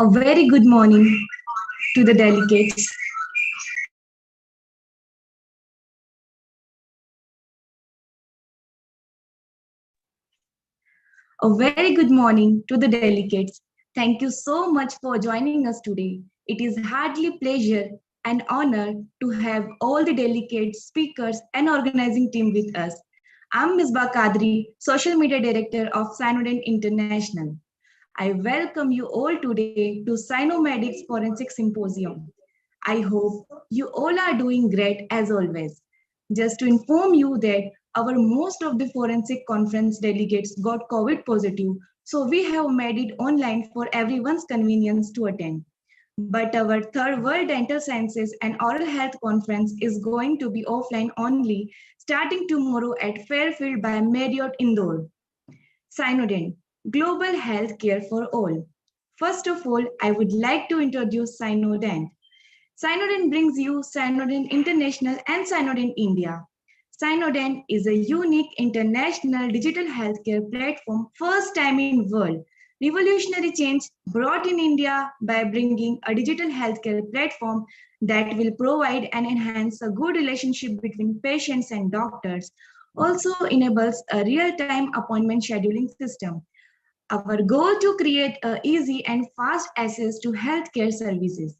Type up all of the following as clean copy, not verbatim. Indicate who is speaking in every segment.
Speaker 1: A very good morning to the delegates. A very good morning to the delegates. Thank you so much for joining us today. It is hardly pleasure and honor to have all the delegates, speakers, and organizing team with us. I'm Misbah Kadri, Social Media Director of CynoDent International. I welcome you all today to CynoMedicx Forensic Symposium. I hope you all are doing great as always. Just to inform you that our most of the forensic conference delegates got COVID positive, so we have made it online for everyone's convenience to attend. But our third World Dental Sciences and Oral Health Conference is going to be offline only starting tomorrow at Fairfield by Marriott Indore. CynoDent, Global Healthcare for All. First of all, I would like to introduce CynoDent. CynoDent brings you CynoDent International and CynoDent India. CynoDent is a unique international digital healthcare platform, first time in world. Revolutionary change brought in India by bringing a digital healthcare platform that will provide and enhance a good relationship between patients and doctors. Also enables a real-time appointment scheduling system. Our goal to create a easy and fast access to healthcare services.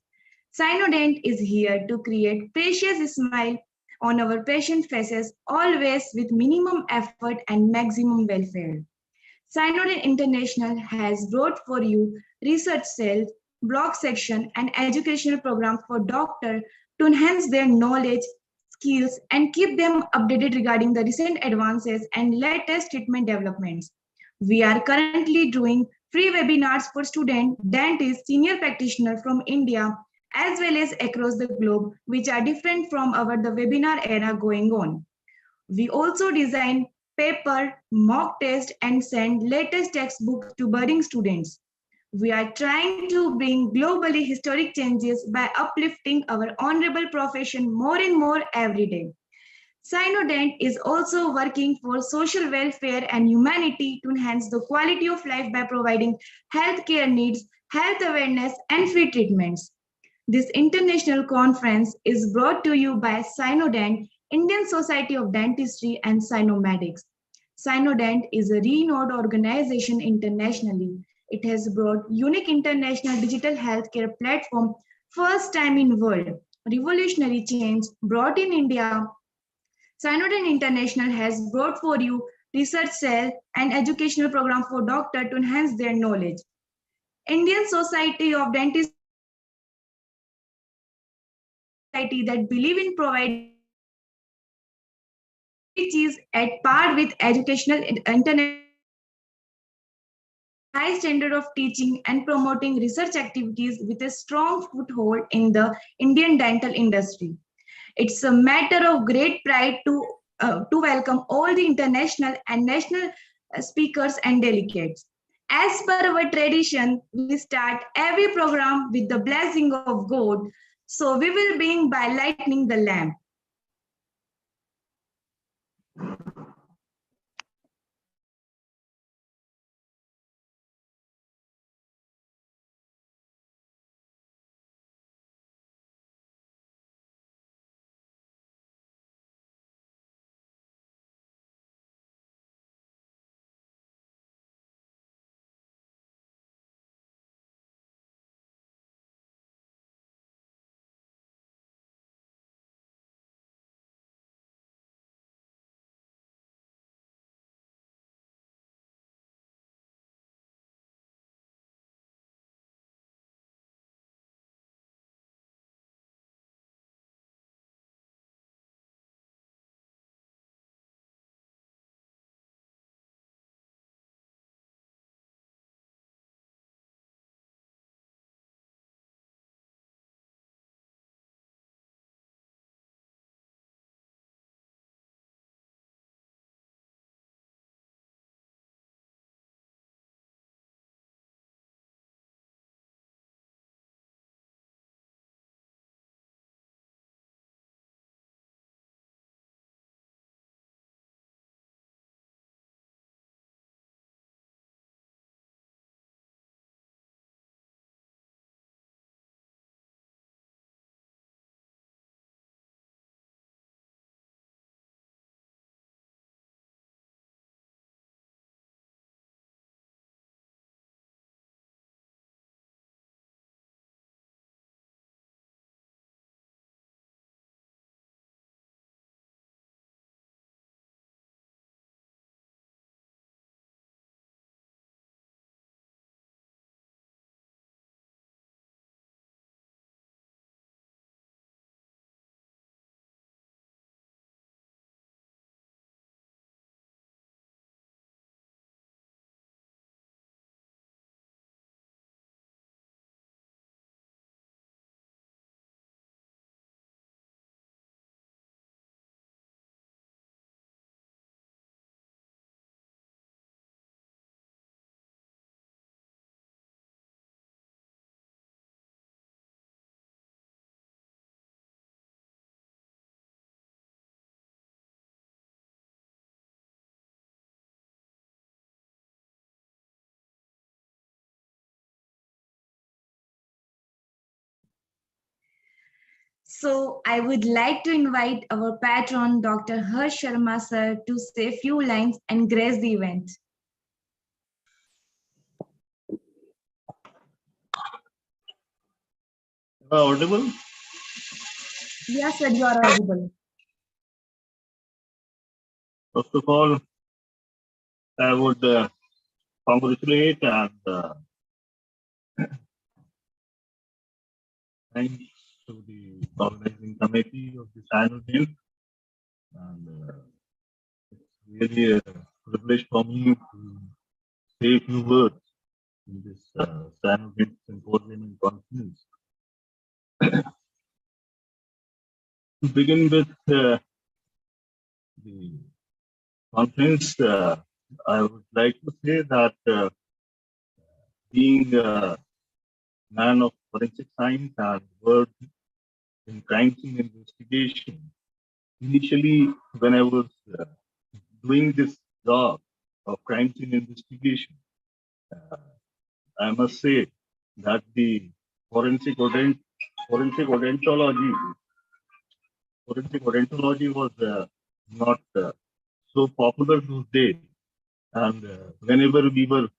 Speaker 1: CynoDent is here to create precious smile on our patient faces, always with minimum effort and maximum welfare. CynoDent International has brought for you research cells, blog section, and educational programs for doctors to enhance their knowledge, skills, and keep them updated regarding the recent advances and latest treatment developments. We are currently doing free webinars for students, dentists, senior practitioners from India, as well as across the globe, which are different from our the webinar era going on. We also design paper, mock test, and send latest textbooks to budding students. We are trying to bring globally historic changes by uplifting our honorable profession more and more every day. CynoDent is also working for social welfare and humanity to enhance the quality of life by providing healthcare needs, health awareness, and free treatments. This international conference is brought to you by CynoDent, Indian Society of Dentistry, and CynoMedicx. CynoDent is a renowned organization internationally. It has brought unique international digital healthcare platform, first time in world. Revolutionary change brought in India. CynoDent International has brought for you research cell and educational program for doctors to enhance their knowledge. Indian Society of Dentistry that believe in providing which is at par with educational internet high standard of teaching and promoting research activities with a strong foothold in the Indian dental industry. It's a matter of great pride to welcome all the international and national speakers and delegates. As per our tradition, we start every program with the blessing of God. So we will begin by lighting the lamp. So I would like to invite our patron, Dr. Harsh Sharma sir, to say a few lines and grace the event.
Speaker 2: Audible?
Speaker 1: Yes, sir, you are audible.
Speaker 2: First of all, I would congratulate and thanks to the organizing committee of the CynoDent. And it's really a privilege for me to say a few words in this CynoDent Symposium and conference. To begin with the conference, I would like to say that being a man of forensic science and work in crime scene investigation, initially when I was doing this job of crime scene investigation, I must say that the forensic odontology was not so popular those days. And whenever we were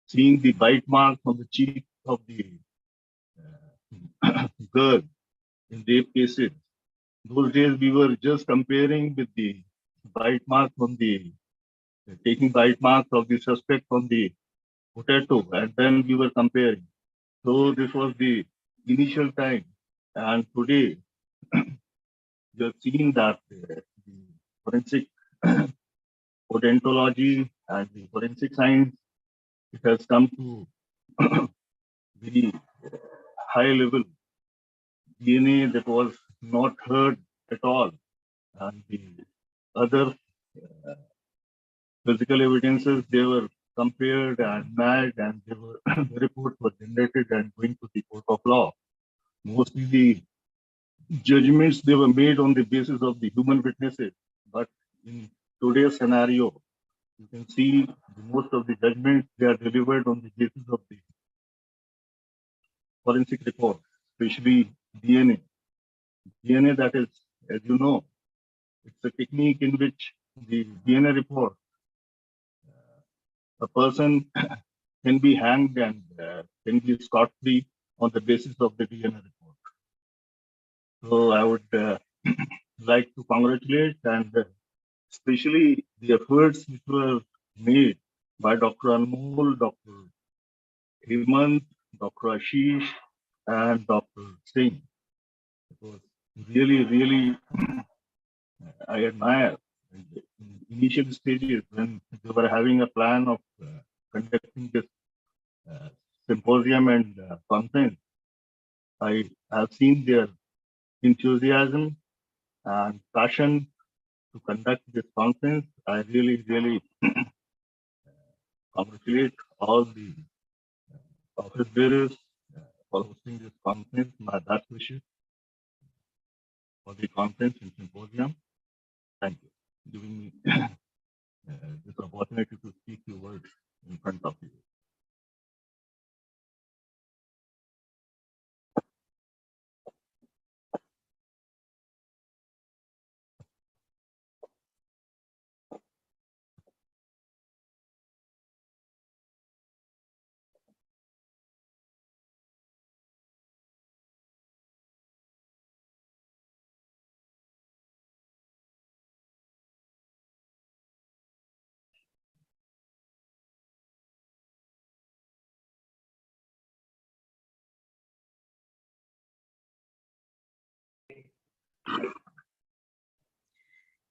Speaker 2: seeing the bite mark on the cheek of the girl in rape cases, those days we were just comparing with the bite mark on the taking bite marks of the suspect from the potato, and then we were comparing. So this was the initial time, and today we are seeing that the forensic odontology and the forensic science, it has come to very high level. DNA that was not heard at all, and the other physical evidences, they were compared and matched, and they were the reports were generated and going to the court of law. Mostly the judgments, they were made on the basis of the human witnesses, but in today's scenario, you can see most of the judgments, they are delivered on the basis of the forensic report, especially DNA. DNA, that is, as you know, it's a technique in which the DNA report, a person can be hanged and can be scot-free on the basis of the DNA report. So I would like to congratulate and especially the efforts which were made by Dr. Anmol, Dr. Hemant, Dr. Ashish, and Dr. Singh. It was really, I admire in the initial stages when they were having a plan of conducting this symposium and conference. I have seen their enthusiasm and passion to conduct this conference. I really congratulate all the office bearers for hosting this conference. My best wishes for the conference and symposium. Thank you for giving me this opportunity to speak few words in front of you.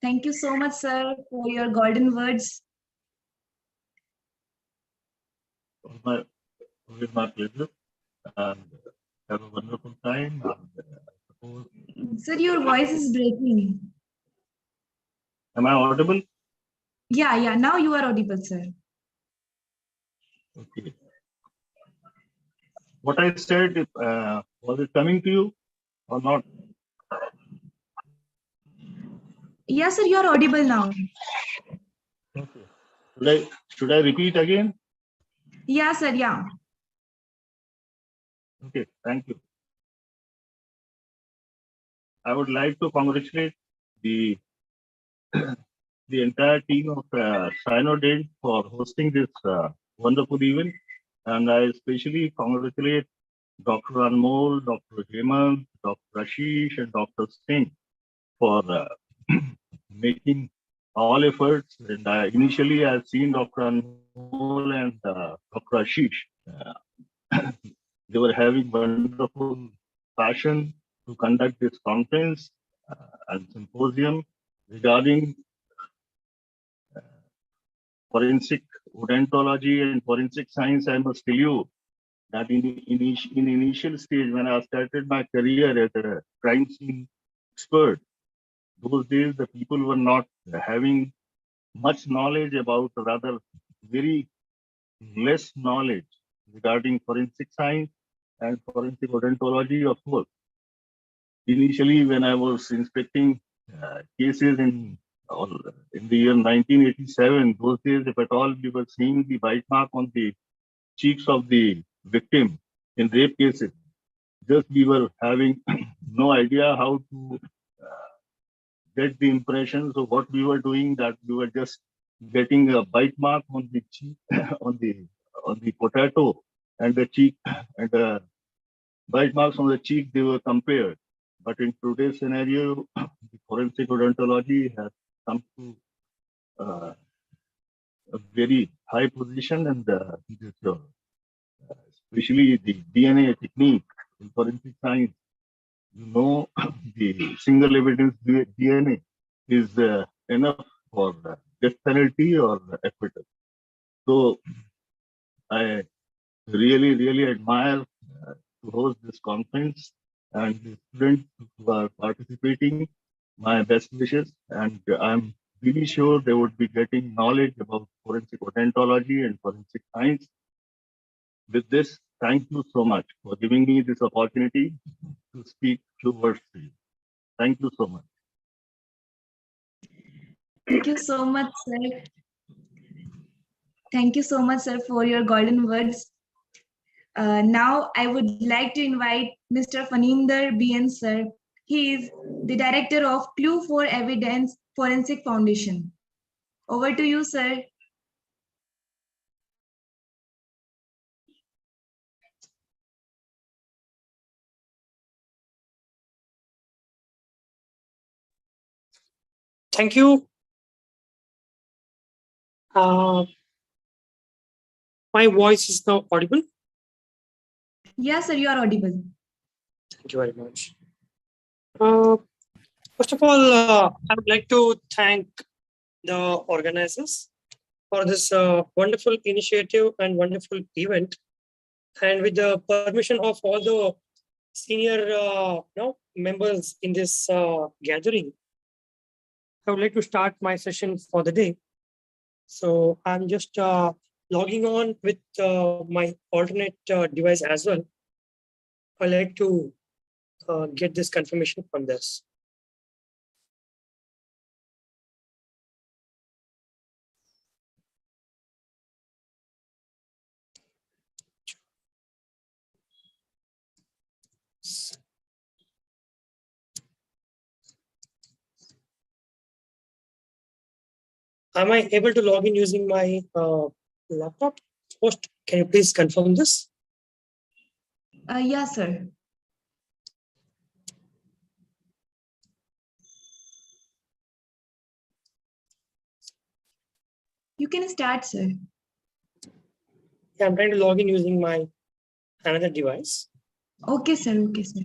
Speaker 1: Thank you so much, sir, for your golden words.
Speaker 2: With my pleasure, and have a wonderful time. And,
Speaker 1: Sir, your voice is breaking.
Speaker 2: am I audible?
Speaker 1: Yeah, now you are audible, sir.
Speaker 2: Okay. What I said, was it coming to you or not?
Speaker 1: Yes, sir, you are audible now.
Speaker 2: Okay. Should I repeat again?
Speaker 1: Yeah, sir, yeah.
Speaker 2: Okay, thank you. I would like to congratulate the the entire team of CynoDent for hosting this wonderful event. And I especially congratulate Dr. Anmol, Dr. Hemant, Dr. Ashish, and Dr. Singh for making all efforts. And initially, I've seen Dr. Anmol and Dr. Ashish. They were having wonderful passion to conduct this conference and symposium regarding forensic odontology and forensic science. I must tell you that in initial stage, when I started my career as a crime scene expert, those days the people were not having much knowledge about, rather very less knowledge regarding forensic science and forensic odontology, of course. Initially, when I was inspecting cases in the year 1987, those days, if at all, we were seeing the bite mark on the cheeks of the victim in rape cases. Just we were having no idea how to get the impression. So what we were doing, that we were just getting a bite mark on the cheek, on the potato and the cheek, and the bite marks on the cheek, they were compared. But in today's scenario, the forensic odontology has come to a very high position, and especially the DNA technique in forensic science. You know, the single evidence DNA is enough for death penalty or acquittal. So I really admire to host this conference, and the students who are participating, my best wishes, and I'm really sure they would be getting knowledge about forensic odontology and forensic science. With this, thank you so much for giving me this opportunity to speak few words to you. Thank you so much.
Speaker 1: Thank you so much, sir. Thank you so much, sir, for your golden words. Now, I would like to invite Mr. Faninder BN, sir. He is the director of Clue for Evidence Forensic Foundation. Over to you, sir.
Speaker 3: Thank you. My voice is now audible.
Speaker 1: Yes, sir, you are audible.
Speaker 3: Thank you very much. First of all, I would like to thank the organizers for this wonderful initiative and wonderful event. And with the permission of all the senior members in this gathering, I would like to start my session for the day. So I'm just logging on with my alternate device as well. I'd like to get this confirmation from this. Am I able to log in using my laptop? Host, can you please confirm this?
Speaker 1: Yes, sir. You can start, sir.
Speaker 3: Yeah, I'm trying to log in using my another device.
Speaker 1: Okay, sir. Okay, sir.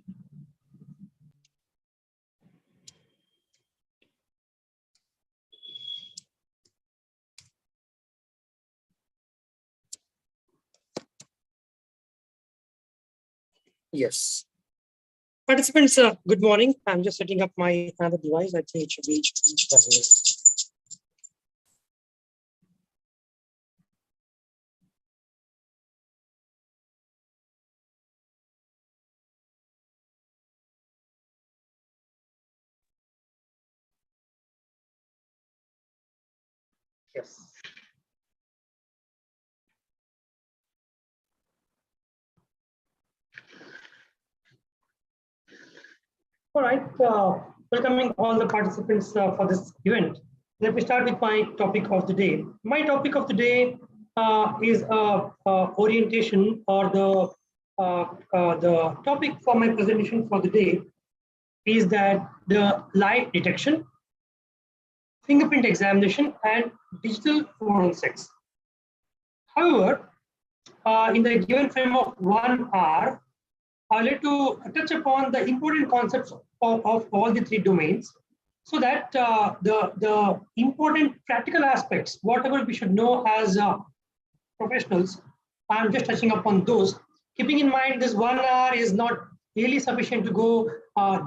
Speaker 3: Yes. Participants, good morning. I'm just setting up my another device. I think it should be yes. All right, welcoming all the participants for this event. Let me start with my topic of the day. My topic of the day is orientation, or the topic for my presentation for the day is that the lie detection, fingerprint examination, and digital forensics. However, in the given frame of 1 hour, I'd like to touch upon the important concepts of all the three domains, so that the important practical aspects, whatever we should know as professionals, I'm just touching upon those. Keeping in mind this 1 hour is not really sufficient to go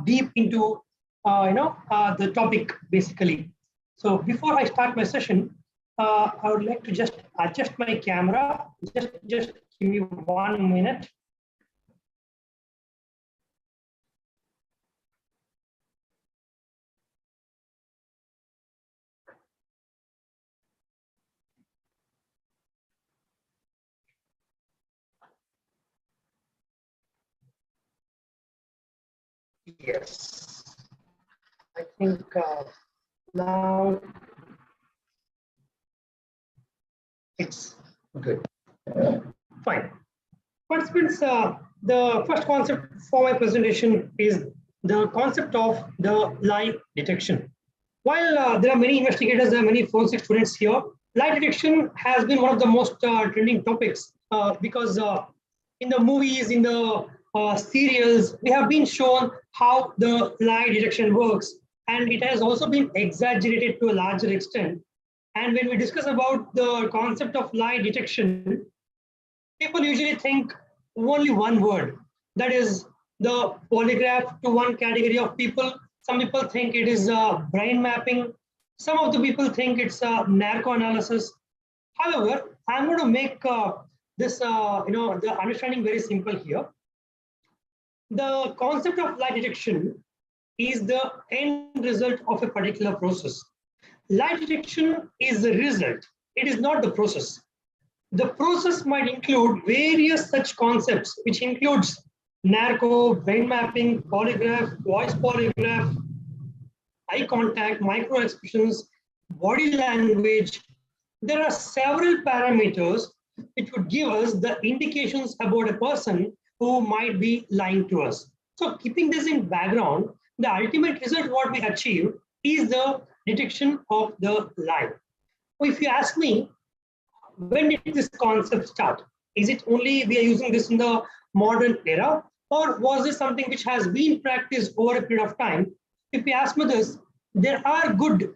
Speaker 3: deep into the topic basically. So before I start my session, I would like to just adjust my camera. Just give me 1 minute. Yes, I think now it's good. Fine. Participants, the first concept for my presentation is the concept of the lie detection. While there are many investigators, there are many forensic students here, lie detection has been one of the most trending topics because in the movies, in the serials, we have been shown how the lie detection works, and it has also been exaggerated to a larger extent. And when we discuss about the concept of lie detection, people usually think only one word, that is the polygraph to one category of people. Some people think it is brain mapping. Some of the people think it's narco analysis. However, I'm going to make this, the understanding very simple here. The concept of lie detection is the end result of a particular process. Lie detection is the result. It is not the process. The process might include various such concepts, which includes narco, brain mapping, polygraph, voice polygraph, eye contact, micro expressions, body language. There are several parameters which would give us the indications about a person who might be lying to us. So keeping this in background, the ultimate result what we achieve is the detection of the lie. So if you ask me, when did this concept start? Is it only we are using this in the modern era, or was this something which has been practiced over a period of time? If you ask me this, there are good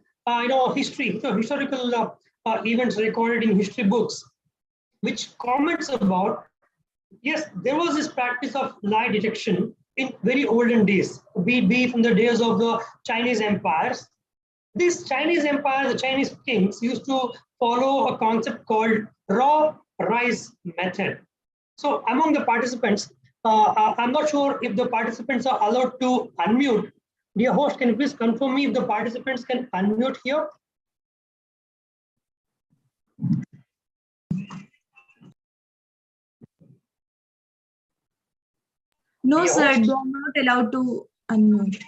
Speaker 3: historical events recorded in history books which comments about, yes, there was this practice of lie detection in very olden days, be from the days of the Chinese empires. This Chinese empire, the Chinese kings used to follow a concept called raw rice method. So among the participants, I'm not sure if the participants are allowed to unmute. Dear host, can you please confirm me if the participants can unmute here?
Speaker 1: No,
Speaker 3: Dear
Speaker 1: sir,
Speaker 3: host?
Speaker 1: they are not allowed to unmute.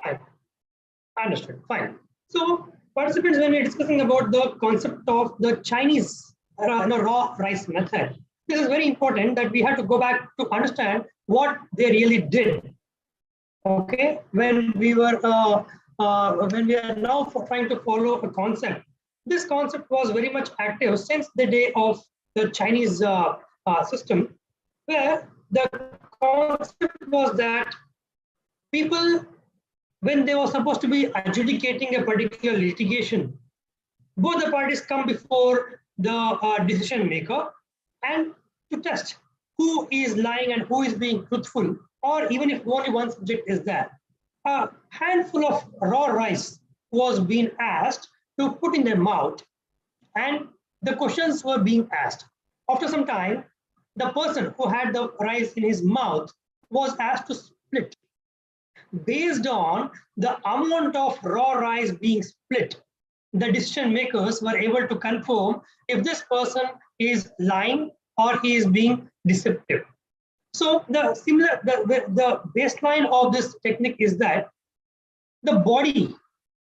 Speaker 3: Fine. Understood. Fine. So, participants, when we're discussing about the concept of the Chinese raw rice method, this is very important that we have to go back to understand what they really did. Okay, when we are now trying to follow a concept, this concept was very much active since the day of the Chinese system, where the concept was that people, when they were supposed to be adjudicating a particular litigation, both the parties come before the decision maker and to test who is lying and who is being truthful, or even if only one subject is there. A handful of raw rice was being asked to put in their mouth, and the questions were being asked. After some time, the person who had the rice in his mouth was asked to split. Based on the amount of raw rice being split, the decision makers were able to confirm if this person is lying or he is being deceptive. So the baseline of this technique is that the body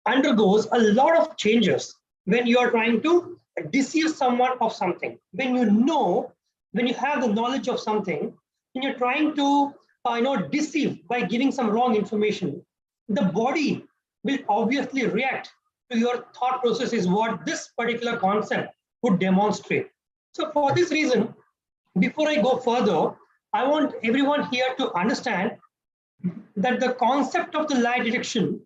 Speaker 3: undergoes a lot of changes when you are trying to deceive someone of something. When you have the knowledge of something, when you're trying to deceive by giving some wrong information, the body will obviously react to your thought process is what this particular concept would demonstrate. So for this reason, before I go further, I want everyone here to understand that the concept of the lie detection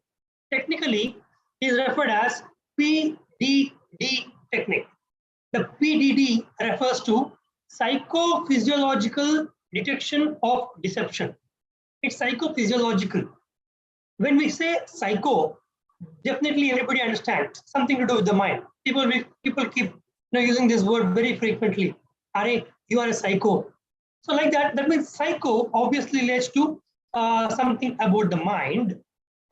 Speaker 3: technically is referred as PDD technique. The PDD refers to psychophysiological detection of deception. It's psychophysiological. When we say psycho, definitely everybody understands something to do with the mind. People keep using this word very frequently. Are you are a psycho. So like that means psycho obviously relates to something about the mind,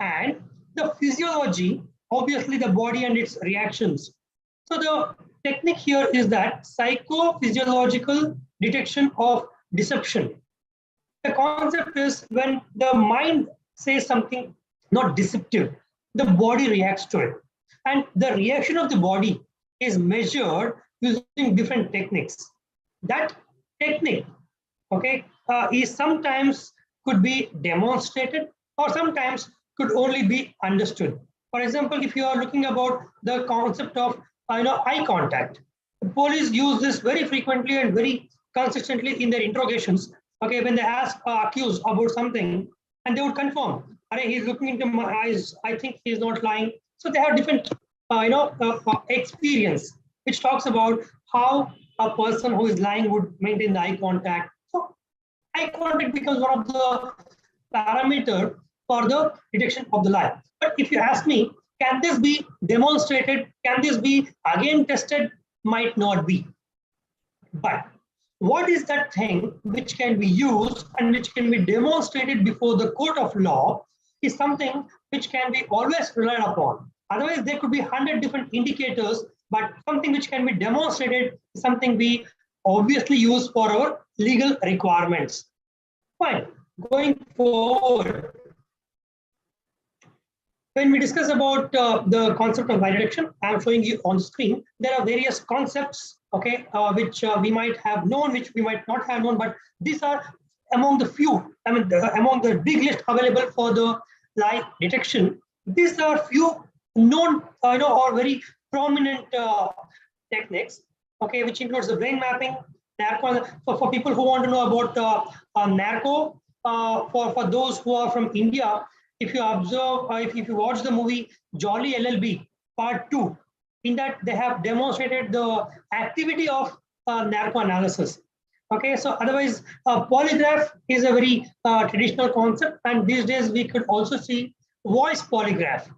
Speaker 3: and the physiology, obviously the body and its reactions. So the technique here is that psychophysiological detection of deception. The concept is when the mind says something not deceptive, the body reacts to it. And the reaction of the body is measured using different techniques. That technique, is sometimes could be demonstrated or sometimes could only be understood. For example, if you are looking about the concept of eye contact, the police use this very frequently and very consistently in their interrogations. Okay, when they ask accused about something, and they would confirm, he's looking into my eyes, I think he's not lying. So they have different experience which talks about how a person who is lying would maintain the eye contact. So eye contact becomes one of the parameter for the detection of the lie. But if you ask me, can this be demonstrated? Can this be again tested? Might not be. But what is that thing which can be used and which can be demonstrated before the court of law is something which can be always relied upon. Otherwise, there could be 100 different indicators, but something which can be demonstrated is something we obviously use for our legal requirements. Fine. Going forward, when we discuss about the concept of lie detection, I'm showing you on screen. There are various concepts, which we might have known, which we might not have known, but these are among the few. Among the big list available for the lie detection. These are few known, or very prominent techniques. Which includes the brain mapping, narco. For people who want to know about narco, for those who are from India, if you observe, if you watch the movie Jolly LLB Part 2, in that they have demonstrated the activity of narco analysis. So otherwise, polygraph is a very traditional concept, and these days we could also see voice polygraph.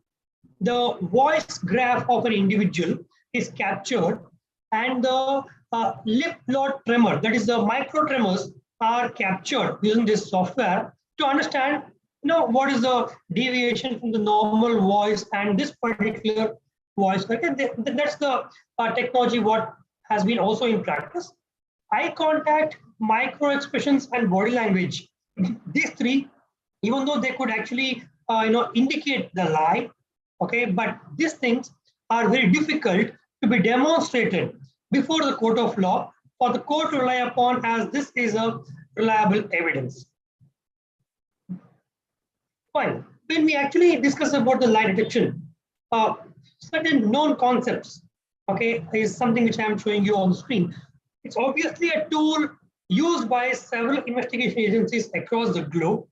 Speaker 3: The voice graph of an individual is captured, and the lip node tremor, that is the micro tremors, are captured using this software to understand what is the deviation from the normal voice and this particular voice. That's the technology what has been also in practice. Eye contact, micro expressions, and body language. These three, even though they could actually indicate the lie, but these things are very difficult to be demonstrated before the court of law for the court to rely upon, as this is a reliable evidence. Fine. When we actually discuss about the lie detection, certain known concepts, is something which I am showing you on the screen. It's obviously a tool used by several investigation agencies across the globe.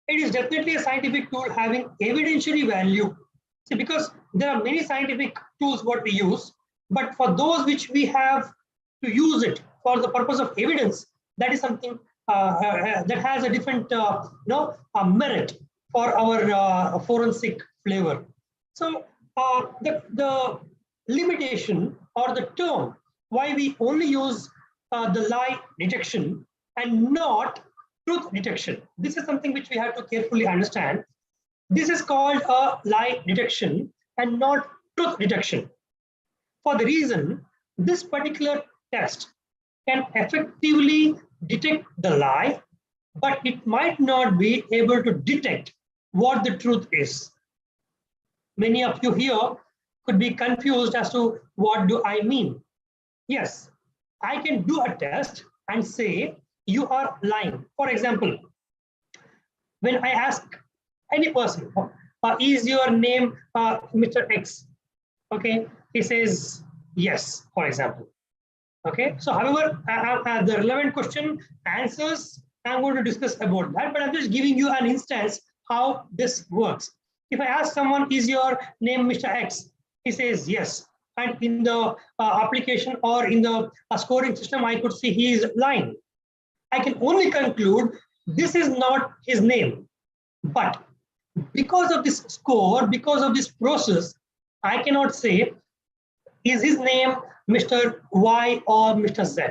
Speaker 3: It is definitely a scientific tool having evidentiary value. See, because there are many scientific tools what we use, but for those which we have to use it for the purpose of evidence, that is something that has a different merit for our forensic flavor. So the limitation or the term why we only use the lie detection and not truth detection, this is something which we have to carefully understand. This is called a lie detection and not truth detection. For the reason, this particular test can effectively detect the lie
Speaker 4: but it might not be able to detect what the truth is. Many of you here could be confused as to what do I mean. Yes, I can do a test and say you are lying. For example, when I ask any person, is your name Mr. X? Okay, he says yes, for example. Okay, so however, the relevant question answers, I'm going to discuss about that, but I'm just giving you an instance how this works. If I ask someone, is your name Mr. X? He says yes. And in the application or in the scoring system, I could see he is lying. I can only conclude this is not his name. But because of this score, because of this process, I cannot say, is his name Mr. Y or Mr. Z?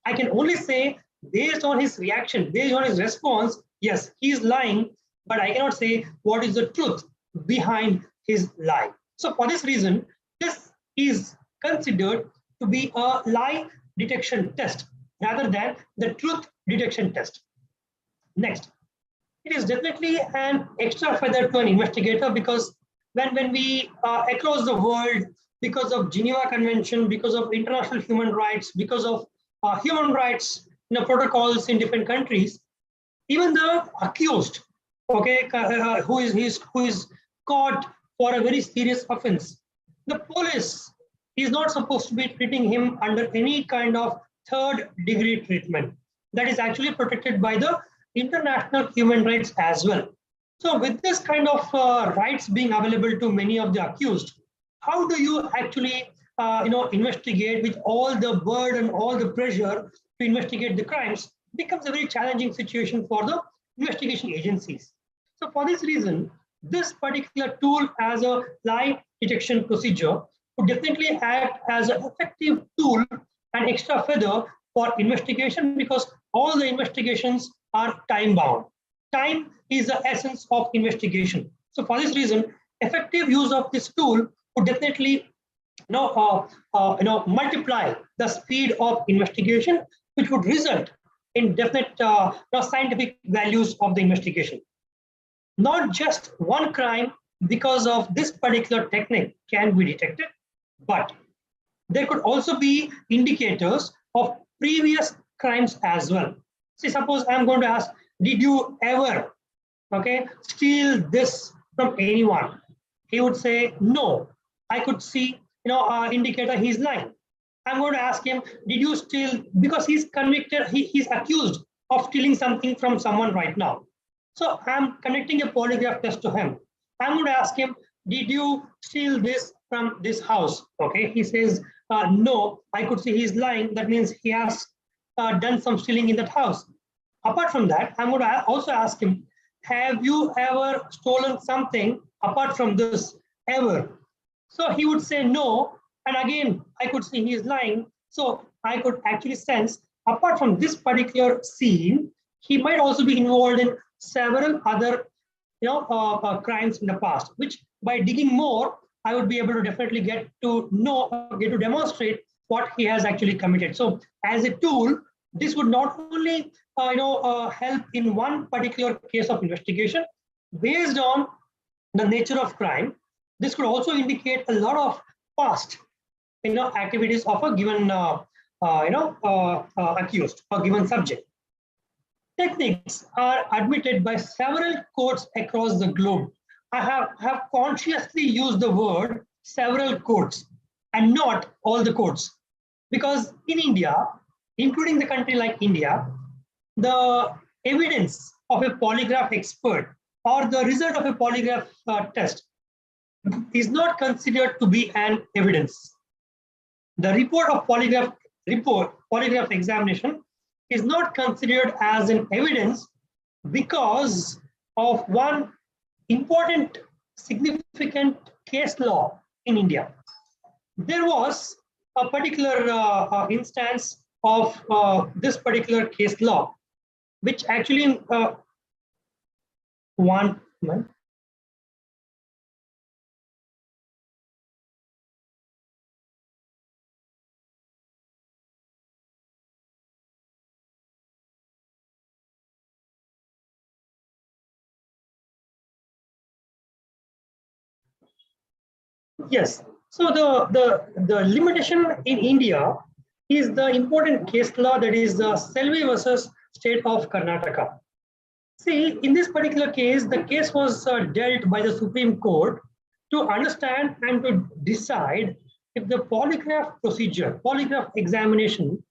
Speaker 4: I can only say, based on his reaction, based on his response, yes, he is lying, but I cannot say what is the truth behind his lie. So for this reason, this is considered to be a lie detection test rather than the truth detection test. Next, it is definitely an extra feather to an investigator because when we across the world, because of Geneva Convention, because of international human rights, because of human rights protocols in different countries, even the accused, okay, who is caught for a very serious offense, the police is not supposed to be treating him under any kind of third degree treatment. That is actually protected by the international human rights as well. So with this kind of rights being available to many of the accused, how do you actually investigate with all the burden, all the pressure to investigate the crimes becomes a very challenging situation for the investigation agencies. So for this reason, this particular tool as a lie detection procedure would definitely act as an effective tool and extra feather for investigation because all the investigations are time bound. Time is the essence of investigation. So for this reason, effective use of this tool would definitely multiply the speed of investigation, which would result in definite scientific values of the investigation. Not just one crime because of this particular technique can be detected, but there could also be indicators of previous crimes as well. See, suppose I'm going to ask, did you ever, steal this from anyone? He would say, no. I could see, indicator he's lying. I'm going to ask him, did you steal, because he's convicted, he's accused of stealing something from someone right now. So I'm conducting a polygraph test to him. I'm going to ask him, did you steal this from this house? Okay, he says, no, I could see he's lying. That means he has done some stealing in that house. Apart from that, I'm going to also ask him, have you ever stolen something apart from this ever? So he would say no. And again, I could see he's lying. So I could actually sense, apart from this particular scene, he might also be involved in several other crimes in the past, which by digging more, I would be able to definitely get to demonstrate what he has actually committed. So as a tool, this would not only help in one particular case of investigation based on the nature of crime. This could also indicate a lot of past activities of a given accused or given subject. Techniques are admitted by several courts across the globe. I have consciously used the word several courts and not all the courts, because in India, including the country like India, the evidence of a polygraph expert or the result of a polygraph test is not considered to be an evidence. The report of polygraph examination is not considered as an evidence because of one important significant case law in India. There was a particular instance of this particular case law, which actually one Yes. So the limitation in India is the important case law, that is the Selvi versus State of Karnataka. See, in this particular case, the case was dealt by the Supreme Court to understand and to decide if the polygraph procedure, polygraph examination,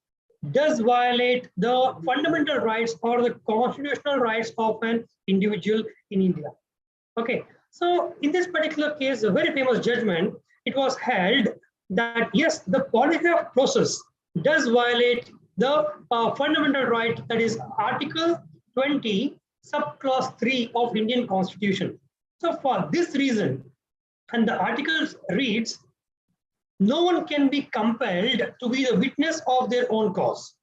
Speaker 4: does violate the fundamental rights or the constitutional rights of an individual in India. Okay, so in this particular case, a very famous judgment, it was held that yes, the polygraph process does violate the fundamental right, that is Article 20, subclause 3 of Indian Constitution. So for this reason, and the article reads, no one can be compelled to be the witness of their own cause.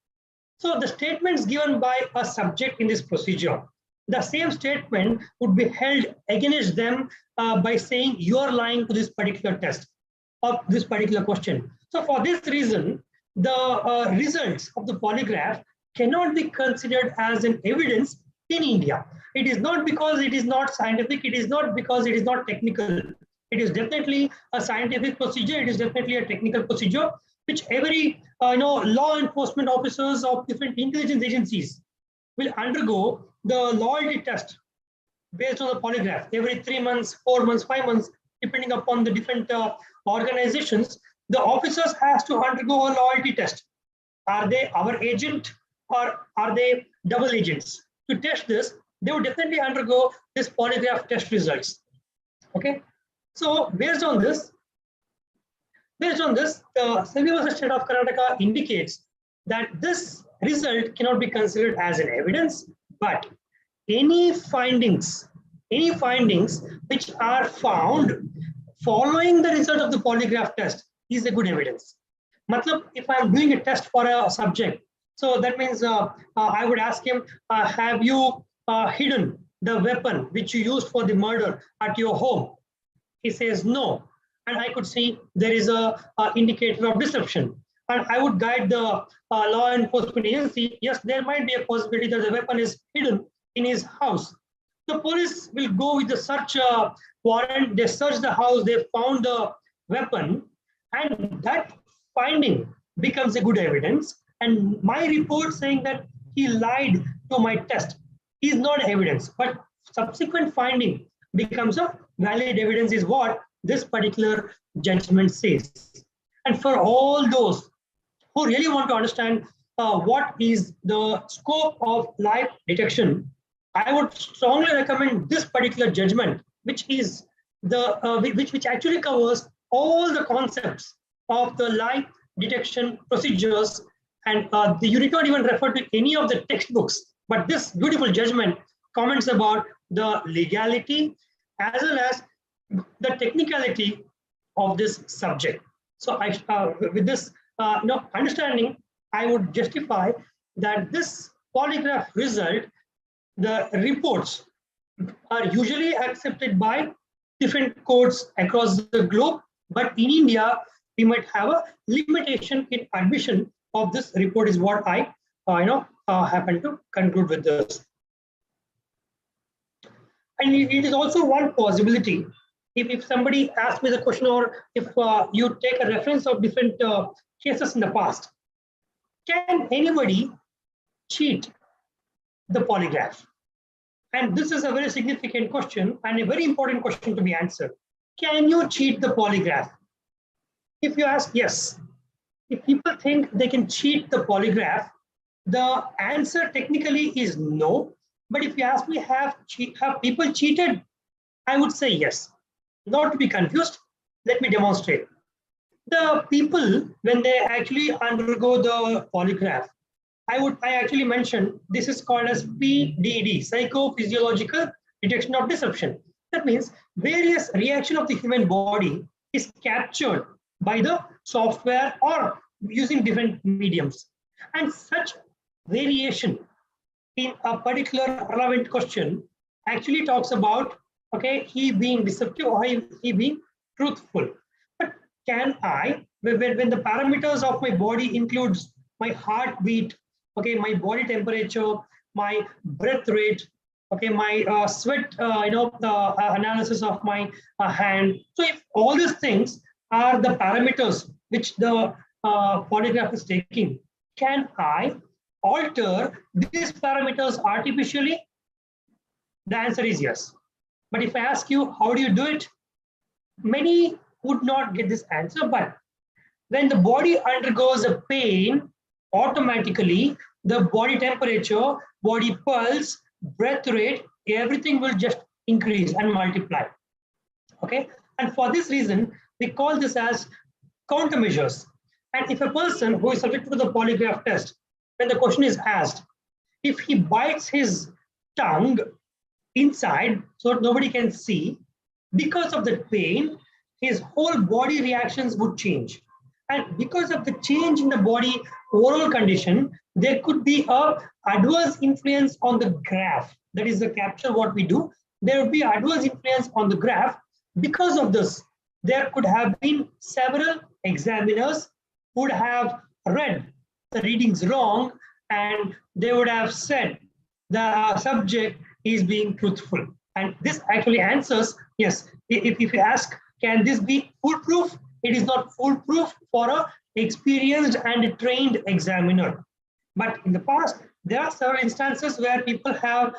Speaker 4: So the statements given by a subject in this procedure, the same statement would be held against them by saying you are lying to this particular test or this particular question. So for this reason, the results of the polygraph cannot be considered as an evidence in India. It is not because it is not scientific, it is not because it is not technical. It is definitely a scientific procedure, it is definitely a technical procedure, which every law enforcement officers of different intelligence agencies will undergo the loyalty test based on the polygraph every 3 months, 4 months, 5 months, depending upon the different organizations. The officers has to undergo a loyalty test. Are they our agent or are they double agents? To test this, they would definitely undergo this polygraph test results. Okay, so based on this, the Selvi versus State of Karnataka indicates that this result cannot be considered as an evidence, but any findings which are found following the result of the polygraph test is a good evidence. Matlab, if I'm doing a test for a subject, so that means I would ask him, have you hidden the weapon which you used for the murder at your home? He says no, and I could see there is a indicator of deception. And I would guide the law enforcement agency, yes, there might be a possibility that the weapon is hidden in his house. The police will go with the search warrant, they search the house, they found the weapon, and that finding becomes a good evidence. And my report saying that he lied to my test is not evidence, but subsequent finding becomes a valid evidence, is what this particular judgment says. And for all those who really want to understand what is the scope of lie detection, I would strongly recommend this particular judgment, which is the which actually covers all the concepts of the lie detection procedures. And you need not even refer to any of the textbooks, but this beautiful judgment comments about the legality as well as the technicality of this subject. So with this understanding, I would justify that this polygraph result, the reports are usually accepted by different courts across the globe, but in India, we might have a limitation in admission of this report, is what I happen to conclude with this. And it is also one possibility. If somebody asks me the question, or if you take a reference of different cases in the past, can anybody cheat the polygraph? And this is a very significant question and a very important question to be answered. Can you cheat the polygraph? If you ask yes, if people think they can cheat the polygraph, the answer technically is no. But if you ask me, have people cheated? I would say yes. Not to be confused, let me demonstrate. The people, when they actually undergo the polygraph, I actually mentioned this is called as PDD, psychophysiological detection of deception. That means various reaction of the human body is captured by the software or using different mediums. And such variation in a particular relevant question actually talks about, okay, he being deceptive or he being truthful. But can I, when the parameters of my body includes my heartbeat, okay, my body temperature, my breath rate, okay, my sweat, analysis of my hand. So if all these things are the parameters which the polygraph is taking, can I alter these parameters artificially? The answer is yes. But if I ask you, how do you do it? Many would not get this answer, but when the body undergoes a pain, automatically the body temperature, body pulse, breath rate, everything will just increase and multiply. Okay, and for this reason, we call this as countermeasures. And if a person who is subject to the polygraph test, when the question is asked, if he bites his tongue inside so nobody can see, because of the pain, his whole body reactions would change. And because of the change in the body oral condition, there could be a adverse influence on the graph. That is the capture what we do. There would be adverse influence on the graph. Because of this, there could have been several examiners who would have read the readings wrong, and they would have said the subject is being truthful. And this actually answers, yes, if you ask, can this be foolproof? It is not foolproof for an experienced and trained examiner. But in the past, there are several instances where people have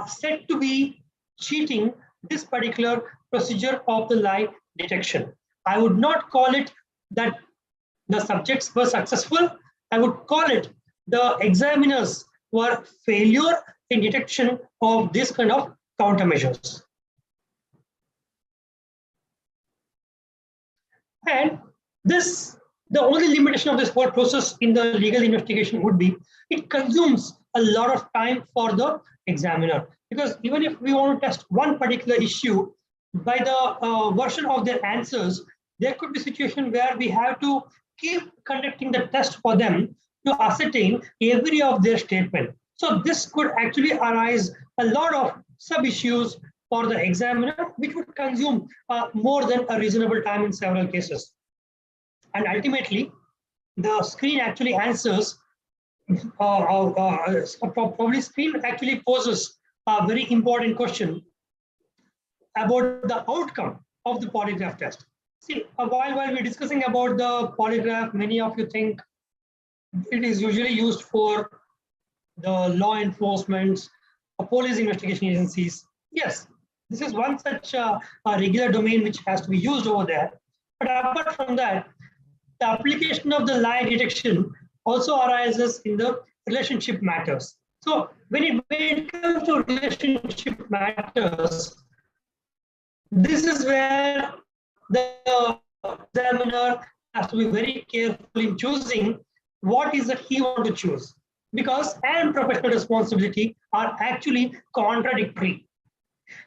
Speaker 4: said to be cheating this particular procedure of the lie detection. I would not call it that the subjects were successful. I would call it the examiners were failure in detection of this kind of countermeasures. And this, the only limitation of this whole process in the legal investigation would be it consumes a lot of time for the examiner. Because even if we want to test one particular issue, by the version of their answers, there could be a situation where we have to keep conducting the test for them to ascertain every of their statement. So this could actually arise a lot of sub-issues for the examiner, which would consume more than a reasonable time in several cases. And ultimately, the screen actually answers, probably screen actually poses a very important question about the outcome of the polygraph test. See, while we're discussing about the polygraph, many of you think it is usually used for the law enforcement, police investigation agencies. Yes, this is one such a regular domain which has to be used over there. But apart from that, the application of the lie detection also arises in the relationship matters. So when it comes to relationship matters, this is where the examiner has to be very careful in choosing what is that he wants to choose, because and professional responsibility are actually contradictory.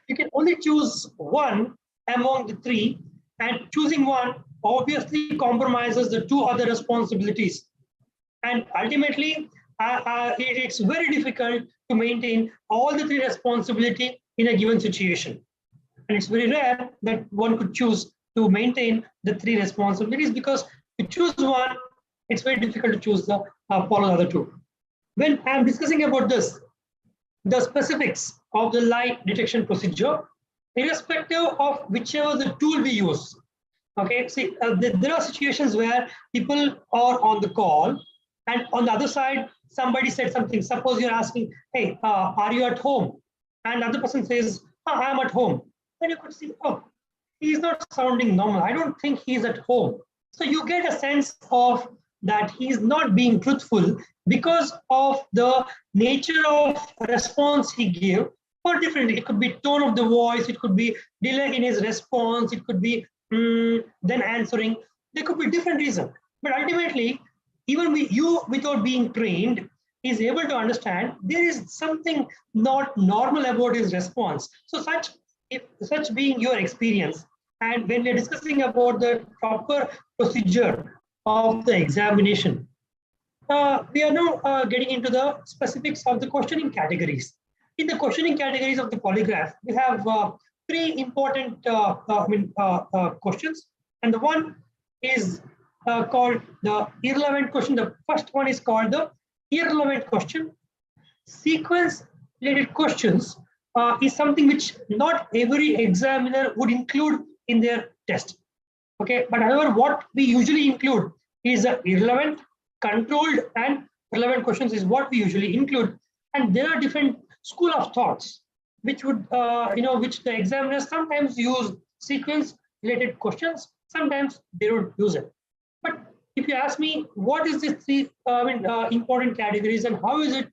Speaker 4: You can only choose one among the three, and choosing one obviously compromises the two other responsibilities. And ultimately, it's very difficult to maintain all the three responsibilities in a given situation. And it's very rare that one could choose to maintain the three responsibilities, because to choose one, it's very difficult to choose the follow the other two. When I'm discussing about this, the specifics of the lie detection procedure, irrespective of whichever the tool we use. Okay, see, there are situations where people are on the call, and on the other side, somebody said something. Suppose you're asking, hey, are you at home? And the other person says, I'm at home. And you could see, oh, he's not sounding normal. I don't think he's at home. So you get a sense of that he's not being truthful because of the nature of response he gave. Or differently, it could be tone of the voice, it could be delay in his response, it could be then answering. There could be different reasons. But ultimately, even you, without being trained, is able to understand there is something not normal about his response. So if such being your experience, and when we're discussing about the proper procedure of the examination, we are now getting into the specifics of the questioning categories. In the questioning categories of the polygraph, we have three important questions. And the one is called the irrelevant question. The first one is called the irrelevant question. Sequence related questions is something which not every examiner would include in their test. Okay, but however, what we usually include is irrelevant, controlled, and relevant questions is what we usually include. And there are different school of thoughts which would, which the examiners sometimes use sequence-related questions. Sometimes they don't use it. But if you ask me, what is this three important categories and how is it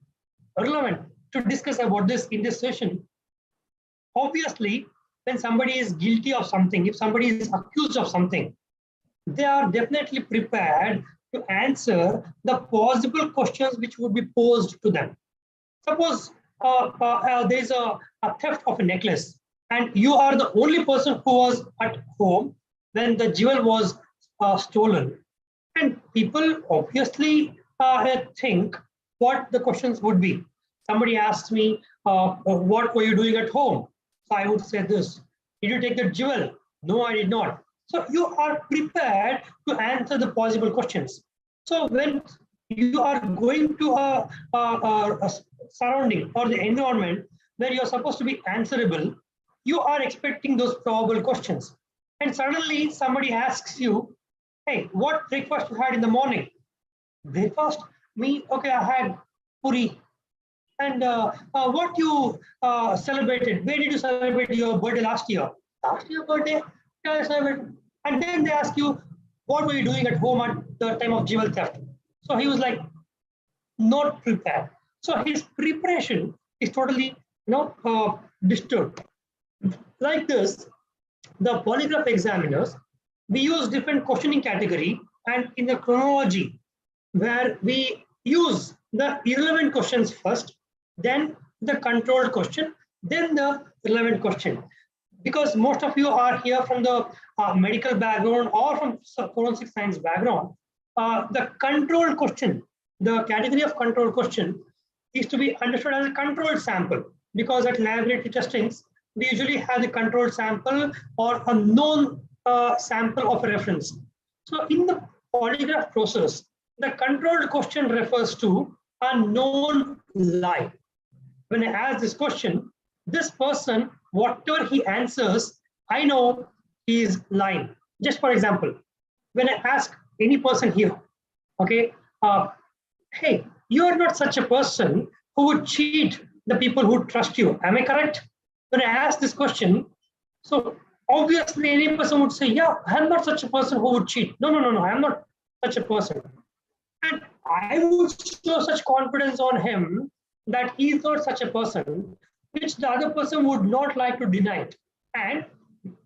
Speaker 4: relevant to discuss about this in this session? Obviously, when somebody is guilty of something, if somebody is accused of something, they are definitely prepared to answer the possible questions which would be posed to them. Suppose there is a theft of a necklace and you are the only person who was at home when the jewel was stolen. And people obviously think what the questions would be. Somebody asks me, what were you doing at home? So I would say this. Did you take the jewel? No, I did not. So you are prepared to answer the possible questions. So when you are going to a surrounding or the environment where you are supposed to be answerable, you are expecting those probable questions. And suddenly somebody asks you, hey, what breakfast you had in the morning? Breakfast? Okay, I had puri. And what you celebrated? Where did you celebrate your birthday last year? Last year birthday? Yeah, I celebrated. And then they ask you, what were you doing at home at the time of jewel theft? So he was like, not prepared. So his preparation is totally disturbed. Like this, the polygraph examiners, we use different questioning category and in the chronology where we use the irrelevant questions first, then the controlled question, then the relevant question. Because most of you are here from the medical background or from forensic science background, the controlled question, the category of controlled question is to be understood as a controlled sample, because at laboratory testings, we usually have the controlled sample or a known sample of reference. So in the polygraph process, the controlled question refers to a known lie. When I ask this question, this person, whatever he answers, I know he is lying. Just for example, when I ask any person here, okay, hey, you are not such a person who would cheat the people who trust you. Am I correct? When I ask this question, so obviously any person would say, yeah, I'm not such a person who would cheat. No, I'm not such a person. And I would show such confidence on him that he is not such a person, which the other person would not like to deny it. And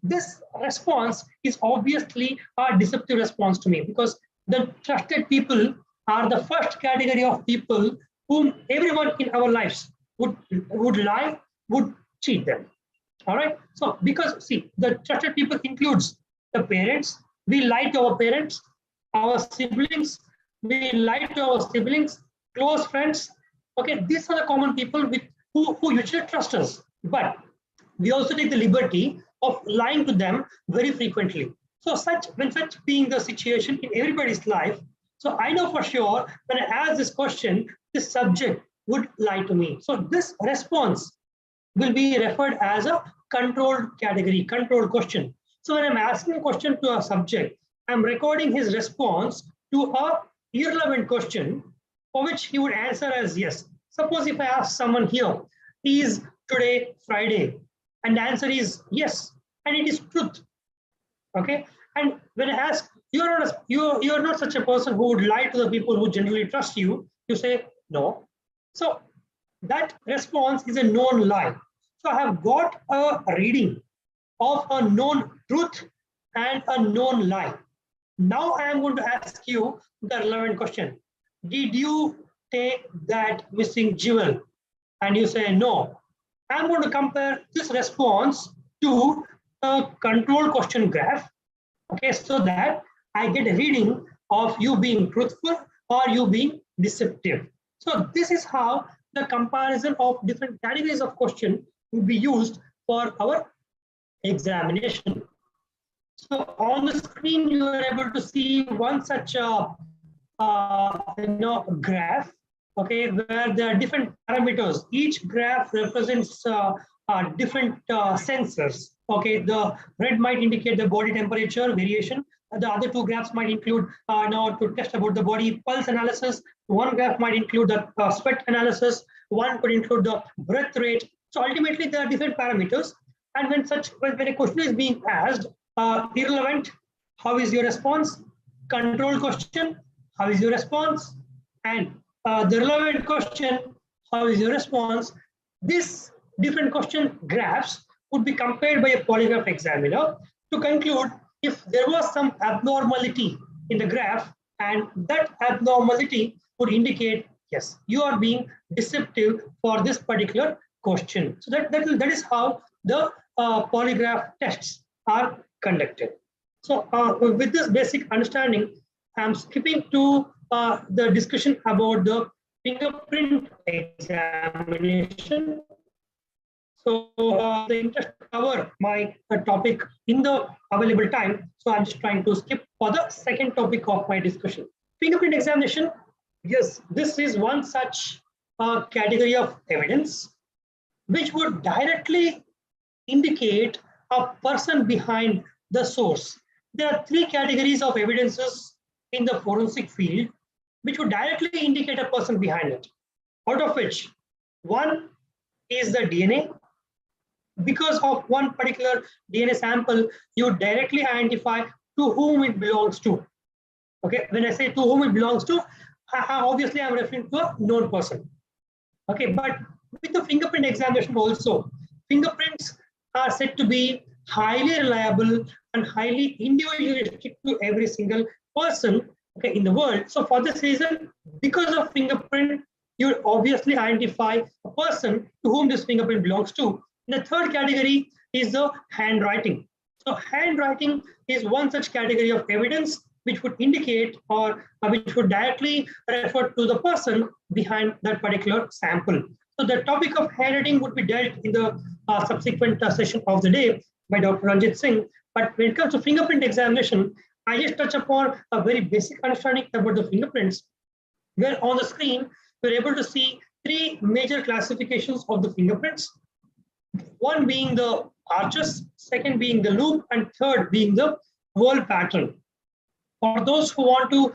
Speaker 4: this response is obviously a deceptive response to me, because the trusted people are the first category of people whom everyone in our lives would lie, would cheat them. All right. So because see, the trusted people includes the parents. We lie to our parents, our siblings. We lie to our siblings, close friends. Okay, these are the common people who usually trust us. But we also take the liberty of lying to them very frequently. So when such being the situation in everybody's life, so I know for sure when I ask this question, this subject would lie to me. So this response will be referred as a controlled category, controlled question. So when I'm asking a question to a subject, I'm recording his response to a irrelevant question for which he would answer as yes. Suppose if I ask someone here, is today Friday? And the answer is yes, and it is truth. Okay. And when I ask, you're not such a person who would lie to the people who genuinely trust you, you say no. So that response is a known lie. So I have got a reading of a known truth and a known lie. Now I am going to ask you the relevant question. Did you take that missing jewel? And you say no. I'm going to compare this response to a control question graph, okay, so that I get a reading of you being truthful or you being deceptive. So this is how the comparison of different categories of question will be used for our examination. So on the screen, you are able to see one such graph, okay, where there are different parameters. Each graph represents different sensors. Okay, the red might indicate the body temperature variation. The other two graphs might include now to test about the body pulse analysis. One graph might include the sweat analysis. One could include the breath rate. So ultimately, there are different parameters. And when a question is being asked, irrelevant, how is your response? Control question, how is your response? And the relevant question, how is your response? This different question graphs would be compared by a polygraph examiner to conclude if there was some abnormality in the graph, and that abnormality would indicate, yes, you are being deceptive for this particular question. So that is how the polygraph tests are conducted. So with this basic understanding, I'm skipping to the discussion about the fingerprint examination. So the interest to cover my topic in the available time. So I'm just trying to skip for the second topic of my discussion. Fingerprint examination. Yes, this is one such category of evidence which would directly indicate a person behind the source. There are three categories of evidences in the forensic field which would directly indicate a person behind it. Out of which, one is the DNA. Because of one particular DNA sample, you directly identify to whom it belongs to. Okay, when I say to whom it belongs to, obviously I'm referring to a known person. Okay, but with the fingerprint examination also, fingerprints are said to be highly reliable and highly individualistic to every single person, okay, in the world. So for this reason, because of fingerprint, you obviously identify a person to whom this fingerprint belongs to. The third category is the handwriting. So handwriting is one such category of evidence which would indicate or which would directly refer to the person behind that particular sample. So the topic of handwriting would be dealt in the subsequent session of the day by Dr. Ranjit Singh. But when it comes to fingerprint examination, I just touch upon a very basic understanding about the fingerprints, where on the screen, we're able to see three major classifications of the fingerprints. One being the arches, second being the loop, and third being the whorl pattern. For those who want to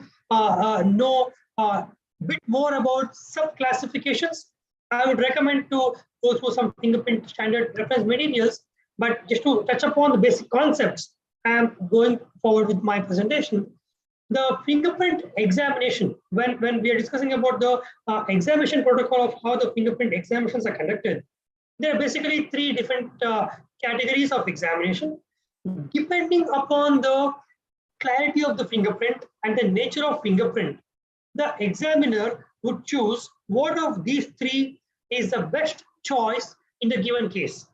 Speaker 4: know a bit more about sub-classifications, I would recommend to go through some fingerprint standard reference materials. But just to touch upon the basic concepts, I am going forward with my presentation. The fingerprint examination, when we are discussing about the examination protocol of how the fingerprint examinations are conducted, there are basically three different categories of examination. Depending upon the clarity of the fingerprint and the nature of fingerprint, the examiner would choose what of these three is the best choice in the given case.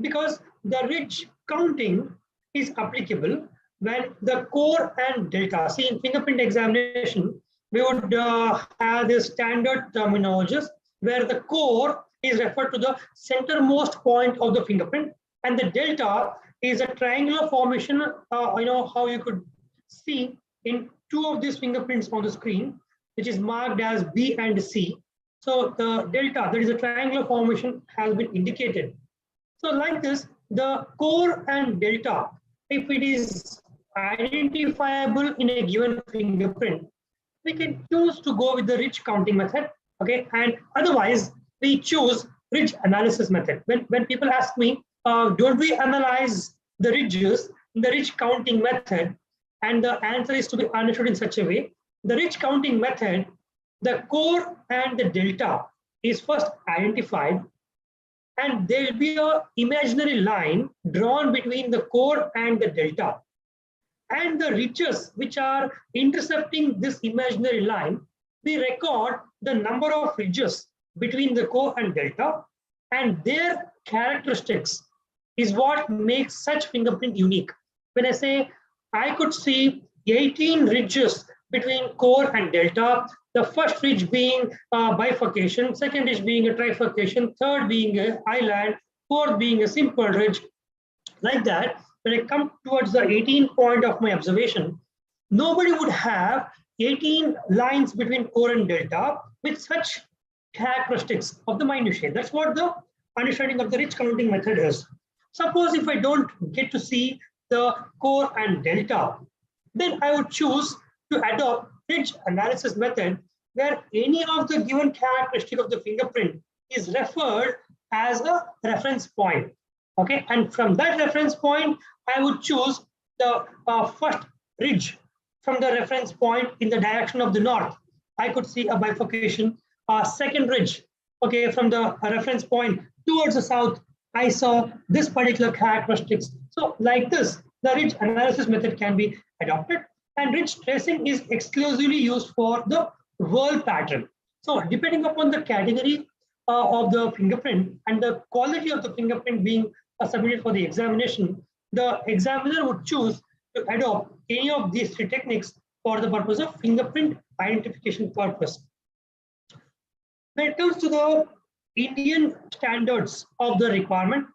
Speaker 4: Because the ridge counting is applicable when the core and delta. See, in fingerprint examination, we would have the standard terminologies where the core is referred to the centermost point of the fingerprint, and the delta is a triangular formation. How you could see in two of these fingerprints on the screen, which is marked as B and C. So the delta, that is a triangular formation, has been indicated. So like this, the core and delta, if it is identifiable in a given fingerprint, we can choose to go with the ridge counting method. Okay, and otherwise we choose ridge analysis method. When people ask me, don't we analyze the ridges in the ridge counting method? And the answer is to be understood in such a way. The ridge counting method, the core and the delta is first identified, and there will be an imaginary line drawn between the core and the delta. And the ridges which are intercepting this imaginary line, we record the number of ridges between the core and delta, and their characteristics is what makes such fingerprint unique. When I say I could see 18 ridges between core and delta, the first ridge being bifurcation, second ridge being a trifurcation, third being an island, fourth being a simple ridge. Like that, when I come towards the 18th point of my observation, nobody would have 18 lines between core and delta with such characteristics of the minutiae. That's what the understanding of the ridge counting method is. Suppose if I don't get to see the core and delta, then I would choose to adopt ridge analysis method where any of the given characteristic of the fingerprint is referred as a reference point. Okay, and from that reference point, I would choose the first ridge from the reference point in the direction of the north. I could see a bifurcation. Second ridge, okay, from the reference point towards the south, I saw this particular characteristics. So like this, the ridge analysis method can be adopted, and ridge tracing is exclusively used for the whirl pattern. So depending upon the category of the fingerprint and the quality of the fingerprint being submitted for the examination, the examiner would choose to adopt any of these three techniques for the purpose of fingerprint identification purpose. When it comes to the Indian standards of the requirement,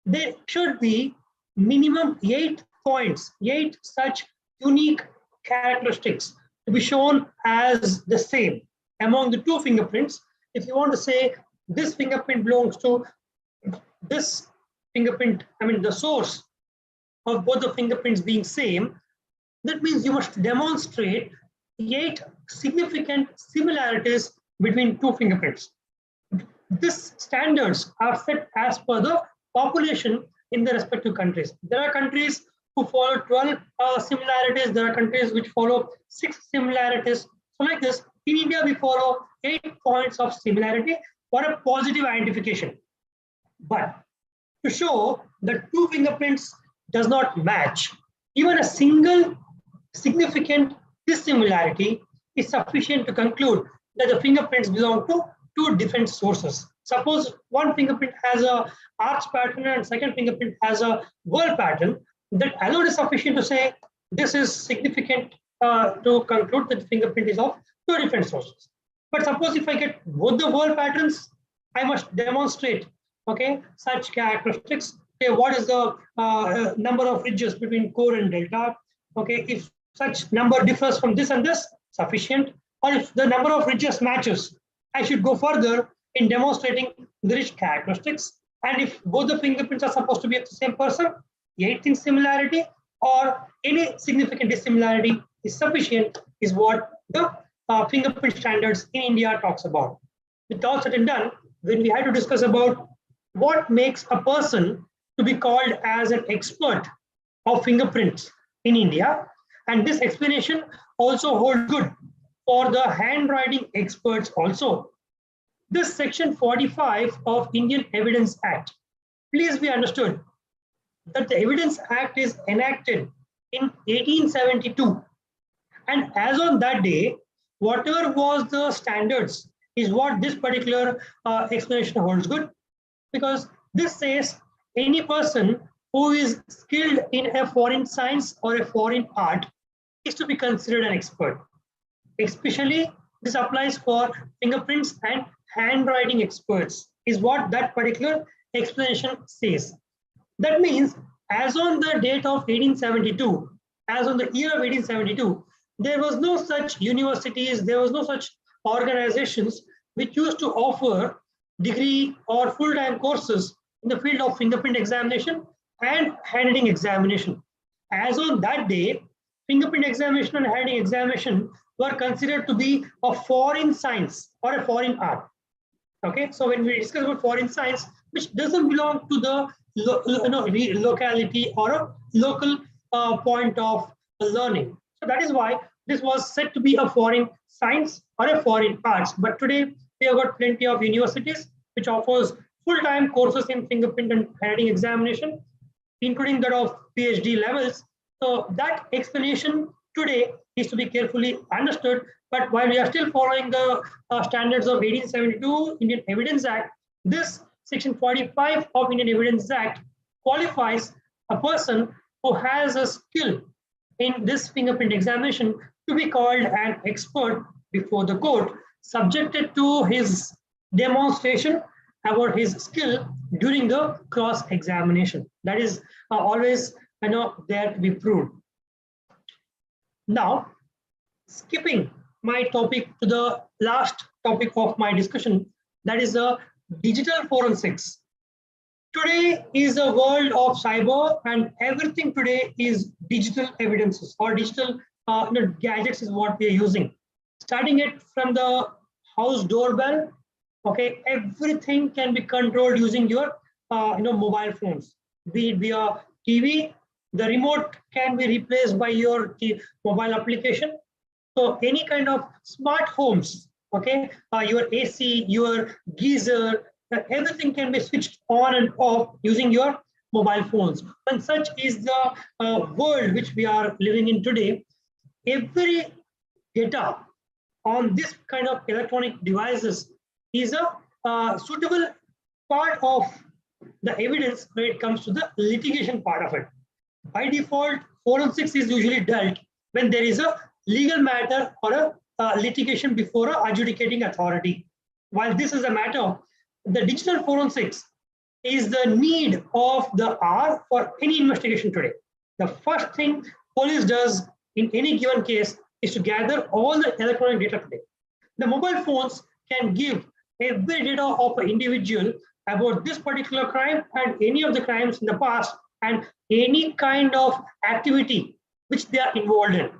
Speaker 4: there should be minimum 8 points, 8 such unique characteristics to be shown as the same among the two fingerprints. If you want to say this fingerprint belongs to this fingerprint, I mean the source of both the fingerprints being same, that means you must demonstrate 8 significant similarities between two fingerprints. These standards are set as per the population in the respective countries. There are countries who follow 12 similarities. There are countries which follow 6 similarities. So like this, in India, we follow 8 points of similarity for a positive identification. But to show that two fingerprints does not match, even a single significant dissimilarity is sufficient to conclude that the fingerprints belong to two different sources. Suppose one fingerprint has a arch pattern and second fingerprint has a whirl pattern, that alone is sufficient to say this is significant to conclude that the fingerprint is of two different sources. But suppose if I get both the whirl patterns, I must demonstrate, okay, such characteristics. Okay, what is the number of ridges between core and delta? Okay, if such number differs from this and this, sufficient. Or if the number of ridges matches, I should go further in demonstrating the ridge characteristics. And if both the fingerprints are supposed to be of the same person, 8 similarity or any significant dissimilarity is sufficient, is what the fingerprint standards in India talks about. With all said and done, when we had to discuss about what makes a person to be called as an expert of fingerprints in India, and this explanation also holds good for the handwriting experts also. This section 45 of Indian Evidence Act, please be understood that the Evidence Act is enacted in 1872. And as on that day, whatever was the standards is what this particular explanation holds good, because this says any person who is skilled in a foreign science or a foreign art is to be considered an expert. Especially this applies for fingerprints and handwriting experts, is what that particular explanation says. That means as on the date of 1872, as on the year of 1872, there was no such universities, there was no such organizations which used to offer degree or full-time courses in the field of fingerprint examination and handwriting examination. As on that day, fingerprint examination and handwriting examination were considered to be a foreign science or a foreign art. Okay, so when we discuss about foreign science, which doesn't belong to the locality or a local point of learning. So that is why this was said to be a foreign science or a foreign arts. But today we have got plenty of universities which offers full-time courses in fingerprint and handwriting examination, including that of PhD levels. So that explanation today is to be carefully understood. But while we are still following the standards of 1872 Indian Evidence Act, this section 45 of Indian Evidence Act qualifies a person who has a skill in this fingerprint examination to be called an expert before the court, subjected to his demonstration about his skill during the cross-examination. That is always there to be proved. Now, skipping my topic to the last topic of my discussion, that is the digital forensics. Today is a world of cyber, and everything today is digital evidences or digital gadgets is what we are using. Starting it from the house doorbell, okay, everything can be controlled using your mobile phones. Be it via TV, the remote can be replaced by your mobile application. So any kind of smart homes, okay, your AC, your geyser, everything can be switched on and off using your mobile phones. And such is the world which we are living in today. Every data on this kind of electronic devices is a suitable part of the evidence when it comes to the litigation part of it. By default, forensics is usually dealt when there is a legal matter or a litigation before a adjudicating authority. While this is a matter, the digital forensics is the need of the hour for any investigation today. The first thing police does in any given case is to gather all the electronic data today. The mobile phones can give every data of an individual about this particular crime and any of the crimes in the past and any kind of activity which they are involved in.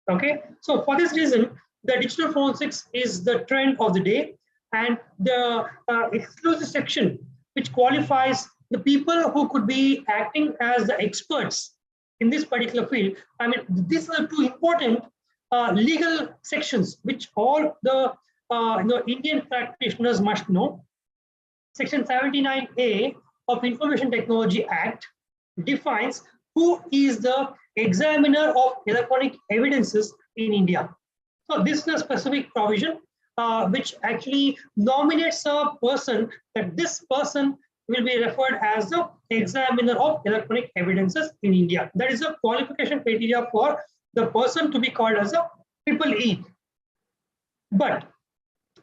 Speaker 4: Okay, so for this reason, the digital forensics is the trend of the day, and the exclusive section which qualifies the people who could be acting as the experts in this particular field. I mean, these are two important legal sections which all the Indian practitioners must know. Section 79A of Information Technology Act defines who is the examiner of electronic evidences in India. So this is a specific provision which actually nominates a person that this person will be referred as the examiner of electronic evidences in India. That is a qualification criteria for the person to be called as a EEE. But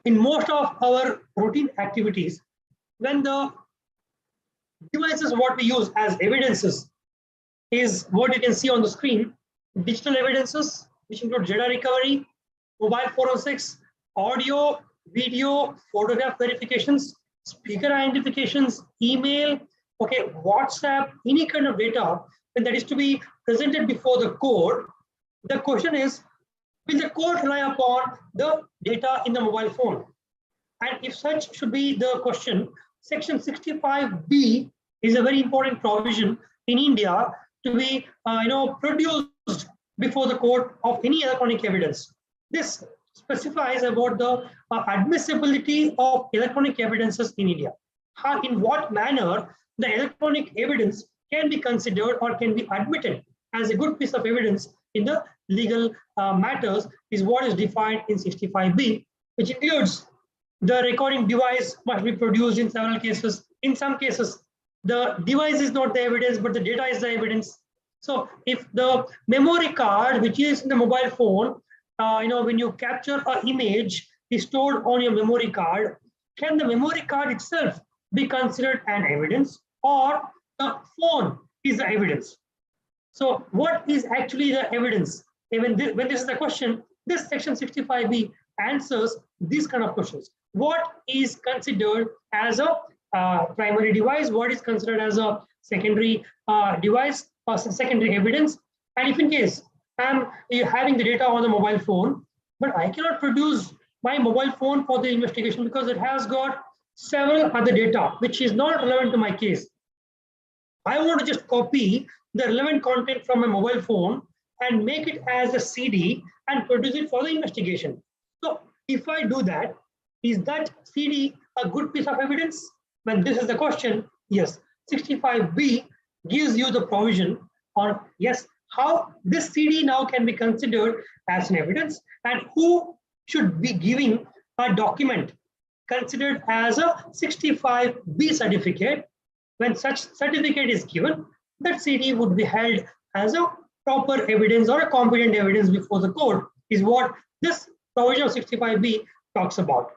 Speaker 4: in most of our routine activities, when the devices what we use as evidences is what you can see on the screen, digital evidences, which include data recovery, mobile forensics, audio, video, photograph verifications, speaker identifications, email, okay, WhatsApp, any kind of data, when that is to be presented before the court, the question is, will the court rely upon the data in the mobile phone? And if such should be the question, Section 65B is a very important provision in India to be produced before the court of any electronic evidence. This specifies about the admissibility of electronic evidences in India. How, in what manner the electronic evidence can be considered or can be admitted as a good piece of evidence in the legal matters is what is defined in 65B, which includes the recording device must be produced in several cases. In some cases, the device is not the evidence, but the data is the evidence. So if the memory card, which is in the mobile phone, when you capture an image, is stored on your memory card, can the memory card itself be considered an evidence, or the phone is the evidence? So what is actually the evidence? When this is the question, this section 65B answers these kind of questions. What is considered as a primary device? What is considered as a secondary device or secondary evidence? And if in case I'm having the data on the mobile phone, but I cannot produce my mobile phone for the investigation because it has got several other data which is not relevant to my case. I want to just copy the relevant content from my mobile phone and make it as a CD and produce it for the investigation. So if I do that, is that CD a good piece of evidence? When this is the question, yes. 65B gives you the provision on, yes, how this CD now can be considered as an evidence and who should be giving a document considered as a 65B certificate. When such certificate is given, that CD would be held as a proper evidence or a competent evidence before the court, is what this provision of 65B talks about.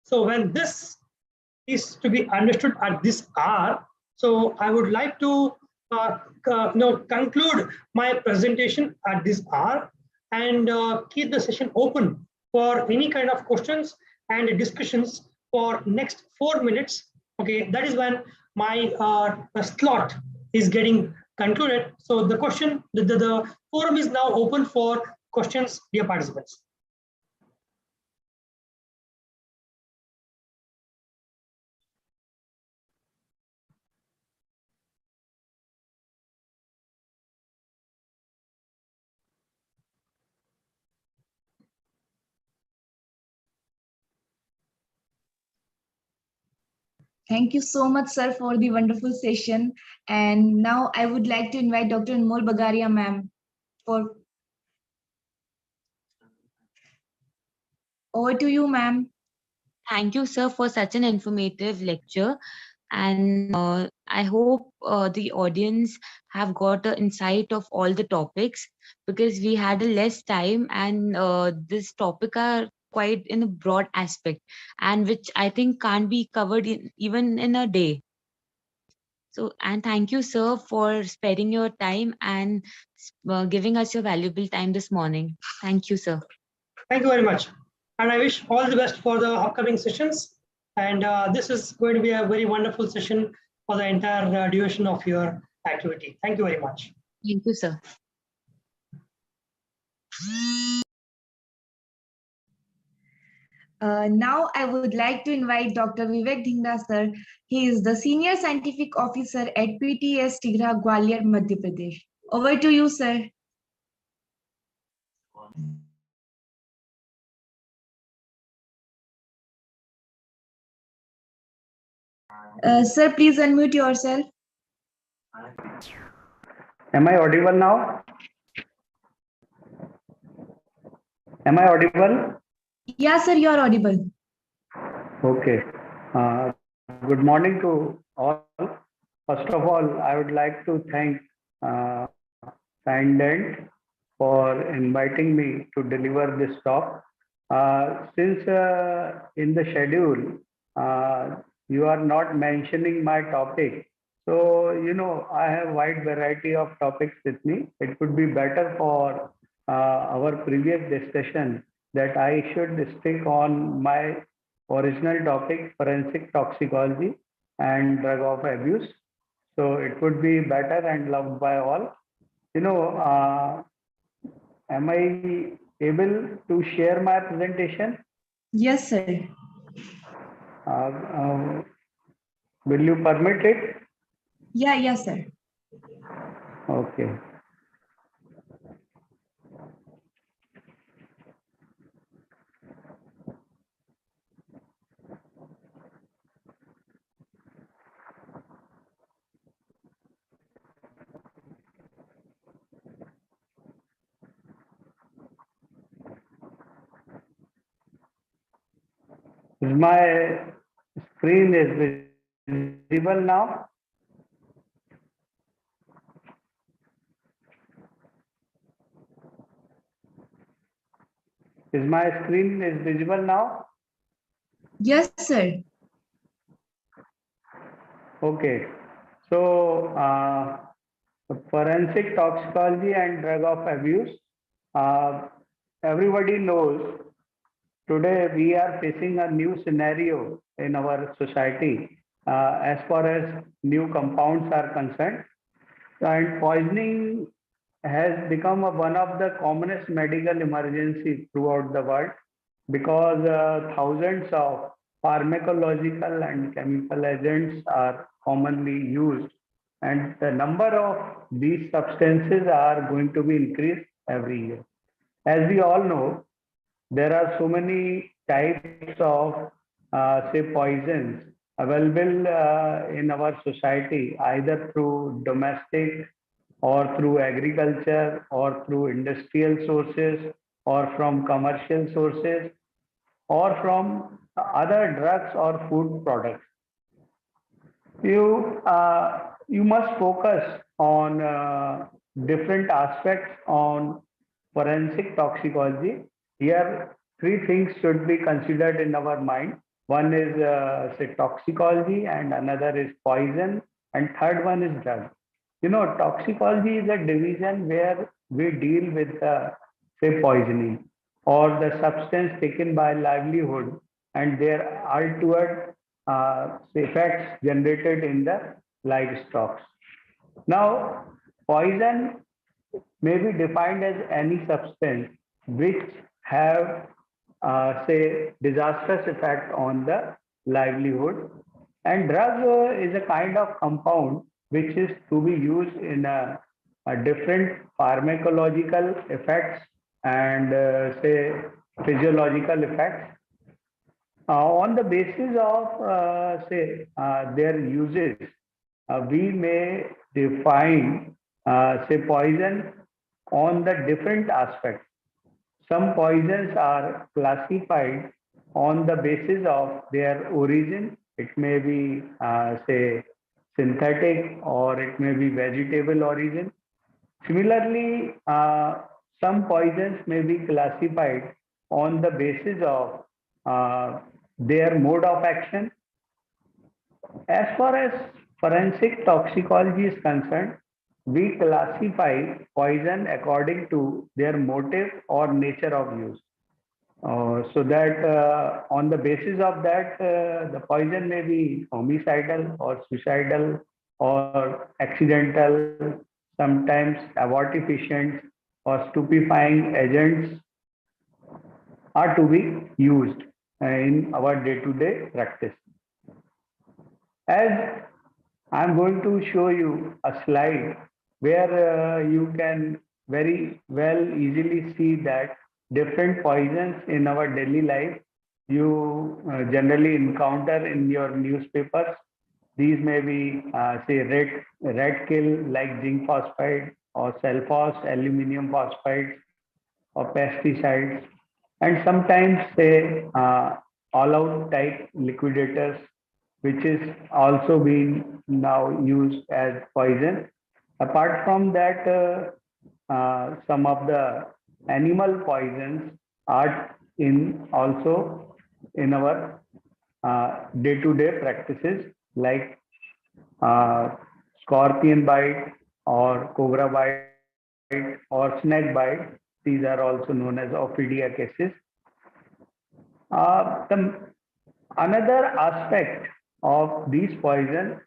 Speaker 4: So when this is to be understood at this hour, so I would like to conclude my presentation at this hour and keep the session open for any kind of questions and discussions for next 4 minutes. Okay, that is when my slot is getting concluded. So the forum is now open for questions, dear participants.
Speaker 1: Thank you so much, sir, for the wonderful session. And now I would like to invite Dr. Anmol Bagaria, ma'am, for. Over to you, ma'am.
Speaker 5: Thank you, sir, for such an informative lecture. And I hope the audience have got an insight of all the topics, because we had a less time, and this topic are quite in a broad aspect, and which I think can't be covered even in a day. So, and thank you, sir, for sparing your time and giving us your valuable time this morning. Thank you, sir.
Speaker 4: Thank you very much. And I wish all the best for the upcoming sessions. And this is going to be a very wonderful session for the entire duration of your activity. Thank you very much.
Speaker 5: Thank you, sir.
Speaker 1: Now I would like to invite Dr. Vivek Dhingda, sir. He is the Senior Scientific Officer at PTS Tigra, Gwalior, Madhya Pradesh. Over to you, sir. Sir, please unmute yourself.
Speaker 6: Am I audible now? Am I audible?
Speaker 1: Yeah, sir, you are audible.
Speaker 6: Okay. Good morning to all. First of all, I would like to thank CynoDent for inviting me to deliver this talk. Since in the schedule, you are not mentioning my topic, so I have wide variety of topics with me. It would be better for our previous discussion that I should stick on my original topic, forensic toxicology and drug of abuse. So it would be better and loved by all. Am I able to share my presentation?
Speaker 1: Yes, sir.
Speaker 6: Will you permit it?
Speaker 1: Yeah, yes, sir.
Speaker 6: Okay. Is my screen is visible now? Is my screen is visible now?
Speaker 1: Yes, sir.
Speaker 6: Okay. So forensic toxicology and drug of abuse. Everybody knows today we are facing a new scenario in our society as far as new compounds are concerned. And poisoning has become one of the commonest medical emergencies throughout the world, because thousands of pharmacological and chemical agents are commonly used, and the number of these substances are going to be increased every year. As we all know, there are so many types of say poisons available in our society, either through domestic or through agriculture or through industrial sources or from commercial sources or from other drugs or food products. You must focus on different aspects on forensic toxicology. Here, three things should be considered in our mind. One is say toxicology, and another is poison, and third one is drug. Toxicology is a division where we deal with say poisoning or the substance taken by livelihood and their altward effects generated in the livestock. Now, poison may be defined as any substance which have, say, disastrous effect on the livelihood. And drug is a kind of compound which is to be used in a different pharmacological effects and say physiological effects on the basis of say their uses. We may define say poison on the different aspects. Some poisons are classified on the basis of their origin. It may be, say, synthetic or it may be vegetable origin. Similarly, some poisons may be classified on the basis of their mode of action. As far as forensic toxicology is concerned, we classify poison according to their motive or nature of use. So that on the basis of that, the poison may be homicidal or suicidal or accidental, sometimes abortifacient or stupefying agents are to be used in our day-to-day practice. As I'm going to show you a slide where you can very well easily see that different poisons in our daily life you generally encounter in your newspapers. These may be, say, red kill like zinc phosphide or sulfos, aluminum phosphide, or pesticides, and sometimes say all-out type liquidators, which is also being now used as poison. Apart from that, some of the animal poisons are in also in our day-to-day practices like scorpion bite or cobra bite or snake bite. These are also known as ophidia cases. Another aspect of these poisons,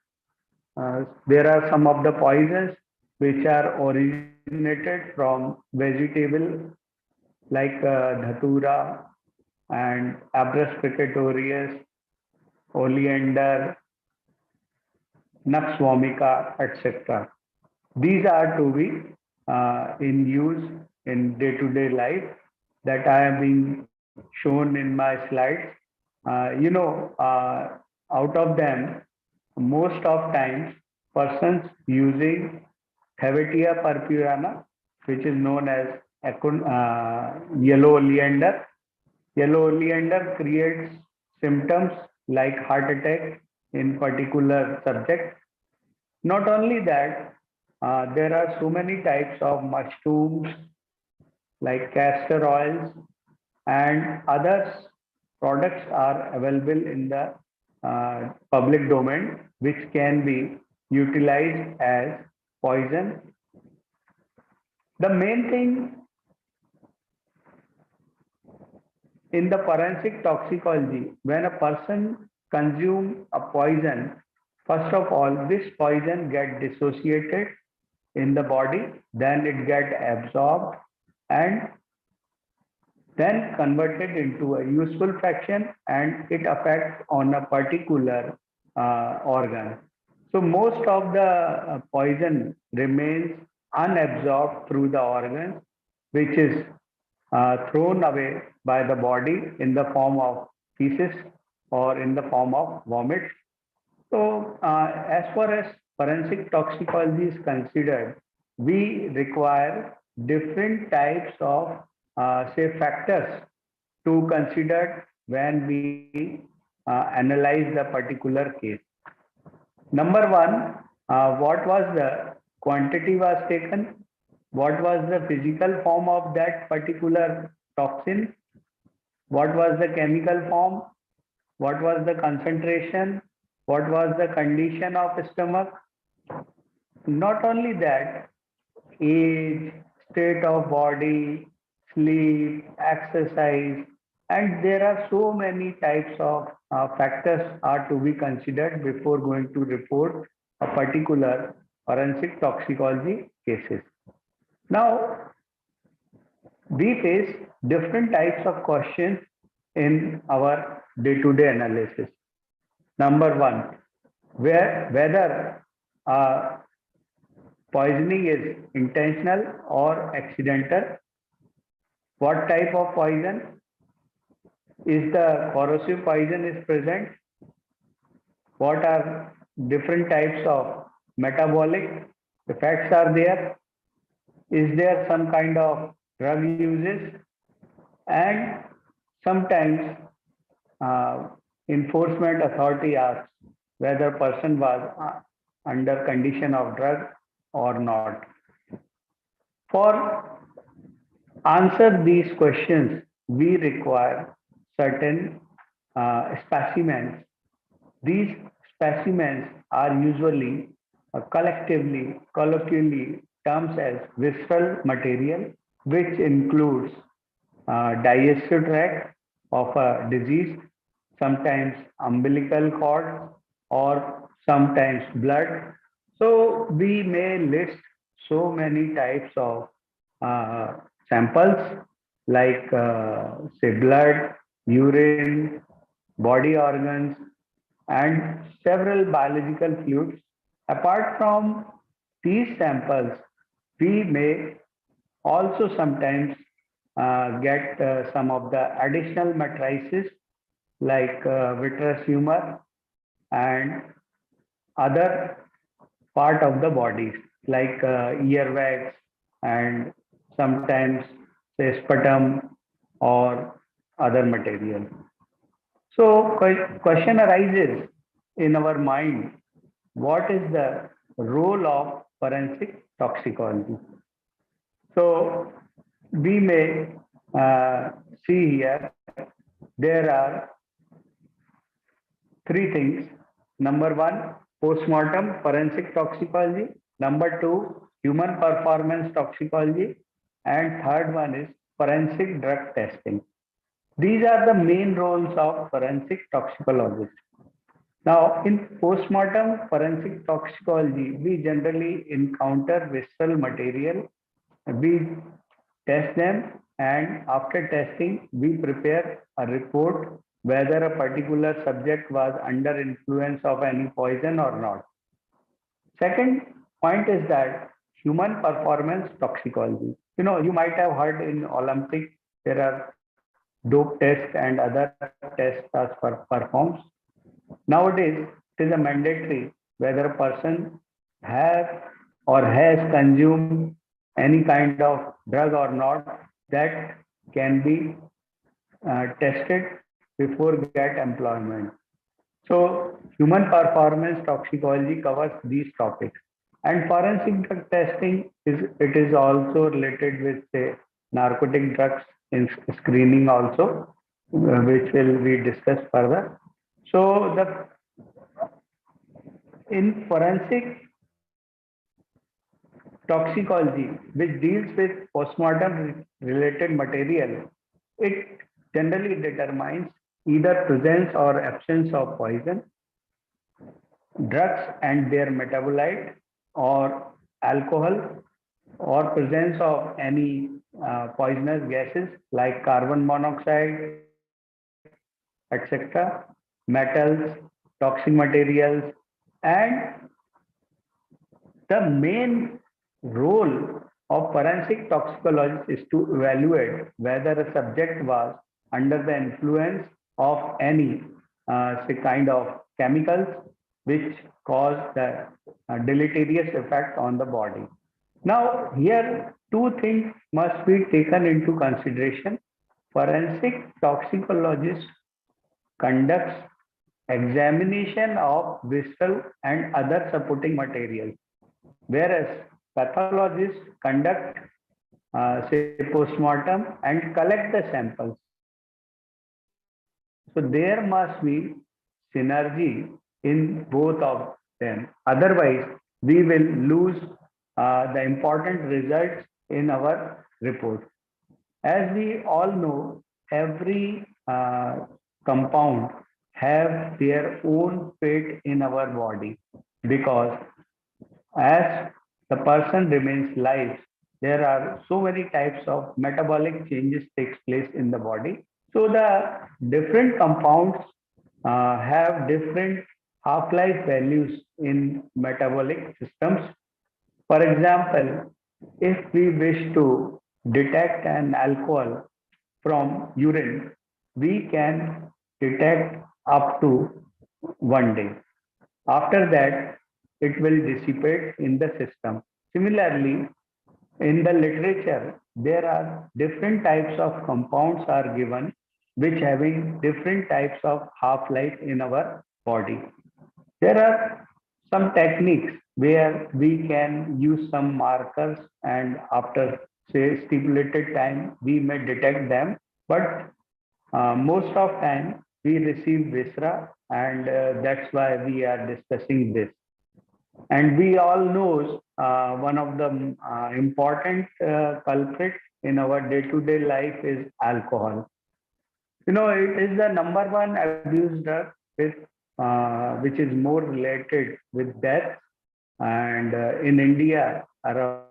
Speaker 6: there are some of the poisons which are originated from vegetable like dhatura and Abrus precatorius, oleander, Nux vomica, etc. These are to be in use in day-to-day life that I am being shown in my slides. Out of them, most of times persons using Hevetia purpurana, which is known as yellow oleander. Yellow oleander creates symptoms like heart attack in particular subject. Not only that, there are so many types of mushrooms like castor oils and others products are available in the public domain, which can be utilized as poison. The main thing in the forensic toxicology, when a person consumes a poison, first of all, this poison gets dissociated in the body, then it gets absorbed and then converted into a useful fraction and it affects on a particular organ. So most of the poison remains unabsorbed through the organ, which is thrown away by the body in the form of feces or in the form of vomit. So as far as forensic toxicology is considered, we require different types of say factors to consider when we analyze the particular case. Number one, what was the quantity was taken? What was the physical form of that particular toxin? What was the chemical form? What was the concentration? What was the condition of stomach? Not only that, age, state of body, sleep, exercise, And there are so many types of factors are to be considered before going to report a particular forensic toxicology cases. Now, we face different types of questions in our day-to-day analysis. Number one, whether poisoning is intentional or accidental, what type of poison, is the corrosive poison is present, what are different types of metabolic effects are there, is there some kind of drug uses, and sometimes enforcement authority asks whether person was under condition of drug or not. For answer these questions, we require certain specimens. These specimens are usually collectively, colloquially termed as visceral material, which includes digestive tract of a disease, sometimes umbilical cord, or sometimes blood. So we may list so many types of uh, samples like say blood, urine, body organs, and several biological fluids. Apart from these samples, we may also sometimes get some of the additional matrices like vitreous humor and other part of the bodies like earwax and sometimes say sputum or other material. So question arises in our mind, what is the role of forensic toxicology? So we may see here, there are three things. Number one, postmortem forensic toxicology. Number two, human performance toxicology. And third one is forensic drug testing. These are the main roles of forensic toxicologist. Now, in postmortem forensic toxicology, we generally encounter visceral material. We test them, and after testing, we prepare a report whether a particular subject was under influence of any poison or not. Second point is that human performance toxicology. You might have heard in Olympic there are dope tests and other tests as performed. Nowadays, it is a mandatory whether a person has or has consumed any kind of drug or not, that can be tested before get employment. So human performance toxicology covers these topics. And forensic drug testing is also related with say narcotic drugs in screening also, which will be discussed further. So in forensic toxicology, which deals with postmortem related material, it generally determines either presence or absence of poison, drugs and their metabolite, or alcohol, or presence of any poisonous gases like carbon monoxide, etc., metals, toxic materials, and the main role of forensic toxicologist is to evaluate whether a subject was under the influence of any say kind of chemicals which cause the deleterious effect on the body. Now, here two things must be taken into consideration. Forensic toxicologist conducts examination of visceral and other supporting materials, whereas pathologists conduct say postmortem and collect the samples. So there must be synergy in both of them. Otherwise, we will lose the important results in our report. As we all know, every compound have their own fate in our body, because as the person remains live, there are so many types of metabolic changes takes place in the body. So the different compounds have different half-life values in metabolic systems. For example, if we wish to detect an alcohol from urine, we can detect up to 1 day. After that, it will dissipate in the system. Similarly, in the literature, there are different types of compounds are given which having different types of half-life in our body. There are some techniques where we can use some markers, and after say stipulated time we may detect them, but most of time we receive viscera, and that's why we are discussing this. And we all know one of the important culprit in our day-to-day life is alcohol. You know, it is the number one abuse drug with, which is more related with death. And in India, around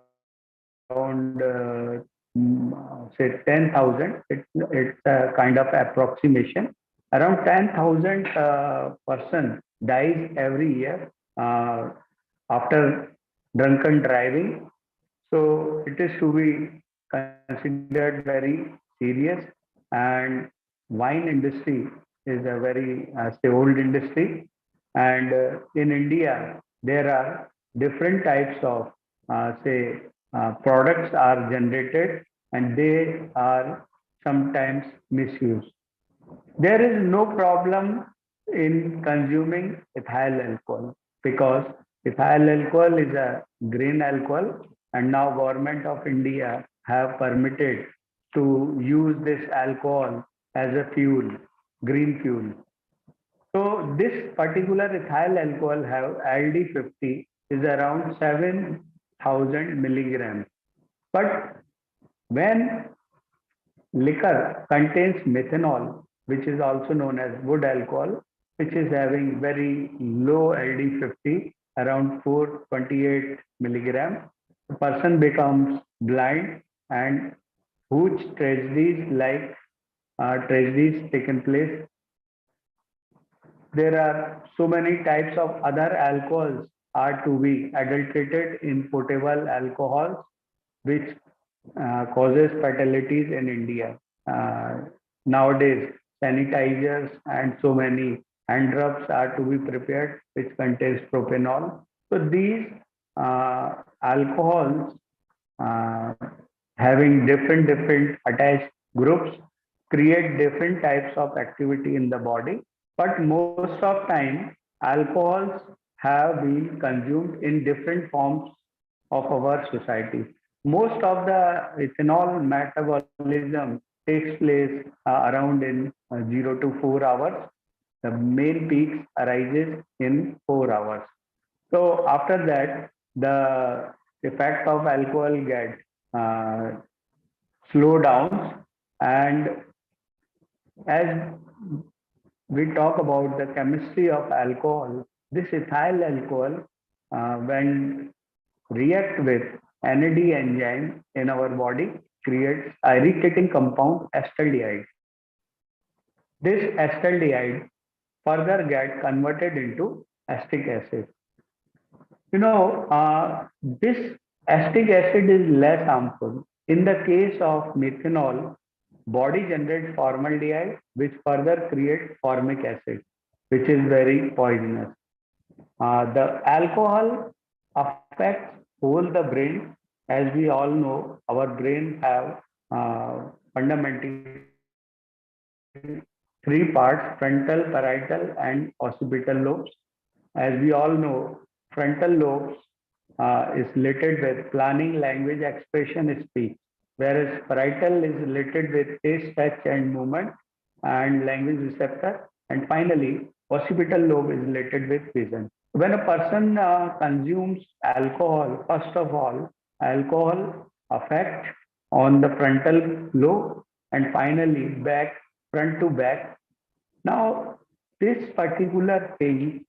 Speaker 6: say 10,000, it's a kind of approximation. Around 10,000 person dies every year after drunken driving. So it is to be considered very serious. And wine industry is a very say old industry. And in India, there are different types of say products are generated, and they are sometimes misused. There is no problem in consuming ethyl alcohol, because ethyl alcohol is a grain alcohol, and now government of India have permitted to use this alcohol as a fuel, green fuel. So this particular ethyl alcohol have LD50 is around 7,000 milligrams. But when liquor contains methanol, which is also known as wood alcohol, which is having very low LD50, around 428 milligram, the person becomes blind, and huge tragedies like tragedies taken place. There are so many types of other alcohols are to be adulterated in potable alcohols, which causes fatalities in India. Nowadays, sanitizers and so many hand rubs are to be prepared, which contains propanol. So these alcohols uh, having different attached groups create different types of activity in the body. But most of time, alcohols have been consumed in different forms of our society. Most of the ethanol metabolism takes place around in 0 to 4 hours. The main peaks arises in 4 hours. So after that, the effect of alcohol get uh, slow down. And as we talk about the chemistry of alcohol, this ethyl alcohol, when react with NAD enzyme in our body, creates irritating compound acetaldehyde. This acetaldehyde further get converted into acetic acid. You know, this acetic acid is less harmful. In the case of methanol, body generates formaldehyde, which further creates formic acid, which is very poisonous. The alcohol affects whole the brain. As we all know, our brain have fundamentally three parts: frontal, parietal, and occipital lobes. As we all know, frontal lobes is related with planning, language, expression, speech, whereas parietal is related with taste, touch, and movement, and language receptor. And finally, occipital lobe is related with vision. When a person consumes alcohol, first of all, alcohol affect on the frontal lobe, and finally back front to back. Now, this particular thing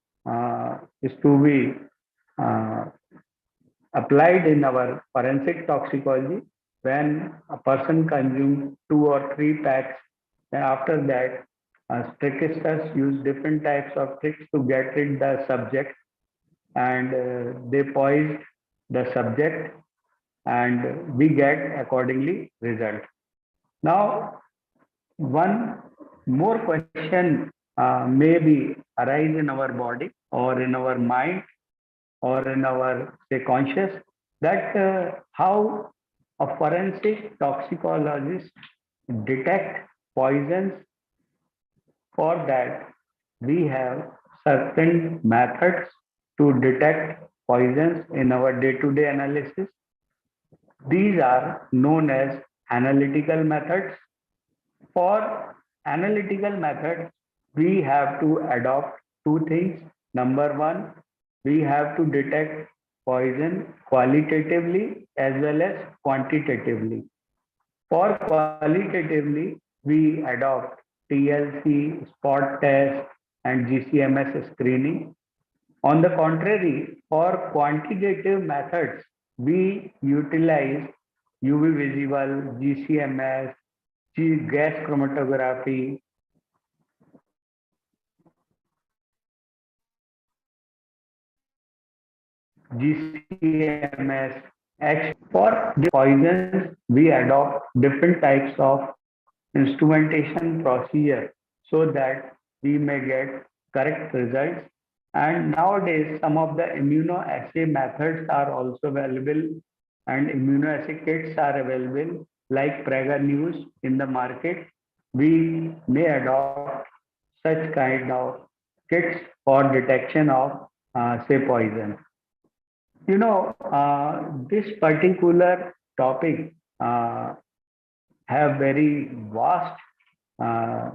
Speaker 6: is to be uh, applied in our forensic toxicology when a person consumes 2 or 3 packs. Then after that, tricksters use different types of tricks to get rid the subject, and they poised the subject, and we get accordingly result. Now, one more question may be arise in our body or in our mind or in our say conscious, that how a forensic toxicologist detect poisons. For that, we have certain methods to detect poisons in our day-to-day analysis. These are known as analytical methods. For analytical methods, we have to adopt two things. Number one, we have to detect poison qualitatively as well as quantitatively. For qualitatively, we adopt TLC, spot test, and GCMS screening. On the contrary, for quantitative methods, we utilize UV visible, GCMS, gas chromatography, GCMS, X. For poisons, we adopt different types of instrumentation procedure so that we may get correct results. And nowadays, some of the immunoassay methods are also available, and immunoassay kits are available, like Praga News in the market. We may adopt such kind of kits for detection of, say, poison. This particular topic have very vast uh,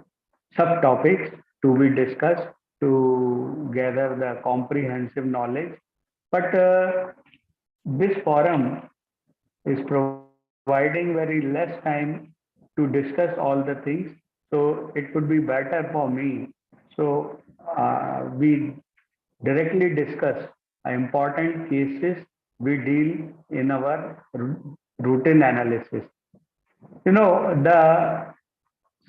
Speaker 6: subtopics to be discussed to gather the comprehensive knowledge. But this forum is providing very less time to discuss all the things. So it would be better for me. So we directly discuss important cases we deal in our routine analysis. The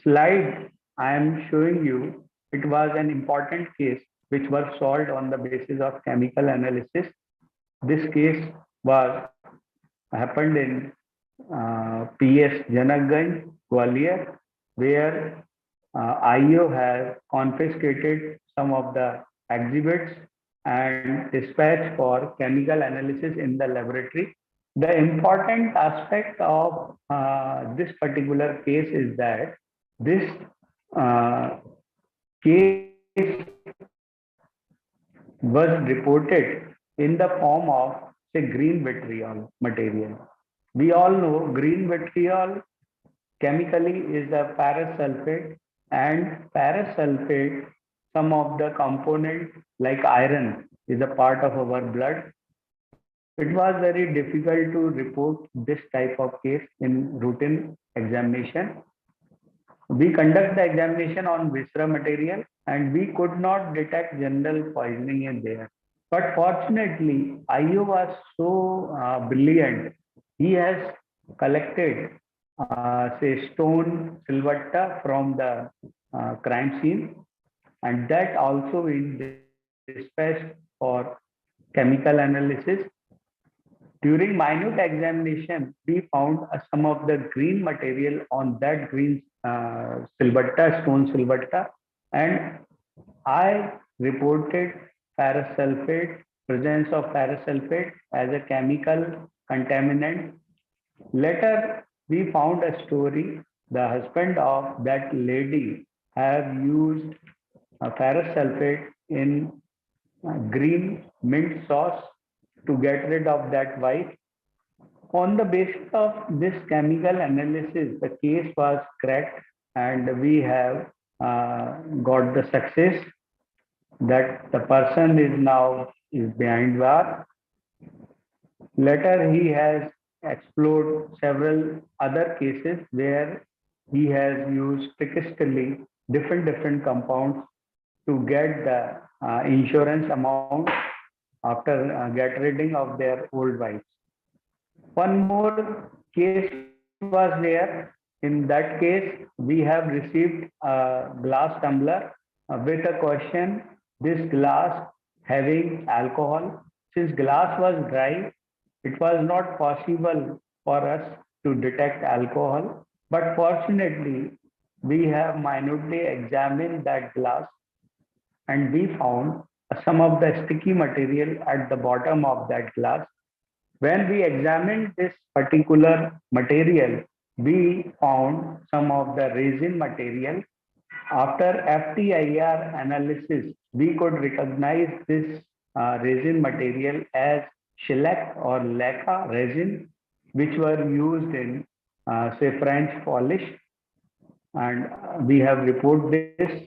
Speaker 6: slide I am showing you, it was an important case which was solved on the basis of chemical analysis. This case was happened in PS Janakganj, Gwalior, where IO has confiscated some of the exhibits and dispatched for chemical analysis in the laboratory. The important aspect of this particular case is that this uh, case was reported in the form of, say, green vitriol material. We all know green vitriol chemically is a parasulfate, and parasulfate, some of the component like iron is a part of our blood. It was very difficult to report this type of case in routine examination. We conduct the examination on viscera material and we could not detect general poisoning in there. But fortunately, IO was so brilliant. He has collected, say, stone silvatta from the crime scene, and that also is dispatched for chemical analysis. During minute examination, we found some of the green material on that green silvatta, stone silvatta, and I reported parasulfate, presence of parasulfate as a chemical contaminant. Later, we found a story. The husband of that lady have used parasulfate in green mint sauce to get rid of that white. On the basis of this chemical analysis, the case was cracked and we have got the success that the person is now is behind bar. Later, he has explored several other cases where he has used trickishly different compounds to get the insurance amount after get ridding of their old wives. One more case was there. In that case, we have received a glass tumbler with a question, this glass having alcohol. Since glass was dry, it was not possible for us to detect alcohol. But fortunately, we have minutely examined that glass and we found some of the sticky material at the bottom of that glass. When we examined this particular material, we found some of the resin material. After FTIR analysis, we could recognize this resin material as shellac or laca resin, which were used in, say, French polish. And we have reported this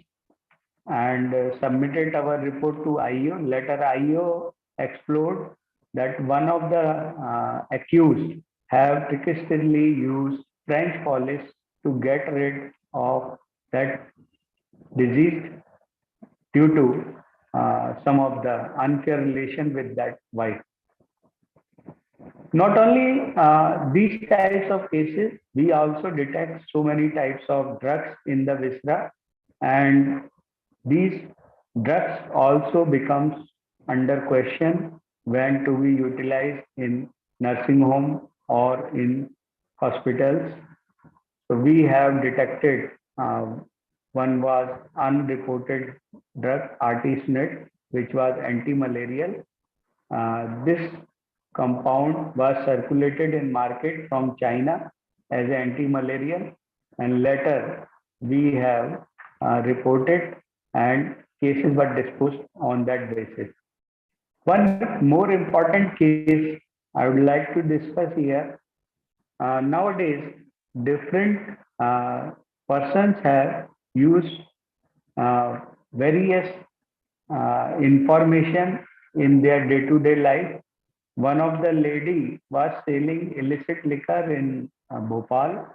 Speaker 6: and submitted our report to IO. Later, IO explored that one of the accused have trickishly used French polish to get rid of that disease due to some of the unfair relation with that wife. Not only these types of cases, we also detect so many types of drugs in the viscera, and these drugs also becomes under question when to be utilized in nursing home or in hospitals. So we have detected one was unreported drug artesunate, which was anti-malarial. This compound was circulated in market from China as anti-malarial, and later we have reported and cases were disposed on that basis. One more important case I would like to discuss here. Nowadays, different persons have used various information in their day-to-day life. One of the lady was selling illicit liquor in Bhopal,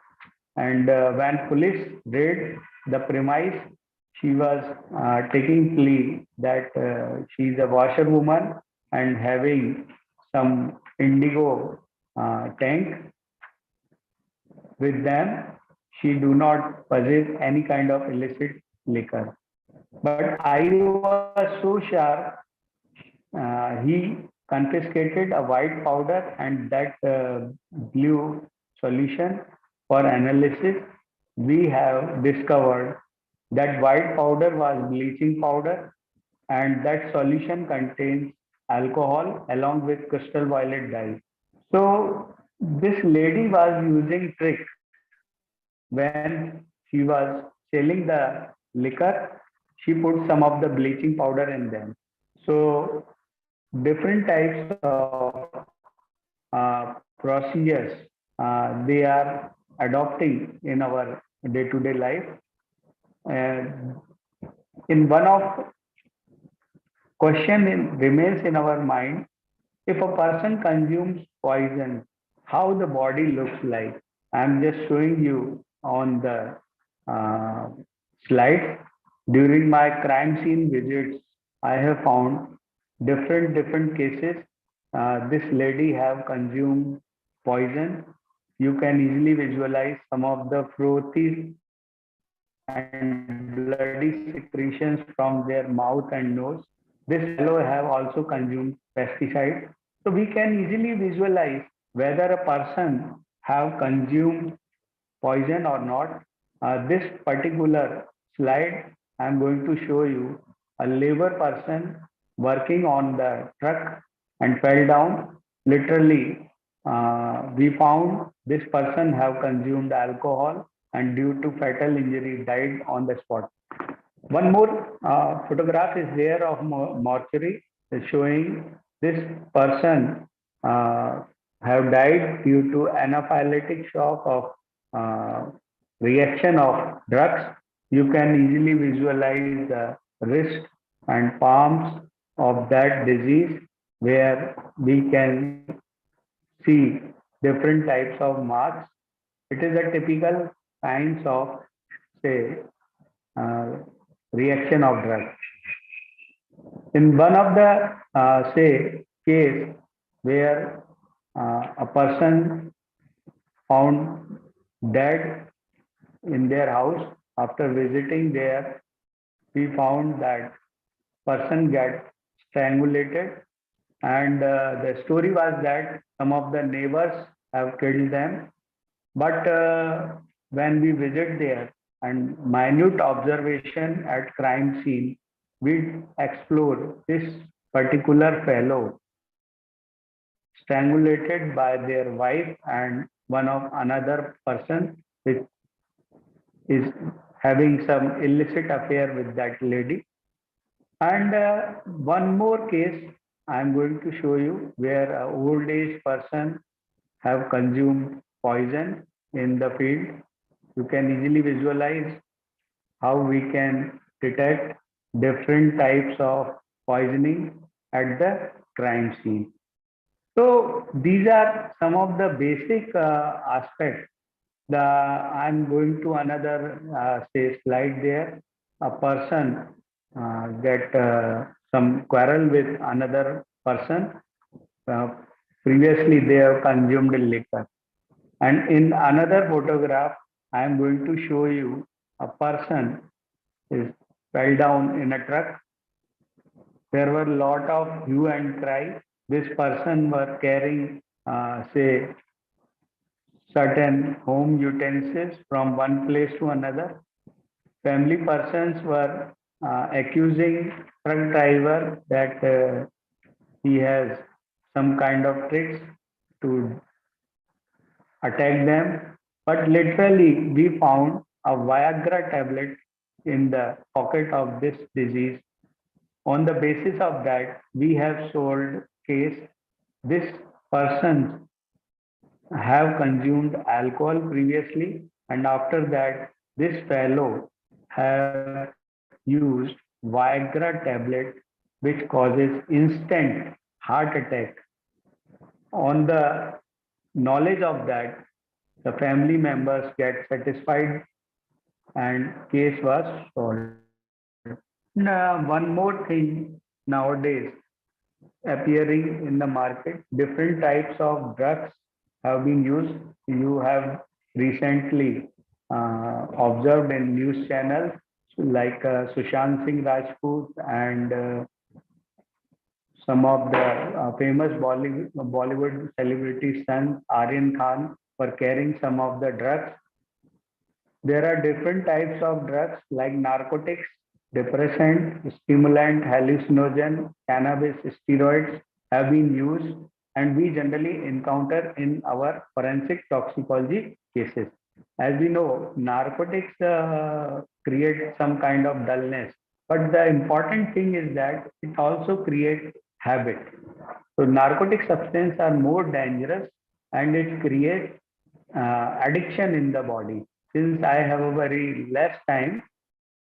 Speaker 6: and when police raid the premise, she was taking plea that she is a washerwoman and having some indigo tank with them. She do not possess any kind of illicit liquor. But I was so sharp, he confiscated a white powder and that blue solution for analysis. We have discovered that white powder was bleaching powder and that solution contains alcohol along with crystal violet dye. So this lady was using trick when she was selling the liquor. She put some of the bleaching powder in them. So different types of procedures they are adopting in our day-to-day life. And in one of question remains in our mind, if a person consumes poison, how the body looks like. I'm just showing you on the uh, slide. During my crime scene visits, I have found different cases. This lady have consumed poison. You can easily visualize some of the frothy and bloody secretions from their mouth and nose. This fellow have also consumed pesticide. So we can easily visualize whether a person have consumed poison or not. This particular slide, I'm going to show you a labor person working on the truck and fell down. Literally, we found this person have consumed alcohol and due to fatal injury died on the spot. One more photograph is there of mortuary showing this person have died due to anaphylactic shock of reaction of drugs. You can easily visualize the wrist and palms of that disease where we can see different types of marks. It is a typical signs of, say, uh, reaction of drug. In one of the, say, case where a person found dead in their house, after visiting there, we found that person get strangulated, and the story was that some of the neighbors have killed them. But when we visit there and minute observation at crime scene, we explore this particular fellow strangulated by their wife and one of another person which is having some illicit affair with that lady. And one more case I'm going to show you where an old age person have consumed poison in the field. You can easily visualize how we can detect different types of poisoning at the crime scene. So these are some of the basic aspects. I'm going to another say slide there. A person get some quarrel with another person. Uh, Previously, they have consumed liquor. And in another photograph, I am going to show you a person is fell down in a truck. There were a lot of hue and cry. This person were carrying, say, certain home utensils from one place to another. Family persons were accusing truck driver that he has some kind of tricks to attack them. But literally, we found a Viagra tablet in the pocket of this disease. On the basis of that, we have sold case. This person have consumed alcohol previously, and after that, this fellow have used Viagra tablet, which causes instant heart attack. On the knowledge of that, the family members get satisfied and case was solved. Now, one more thing nowadays appearing in the market, different types of drugs have been used. You have recently observed in news channels like Sushant Singh Rajput and some of the famous Bollywood celebrity sons, Aryan Khan, were carrying some of the drugs. There are different types of drugs like narcotics, depressant, stimulant, hallucinogen, cannabis, steroids have been used, and we generally encounter in our forensic toxicology cases. As we know, narcotics create some kind of dullness, but the important thing is that it also creates habit. So narcotic substances are more dangerous and it creates addiction in the body. Since I have a very less time,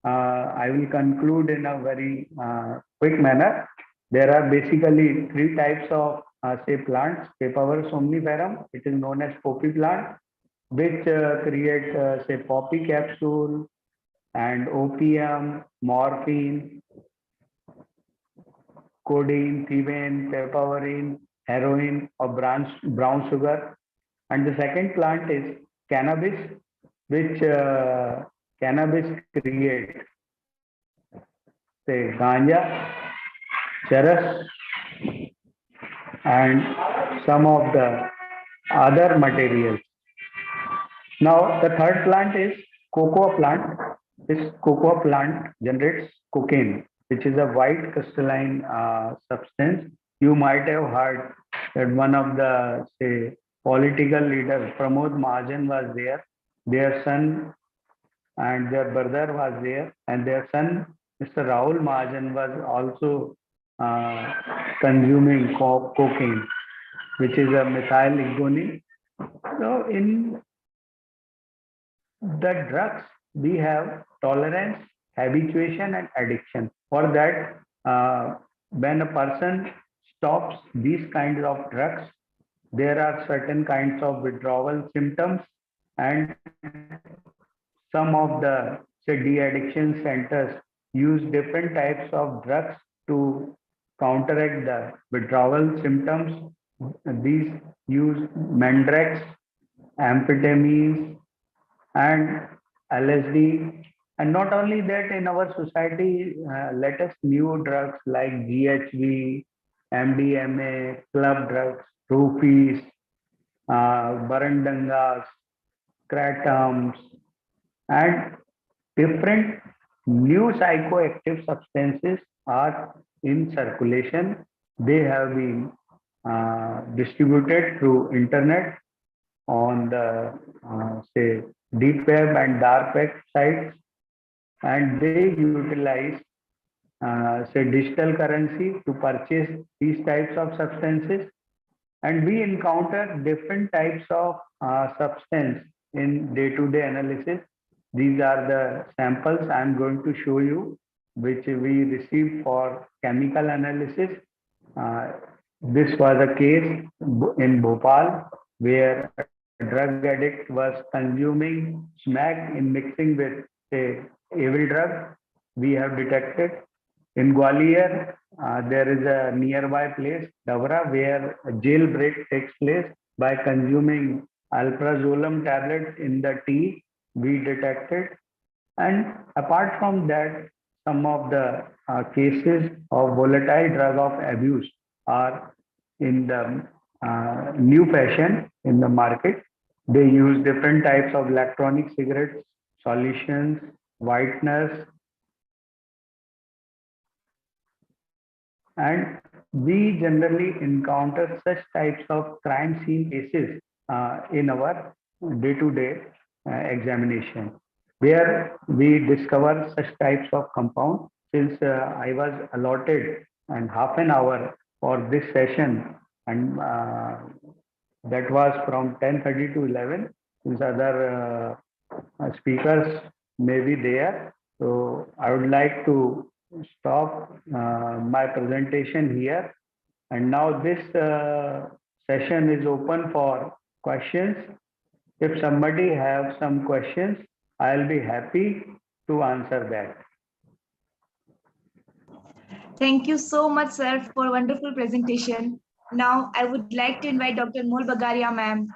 Speaker 6: I will conclude in a very quick manner. There are basically three types of say plants. Papaver somniferum, it is known as poppy plant, which create say poppy capsule and opium, morphine, codeine, thebaine, papaverine, heroin, or brown sugar. And the second plant is cannabis, which cannabis create, say, ganja, charas, and some of the other materials. Now, the third plant is cocoa plant. This cocoa plant generates cocaine, which is a white crystalline substance. You might have heard that one of the, say, political leaders, Pramod Mahajan, was there. Their son and their brother was there, and their son, Mr. Rahul Mahajan, was also consuming cocaine, which is a methyl ligonium. So, in the drugs, we have tolerance, habituation, and addiction. For that, when a person stops these kinds of drugs, there are certain kinds of withdrawal symptoms, and some of the de-addiction centers use different types of drugs to counteract the withdrawal symptoms. These use Mandrax, amphetamines, and LSD. And not only that, in our society, latest new drugs like GHB, MDMA, club drugs, roofies, barandangas, kratams, and different new psychoactive substances are in circulation. They have been distributed through internet on the say deep web and dark web sites, and they utilize say digital currency to purchase these types of substances. And we encounter different types of substance in day-to-day analysis. These are the samples I'm going to show you, which we received for chemical analysis. This was a case in Bhopal where a drug addict was consuming smack in mixing with a evil drug. We have detected. In Gwalior, there is a nearby place, Davra, where a jailbreak takes place by consuming alprazolam tablets in the tea. We detected. And apart from that, some of the cases of volatile drug of abuse are in the new fashion in the market. They use different types of electronic cigarettes, solutions, whiteners, and we generally encounter such types of crime scene cases in our day-to-day examination, where we discover such types of compound. Since I was allotted and half an hour for this session, and that was from 10:30 to 11, since other speakers may be there. So I would like to stop my presentation here. And now this session is open for questions. If somebody has some questions, I'll be happy to answer that.
Speaker 1: Thank you so much, sir, for a wonderful presentation. Now, I would like to invite Dr. Mol Bagaria, ma'am.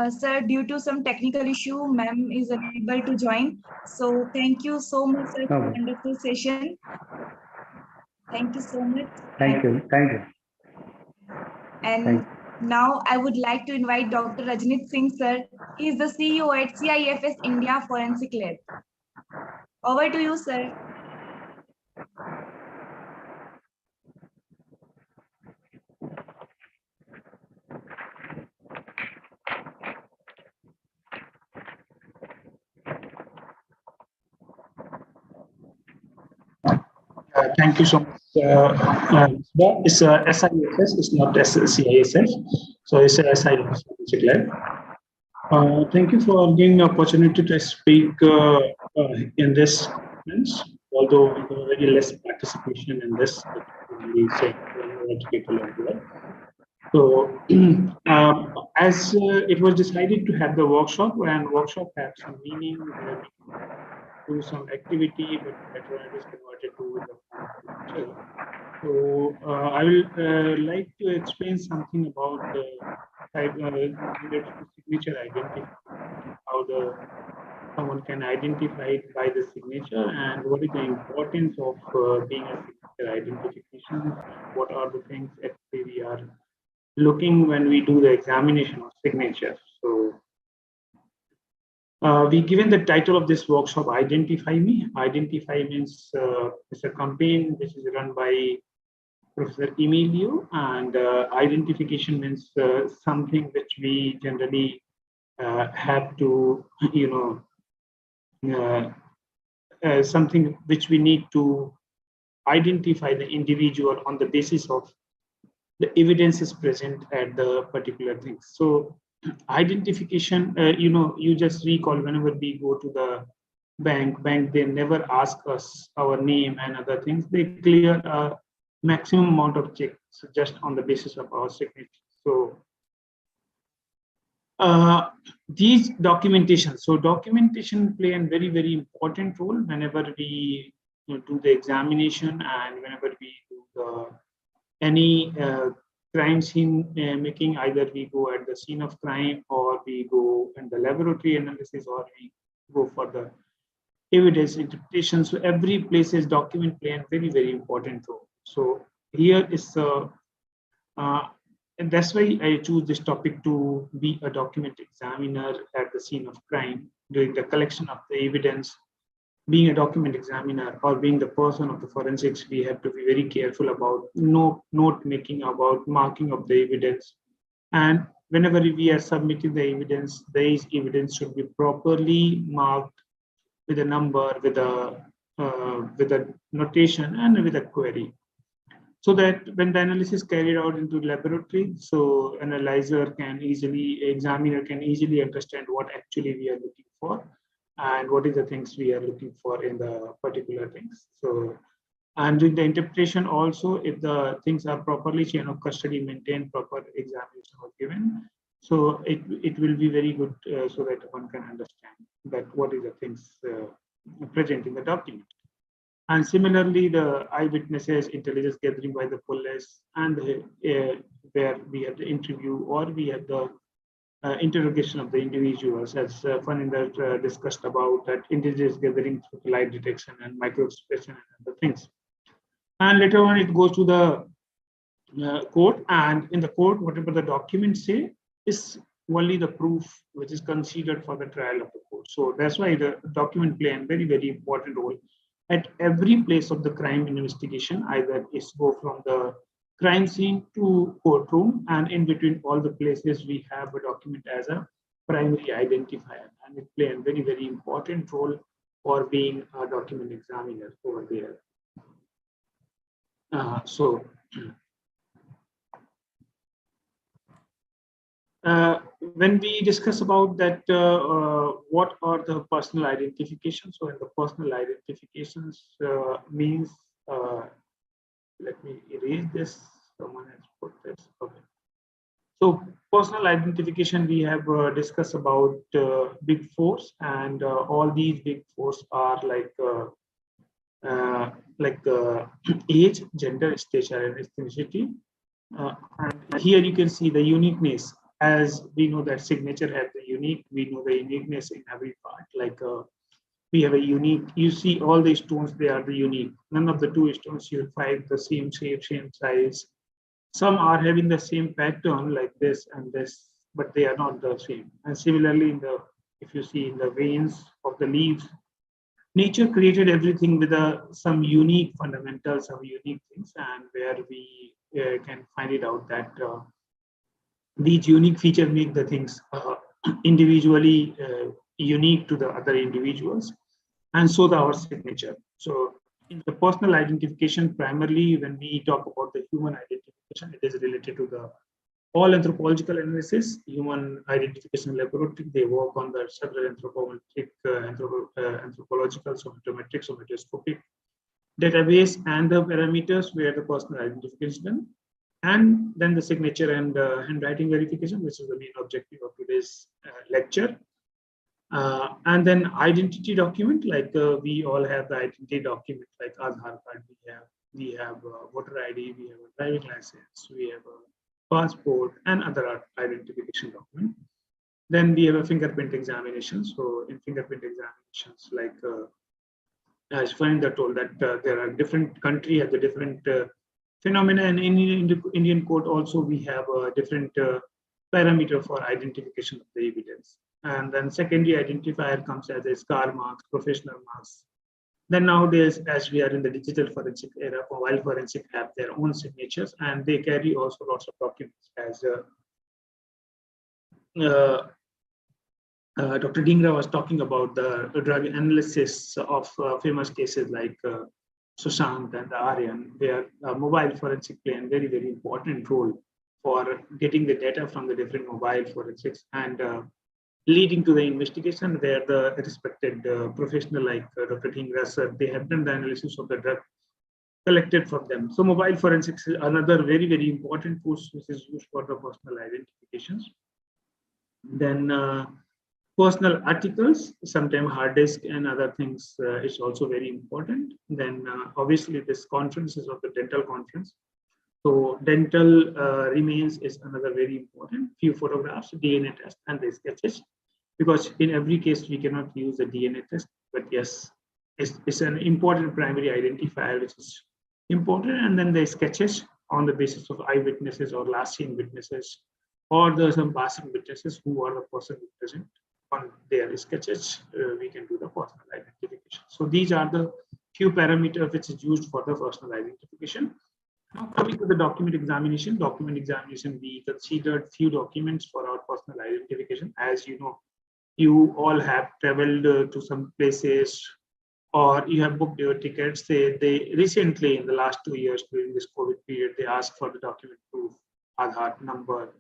Speaker 1: Sir, due to some technical issue, ma'am is unable to join. So thank you so much, sir, for a wonderful session. Thank you so much.
Speaker 6: Thank you. Thank you.
Speaker 1: And now I would like to invite Dr. Rajneet Singh, sir. He is the CEO at CIFS India Forensic Lab. Over to you, sir.
Speaker 7: Thank you so much. It's SIFS, it's not CISF. So it's SIFS Forensic Lab. Thank you for giving the opportunity to speak in this conference, although very less participation in this. So as it was decided to have the workshop, and workshop had some meaning, do some activity, but later on it is converted to the future. So I will like to explain something about the type related to signature identity, how someone can identify it by the signature, and what is the importance of being a signature identification. What are the things actually we are looking when we do the examination of signatures. So we given the title of this workshop, Identify Me. Identify means it's a campaign which is run by Professor Emilio, and identification means something which we generally have to, something which we need to identify the individual on the basis of the evidence is present at the particular things. So identification, you just recall whenever we go to the bank, they never ask us our name and other things. They clear a maximum amount of checks just on the basis of our signature. So these documentation, so documentation play a very, very important role whenever we do the examination and whenever we do any crime scene making. Either we go at the scene of crime, or we go in the laboratory analysis, or we go for the evidence interpretation. So every place's document play a very, very important role. So here is and that's why I choose this topic to be a document examiner at the scene of crime during the collection of the evidence. Being a document examiner or being the person of the forensics, we have to be very careful about note making, about marking of the evidence. And whenever we are submitting the evidence, these evidence should be properly marked with a number, with a notation, and with a query, so that when the analysis is carried out into laboratory, so examiner can easily understand what actually we are looking for and what is the things we are looking for in the particular things. So, and during the interpretation also, if the things are properly chain of custody maintained, proper examination was given, so it will be very good, so that one can understand that what is the things present in the document. And similarly, the eyewitnesses, intelligence gathering by the police, and where we have the interview or we have the interrogation of the individuals, as Faninder discussed about that intelligence gathering through light detection and microexpression and other things. And later on, it goes to the court, and in the court, whatever the documents say is only the proof which is considered for the trial of the court. So that's why the document play a very, very important role at every place of the crime investigation. Either it's go from the crime scene to courtroom, and in between all the places we have a document as a primary identifier, and it play a very, very important role for being a document examiner over there. When we discuss about that, what are the personal identifications? So in the personal identifications means, let me erase this. Someone has put this. Okay. So personal identification, we have discussed about big fours, and all these big fours are like age, gender, stature, and ethnicity. And here you can see the uniqueness. As we know that signature has the unique, we know the uniqueness in every part. Like we have a unique, you see all the stones, they are the unique. None of the two stones you will find the same shape, same size. Some are having the same pattern like this and this, but they are not the same. And similarly, if you see in the veins of the leaves, nature created everything with some unique fundamentals, some unique things, and where we can find it out that these unique features make the things individually unique to the other individuals, and so our signature. So in the personal identification, primarily when we talk about the human identification, it is related to the all anthropological analysis, human identification laboratory. They work on the several anthropometric, anthropological, somatometric, somatoscopic database, and the parameters where the personal identification is done. And then the signature and handwriting verification, which is the main objective of today's lecture. And then identity document, like we all have the identity document, like Aadhaar card, we have voter ID, we have a driving license, we have a passport, and other identification document. Then we have a fingerprint examination. So in fingerprint examinations, like as Faninder told that there are different countries have the different phenomena, and in Indian court also we have a different parameter for identification of the evidence. And then secondary identifier comes as a scar marks, professional marks, Then nowadays, as we are in the digital forensic era, mobile forensic have their own signatures, and they carry also lots of documents. As Dr. Dhingra was talking about the drug analysis of famous cases like Sushant and Aryan, where mobile forensic play a very, very important role for getting the data from the different mobile forensics and leading to the investigation, where the respected professional like Dr. Dhingra sir, they have done the analysis of the drug collected from them. So mobile forensics is another very, very important tool which is used for the personal identifications. Then personal articles, sometimes hard disk and other things is also very important. Then obviously this conference is of the dental conference. So dental remains is another very important. Few photographs, DNA test and the sketches, because in every case we cannot use the DNA test, but yes, it's an important primary identifier which is important. And then the sketches on the basis of eyewitnesses or last seen witnesses or some passing witnesses who are the person present on their sketches, we can do the personal identification. So these are the few parameters which is used for the personal identification. Now coming to the document examination, we considered few documents for our personal identification. As you know, you all have traveled to some places or you have booked your tickets. They recently in the last 2 years during this COVID period, they ask for the document proof, Aadhaar number,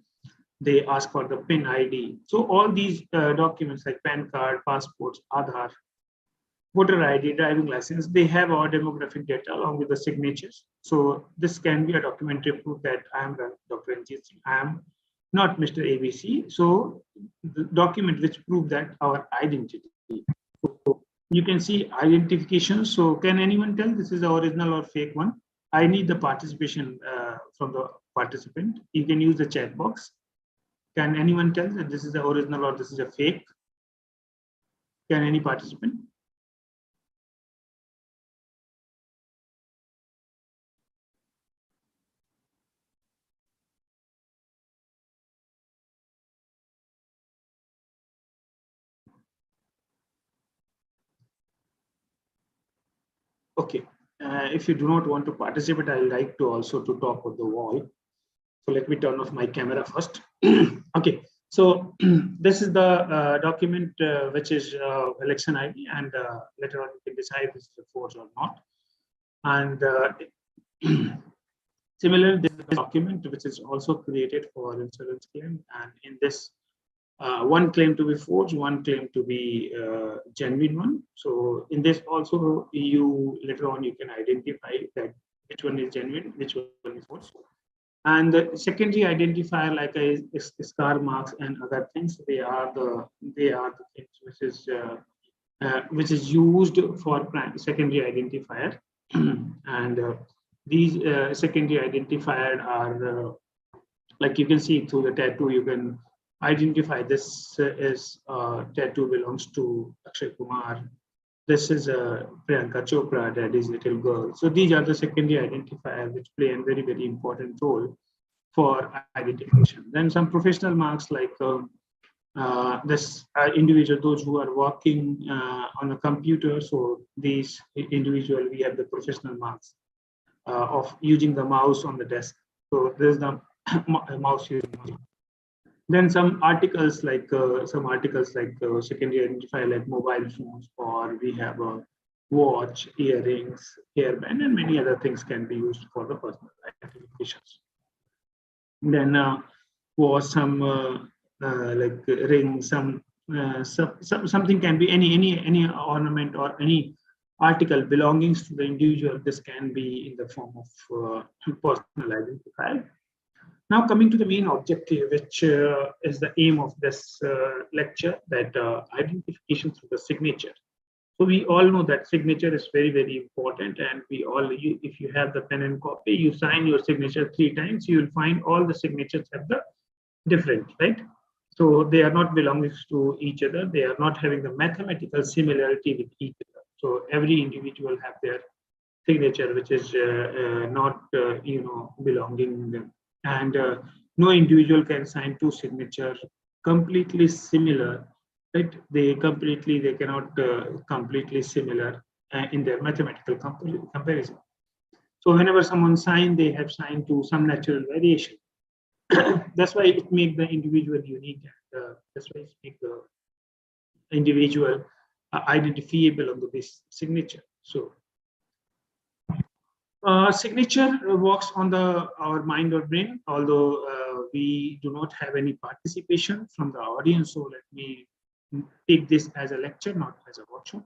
Speaker 7: they ask for the PIN ID. So all these documents like PAN card, passports, Aadhaar, voter ID, driving license, they have our demographic data along with the signatures. So this can be a documentary proof that I am Dr. Ranjit Singh, I am not Mr. ABC. So the document which prove that our identity. So you can see identification. So can anyone tell this is the original or fake one? I need the participation from the participant. You can use the chat box. Can anyone tell that this is the original or this is a fake? Can any participant? Okay, if you do not want to participate, I like to also to talk on the wall. So let me turn off my camera first. Okay, so this is the document which is election ID, and later on you can decide if it's a forged or not. And similarly, this is a document which is also created for insurance claim, and in this one claim to be forged, one claim to be genuine one. So in this also you later on you can identify that which one is genuine, which one is forged. And the secondary identifier like scar marks and other things, they are the things which is used for secondary identifier. And these secondary identifier are like you can see through the tattoo, you can identify this is tattoo belongs to Akshay Kumar. This is Priyanka Chopra, that is little girl. So these are the secondary identifiers which play a very, very important role for identification. Then some professional marks like this individual, those who are working on a computer. So these individual, we have the professional marks of using the mouse on the desk. So there's the mouse using. Then some articles like secondary identifier like mobile phones, or we have a watch, earrings, hairband, and many other things can be used for the personal identifications. Then was some like ring, something can be any ornament or any article belongings to the individual. This can be in the form of personal identifier. Now coming to the main objective, which is the aim of this lecture, that identification through the signature. So we all know that signature is very, very important, and we all, if you have the pen and copy, you sign your signature 3 times, you will find all the signatures have the different, right? So they are not belonging to each other. They are not having the mathematical similarity with each other. So every individual have their signature, which is not, belonging. And no individual can sign 2 signatures completely similar, right? They cannot completely similar. in their mathematical comparison. So whenever someone signed, they have signed to some natural variation. That's why it makes the individual unique, and that's why it makes the individual identifiable on the base signature. So signature works on our mind or brain, although we do not have any participation from the audience. So let me take this as a lecture, not as a workshop.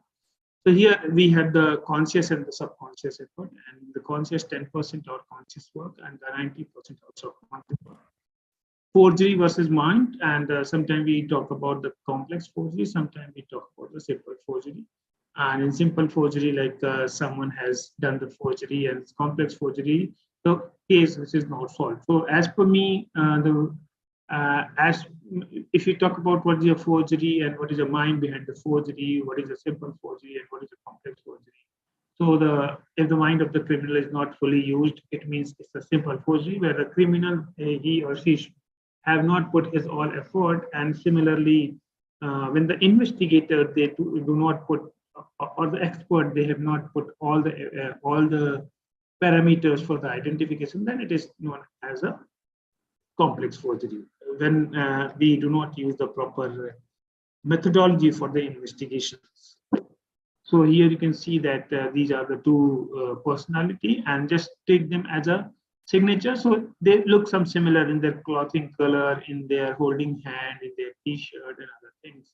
Speaker 7: So here we have the conscious and the subconscious effort, and the conscious 10% are conscious work, and the 90% also subconscious work. Forgery versus mind, and sometimes we talk about the complex forgery, sometimes we talk about the simple forgery. And in simple forgery, like someone has done the forgery, and complex forgery, the case which is not solved. So as per me, if you talk about what is a forgery and what is the mind behind the forgery, what is a simple forgery and what is a complex forgery. So if the mind of the criminal is not fully used, it means it's a simple forgery where the criminal, he or she, have not put his all effort. And similarly, when the investigator, they do not put, or the expert, they have not put all the parameters for the identification, then it is known as a complex forgery. When we do not use the proper methodology for the investigations. So here you can see that these are the two personality, and just take them as a signature. So they look some similar in their clothing color, in their holding hand, in their t-shirt and other things.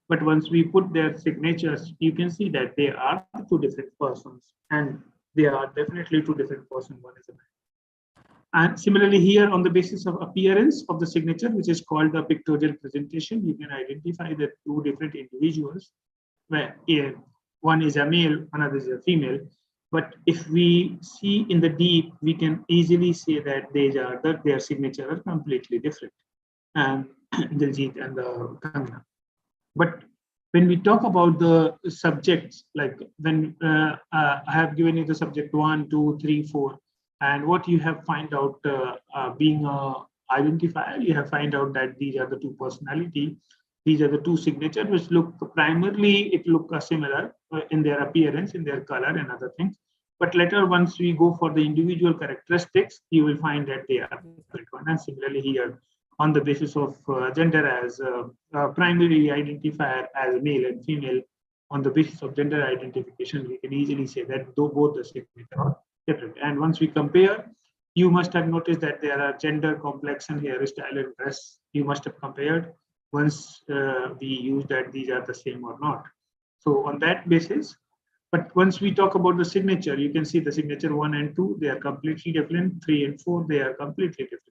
Speaker 7: But once we put their signatures, you can see that they are two different persons, and they are definitely two different persons. One is a man. And similarly here, on the basis of appearance of the signature, which is called the pictorial presentation, you can identify the two different individuals, where one is a male, another is a female. But if we see in the deep, we can easily say that their signature are completely different, and Diljit and the Kangana. But when we talk about the subjects, like when I have given you the subject 1, 2, 3, 4, and what you have find out being a identifier, you have find out that these are the two personality. These are the two signatures which look primarily, it look similar in their appearance, in their color and other things. But later, once we go for the individual characteristics, you will find that they are different one. And similarly here, on the basis of gender as primary identifier as male and female, on the basis of gender identification, we can easily say that both the signatures are different. And once we compare, you must have noticed that there are gender, complexion, hairstyle, and dress. You must have compared once we use that these are the same or not. So on that basis, but once we talk about the signature, you can see the signature 1 and 2, they are completely different. 3 and 4, they are completely different.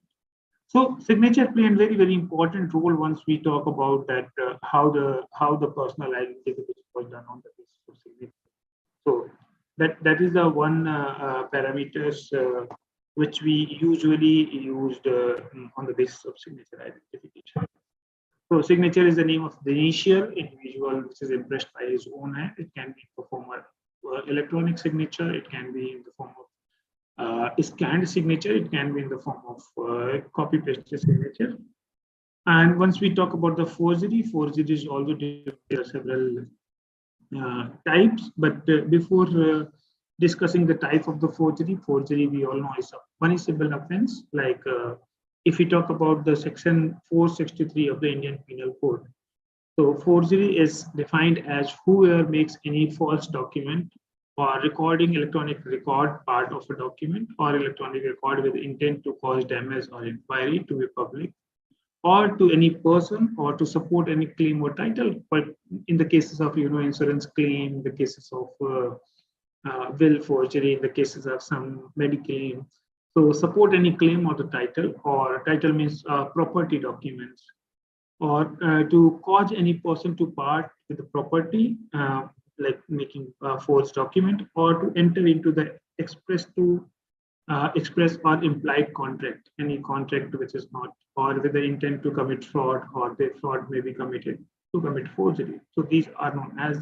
Speaker 7: So signature play a very, very important role once we talk about that how the personal identification was done on the basis of signature. So that is the one parameters which we usually used on the basis of signature identification. So signature is the name of the initial individual which is impressed by his own hand. It can be in the form of electronic signature. It can be in the form of scanned signature. It can be in the form of copy paste signature. And once we talk about the forgery is also there are several types. But before discussing the type of the forgery we all know is a punishable offense. Like if we talk about the section 463 of the Indian Penal Code. So forgery is defined as whoever makes any false document or recording electronic record part of a document or electronic record with intent to cause damage or inquiry to the public or to any person or to support any claim or title. But in the cases of insurance claim, the cases of will forgery, in the cases of some mediclaim, so support any claim or the title, or title means property documents, or to cause any person to part with the property, like making a false document, or to enter into the express or implied contract, any contract which is not, or with the intent to commit fraud, or the fraud may be committed to commit forgery. So these are known as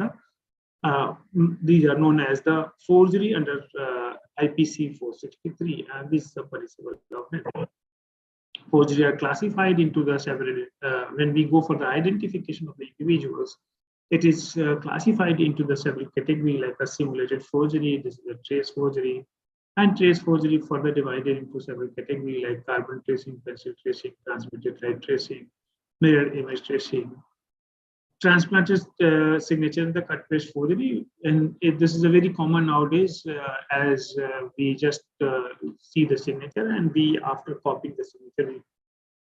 Speaker 7: the forgery under IPC 463, and this is a punishable offense. Forgery are classified into the several. When we go for the identification of the individuals, It is classified into the several category like a simulated forgery, this is a trace forgery, and trace forgery further divided into several category like carbon tracing, pencil tracing, transmitted light tracing, mirror image tracing, transplanted signature in the cut paste forgery. And this is a very common nowadays as we just see the signature and we, after copying the signature, we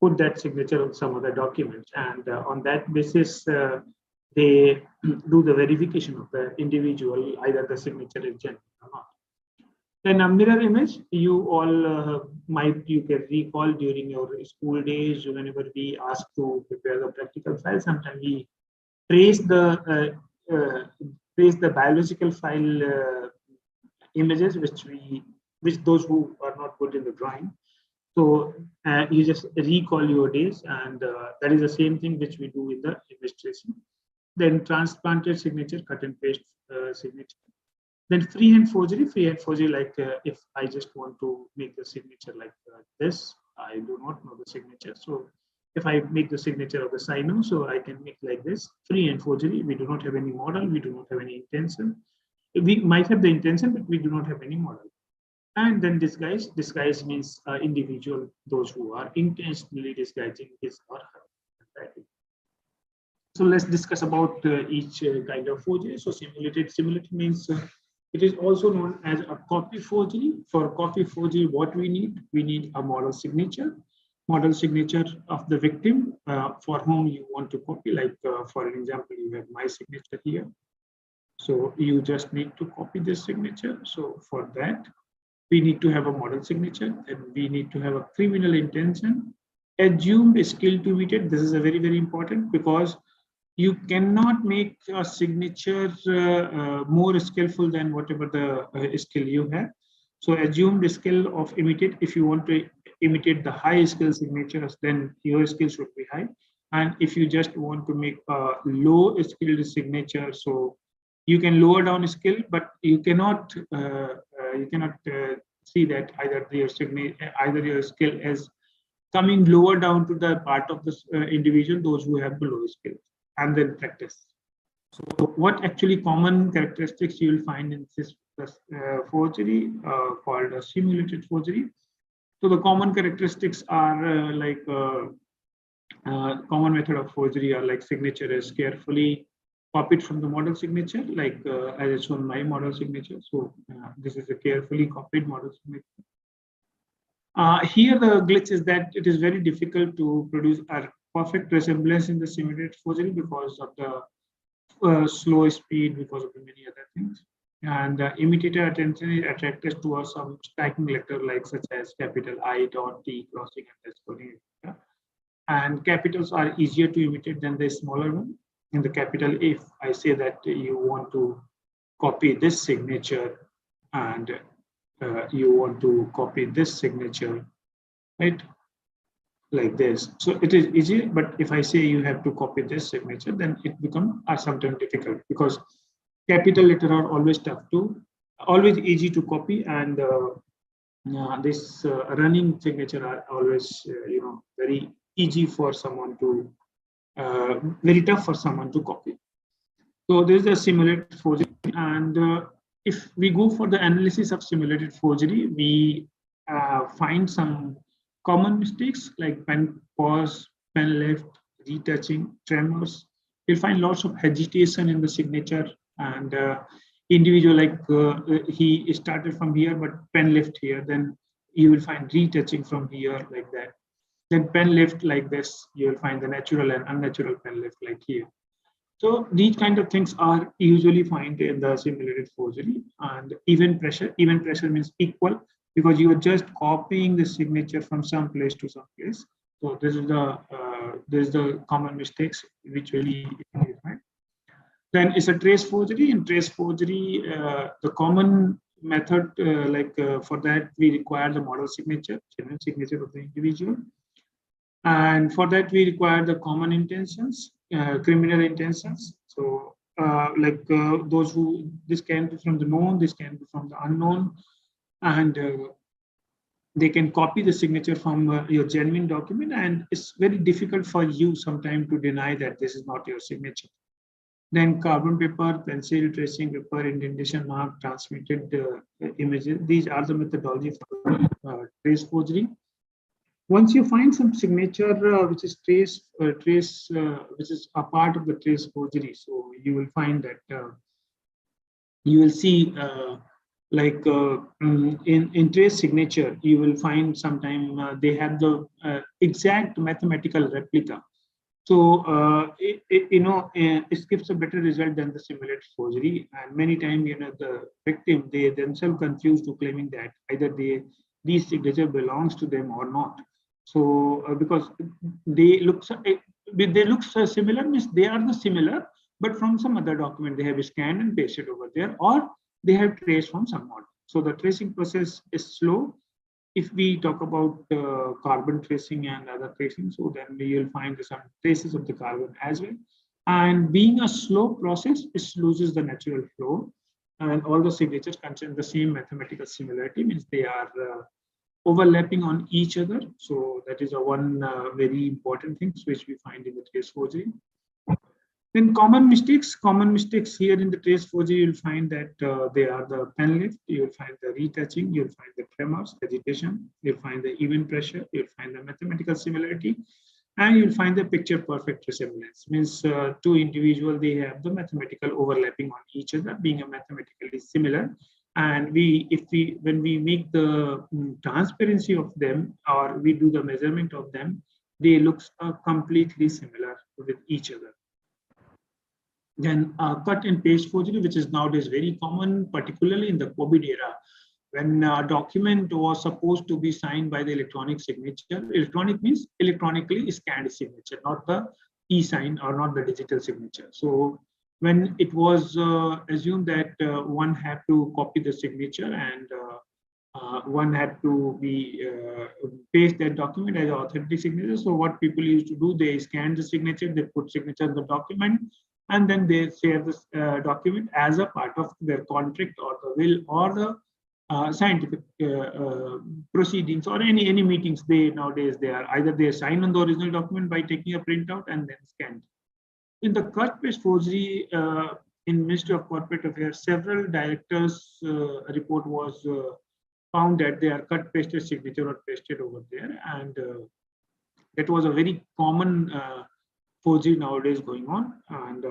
Speaker 7: put that signature on some other documents. And on that basis, they do the verification of the individual, either the signature is genuine or not. Then a mirror image, you all you can recall during your school days, whenever we ask to prepare the practical file, sometimes we trace the biological file images, which those who are not good in the drawing. So you just recall your days, and that is the same thing which we do in the image tracing. Then transplanted signature, cut and paste signature. Then freehand forgery, like if I just want to make the signature like this, I do not know the signature. So if I make the signature of the Cyno, so I can make like this. Freehand forgery, we do not have any model, we do not have any intention. We might have the intention, but we do not have any model. And then disguise. Disguise means individual, those who are intentionally disguising his or her. So let's discuss about each kind of forgery. So simulated means it is also known as a copy forgery. For copy forgery, what we need a model signature of the victim for whom you want to copy. Like for an example, you have my signature here. So you just need to copy this signature. So for that, we need to have a model signature, and we need to have a criminal intention, assumed skill to imitate. This is a very, very important, because you cannot make a signature more skillful than whatever the skill you have. So assumed skill of imitate. If you want to imitate the high skill signatures, then your skill should be high. And if you just want to make a low skilled signature, so you can lower down skill, but you cannot see that either your skill is coming lower down to the part of this individual, those who have the low skill. And then practice. So what actually common characteristics you will find in this forgery called a simulated forgery. So the common characteristics are common method of forgery are like signature is carefully copied from the model signature, like as I shown my model signature. So this is a carefully copied model signature. Here the glitch is that it is very difficult to produce a perfect resemblance in the simulated forgery because of the slow speed, because of the many other things. And imitator attention is attracted to some striking letter like such as capital I, dot, T, crossing, underscoring, etc. And capitals are easier to imitate than the smaller one. In the capital, if I say that you want to copy this signature and you want to copy this signature, right? Like this. So it is easy, but if I say you have to copy this signature, then it becomes sometimes difficult, because capital letter are always always easy to copy, and this running signature are always very easy for someone to very tough for someone to copy. So this is a simulated forgery, and if we go for the analysis of simulated forgery, we find some common mistakes like pen pause, pen left, retouching, tremors. You'll find lots of hesitation in the signature, and individual like he started from here but pen left here, then you will find retouching from here like that. Then pen left like this, you will find the natural and unnatural pen left like here. So these kind of things are usually found in the simulated forgery. And even pressure means equal, because you are just copying the signature from some place to some place. So this is the common mistakes which really find. Then it's a trace forgery. In trace forgery, the common method for that we require the model signature, genuine signature of the individual. And for that, we require the common intentions, criminal intentions. So those who, this can be from the known, this can be from the unknown, and they can copy the signature from your genuine document. And it's very difficult for you sometimes to deny that this is not your signature. Then carbon paper, pencil, tracing paper, indentation mark, transmitted images. These are the methodology for trace forgery. Once you find some signature which is which is a part of the trace forgery, so you will find that you will see in trace signature, you will find sometime they have the exact mathematical replica. So it gives a better result than the simulated forgery. And many times, the victim, they themselves confused to claiming that either these signature belongs to them or not. So because they look similar, means they are the similar, but from some other document they have scanned and pasted over there, or they have traced from some model. So the tracing process is slow. If we talk about carbon tracing and other tracing, so then we will find some traces of the carbon as well. And being a slow process, it loses the natural flow, and all the signatures contain the same mathematical similarity, means they are overlapping on each other. So that is a one very important thing which we find in the trace forgery. Then common mistakes here in the trace forgery, you'll find that they are the pen lift, you'll find the retouching, you'll find the tremors, agitation, you'll find the even pressure, you'll find the mathematical similarity, and you'll find the picture perfect resemblance. Means two individuals, they have the mathematical overlapping on each other, being a mathematically similar. And when we make the transparency of them, or we do the measurement of them, they look completely similar with each other. Then cut and paste forgery, which is nowadays very common, particularly in the COVID era, when a document was supposed to be signed by the electronic signature. Electronic means electronically scanned signature, not the e-sign or not the digital signature. So when it was assumed that one had to copy the signature and one had to be paste that document as an authentic signature. So what people used to do, they scan the signature, they put signature on the document, and then they share this document as a part of their contract or the will or the scientific proceedings or any meetings. Nowadays they are either they sign on the original document by taking a printout and then scan. In the cut paste forgery in Ministry of Corporate Affairs, several directors' report was found that they are cut pasted signature or pasted over there, and that was a very common forgery nowadays going on, and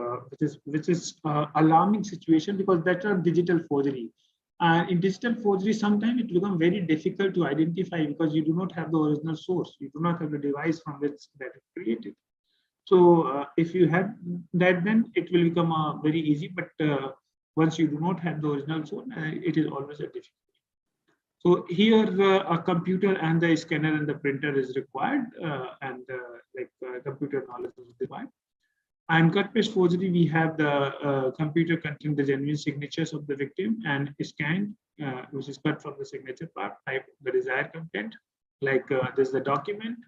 Speaker 7: which is alarming situation, because that's a digital forgery. In digital forgery, sometimes it becomes very difficult to identify because you do not have the original source, you do not have the device from which that is created. So if you have that, then it will become very easy. But once you do not have the original source, it is always a difficulty. So here a computer and the scanner and the printer is required, and computer knowledge is required. And cut paste forgery, we have the computer contain the genuine signatures of the victim and scanned, which is cut from the signature part, type the desired content. Like this is the document.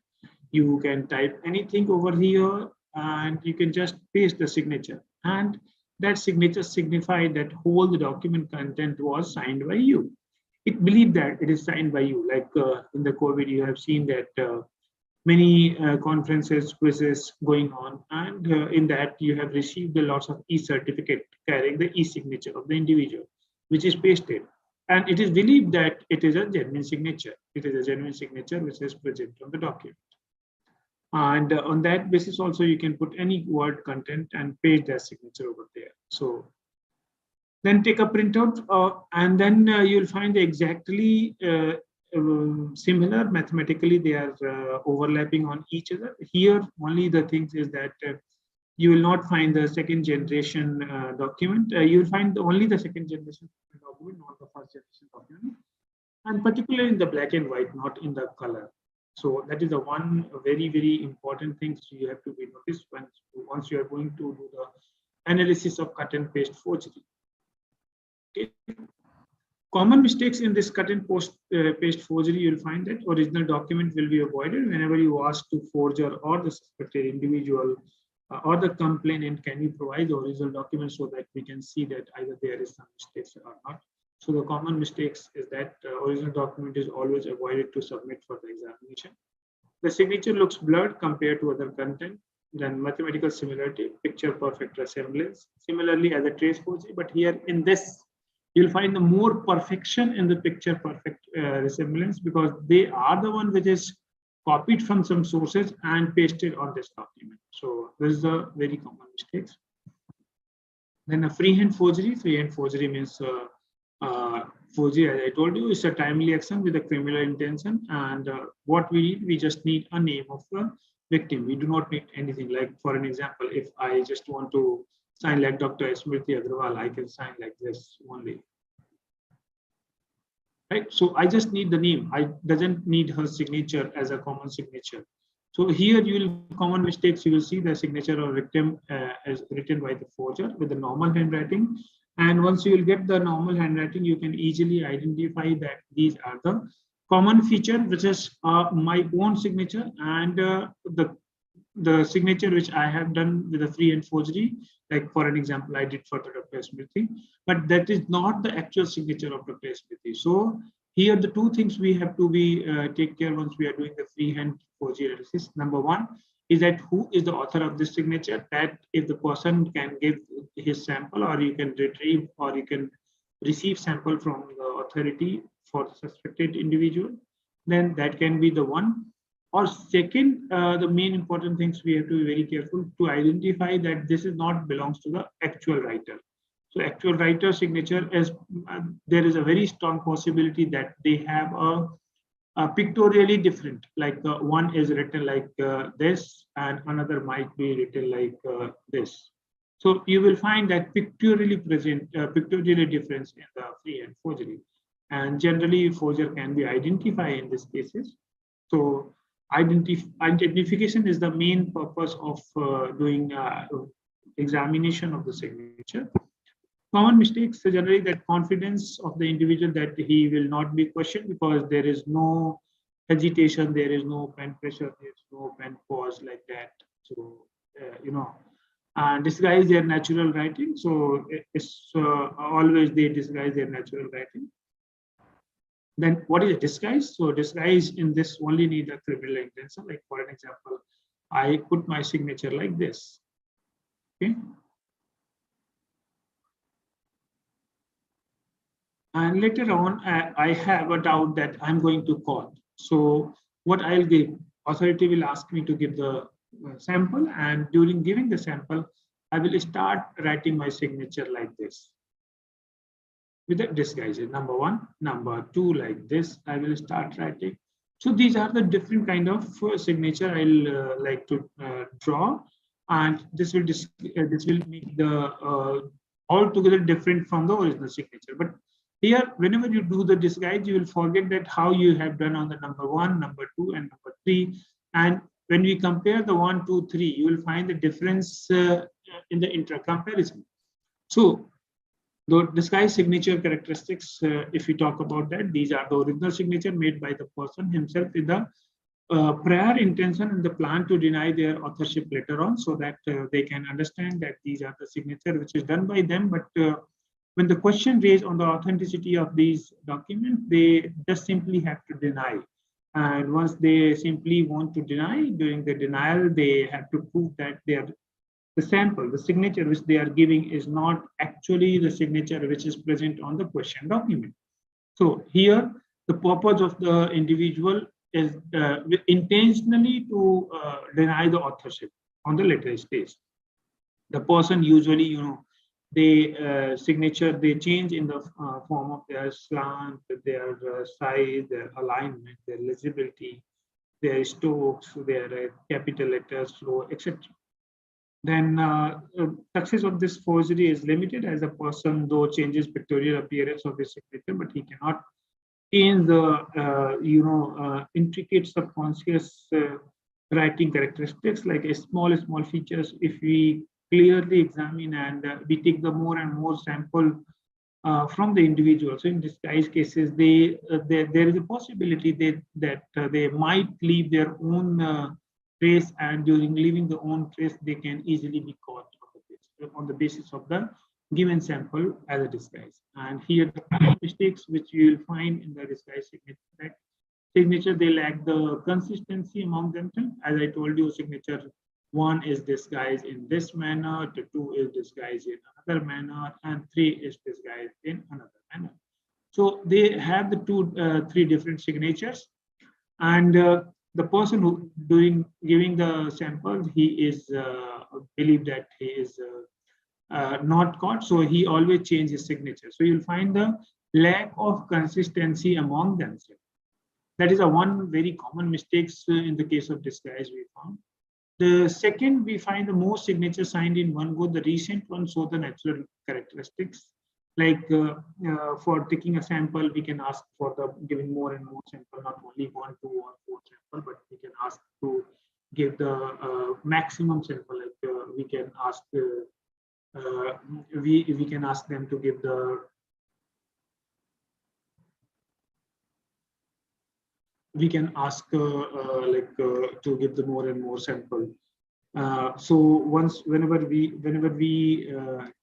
Speaker 7: You can type anything over here, and you can just paste the signature, and that signature signifies that whole the document content was signed by you. It believed that it is signed by you. Like in the COVID, you have seen that many conferences, quizzes going on, and in that you have received a lots of e-certificate carrying the e-signature of the individual, which is pasted. And it is believed that it is a genuine signature. It is a genuine signature which is present on the document. And on that basis also, you can put any word content and paste that signature over there. So then take a printout, and then you'll find exactly similar mathematically. They are overlapping on each other. Here, only the things is that you will not find the second generation document. You will find only the second generation document, not the first generation document, and particularly in the black and white, not in the color. So that is the one very, very important thing you have to be noticed once you are going to do the analysis of cut and paste forgery. Okay. Common mistakes in this cut and paste forgery, you'll find that original document will be avoided whenever you ask to forger or the suspected individual or the complainant, can you provide the original document so that we can see that either there is some mistakes or not. So the common mistakes is that original document is always avoided to submit for the examination. The signature looks blurred compared to other content. then mathematical similarity, picture perfect resemblance, similarly as a trace forgery. But here in this, you'll find the more perfection in the picture perfect resemblance, because they are the one which is copied from some sources and pasted on this document. So this is a very common mistake. Then a freehand forgery. Freehand forgery means forgery, as I told you, is a timely action with a criminal intention. And what we need, we just need a name of the victim. We do not need anything. Like, for an example, if I just want to sign like Dr. Smriti Agrawal, I can sign like this only. Right? So I just need the name. I doesn't need her signature as a common signature. So here you will common mistakes. You will see the signature of victim as written by the forger with the normal handwriting. And once you will get the normal handwriting, you can easily identify that these are the common feature, which is my own signature and the signature which I have done with a freehand forgery. Like, for an example, I did for Dr. Smriti, but that is not the actual signature of Dr. Smriti. So here the two things we have to be take care once we are doing the freehand forgery analysis. Number one is that who is the author of this signature, that if the person can give his sample, or you can retrieve or you can receive sample from the authority for the suspected individual, then that can be the one. Or second, the main important things we have to be very careful to identify that this is not belongs to the actual writer. So actual writer signature is, there is a very strong possibility that they have a pictorially different, like one is written like this and another might be written like this. So you will find that pictorially difference in the freehand forgery, and generally forger can be identified in these cases. So identification is the main purpose of doing examination of the signature. Common mistakes are generally that confidence of the individual that he will not be questioned, because there is no hesitation, there is no pen pressure, there is no pen pause like that. So, disguise their natural writing. So it's always they disguise their natural writing. Then what is a disguise? So disguise in this only need a criminal intention. Like, for an example, I put my signature like this. Okay. And later on, I have a doubt that I'm going to court. So what I'll give, authority will ask me to give the sample, and during giving the sample, I will start writing my signature like this with the disguise. Number one, number two, like this, I will start writing. So these are the different kind of signature I'll like to draw, and this will make the altogether different from the original signature. But here, whenever you do the disguise, you will forget that how you have done on the number one, number two, and number three. And when we compare the 1, 2, 3, you will find the difference in the inter-comparison. So the disguise signature characteristics, if we talk about that, these are the original signature made by the person himself with the prior intention and the plan to deny their authorship later on, so that they can understand that these are the signature which is done by them. But when the question raised on the authenticity of these documents, they just simply have to deny. And once they simply want to deny, during the denial, they have to prove that they are the sample, the signature which they are giving is not actually the signature which is present on the question document. So here, the purpose of the individual is intentionally to deny the authorship on the later stage. The person usually, they signature, they change in the form of their slant, their size, their alignment, their legibility, their strokes, their capital letters, flow, etc. Then success of this forgery is limited, as a person though changes pictorial appearance of his signature, but he cannot change the intricate subconscious writing characteristics, like a small features. If we clearly examine and we take the more and more sample from the individual, so in disguise cases, there is a possibility that they might leave their own trace, and during leaving the own trace, they can easily be caught on the basis of the given sample as a disguise. And here the mistakes which you will find in the disguise signature, they lack the consistency among themselves. As I told you, signature 1 is disguised in this manner, the 2 is disguised in another manner, and 3 is disguised in another manner. So they have the 3 different signatures, and the person who giving the sample, he is believe that he is not caught, so he always changes his signature. So you'll find the lack of consistency among themselves. That is a one very common mistakes in the case of disguise we found. The second, we find the most signature signed in one go. The recent one show the natural characteristics. Like for taking a sample, we can ask for the giving more and more sample, not only 1, 2, or 4 sample, but we can ask to give the maximum sample. Like we can ask we can ask them to give the to give the more and more sample. So whenever we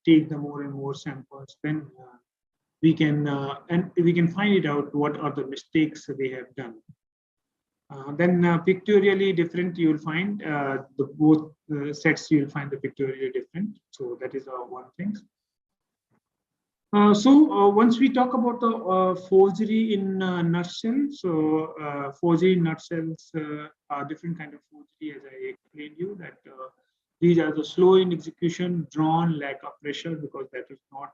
Speaker 7: take the more and more samples, then we can find it out what are the mistakes they have done. Then pictorially different, you will find the both sets, you will find the pictorially different. So that is one thing. Once we talk about the forgery in nutshell, so forgery in nutshells are different kind of forgery, as I explained you that these are the slow in execution, drawn, lack of pressure, because that is not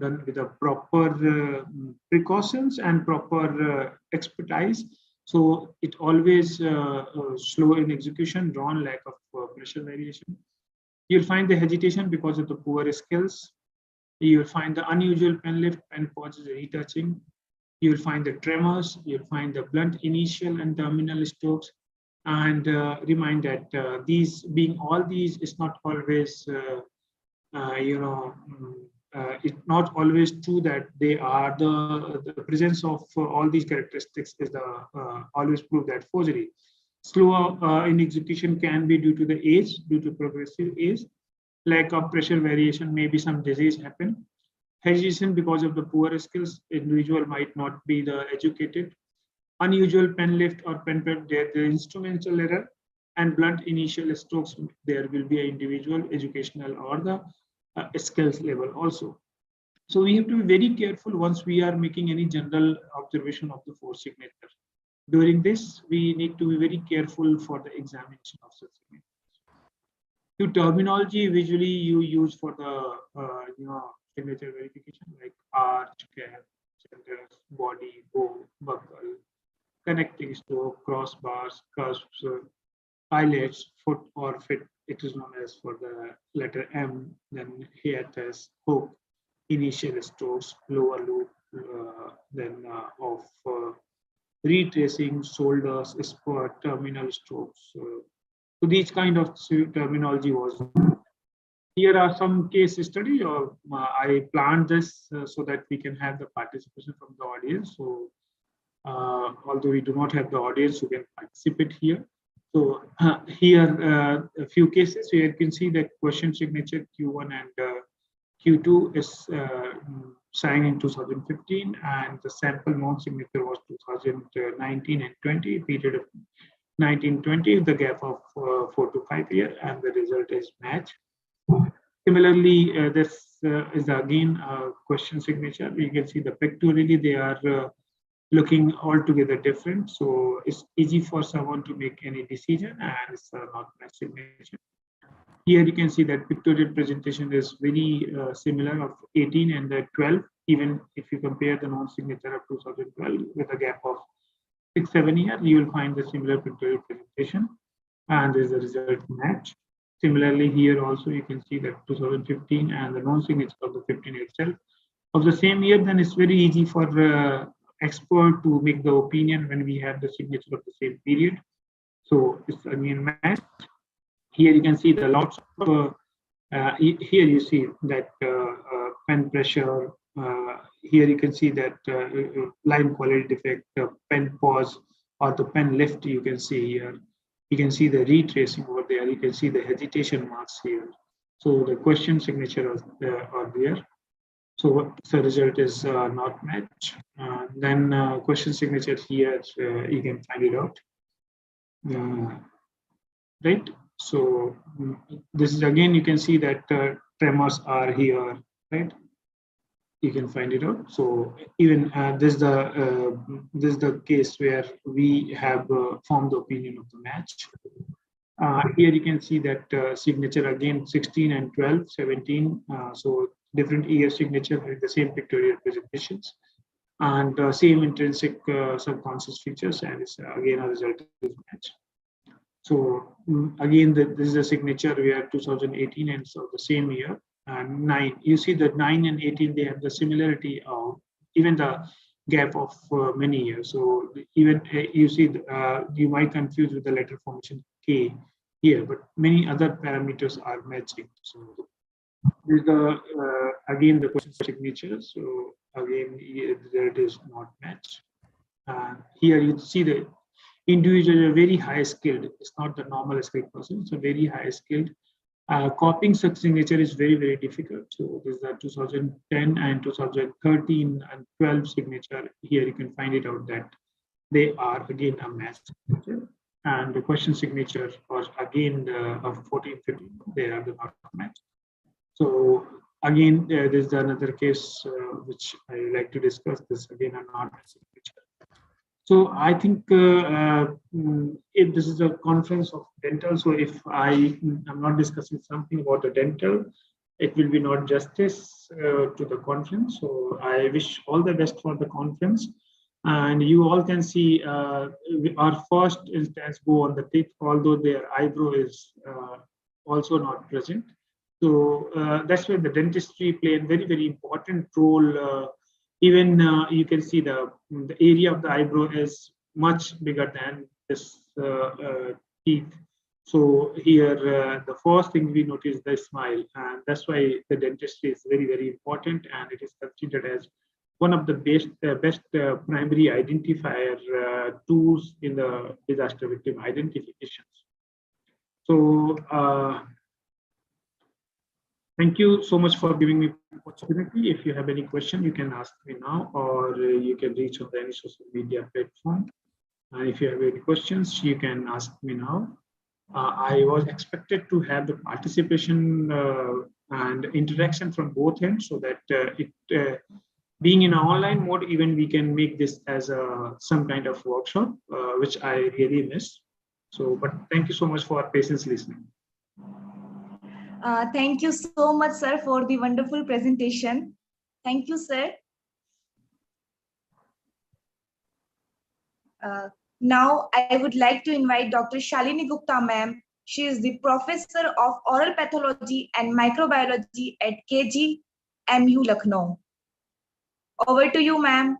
Speaker 7: done with a proper precautions and proper expertise. So it always slow in execution, drawn, lack of pressure variation. You'll find the hesitation because of the poor skills. You'll find the unusual pen lift, pen pauses, retouching. You'll find the tremors. You'll find the blunt initial and terminal strokes. And remind that all these is not always, it's not always true that they are the presence of all these characteristics is the always prove that forgery. Slower in execution can be due to the age, due to progressive age, lack of pressure variation, maybe some disease happen. Hesitation because of the poor skills, individual might not be the educated. Unusual pen lift or pen pep, the instrumental error, and blunt initial strokes, there will be an individual educational or the skills level also. So we have to be very careful once we are making any general observation of the force signature. During this, we need to be very careful for the examination of such signatures. To terminology, visually you use for the signature verification, like arch, cap, centers, body, bow, buckle, connecting stroke, crossbars, cusps, eyelets, foot or fit. It is known as for the letter M, then hiatus, hook, initial strokes, lower loop, then of retracing, shoulders, spurt, terminal strokes. So these kind of terminology was. Here are some case study. I planned this so that we can have the participation from the audience. So although we do not have the audience who can participate here. So here a few cases. Here you can see that question signature Q1 and Q2 is signed in 2015, and the sample known signature was 2019 and 20, period of 1920, the gap of 4 to 5 years, and the result is match. Similarly, this is again a question signature. You can see the pictorially they are looking altogether different, so it's easy for someone to make any decision, and it's not match signature. Here you can see that pictorial presentation is very similar of 18 and the 12, even if you compare the non-signature of 2012 with a gap of 6-7 years, you will find the similar pictorial presentation, and there's a result match. Similarly, here also you can see that 2015 and the non-signature of the 15 itself of the same year, then it's very easy for expert to make the opinion when we have the signature of the same period. So it's again match. Here you can see the lots of, here you see that pen pressure, here you can see that line quality defect, pen pause or the pen lift you can see here. You can see the retracing over there, you can see the hesitation marks here. So the question signature are there. So the result is not match. Then question signature here, you can find it out. Right. So this is again, you can see that tremors are here, right? You can find it out. So even this is the case where we have formed the opinion of the match. Here you can see that signature again 16 and 12, 17. So different year signature with the same pictorial presentations and same intrinsic subconscious features, and it's again a result is match. So again, this is a signature where 2018 and so the same year. And 9, you see that 9 and 18, they have the similarity of even the gap of many years. So even you see, you might confuse with the letter formation K here, but many other parameters are matching. So this is the again the question signature. So again, there it is not match. Here you see the individuals are very high skilled. It's not the normal skilled person. It's a very high skilled. Copying such signature is very, very difficult. So this is the 2010 and 2013 and 12 signature. Here you can find it out that they are again a match signature. And the question signature was again of 14, 15. They are the not match. So again, there's another case which I like to discuss. This again a not match signature. So I think if this is a conference of dental, so if I'm not discussing something about the dental, it will be not justice to the conference. So I wish all the best for the conference. And you all can see our first instance go on the teeth, although their eyebrow is also not present. So that's where the dentistry play a very, very important role. Even you can see the area of the eyebrow is much bigger than this teeth. So here, the first thing we notice the smile, and that's why the dentistry is very, very important, and it is considered as one of the best primary identifier tools in the disaster victim identifications. So thank you so much for giving me the opportunity. If you have any question, you can ask me now, or you can reach on any social media platform. If you have any questions, you can ask me now. I was expected to have the participation and interaction from both ends, so that being in an online mode, even we can make this as some kind of workshop, which I really miss. So, but thank you so much for patience listening.
Speaker 1: Thank you so much, sir, for the wonderful presentation. Thank you, sir. Now, I would like to invite Dr. Shalini Gupta, ma'am. She is the Professor of Oral Pathology and Microbiology at KGMU, Lucknow. Over to you, ma'am.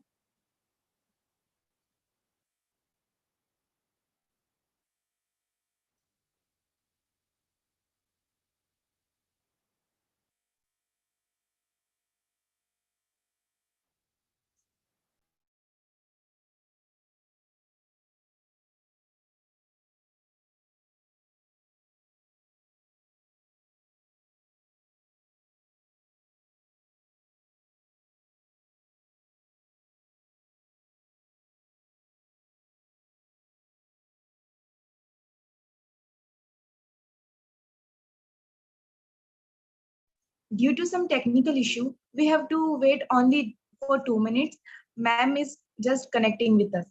Speaker 1: Due to some technical issue, we have to wait only for 2 minutes. Ma'am is just connecting with us.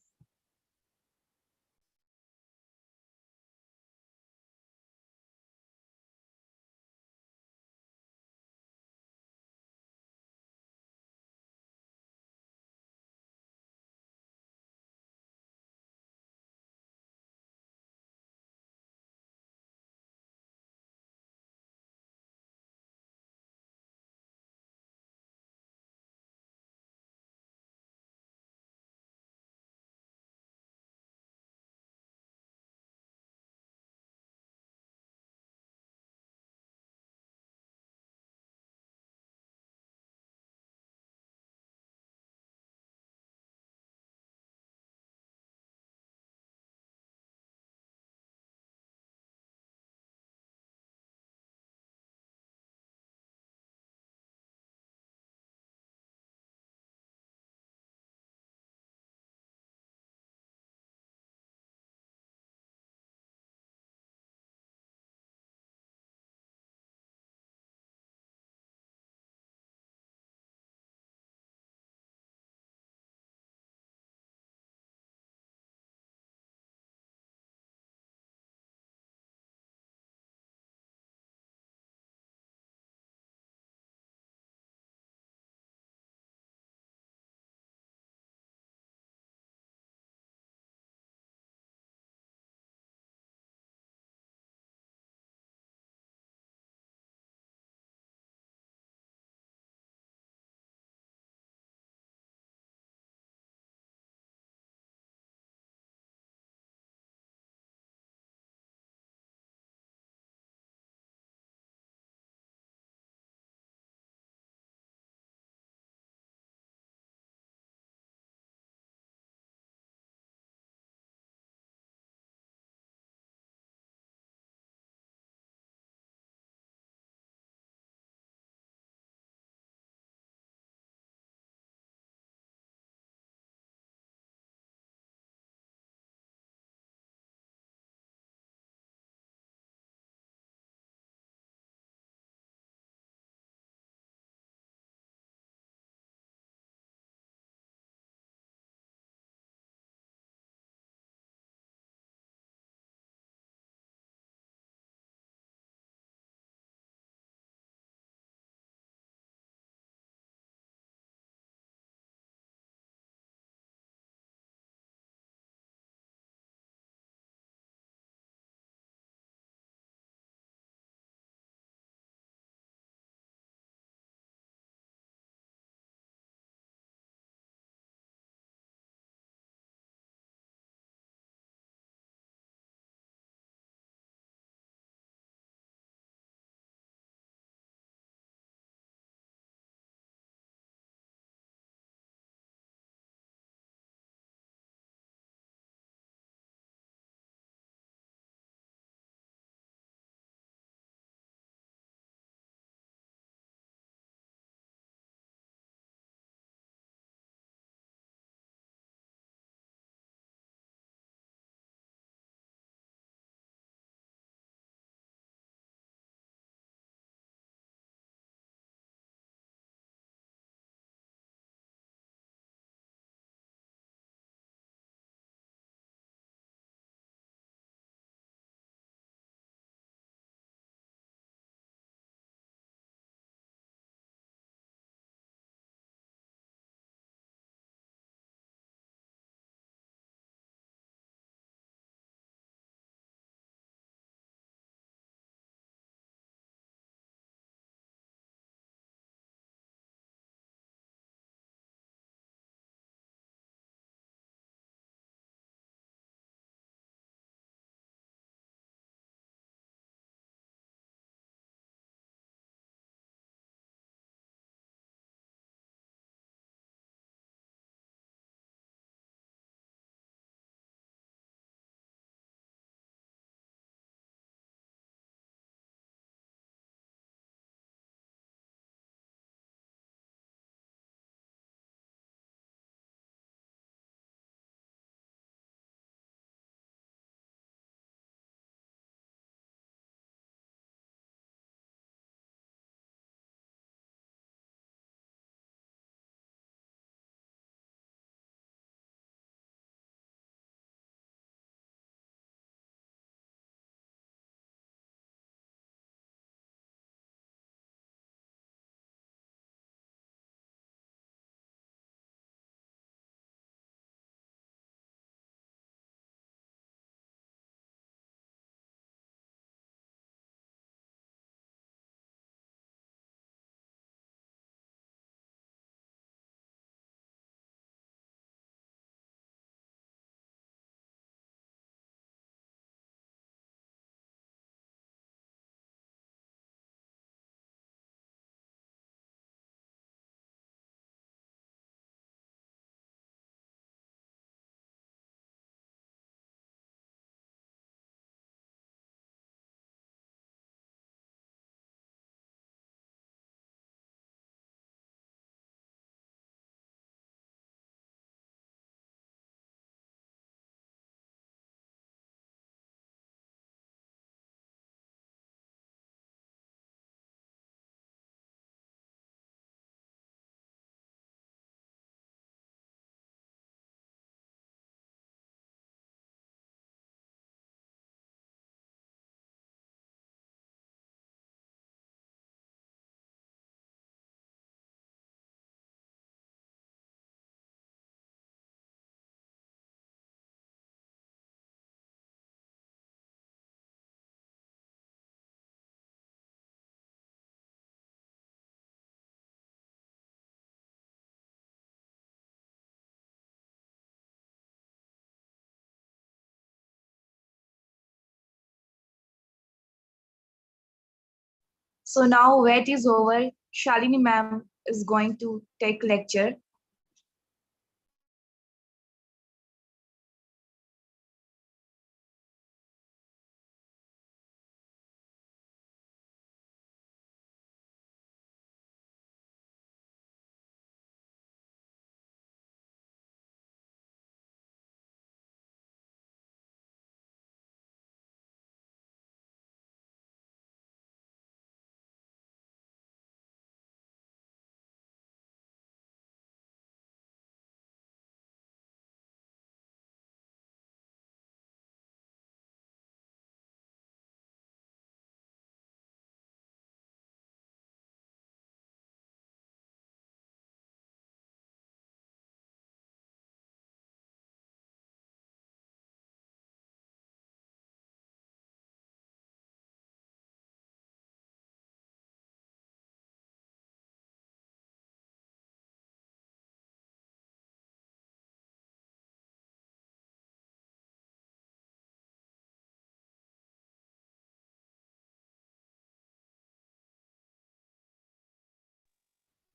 Speaker 1: So now wait is over. Shalini ma'am is going to take lecture.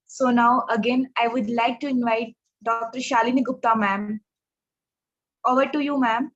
Speaker 1: So now again, I would like to invite Dr. Shalini Gupta ma'am. Over to you, ma'am.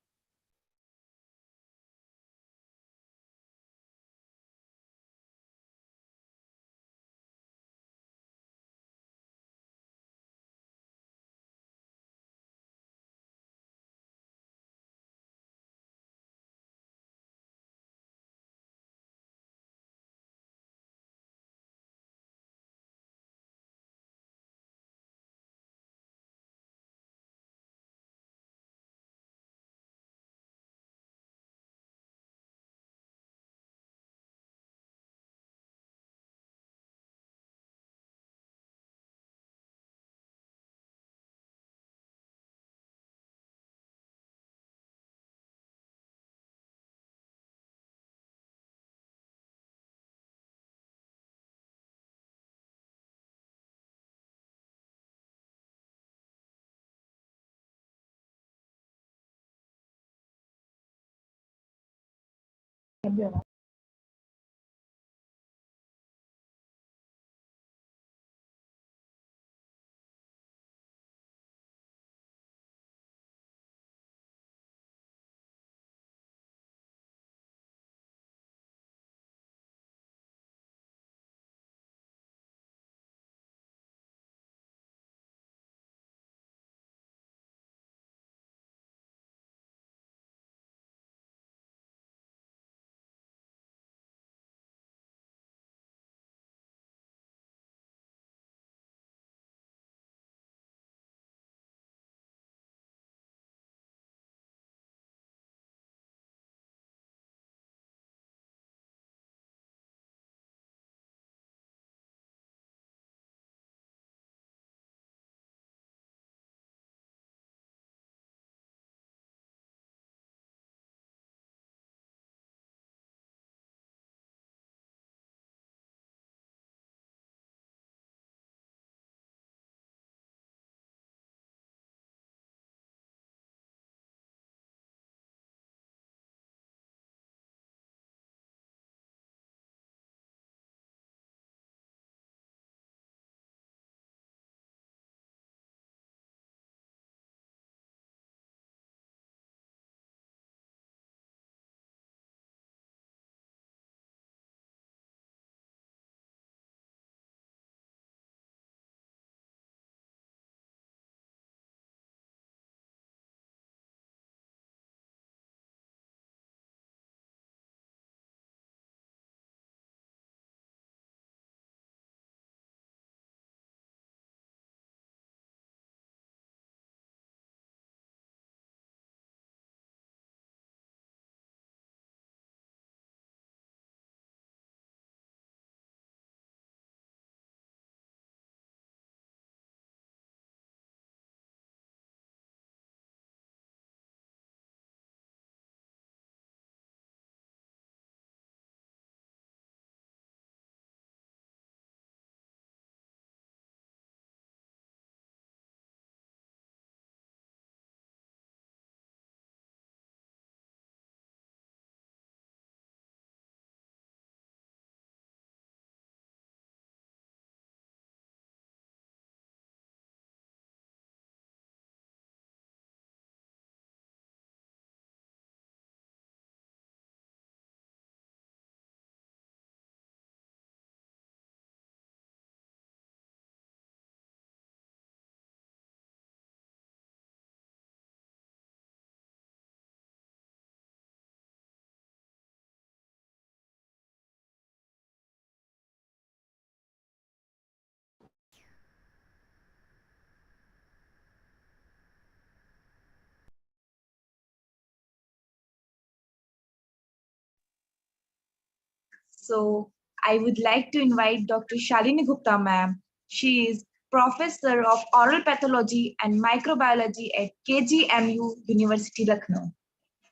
Speaker 1: So I would like to invite Dr. Shalini Gupta, ma'am. She is Professor of Oral Pathology and Microbiology at KGMU University, Lucknow.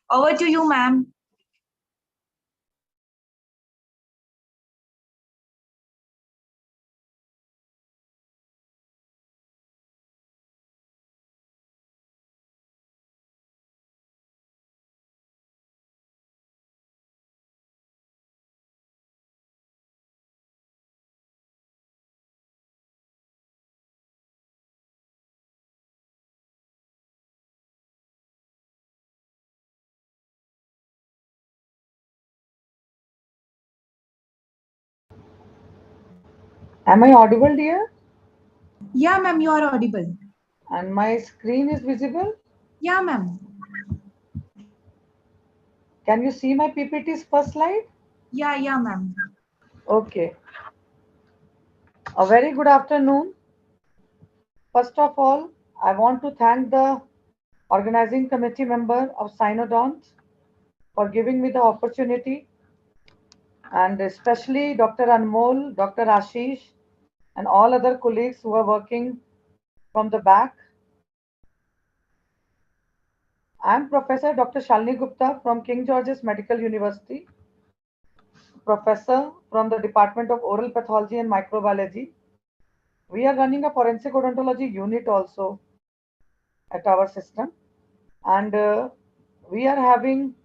Speaker 1: Over to you, ma'am.
Speaker 8: Am I audible, dear?
Speaker 1: Yeah, ma'am, you are audible.
Speaker 8: And my screen is visible?
Speaker 1: Yeah, ma'am.
Speaker 8: Can you see my PPT's first slide?
Speaker 1: Yeah, ma'am.
Speaker 8: Okay. A very good afternoon. First of all, I want to thank the organizing committee member of CynoDent for giving me the opportunity, and especially Dr. Anmol, Dr. Ashish, and all other colleagues who are working from the back. I am Professor Dr. Shalini Gupta from King George's Medical University, professor from the Department of Oral Pathology and Microbiology. We are running a forensic odontology unit also at our system, and we are having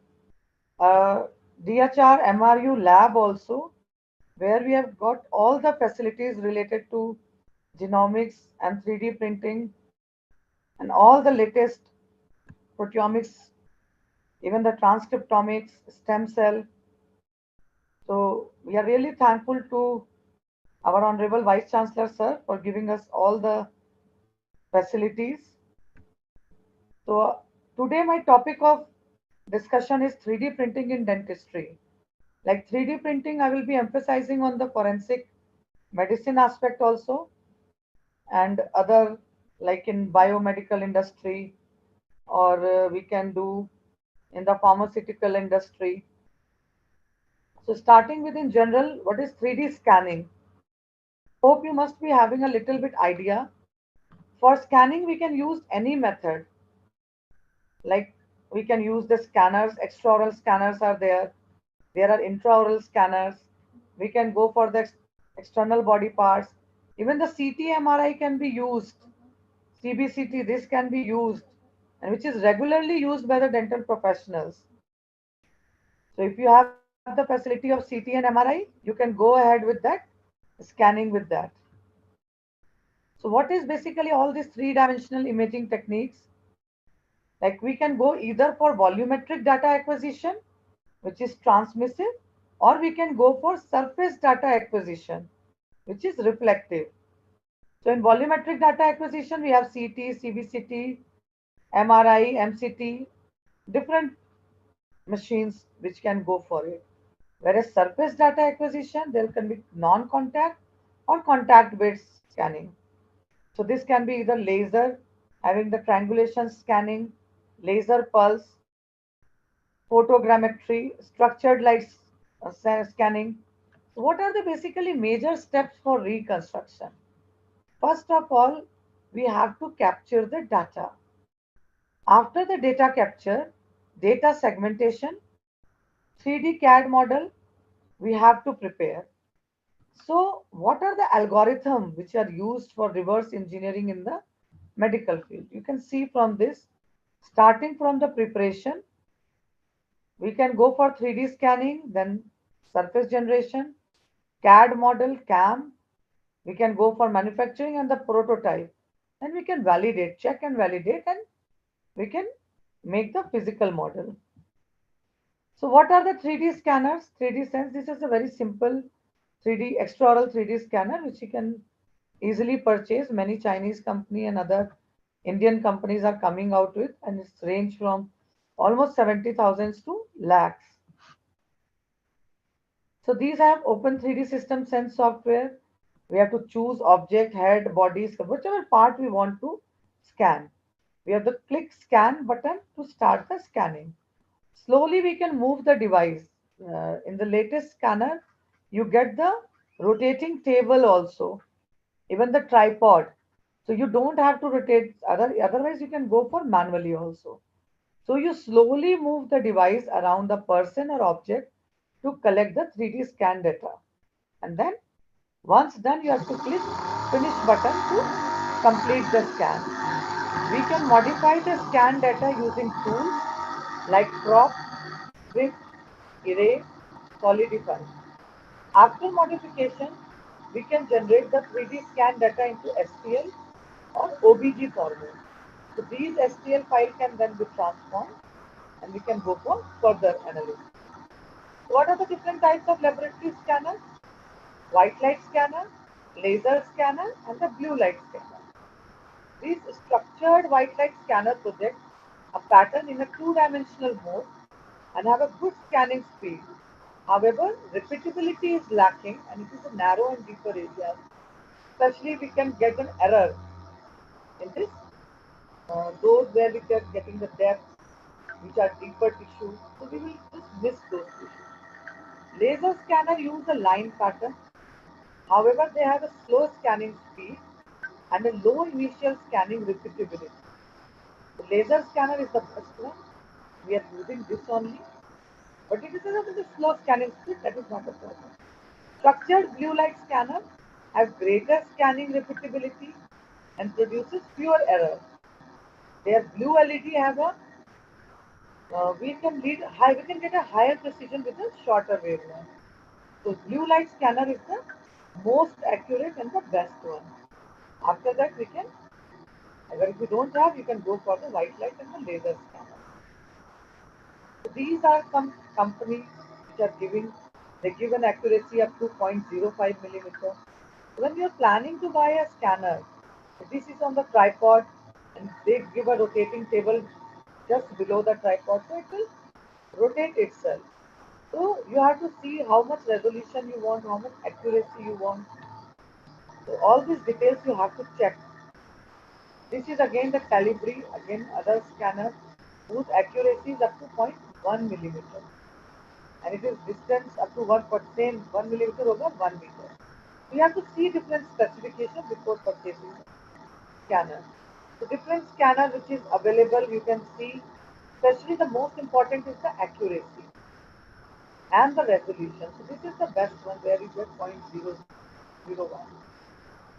Speaker 8: a DHR MRU lab also, where we have got all the facilities related to genomics and 3D printing and all the latest proteomics, even the transcriptomics, stem cell. So we are really thankful to our Honorable Vice Chancellor, sir, for giving us all the facilities. So today my topic of discussion is 3D printing in dentistry. Like 3D printing, I will be emphasizing on the forensic medicine aspect also, and other like in biomedical industry, or we can do in the pharmaceutical industry. So starting with in general, what is 3D scanning? Hope you must be having a little bit idea. For scanning, we can use any method. Like we can use the scanners, extraoral scanners are there. There are intraoral scanners. We can go for the external body parts. Even the CT MRI can be used. CBCT, this can be used, and which is regularly used by the dental professionals. So if you have the facility of CT and MRI, you can go ahead with that, scanning with that. So what is basically all these three-dimensional imaging techniques? Like we can go either for volumetric data acquisition, which is transmissive, or we can go for surface data acquisition, which is reflective. So in volumetric data acquisition, we have CT, CBCT, MRI, MCT, different machines which can go for it. Whereas surface data acquisition, there can be non-contact or contact-based scanning. So this can be either laser, having the triangulation scanning, laser pulse, photogrammetry, structured light scanning. So what are the basically major steps for reconstruction? First of all, we have to capture the data. After the data capture, data segmentation, 3D CAD model, we have to prepare. So what are the algorithms which are used for reverse engineering in the medical field? You can see from this, starting from the preparation, we can go for 3D scanning, then surface generation, CAD model, CAM. We can go for manufacturing and the prototype. And we can validate, check and validate, and we can make the physical model. So what are the 3D scanners? 3D sense, this is a very simple 3D extraoral 3D scanner which you can easily purchase. Many Chinese company and other Indian companies are coming out with, and it's range from almost 70,000 to lakhs. So these have open 3D system sense software. We have to choose object, head, body, whichever part we want to scan. We have the click scan button to start the scanning. Slowly we can move the device. In the latest scanner, You get the rotating table also, even the tripod. So you don't have to rotate, otherwise you can go for manually also. So you slowly move the device around the person or object to collect the 3D scan data. And then once done, you have to click finish button to complete the scan. We can modify the scan data using tools like crop, trim, erase, solidify. After modification, we can generate the 3D scan data into STL or OBJ format. So these STL files can then be transformed and we can go for further analysis. What are the different types of laboratory scanners? White light scanner, laser scanner, and the blue light scanner. These structured white light scanner project a pattern in a two-dimensional mode and have a good scanning speed. However, repeatability is lacking and it is a narrow and deeper area. Especially we can get an error in this, those where we are getting the depth, which are deeper tissue, so we will just miss those tissues. Laser scanner use a line pattern. However, they have a slow scanning speed and a low initial scanning repeatability. The laser scanner is the best one. We are using this only, but it is a slow scanning speed, that is not a problem. Structured blue light scanner have greater scanning repeatability and produces fewer errors. Their blue LED have a we can get a higher precision with a shorter wavelength. So blue light scanner is the most accurate and the best one. After that we can, if you don't have, you can go for the white light and the laser scanner. So these are some companies which are they give an accuracy up to 0.05 millimeter. When you are planning to buy a scanner, this is on the tripod and they give a rotating table just below the tripod, so it will rotate itself. So you have to see how much resolution you want, how much accuracy you want. So all these details you have to check. This is again the Calibri, again other scanner whose accuracy is up to 0.1 millimeter. And it is distance up to 1 millimeter over 1 meter. You have to see different specifications before purchasing scanner. So different scanner which is available, you can see, especially the most important is the accuracy and the resolution. So this is the best one where you get 0.001.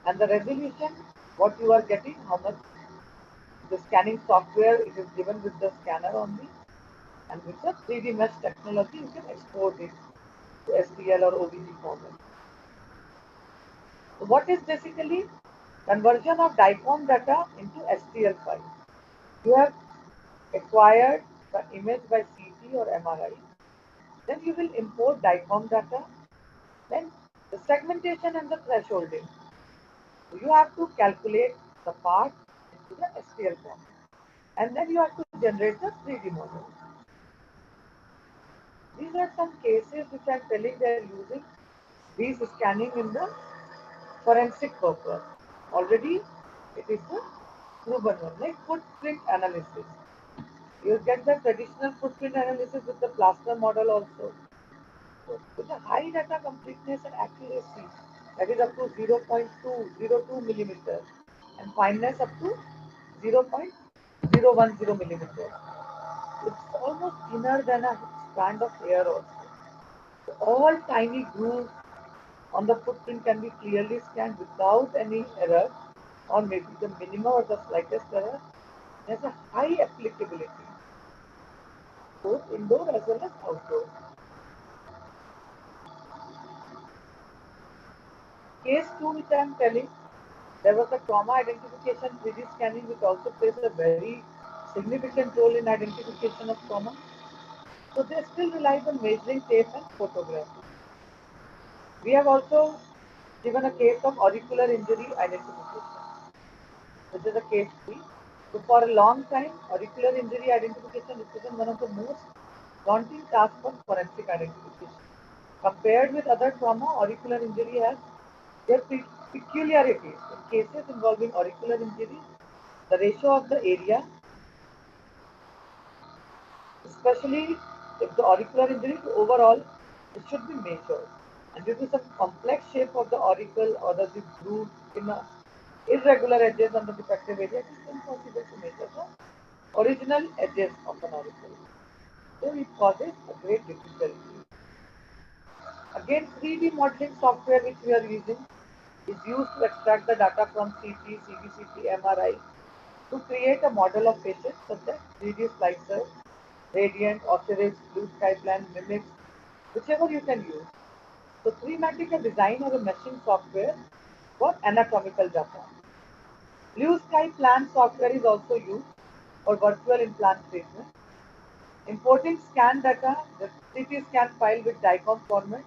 Speaker 8: And the resolution, what you are getting, how much the scanning software, it is given with the scanner only. And with the 3D mesh technology, you can export it to STL or OBJ format. So what is basically conversion of DICOM data into STL file? You have acquired the image by CT or MRI. Then you will import DICOM data. Then the segmentation and the thresholding. So you have to calculate the part into the STL format. And then you have to generate the 3D model. These are some cases which I am telling they are using these scanning in the forensic purpose. Already it is the proven one, like footprint analysis. You get the traditional footprint analysis with the plaster model also. So with a high data completeness and accuracy, that is up to 0.202 millimeter, and fineness up to 0.010 millimeter. It's almost thinner than a strand of hair also. So all tiny grooves on the footprint can be clearly scanned without any error, or maybe the minimum or the slightest error. There's a high applicability, both indoor as well as outdoor. Case 2 which I am telling, there was a trauma identification 3D scanning which also plays a very significant role in identification of trauma. So they still rely on measuring tape and photography. We have also given a case of auricular injury identification, which is a case 3. So for a long time, auricular injury identification represents one of the most daunting tasks for forensic identification. Compared with other trauma, auricular injury has their peculiarities. In cases involving auricular injury, the ratio of the area, especially if the auricular injury to overall, it should be measured. And due to some complex shape of the auricle or the groove in a irregular edges on the defective area, it is impossible to measure the original edges of an auricle. So it causes a great difficulty. Again, 3D modeling software which we are using is used to extract the data from CT, CBCT, MRI to create a model of patients such as 3D slicer, radiant, oscillate, blue sky plan, mimics, whichever you can use. So 3D a design or a meshing software for anatomical data. Blue sky plan software is also used for virtual implant treatment. Importing scan data, the CT scan file with DICOM format.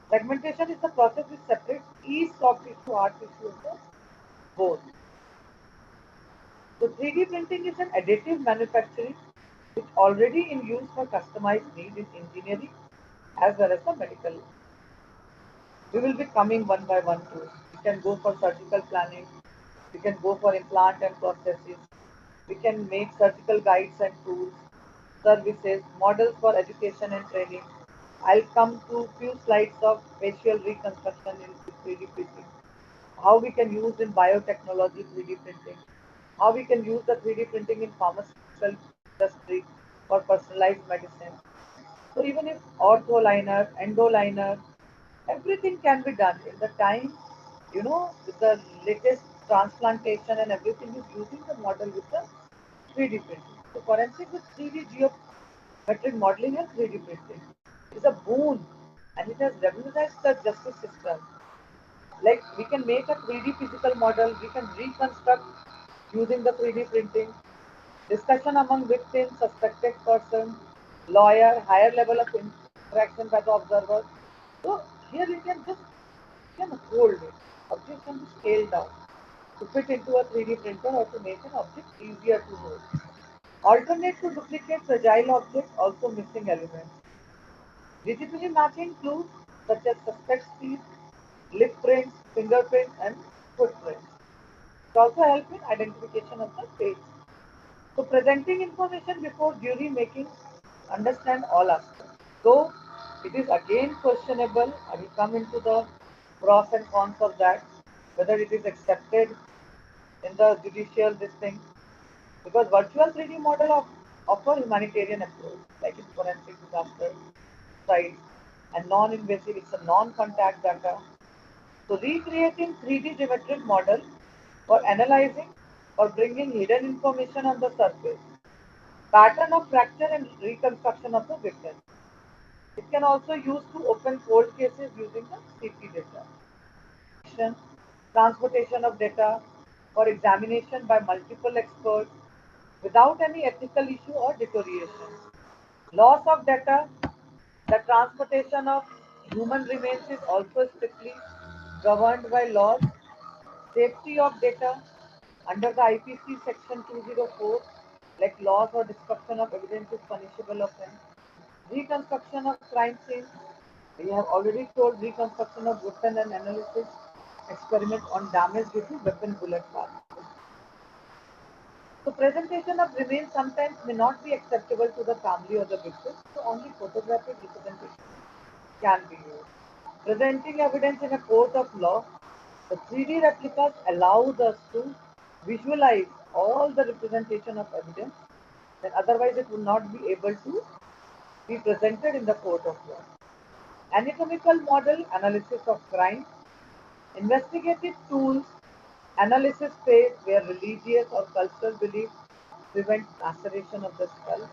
Speaker 8: Segmentation is the process which separates each soft tissue, hard tissue of the bone. So 3D printing is an additive manufacturing which already in use for customized need in engineering as well as the medical. We will be coming one by one to it. We can go for surgical planning. We can go for implant and prosthesis. We can make surgical guides and tools, services, models for education and training. I'll come to few slides of facial reconstruction in 3D printing. How we can use in biotechnology 3D printing. How we can use the 3D printing in pharmaceutical industry for personalized medicine. So even if ortho liner, endo liner, everything can be done in the time, with the latest transplantation and everything is using the model with the 3D printing. So forensic with 3D geometric modeling and 3D printing is a boon and it has revolutionized the justice system. Like we can make a 3D physical model, we can reconstruct using the 3D printing, discussion among victims, suspected person, lawyer, higher level of interaction by the observer. So here you can just hold it. Object can be scaled down to fit into a 3D printer or to make an object easier to hold. Alternate to duplicate fragile objects, also missing elements. Digitally matching clues such as suspect's teeth, lip prints, fingerprints, and footprints. It also helps in identification of the face. So presenting information before jury making understand all aspects. Though it is again questionable, I will come into the pros and cons of that, whether it is accepted in the judicial this thing, because virtual 3D model offer humanitarian approach, like in forensic disaster sites, and non-invasive, it's a non-contact data. So recreating 3D geometric model for analyzing or bringing hidden information on the surface, pattern of fracture and reconstruction of the victim. It can also use to open cold cases using the CT data. Transportation of data for examination by multiple experts without any ethical issue or deterioration. Loss of data, the transportation of human remains is also strictly governed by laws. Safety of data under the IPC section 204, like loss or destruction of evidence is punishable offense. Reconstruction of crime scene, we have already told reconstruction of weapon and analysis experiment on damage due to weapon bullet particles. So presentation of remains sometimes may not be acceptable to the family or the victim, so only photographic representation can be used. Presenting evidence in a court of law, the 3D replicas allows us to visualize all the representation of evidence, then otherwise it would not be able to be presented in the court of law. Anatomical model analysis of crime, investigative tools, analysis phase where religious or cultural beliefs prevent laceration of the skull.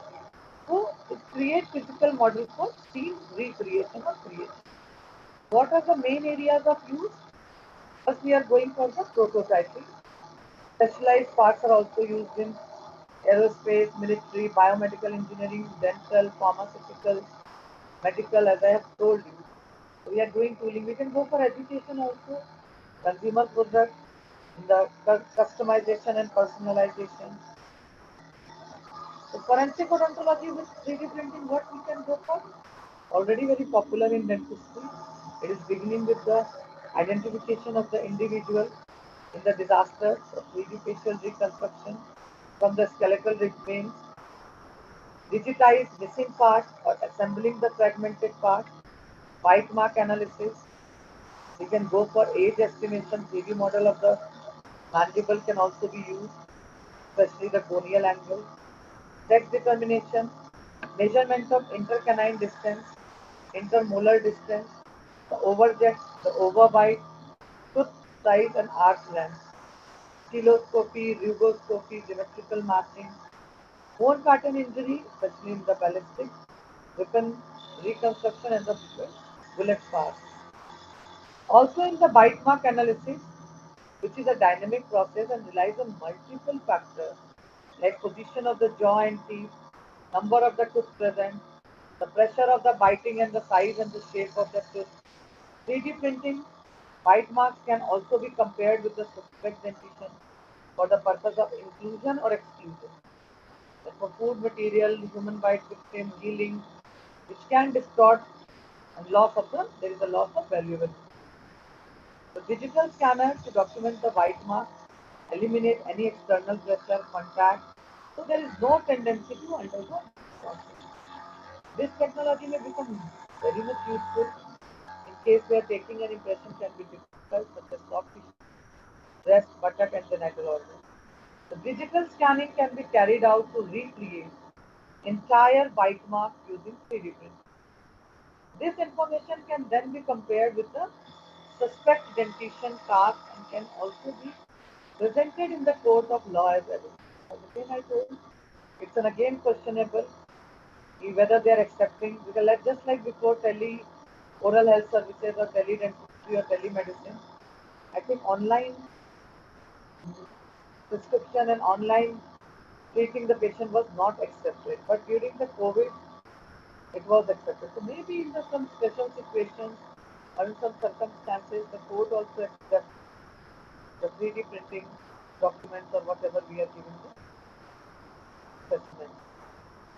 Speaker 8: So it creates physical model for scene recreation or creation. What are the main areas of use? First, we are going for the prototyping. Specialized parts are also used in aerospace, military, biomedical engineering, dental, pharmaceutical, medical, as I have told you. So we are doing tooling. We can go for education also, consumer products, in the customization and personalization. So forensic odontology with 3D printing, what we can go for? Already very popular in dentistry. It is beginning with the identification of the individual in the disaster, so 3D facial reconstruction from the skeletal remains, digitize missing parts or assembling the fragmented parts, bite mark analysis, We can go for age estimation. 3D model of the mandible can also be used, especially the conial angle. Sex determination, measurement of intercanine distance, intermolar distance, the overjet, the overbite, tooth size and arch length, cheloscopy, rugoscopy, geometrical mapping, bone pattern injury, especially in the ballistic, weapon reconstruction and the bullet pass. Also in the bite mark analysis, which is a dynamic process and relies on multiple factors like position of the jaw and teeth, number of the tooth present, the pressure of the biting and the size and the shape of the tooth. 3D printing bite marks can also be compared with the suspect dentition for the purpose of inclusion or exclusion. Like for food material, human bite victim healing, which can distort and there is a loss of valuable. The digital scanner to document the bite mark, eliminate any external pressure, contact, so there is no tendency to undergo distortion. This technology may become very much useful in case where taking an impression can be difficult, such as soft tissue, breast, buttock, and genital organs. The digital scanning can be carried out to recreate entire bite mark using 3D print. This information can then be compared with the suspect dentition task and can also be presented in the court of law as evidence. As again I told, it's an again questionable whether they are accepting, because just like before tele oral health services or tele-dentistry or telemedicine, I think online prescription and online treating the patient was not accepted. But during the COVID, it was accepted. So maybe in some special situations or in some circumstances, the court also accepts the 3D printing documents or whatever we are giving the specimen.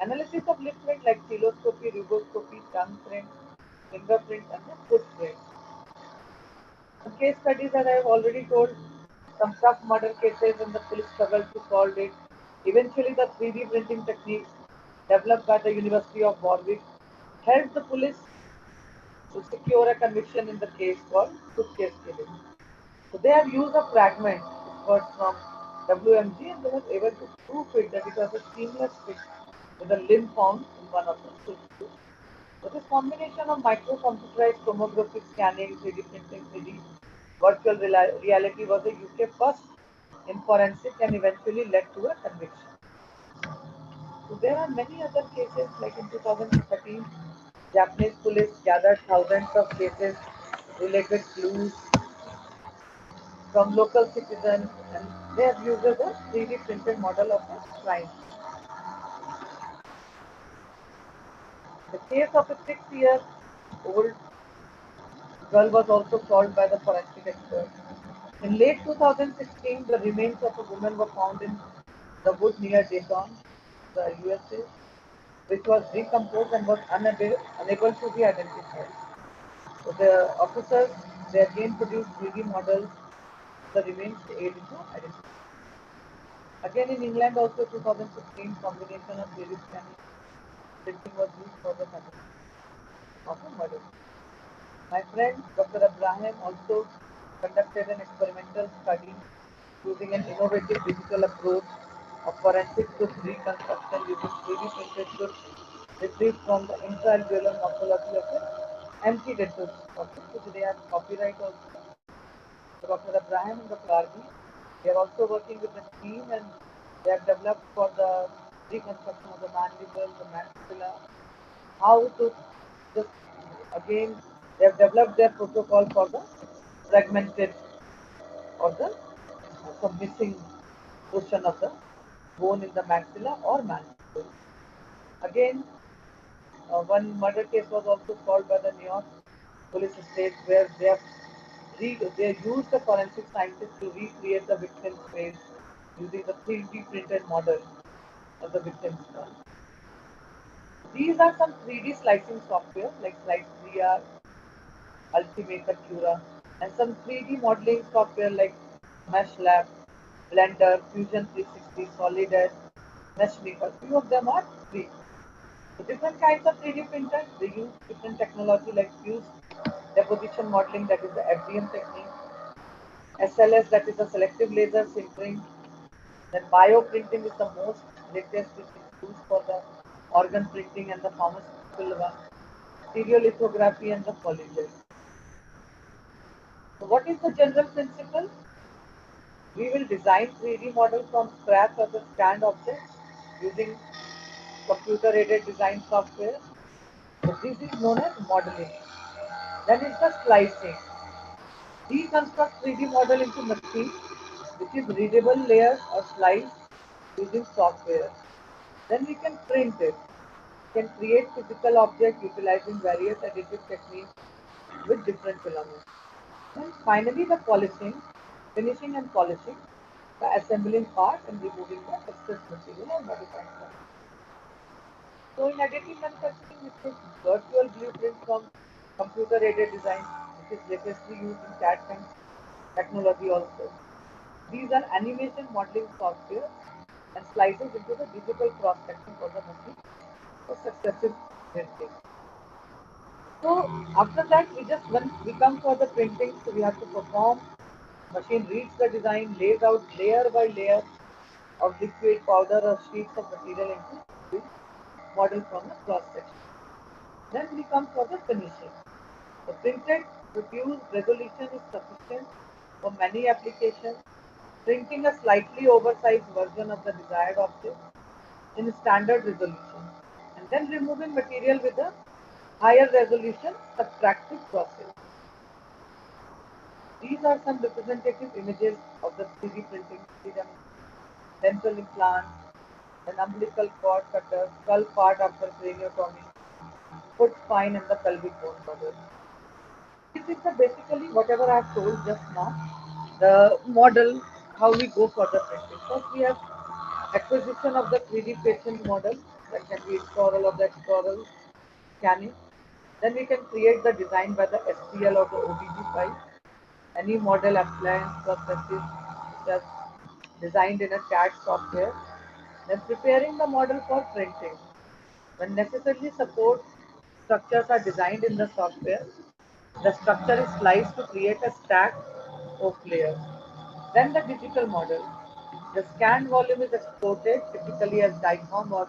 Speaker 8: Analysis of lip print like cheloscopy, rugoscopy, tongue print, fingerprint, and the footprint. Some case studies that I have already told, some tough murder cases and the police struggled to solve it. Eventually, the 3D printing techniques developed by the University of Warwick helped the police to secure a conviction in the case called suitcase killing. So they have used a fragment discovered from WMG and they were able to prove it that it was a seamless fit with a limb found in one of the suitcases. So this combination of micro-computerized tomography scanning, 3D printing, 3D virtual reality was a UK first in forensic and eventually led to a conviction. So there are many other cases like in 2013, Japanese police gathered thousands of cases related clues from local citizens and they have used a 3D printed model of a crime. The case of a 6-year-old girl was also solved by the forensic expert. In late 2016, the remains of a woman were found in the wood near Dayton, the USA, which was decomposed and was unable to be identified. So the officers, they again produced 3D models of the remains to aid in the identification. Again in England also 2016, combination of 3D scanning printing was used for the conduct of a murder. My friend Dr. Abraham also conducted an experimental study using an innovative digital approach of forensic tooth reconstruction using 3D printed tooth retrieved from the intraalveolar morphology of an empty dental socket, which they have copyright also. So Dr. Abraham and Dr. RB, they are also working with the team and they have developed for the reconstruction of the mandible, the maxilla, how to just again they have developed their protocol for the fragmented or the some missing portion of the bone in the maxilla or mandible. Again, one murder case was also solved by the New York police state where they used the forensic scientists to recreate the victim's face using the 3D printed model of the victim's skull. These are some 3D slicing software like Slice 3R, Ultimate Cura, and some 3D modeling software like MeshLab, Blender, Fusion 360, Solid Edge, Meshmaker. Few of them are free. So different kinds of 3D printers, they use different technology like fused deposition modeling, that is the FDM technique, SLS, that is the selective laser sintering, then bioprinting is the most latest, which is used for the organ printing and the pharmaceutical one, stereolithography and the polyjet. So what is the general principle? We will design 3D model from scratch of the scanned objects using computer-aided design software. So this is known as modeling. Then is the slicing. Deconstruct 3D model into machine, which is readable layers or slice using software. Then we can print it. We can create physical object utilizing various additive techniques with different filaments. And finally, the polishing, finishing and polishing, the assembling part and removing the excess material or modifying part. So in additive manufacturing, we take virtual blueprints from computer-aided design, which is latestly used in CAD/CAM technology also. These are animation modeling software and slices into the digital cross-section for the machine for successive printing. So after that, when we come for the printing, so we have to perform. Machine reads the design, lays out layer by layer of liquid, powder, or sheets of material into the model from the cross section. Then we come for the finishing. The printed produced resolution is sufficient for many applications. Printing a slightly oversized version of the desired object in standard resolution, and then removing material with a higher resolution subtractive process. These are some representative images of the 3D printing system: dental implants, an umbilical cord cutter, skull part after craniotomy, foot spine, and the pelvic bone model. This is the basically whatever I have told just now. The model, how we go for the printing. First, we have acquisition of the 3D patient model, that can be intraoral or the extraoral scanning. Then we can create the design by the STL or the OBG file. Any model appliance processes which are designed in a CAD software. Then preparing the model for printing. When necessarily support structures are designed in the software, the structure is sliced to create a stack of layers. Then the digital model. The scanned volume is exported typically as DICOM or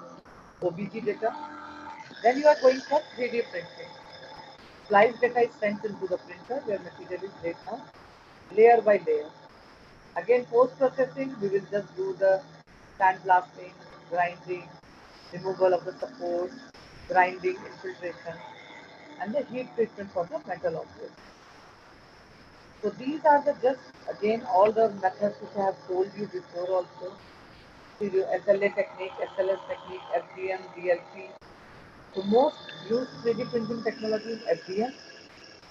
Speaker 8: OBG data. Then you are going for 3D printing. Slice data is sent into the printer where material is laid down layer by layer. Again, post processing, we will just do the sandblasting, grinding, removal of the support, grinding, infiltration, and the heat treatment for the metal objects. So these are the just again all the methods which I have told you before also. SLA technique, SLS technique, FDM, DLP. The most used 3D printing technology is FDM,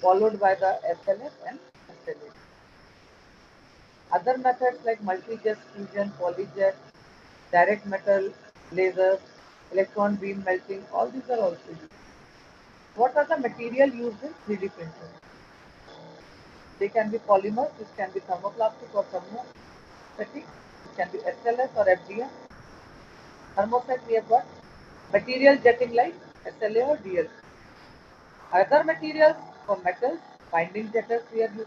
Speaker 8: followed by the SLS and SLA. Other methods like multi-jet fusion, polyjet, direct metal lasers, electron beam melting, all these are also used. What are the material used in 3D printing? They can be polymers, which can be thermoplastic or thermostatic, which can be SLS or FDM. Thermoset, we have got material jetting like SLA or DLP. Other materials for metals, binding jetters we are using,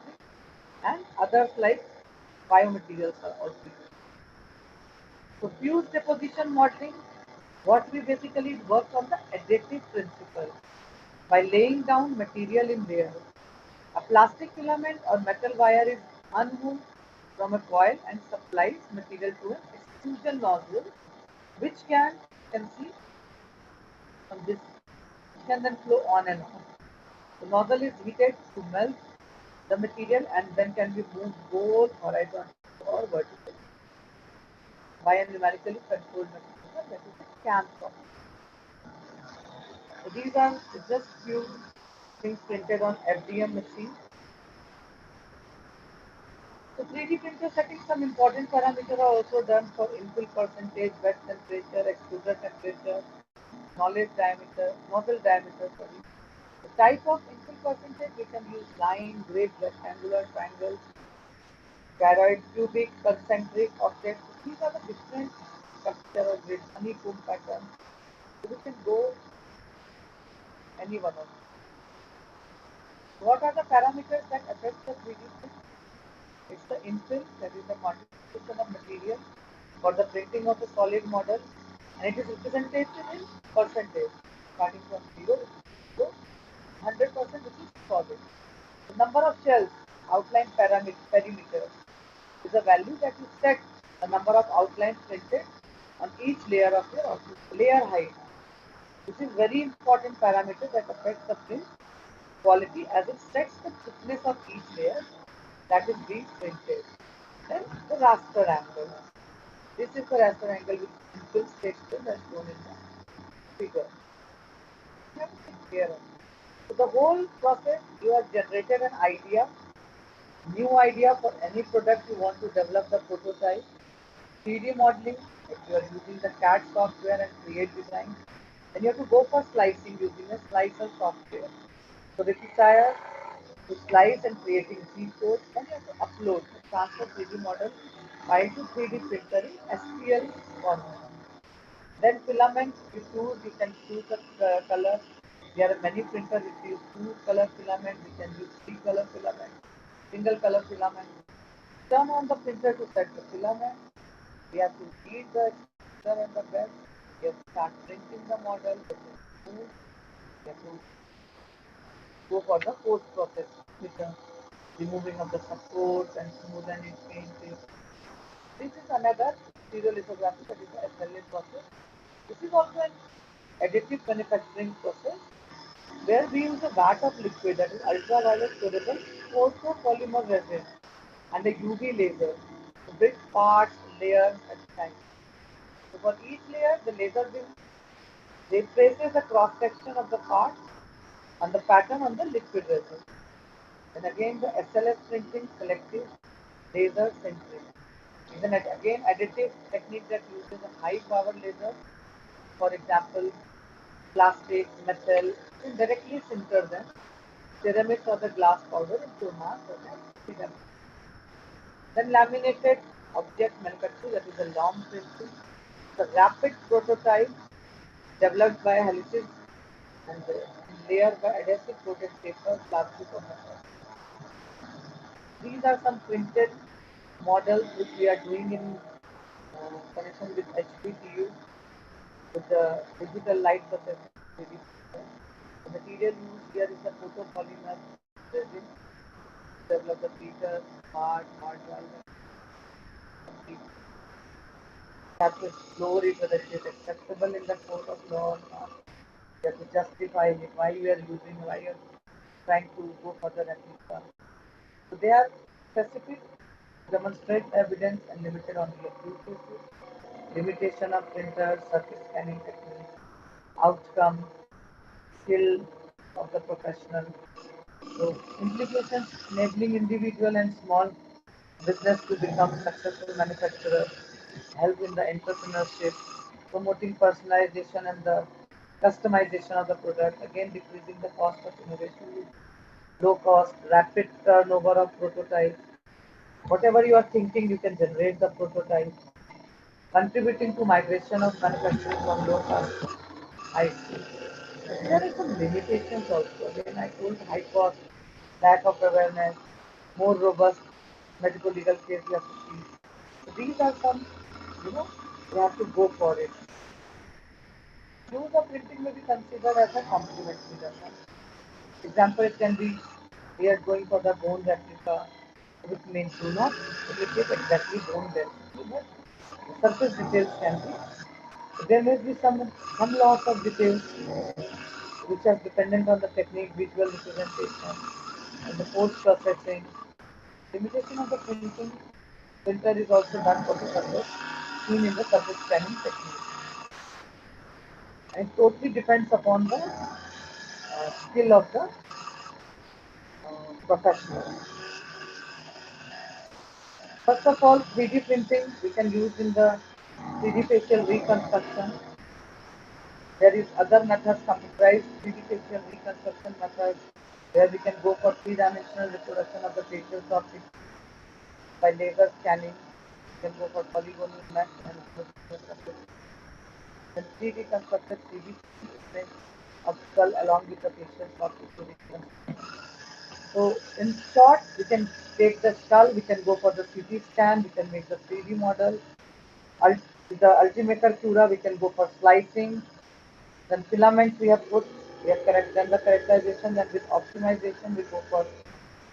Speaker 8: and others like biomaterials are also used. So fuse deposition modeling, what we basically work on the additive principle by laying down material in layers. A plastic filament or metal wire is unwound from a coil and supplies material to an extrusion nozzle, which can see from this, which can then flow on and on. The nozzle is heated to melt the material and then can be moved both horizontally or vertically by a numerically controlled mechanism, that is a CAM software. So these are just few things printed on FDM machine. So 3D printer setting, some important parameters are also done for infill percentage, wet temperature, extruder temperature, knowledge diameter, nozzle diameter, sorry. The type of infill percentage, we can use line, grid, rectangular, triangle, gyroid, cubic, concentric objects. These are the different structure of grid, honeycomb pattern. So we can go any one of them. What are the parameters that affect the 3D print? It's the infill, that is the quantification of material for the printing of a solid model, and it is represented in percentage, starting from 0, which is 0, 100%, which is solid. The number of shells, outline perimeter, is a value that you set the number of outlines printed on each layer of your object. Layer height. This is very important parameter that affects the print quality as it sets the thickness of each layer that is being printed. Then the raster angle. This is the raster angle which infills texture as shown in the figure. You have to take care of it. So the whole process, you have generated an idea, new idea for any product you want to develop the prototype. 3D modeling, if you are using the CAD software and create design, then you have to go for slicing using a slicer software. So this is to slice and creating G code, then you have to upload the transfer 3D model file to 3D printer in STL format. Then filaments you can choose the color. There are many printers which use 2-color filament, we can use 3-color filament, single color filament. Turn on the printer to set the filament. We have to read the exposure and the bed. We have to start printing the model. We have to go for the post-process with the removing of the support and smoothing it, painting. This is another stereolithography, that is the SLA process. This is also an additive manufacturing process where we use a vat of liquid, that is ultraviolet soluble photopolymer resin, and a UV laser to build parts, layers at a time. So for each layer, the laser beam replaces the cross section of the part on the pattern on the liquid resin. And again the SLS printing, selective laser sintering. Is again additive technique that uses a high power laser. For example, plastic, metal, and directly sinter them. Ceramics or the glass powder into mass or them. Then laminated object manufacture, that is a long printing. The rapid prototype developed by Helicis and layered by adhesive coated paper, plastic or metal. These are some printed models which we are doing in connection with HPTU with the digital light processing. The material used here is the photopolymer resin to develop the features, hard valve. You have to explore it whether it is acceptable in the court of law or not. You have to justify it, why you are using, why you are trying to go for the replica. So they are specific, demonstrate evidence and limited on the few cases. Limitation of printers, surface scanning techniques, outcome, skill of the professional. So implications enabling individual and small business to become successful manufacturers, help in the entrepreneurship, promoting personalization and the customization of the product, again decreasing the cost of innovation, low cost, rapid turnover of prototypes. Whatever you are thinking, you can generate the prototype, contributing to migration of manufacturing from low cost to high skill. There are some limitations also. Again, I told high cost, lack of awareness, more robust medical legal case you have to see. So these are some, you have to go for it. Use of printing may be considered as a complementary method. Example, it can be we are going for the bone replica, which means do not replicate exactly bone density, but surface details can be. There may be some loss of details which are dependent on the technique, visual representation, and the post processing. Limitation of the printing filter is also done for the surface seen in the surface scanning technique. And it totally depends upon the skill of the professional. First of all, 3D printing we can use in the 3D facial reconstruction. There is other methods comprise 3D facial reconstruction methods where we can go for three-dimensional reproduction of the facial soft tissue by laser scanning. We can go for polygonal mesh and then 3D constructed 3D image of skull along with the facial soft tissue reconstruction. So in short, we can take the skull, we can go for the CT scan, we can make the 3D model. The Ultimaker Cura, we can go for slicing. Then filaments we have put, we have then the characterization, then with optimization we go for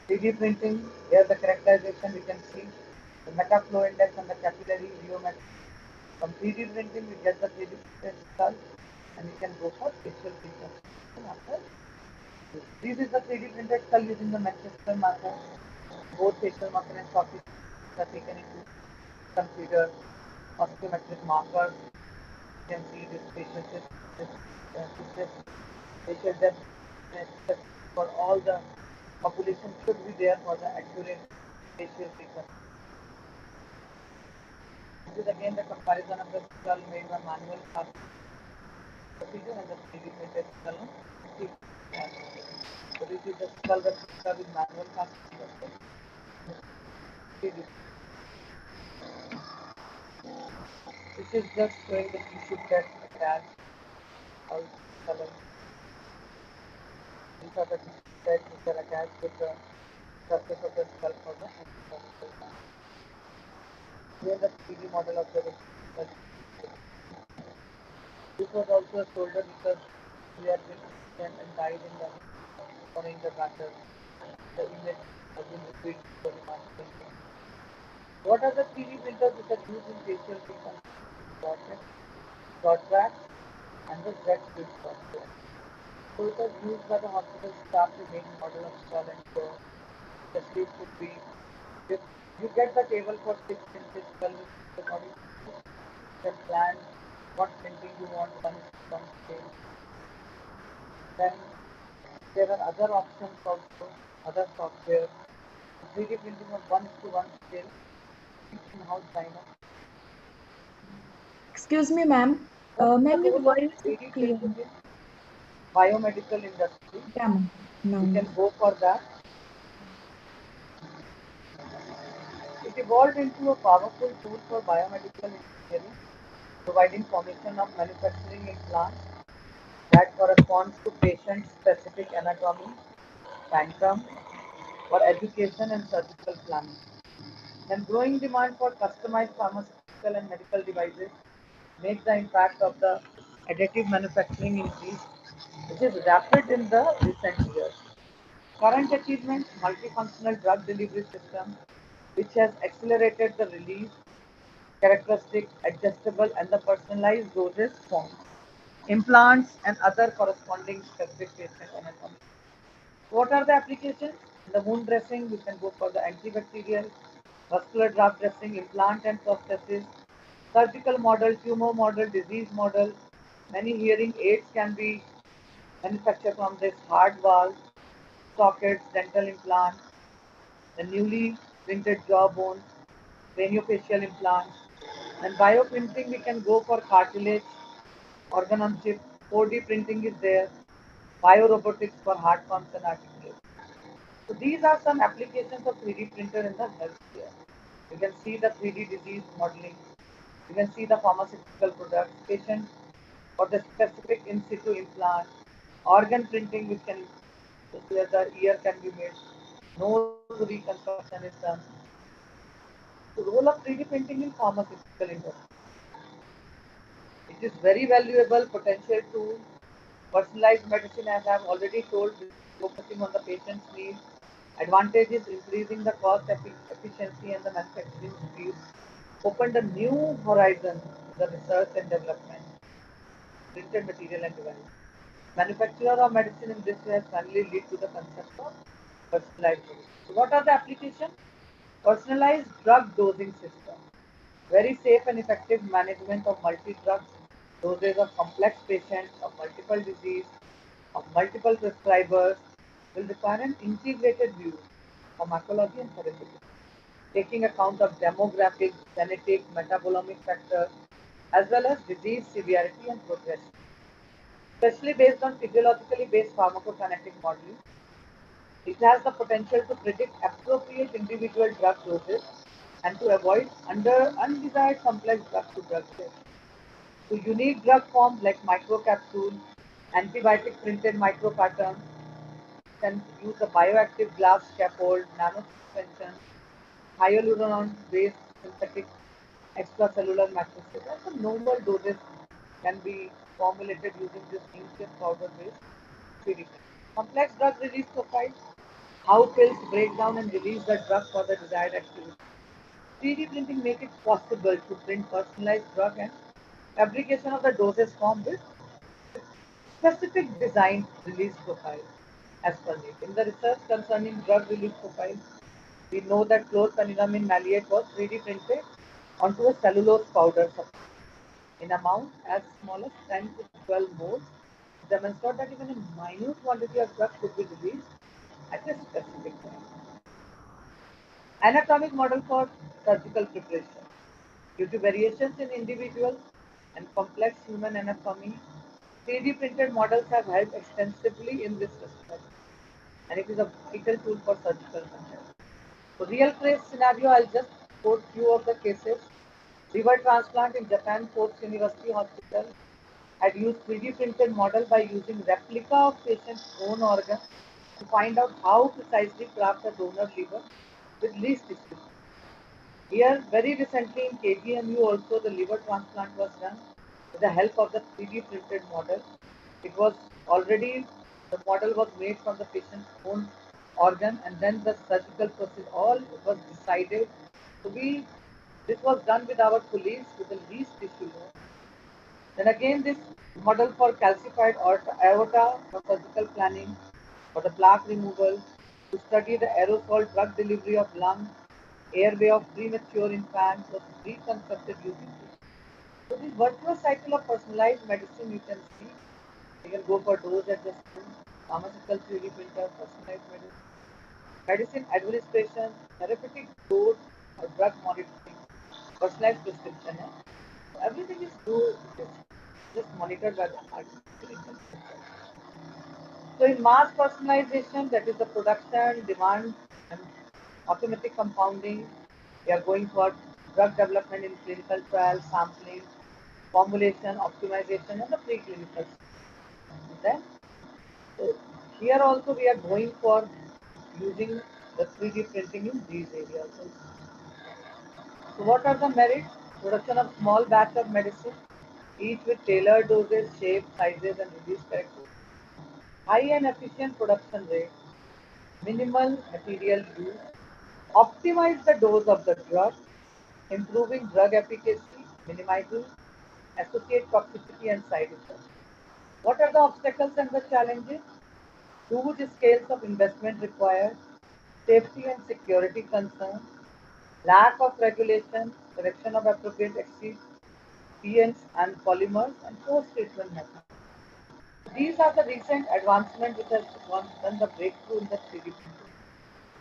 Speaker 8: 3D printing. Here the characterization we can see the metaflow index and the capillary geometry. From 3D printing we get the 3D printed skull and we can go for facial reconstruction after. This is the 3D printed skull using the Manchester marker. Both facial marker and soft tissue are taken into consider osteometric markers. You can see this facial depth for all the population should be there for the accurate facial reconstruction. This is again the comparison of the skull made by manual casting procedure and the 3D printed skull. So this is the skull replica with manual casting process. This is just showing the tissue test attached all colors. These are the tissue tests which are attached with the surface of the skull for the anatomical. Here the 3D model of the skull. This was also a shoulder because we are been and tied in the following the batter. The image has been repeated for the market. What are the 3D printers which are used in facial reconstruction? Dot track and the Z-Suite software. So it was used by the hospital staff to make model of skull and jaw. The shape would be, if you get the table for 6 inches skull with the body, you can plan what printing you want, one scale. Then there are other options also, other software. 3D printing of 1:1 scale in-house China.
Speaker 1: Excuse me, ma'am.
Speaker 8: What is the
Speaker 1: Ma'am, your
Speaker 8: role of
Speaker 1: voice is
Speaker 8: 3D
Speaker 1: clear.
Speaker 8: printing in biomedical industry?
Speaker 1: Yeah, ma'am.
Speaker 8: We
Speaker 1: Now.
Speaker 8: can go for that. It evolved into a powerful tool for biomedical engineering, providing formation of manufacturing implants that corresponds to patient-specific anatomy, sanctum, for education and surgical planning. And growing demand for customized pharmaceutical and medical devices makes the impact of the additive manufacturing increase, which is rapid in the recent years. Current achievements, multifunctional drug delivery system, which has accelerated the release, characteristic, adjustable, and the personalized dosage forms, implants, and other corresponding specific patient anatomy. What are the applications? In the wound dressing, we can go for the antibacterial, vascular draft dressing, implant and prosthesis, surgical model, tumor model, disease model. Many hearing aids can be manufactured from this hard valves, sockets, dental implants, the newly printed jawbone, craniofacial implants. And bioprinting, we can go for cartilage, organ on chip, 4D printing is there, biorobotics for heart pumps and articulation. So these are some applications of 3D printer in the healthcare. You can see the 3D disease modeling. You can see the pharmaceutical products, patient for the specific in situ implant, organ printing, which can, where the ear can be made, nose reconstruction is done. The role of 3D printing in pharmaceutical industry. It is very valuable potential tool. Personalized medicine, as I have already told, focusing on the patient's needs. Advantage is increasing the cost efficiency and the manufacturing speed. Opened a new horizon to the research and development, printed material and device. Manufacturer of medicine in this way has finally lead to the concept of personalized medicine. So what are the applications? Personalized drug dosing system. Very safe and effective management of multi-drugs, doses of complex patients, of multiple disease, of multiple prescribers will require an integrated view, pharmacology and therapeutic, taking account of demographic, genetic, metabolomic factors, as well as disease severity and progression. Especially based on physiologically based pharmacokinetic modeling, it has the potential to predict appropriate individual drug doses and to avoid undesired complex drug-to-drug shares. So unique drug forms like microcapsule, antibiotic printed micropatterns, can use a bioactive glass scaffold, nano suspension, hyaluron-based synthetic extracellular matrices, and the normal doses can be formulated using this inkjet powder-based 3D. Complex drug release profile, how pills break down and release the drug for the desired activity. 3D printing makes it possible to print personalized drug and fabrication of the dosage form with specific design release profile as per need. In the research concerning drug release profile, we know that chlorpheniramine maleate was 3D printed onto a cellulose powder in amount as small as 10 to 12 moles, demonstrate that even a minute quantity of drug could be released at a specific time. Anatomic model for surgical preparation. Due to variations in individual and complex human anatomy, 3D printed models have helped extensively in this respect, and it is a vital tool for surgical control. So, real case scenario, I'll just quote few of the cases. Liver transplant in Japan Post University Hospital had used 3D printed model by using replica of patient's own organ to find out how precisely craft a donor liver with least tissue. Here, very recently in KGMU also the liver transplant was done with the help of the 3D printed model. It was already, the model was made from the patient's own organ, and then the surgical process, all was decided to be, this was done with our colleagues with the least tissue load. Then again this model for calcified aorta for surgical planning, for the plaque removal, to study the aerosol drug delivery of lung, airway of premature infants was reconstructed using this. So this virtuous cycle of personalized medicine you can see. You can go for dose adjustment, pharmaceutical 3D printer, personalized medicine administration, therapeutic dose or drug monitoring, personalized prescription. So everything is just monitored by the artificial intelligence. So in mass personalization, that is the production, demand, and automatic compounding, we are going for drug development in clinical trials, sampling, formulation, optimization, and the preclinical. And then, so here also we are going for using the 3D printing in these areas. So what are the merits? Production of small batch of medicine, each with tailored doses, shapes, sizes, and release characteristics. High and efficient production rate, minimal material use, optimize the dose of the drug, improving drug efficacy, minimizing associated toxicity and side effects. What are the obstacles and the challenges? Huge scales of investment required, safety and security concerns, lack of regulation, correction of appropriate excipients and polymers, and post-treatment methods. These are the recent advancements which has done the breakthrough in the 3D printing.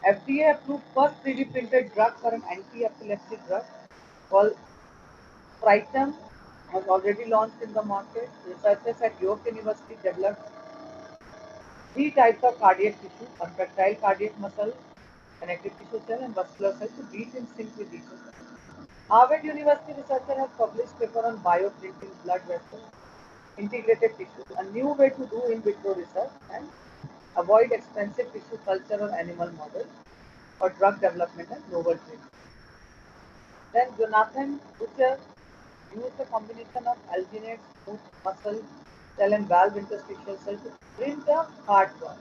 Speaker 8: FDA approved first 3D printed drug for an anti-epilepsy drug called Triton has already launched in the market. Researchers at York University developed three types of cardiac tissue: contractile cardiac muscle, connective tissue cell, and vascular cell to beat in sync with each other. Harvard University researcher has published paper on bioprinting blood vessels, integrated tissue, a new way to do in vitro research and avoid expensive tissue culture or animal models for drug development and novel treatment. Then Jonathan Butcher used a combination of alginate, smooth muscle cell and valve interstitial cell to print a heart valve.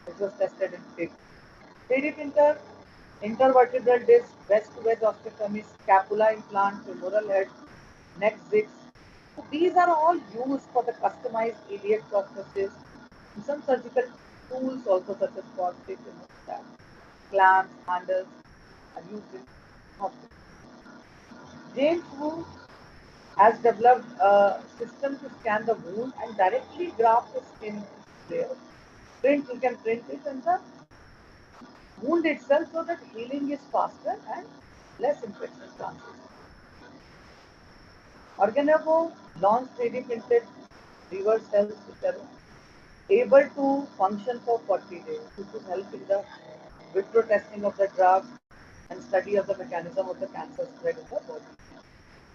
Speaker 8: This was tested in pig. 3D printer, intervertebral disc, west-to-wedge osteotomy, scapula implant, femoral head, neck zigs. So these are all used for the customized iliac prosthesis and some surgical tools also such as forceps, clamps, handles are used in hospitals. James Wu has developed a system to scan the wound and directly graft the skin layer. You can print it in the wound itself so that healing is faster and less infection chances. Organovo launched 3D printed liver cells which are able to function for 40 days, which will help in the vitro testing of the drug and study of the mechanism of the cancer spread in the body.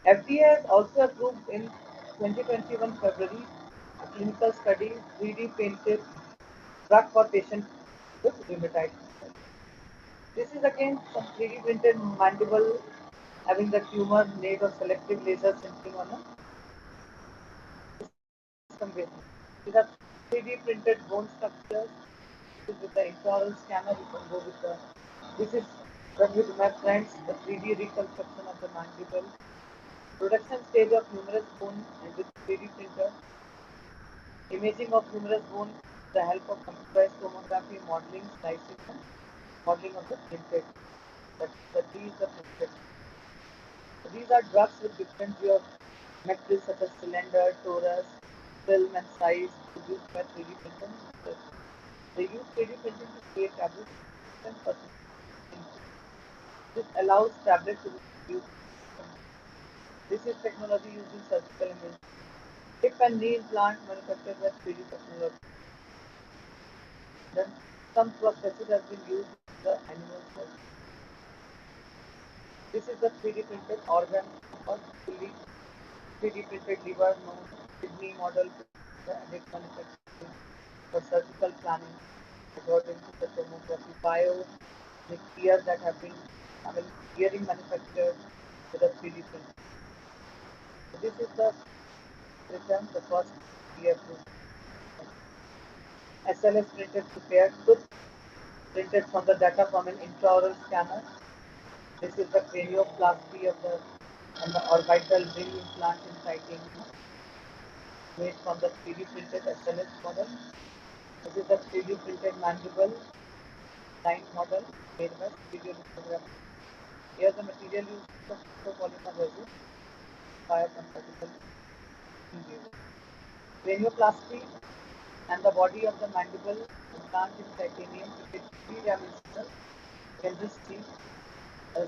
Speaker 8: FDA has also approved in 2021 February a clinical study 3D printed drug for patient with rheumatoid. This is again some 3D printed mandible having the tumor made of selective laser sintering on a system base. These are 3D printed bone structures. With the intraoral scanner, you can go with the. This is done with my friends, the 3D reconstruction of the mandible. Production stage of humerus bone and with 3D printer. Imaging of humerus bone with the help of computerized tomography, modeling, slicing, and modeling of the printed. These are printed. So these are drugs with different geometries such as cylinder, torus, film, and size produced by 3D printing. They use 3D printing to create tablets and persistence. This allows tablets to be produced. This is technology used in surgical imaging. Hip and knee implant manufactured by 3D technology. Then some prosthesis has been used in the animal cells. This is the 3D printed organ or fully 3D printed liver known kidney model the addict manufacturing for surgical planning according to the tomography bio the gear that have been gearing manufactured with a 3D print. So this is the return the first gear to SLS printed prepared tooth printed from the data from an intraoral scanner. This is the cranioplasty of the and the orbital ring implant in titanium made from the 3D printed SLS model. This is the 3D printed mandible line model made by stereolithography. Here the material used is photopolymer resin, biocompatible engagement. Cranioplasty and the body of the mandible implant in titanium with its three-dimensional can just see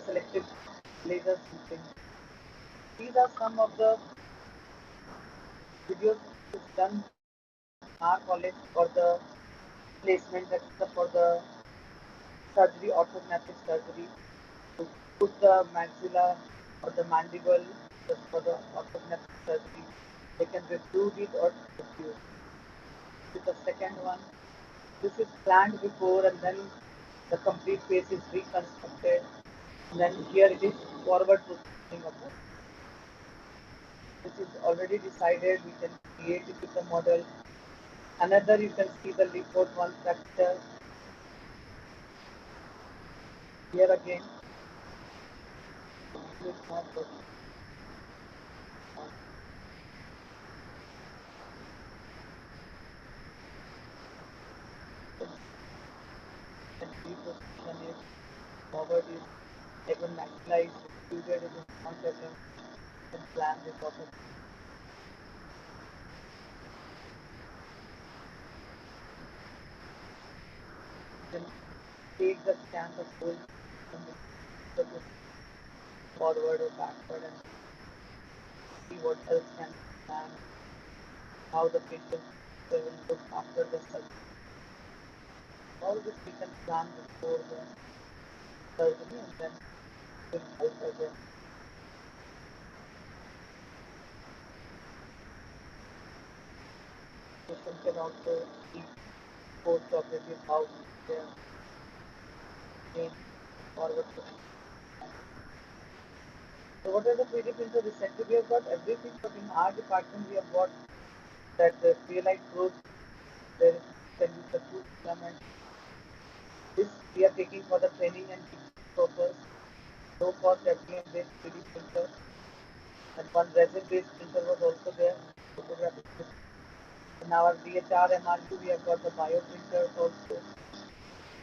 Speaker 8: selective laser sintering. These are some of the videos which is done in our college for the placement, that's for the surgery, orthodontic surgery, to put the maxilla or the mandible just for the orthodontic surgery. They can remove it or diffuse. This is the second one. This is planned before and then the complete face is reconstructed. And then here it is forward processing of it. This is already decided, we can create it with the model. Another you can see the report one fracture. Here again, it's not working. And reposition is forward is even maxilla is extruded it is not even and plan this also. Then take the scan the whole from the forward or backward and see what else can be done, how the patient will look after the surgery. All this we can plan before the surgery and then will help again. Patient can also see post-operative how they are made forward. So what are the 3D printer? Recently we have got everything, but in our department we have got that the real-life growth, there can be the tooth filament. This we are taking for the training and teaching purpose. Low cost FDM-based 3D printer. And one resin-based printer was also there. Photographic. In our DHR MRU we have got the bio printers also.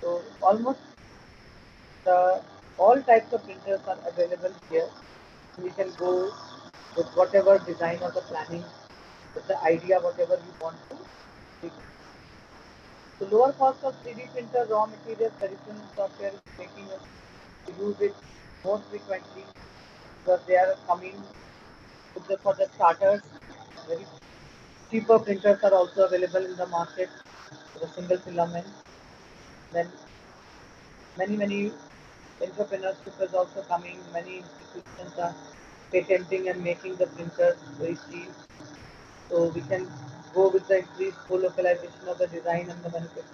Speaker 8: So almost all types of printers are available here. We can go with whatever design or the planning, with the idea, whatever you want to do. So lower cost of 3D printer, raw material, peripheral software is making us use it more frequently because they are coming for the starters. Very cheaper printers are also available in the market for the single filament. Then many entrepreneurship is also coming. Many institutions are patenting and making the printers very cheap. So we can go with the increased co-localization of the design and the manufacturing.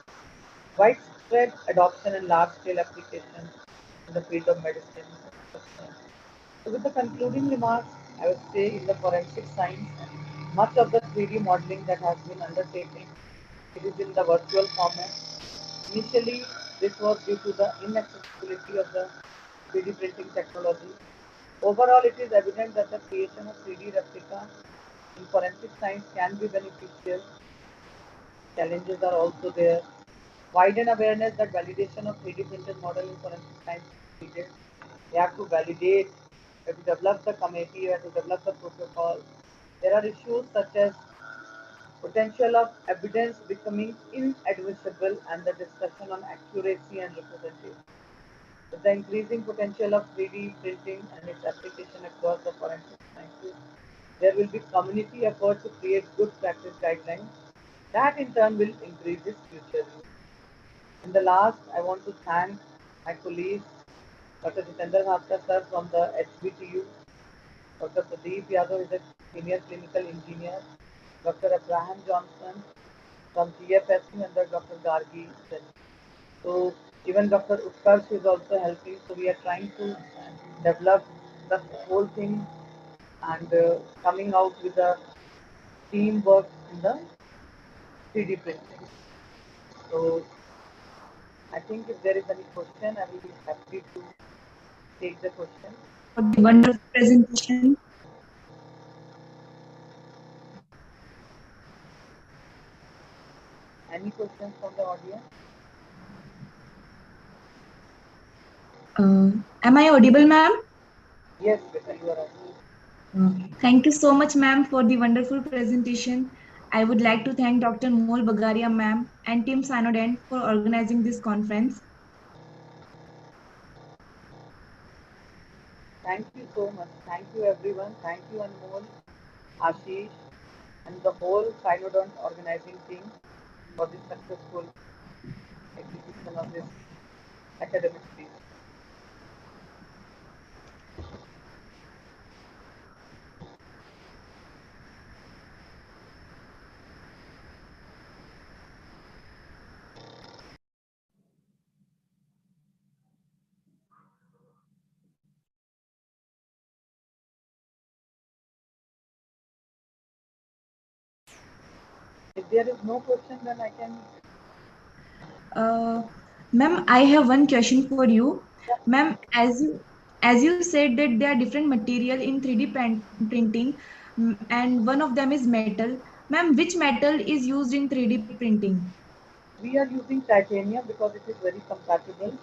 Speaker 8: White widespread adoption and large-scale applications in the field of medicine. So with the concluding remarks, I would say in the forensic science, much of the 3D modeling that has been undertaken, it is in the virtual format. Initially, this was due to the inaccessibility of the 3D printing technology. Overall, it is evident that the creation of 3D replica in forensic science can be beneficial. Challenges are also there. Widen awareness that validation of 3D printed model in forensic science is needed. We have to validate, we have to develop the committee, we have to develop the protocol. There are issues such as potential of evidence becoming inadmissible and the discussion on accuracy and representation. With the increasing potential of 3D printing and its application across the forensic sciences, there will be community effort to create good practice guidelines that in turn will increase its future use. In the last, I want to thank my colleagues, Dr. Jitendra Bhaskar sir from the HBTU, Dr. Pradeep Yadav is a senior clinical engineer, Dr. Abraham Johnson from GFSU and Dr. Gargi. So even Dr. Utkarsh is also helping. So we are trying to develop the whole thing and coming out with a teamwork in the 3D printing. So I think if there is any question, I will be happy to take the question.
Speaker 1: For the wonderful presentation.
Speaker 8: Any questions from the audience?
Speaker 1: Am I audible, ma'am?
Speaker 8: Yes, Beta, you are audible.
Speaker 1: Thank you so much, ma'am, for the wonderful presentation. I would like to thank Dr. Mol Bagaria, ma'am, and Team CynoDent for organizing this conference.
Speaker 8: Thank you so much. Thank you, everyone. Thank you, Anmol, Ashish, and the whole CynoDent organizing team for this successful execution of this academic piece. If there is no question, then I can.
Speaker 1: Ma'am, I have one question for you. Ma'am, as you said that there are different material in 3D printing, and one of them is metal. Ma'am, which metal is used in 3D printing?
Speaker 8: We are using titanium because it is very compatible.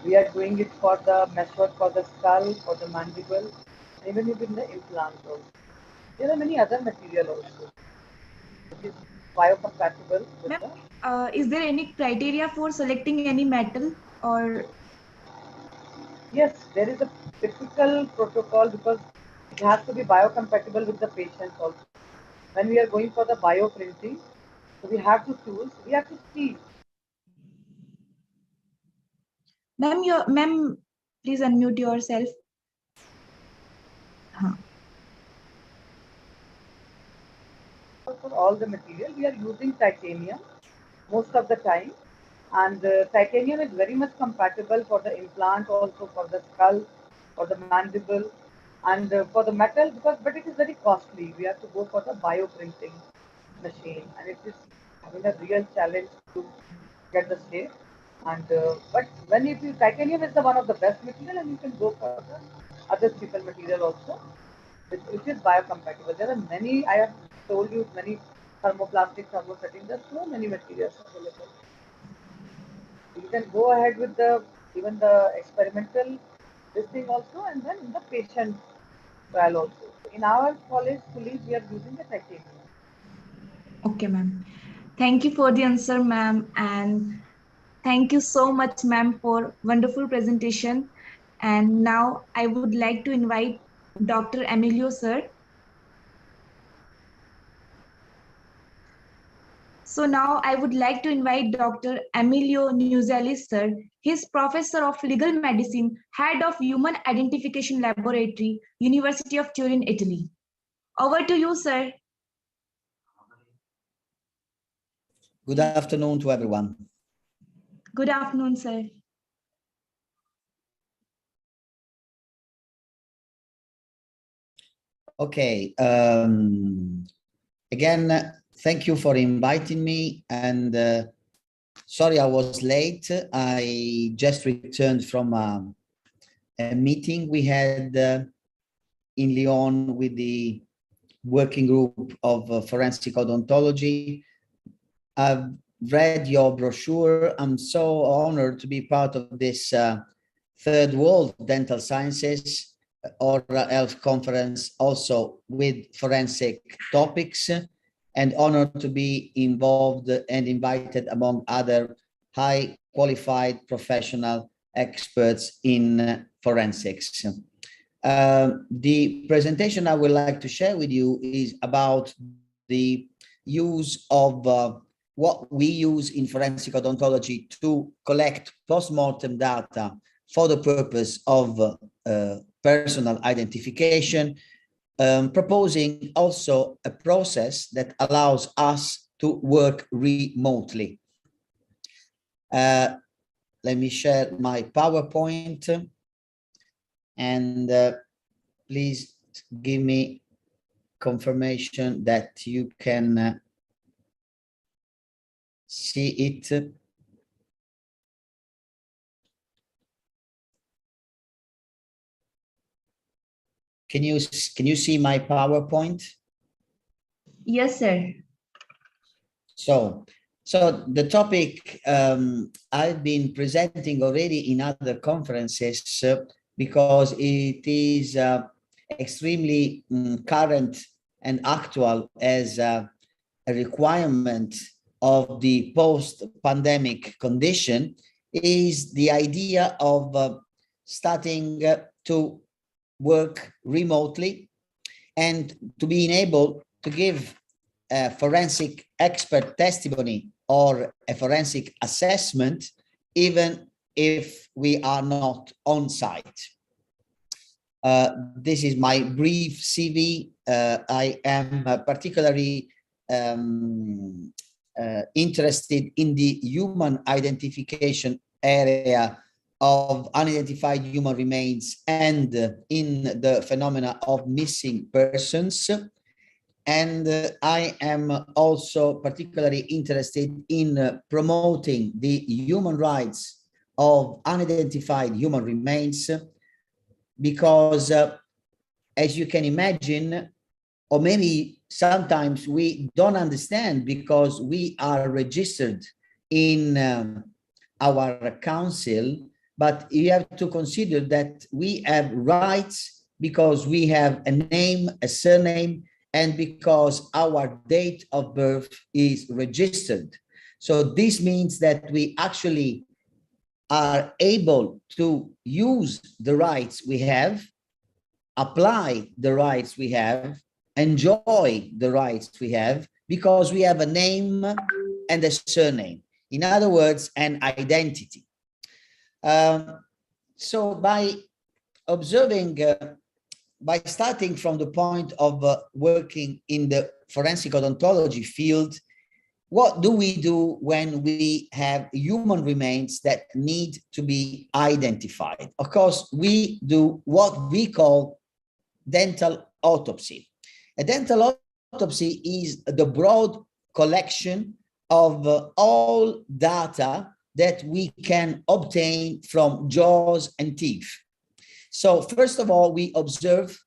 Speaker 8: We are doing it for the meshwork for the skull, for the mandible, even in the implant also. There are many other material also, which is biocompatible with the.
Speaker 1: Is there any criteria for selecting any metal or?
Speaker 8: Yes, there is a typical protocol because it has to be biocompatible with the patient also. When we are going for the bioprinting, so we have to choose, we have to see.
Speaker 1: Ma'am, please unmute yourself.
Speaker 8: For all the material, we are using titanium most of the time, and titanium is very much compatible for the implant, also for the skull, for the mandible, and for the metal, because but it is very costly. We have to go for the bioprinting machine, and it is having a real challenge to get the shape. And but when if you titanium is the one of the best material, and you can go for the other cheaper material also, which is biocompatible. There are many. I have told you many thermoplastic, thermosetting. There are so many materials available. You can go ahead with the even the experimental this thing also, and then in the patient trial also. In our college, we are using the titanium.
Speaker 1: Okay, ma'am. Thank you for the answer, ma'am, and thank you so much, ma'am, for wonderful presentation. And now I would like to invite Dr. Emilio, sir. So now I would like to invite Dr. Emilio Nuzellis, sir. He's professor of legal medicine, head of human identification laboratory, University of Turin, Italy. Over to you, sir.
Speaker 9: Good afternoon to everyone.
Speaker 1: Good afternoon, sir.
Speaker 9: Okay. Again, thank you for inviting me. And sorry I was late. I just returned from a meeting we had in Lyon with the working group of forensic odontology. I've read your brochure. I'm so honored to be part of this Third World Dental Sciences Oral Health Conference, also with forensic topics, and honored to be involved and invited among other high qualified professional experts in forensics. The presentation I would like to share with you is about the use of what we use in forensic odontology to collect post-mortem data for the purpose of personal identification, proposing also a process that allows us to work remotely. Let me share my PowerPoint, and please give me confirmation that you can see it. Can you see my PowerPoint?
Speaker 1: Yes, sir.
Speaker 9: So the topic I've been presenting already in other conferences because it is extremely current and actual as a requirement of the post-pandemic condition, is the idea of starting to work remotely and to being able to give a forensic expert testimony or a forensic assessment, even if we are not on site. This is my brief CV. I am particularly interested in the human identification area of unidentified human remains and in the phenomena of missing persons. And I am also particularly interested in promoting the human rights of unidentified human remains, because as you can imagine, or maybe sometimes we don't understand because we are registered in our council, but you have to consider that we have rights because we have a name, a surname, and because our date of birth is registered. So this means that we actually are able to use the rights we have, apply the rights we have, enjoy the rights we have, because we have a name and a surname. In other words, an identity. So by observing, by starting from the point of working in the forensic odontology field, what do we do when we have human remains that need to be identified? Of course, we do what we call dental autopsy. A dental autopsy is the broad collection of all data that we can obtain from jaws and teeth. So first of all, we observe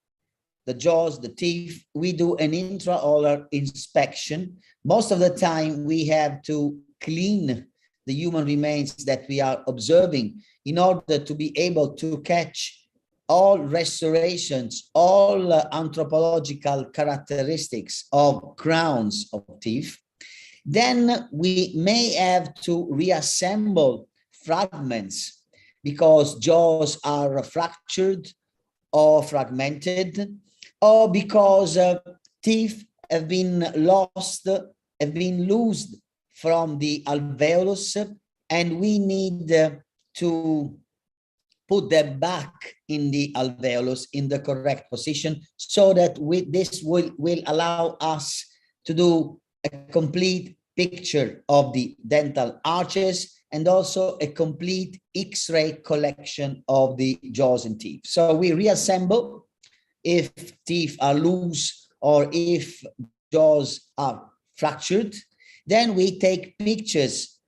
Speaker 9: the jaws, the teeth. We do an intraoral inspection. Most of the time, we have to clean the human remains that we are observing in order to be able to catch all restorations, all anthropological characteristics of crowns of teeth. Then we may have to reassemble fragments because jaws are fractured or fragmented, or because teeth have been lost, have been loosed from the alveolus, and we need to put them back in the alveolus in the correct position, so that this will allow us to do a complete picture of the dental arches and also a complete X-ray collection of the jaws and teeth. So we reassemble if teeth are loose or if jaws are fractured. Then we take pictures.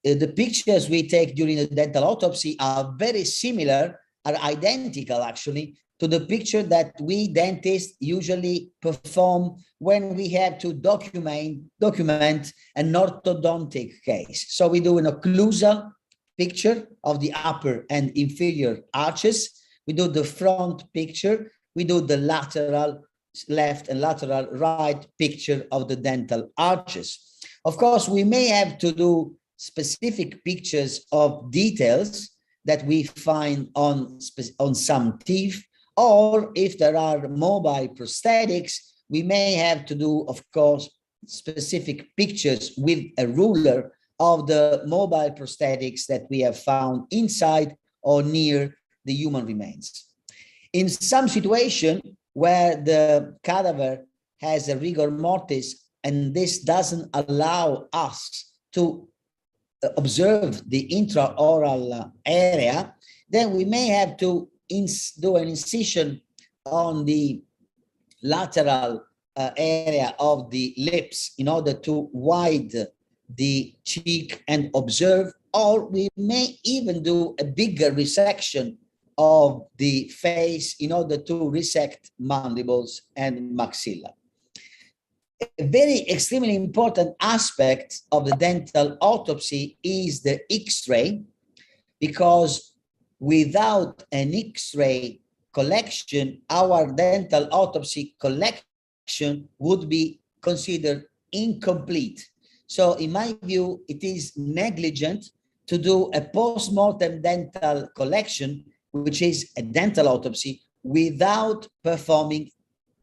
Speaker 9: The pictures we take during the dental autopsy are very similar, are identical actually, to the picture that we dentists usually perform when we have to document an orthodontic case. So we do an occlusal picture of the upper and inferior arches. We do the front picture. We do the lateral left and lateral right picture of the dental arches. Of course, we may have to do specific pictures of details that we find on some teeth, or if there are mobile prosthetics, we may have to do, of course, specific pictures with a ruler of the mobile prosthetics that we have found inside or near the human remains. In some situation where the cadaver has a rigor mortis and this doesn't allow us to observe the intraoral area, then we may have to do an incision on the lateral area of the lips in order to widen the cheek and observe, or we may even do a bigger resection of the face in order to resect mandibles and maxilla. A very extremely important aspect of the dental autopsy is the X-ray, because without an X-ray collection, our dental autopsy collection would be considered incomplete. So in my view, it is negligent to do a post-mortem dental collection, which is a dental autopsy, without performing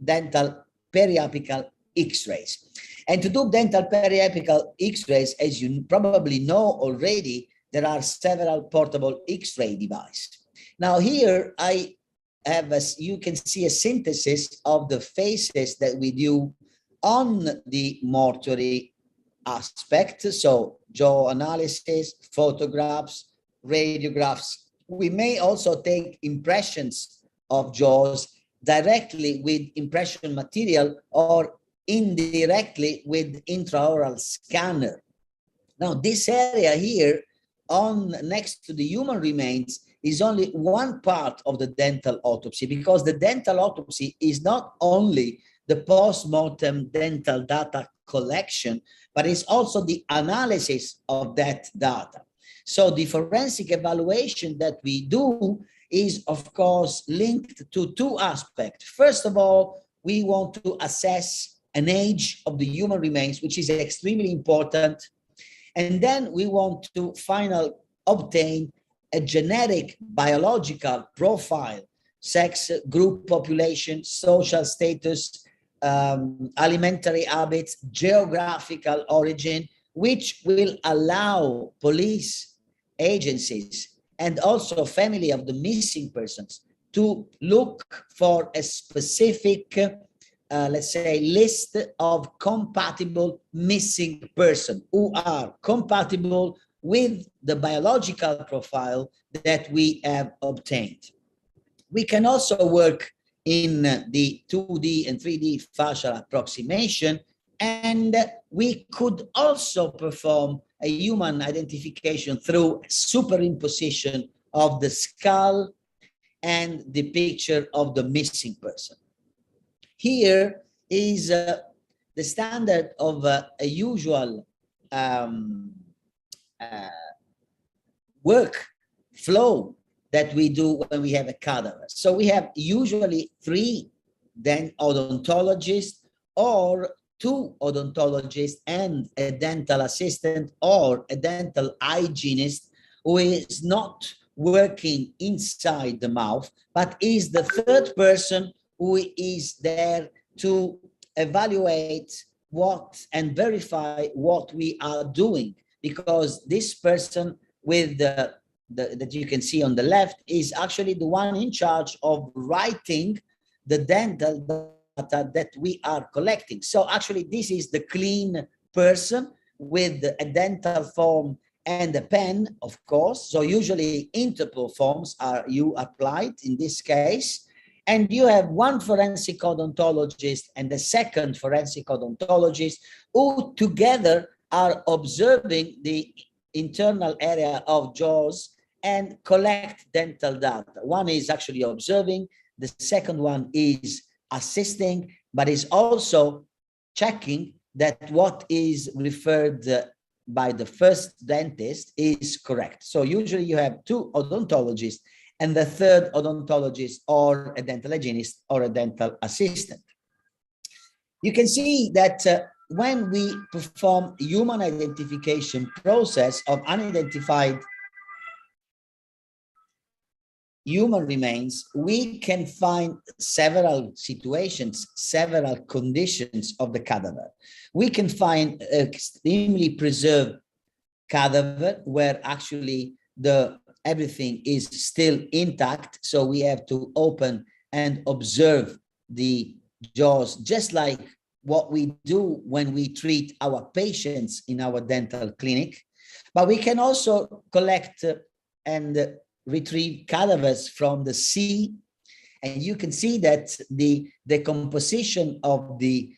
Speaker 9: dental periapical X-rays. And to do dental periapical X-rays, as you probably know already, there are several portable X-ray devices. Now here I have, you can see a synthesis of the phases that we do on the mortuary aspect. So jaw analysis, photographs, radiographs. We may also take impressions of jaws directly with impression material or indirectly with intraoral scanner. Now this area here on next to the human remains is only one part of the dental autopsy, because the dental autopsy is not only the post-mortem dental data collection, but it's also the analysis of that data. So the forensic evaluation that we do is, of course, linked to two aspects. First of all, we want to assess an age of the human remains, which is extremely important. And then we want to finally obtain a genetic biological profile, sex, group population, social status, alimentary habits, geographical origin, which will allow police agencies and also family of the missing persons to look for a specific, let's say, list of compatible missing persons who are compatible with the biological profile that we have obtained. We can also work in the 2D and 3D facial approximation, and we could also perform a human identification through superimposition of the skull and the picture of the missing person. Here is the standard of a usual work flow that we do when we have a cadaver. So we have usually 3 odontologists or 2 odontologists and a dental assistant or a dental hygienist who is not working inside the mouth, but is the third person who is there to evaluate what and verify what we are doing, because this person with that you can see on the left is actually the one in charge of writing the dental data that we are collecting. So actually this is the clean person with a dental form and a pen, of course. So usually interpol forms are applied in this case. And you have one forensic odontologist and the second forensic odontologist who together are observing the internal area of jaws and collect dental data. One is actually observing, the second one is assisting, but is also checking that what is referred by the first dentist is correct. So usually you have two odontologists and the third odontologist or a dental hygienist or a dental assistant. You can see that when we perform human identification process of unidentified human remains, we can find several situations, several conditions of the cadaver. We can find extremely preserved cadaver where actually everything is still intact. So we have to open and observe the jaws, just like what we do when we treat our patients in our dental clinic. But we can also collect and retrieve cadavers from the sea. And you can see that the composition of the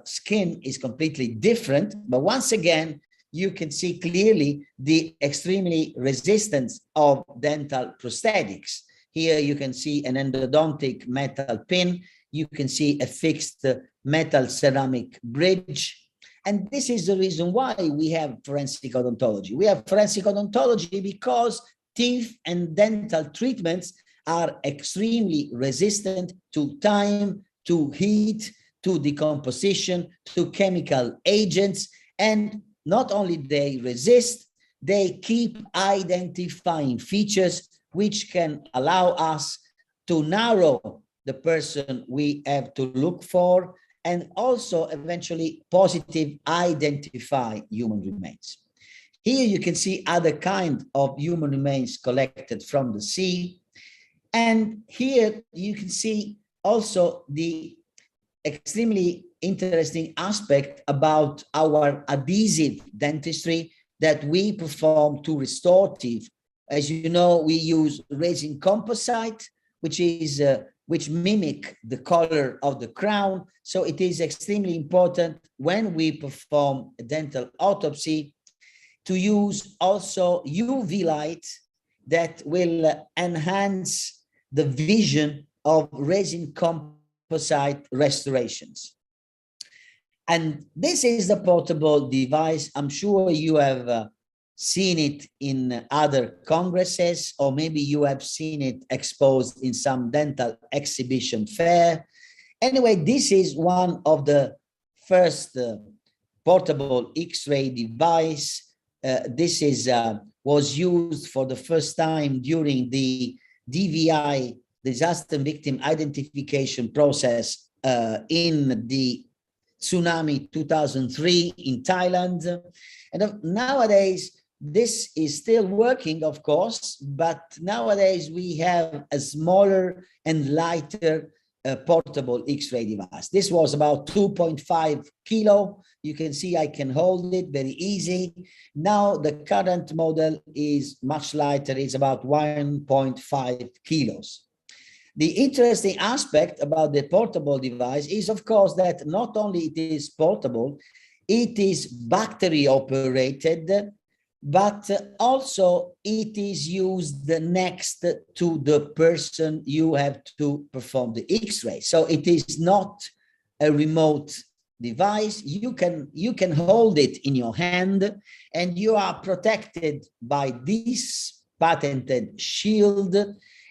Speaker 9: skin is completely different. But once again, you can see clearly the extremely resistance of dental prosthetics. Here you can see an endodontic metal pin. You can see a fixed metal ceramic bridge. And this is the reason why we have forensic odontology. We have forensic odontology because teeth and dental treatments are extremely resistant to time, to heat, to decomposition, to chemical agents. And not only they resist, they keep identifying features which can allow us to narrow the person we have to look for and also eventually positive identify human remains. Here you can see other kind of human remains collected from the sea. And here you can see also the extremely interesting aspect about our adhesive dentistry that we perform to restorative. As you know, we use resin composite, which mimic the color of the crown. So it is extremely important when we perform a dental autopsy to use also UV light that will enhance the vision of resin composite restorations. And this is the portable device. I'm sure you have seen it in other congresses, or maybe you have seen it exposed in some dental exhibition fair. Anyway, this is one of the first portable X-ray device. This was used for the first time during the DVI, disaster victim identification process in the tsunami 2003 in Thailand. And nowadays, this is still working, of course, but nowadays we have a smaller and lighter portable X-ray device. This was about 2.5 kilo. You can see I can hold it very easy. Now the current model is much lighter. It's about 1.5 kilos. The interesting aspect about the portable device is, of course, that not only it is portable, it is battery operated, but also it is used next to the person you have to perform the X-ray. So it is not a remote device. You can hold it in your hand and you are protected by this patented shield.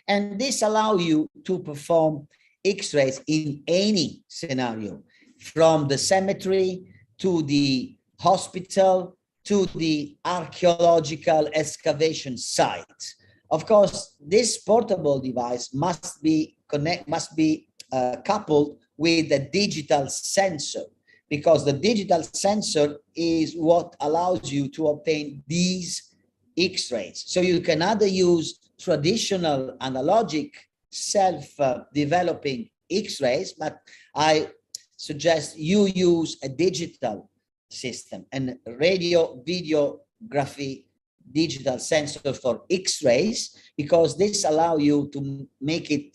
Speaker 9: And this allows you to perform X-rays in any scenario, from the cemetery to the hospital to the archaeological excavation site. Of course, this portable device must be coupled with a digital sensor, because the digital sensor is what allows you to obtain these X-rays. So you can either use traditional analogic self-developing X-rays, but I suggest you use a digital system. And radio videography digital sensor for X-rays, because this allows you to make it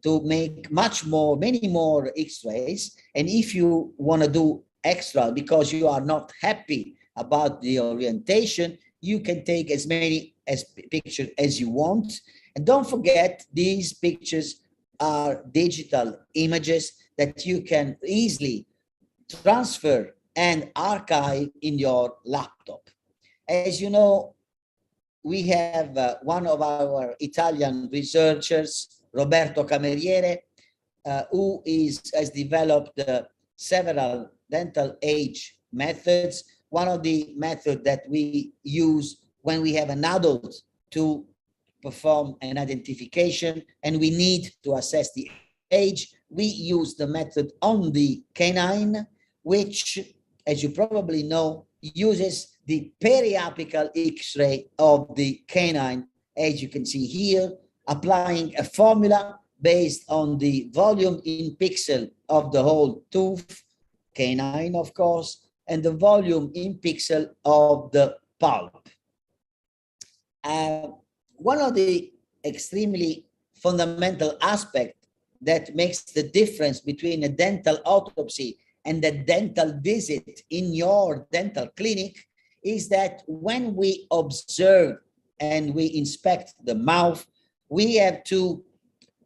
Speaker 9: to make many more X-rays. And if you want to do extra because you are not happy about the orientation, you can take as many pictures as you want. And don't forget, these pictures are digital images that you can easily transfer and archive in your laptop. As you know, we have one of our Italian researchers, Roberto Cameriere, who has developed several dental age methods. One of the methods that we use when we have an adult to perform an identification and we need to assess the age, we use the method on the canine, which, as you probably know, uses the periapical X-ray of the canine, as you can see here, applying a formula based on the volume in pixel of the whole tooth, canine of course, and the volume in pixel of the pulp. One of the extremely fundamental aspects that makes the difference between a dental autopsy and a dental visit in your dental clinic is that when we observe and we inspect the mouth, we have to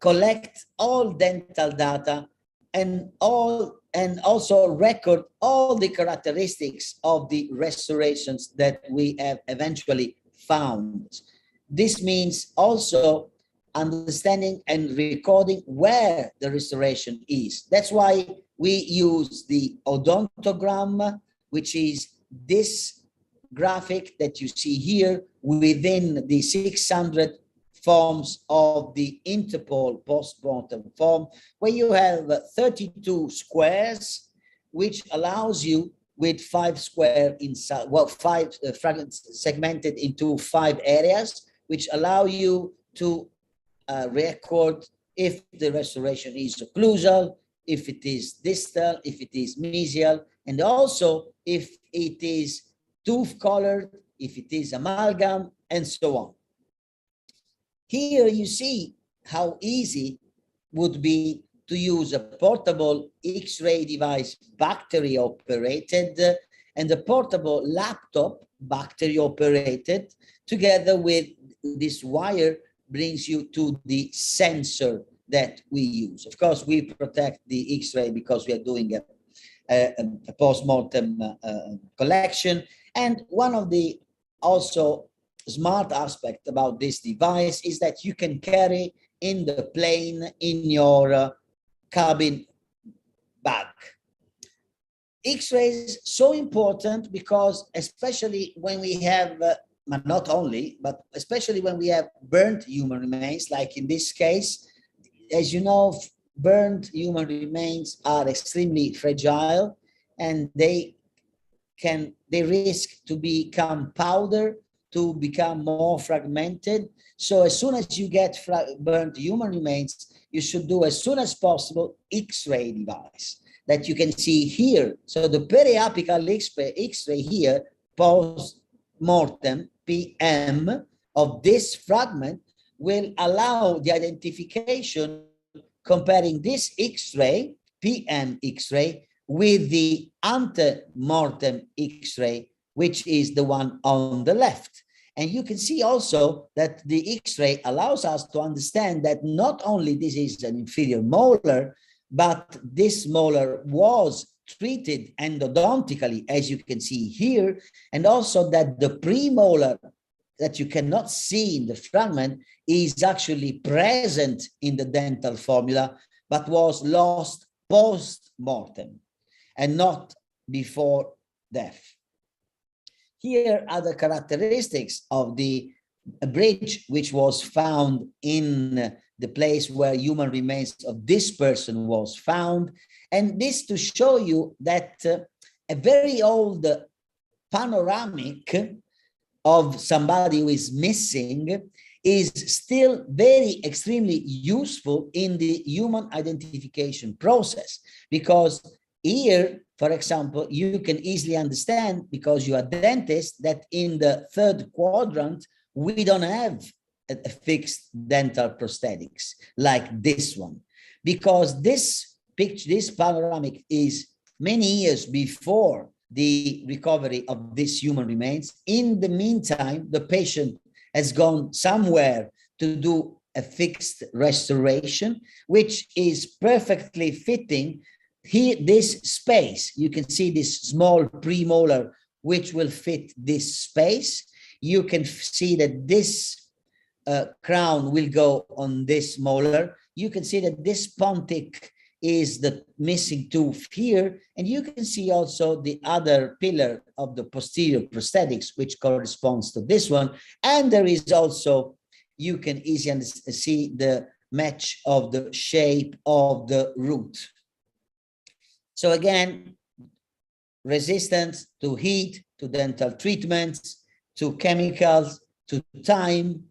Speaker 9: collect all dental data and also record all the characteristics of the restorations that we have eventually found. This means also understanding and recording where the restoration is. That's why we use the odontogram, which is this graphic that you see here within the 600 forms of the Interpol postmortem form, where you have 32 squares, which allows you with 5 square inside, well, 5 fragments segmented into 5 areas, which allow you to record if the restoration is occlusal, if it is distal, if it is mesial, and also if it is tooth colored, if it is amalgam, and so on. Here you see how easy would be to use a portable X-ray device battery operated and a portable laptop battery operated together with this wire brings you to the sensor that we use. Of course, we protect the X-ray because we are doing a post-mortem collection. And one of the also smart aspect about this device is that you can carry in the plane in your cabin bag. X-rays so important because especially when we have not only, but especially when we have burnt human remains, like in this case, as you know, burnt human remains are extremely fragile and they risk to become powder, to become more fragmented. So as soon as you get burnt human remains, you should do as soon as possible X-ray device that you can see here. So the periapical X-ray here, post-mortem, PM, of this fragment will allow the identification comparing this X-ray, PM X-ray, with the ante-mortem X-ray, which is the one on the left. And you can see also that the X-ray allows us to understand that not only this is an inferior molar, but this molar was treated endodontically, as you can see here, and also that the premolar that you cannot see in the fragment is actually present in the dental formula, but was lost post-mortem and not before death. Here are the characteristics of the bridge which was found in the place where human remains of this person was found. And this to show you that a very old panoramic of somebody who is missing is still very extremely useful in the human identification process, because Here, for example, you can easily understand, because you are dentist, that in the third quadrant, we don't have a fixed dental prosthetics like this one, because this picture, this panoramic is many years before the recovery of this human remains. In the meantime, the patient has gone somewhere to do a fixed restoration, which is perfectly fitting. Here, this space, you can see this small premolar, which will fit this space. You can see that this crown will go on this molar. You can see that this pontic is the missing tooth here. And you can see also the other pillar of the posterior prosthetics, which corresponds to this one. And there is also, you can easily see the match of the shape of the root. So again, resistance to heat, to dental treatments, to chemicals, to time.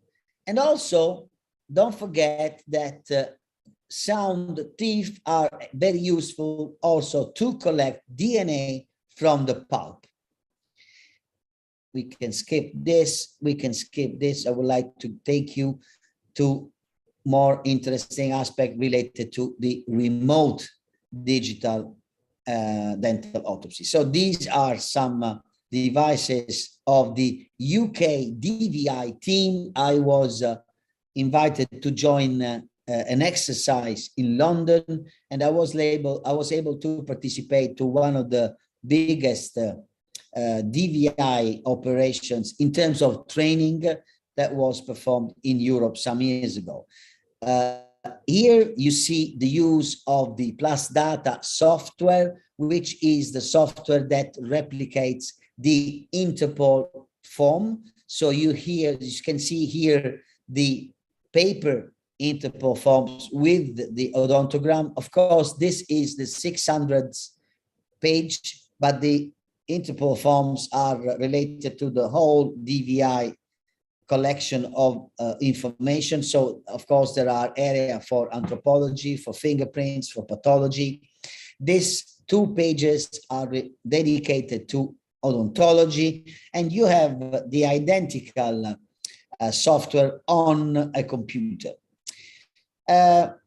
Speaker 9: And also, don't forget that sound teeth are very useful also to collect DNA from the pulp. We can skip this, we can skip this. I would like to take you to more interesting aspect related to the remote digital dental autopsy. So these are some devices of the UK DVI team. I was invited to join an exercise in London, and I was able to participate to one of the biggest DVI operations in terms of training that was performed in Europe some years ago. Here you see the use of the Plus Data software, which is the software that replicates the Interpol form. So you can see here the paper Interpol forms with the odontogram. Of course, this is the 600th page, but the Interpol forms are related to the whole DVI collection of information. So, of course, there are areas for anthropology, for fingerprints, for pathology. These 2 pages are dedicated to odontology, and you have the identical software on a computer. Let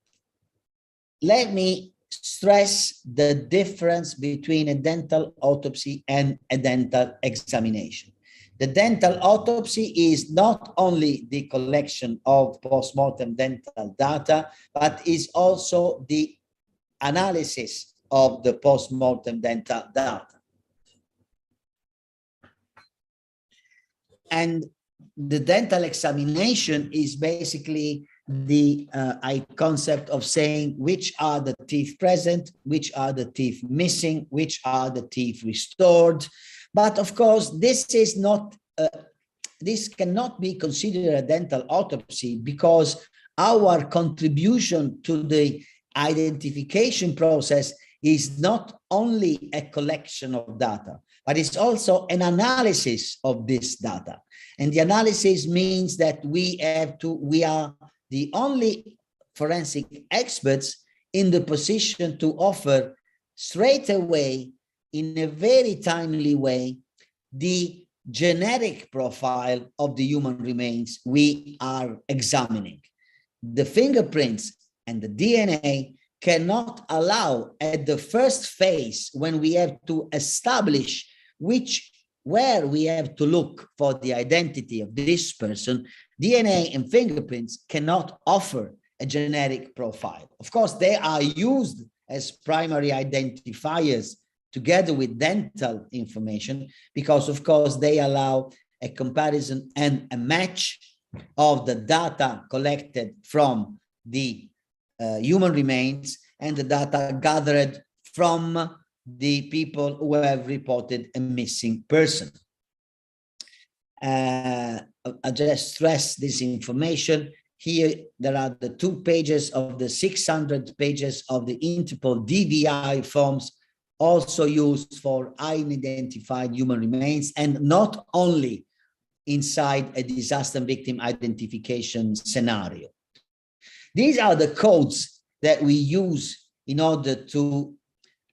Speaker 9: me stress the difference between a dental autopsy and a dental examination. The dental autopsy is not only the collection of post-mortem dental data, but is also the analysis of the post-mortem dental data. And the dental examination is basically the concept of saying which are the teeth present, which are the teeth missing, which are the teeth restored. But of course, this is not, this cannot be considered a dental autopsy, because our contribution to the identification process is not only a collection of data, but it's also an analysis of this data. And the analysis means that we are the only forensic experts in the position to offer straight away, in a very timely way, the genetic profile of the human remains we are examining. The fingerprints and the DNA cannot allow, at the first phase, when we have to establish where we have to look for the identity of this person, DNA and fingerprints cannot offer a genetic profile. Of course, they are used as primary identifiers together with dental information, because of course they allow a comparison and a match of the data collected from the human remains and the data gathered from the people who have reported a missing person. I just stress this information. Here, there are the 2 pages of the 600 pages of the Interpol DVI forms, also used for unidentified human remains, and not only inside a disaster victim identification scenario. These are the codes that we use in order to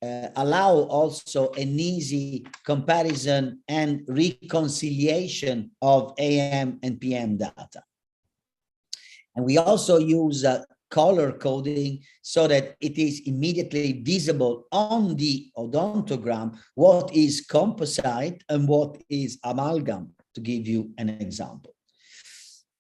Speaker 9: allow also an easy comparison and reconciliation of AM and PM data. And we also use color coding so that it is immediately visible on the odontogram what is composite and what is amalgam, to give you an example.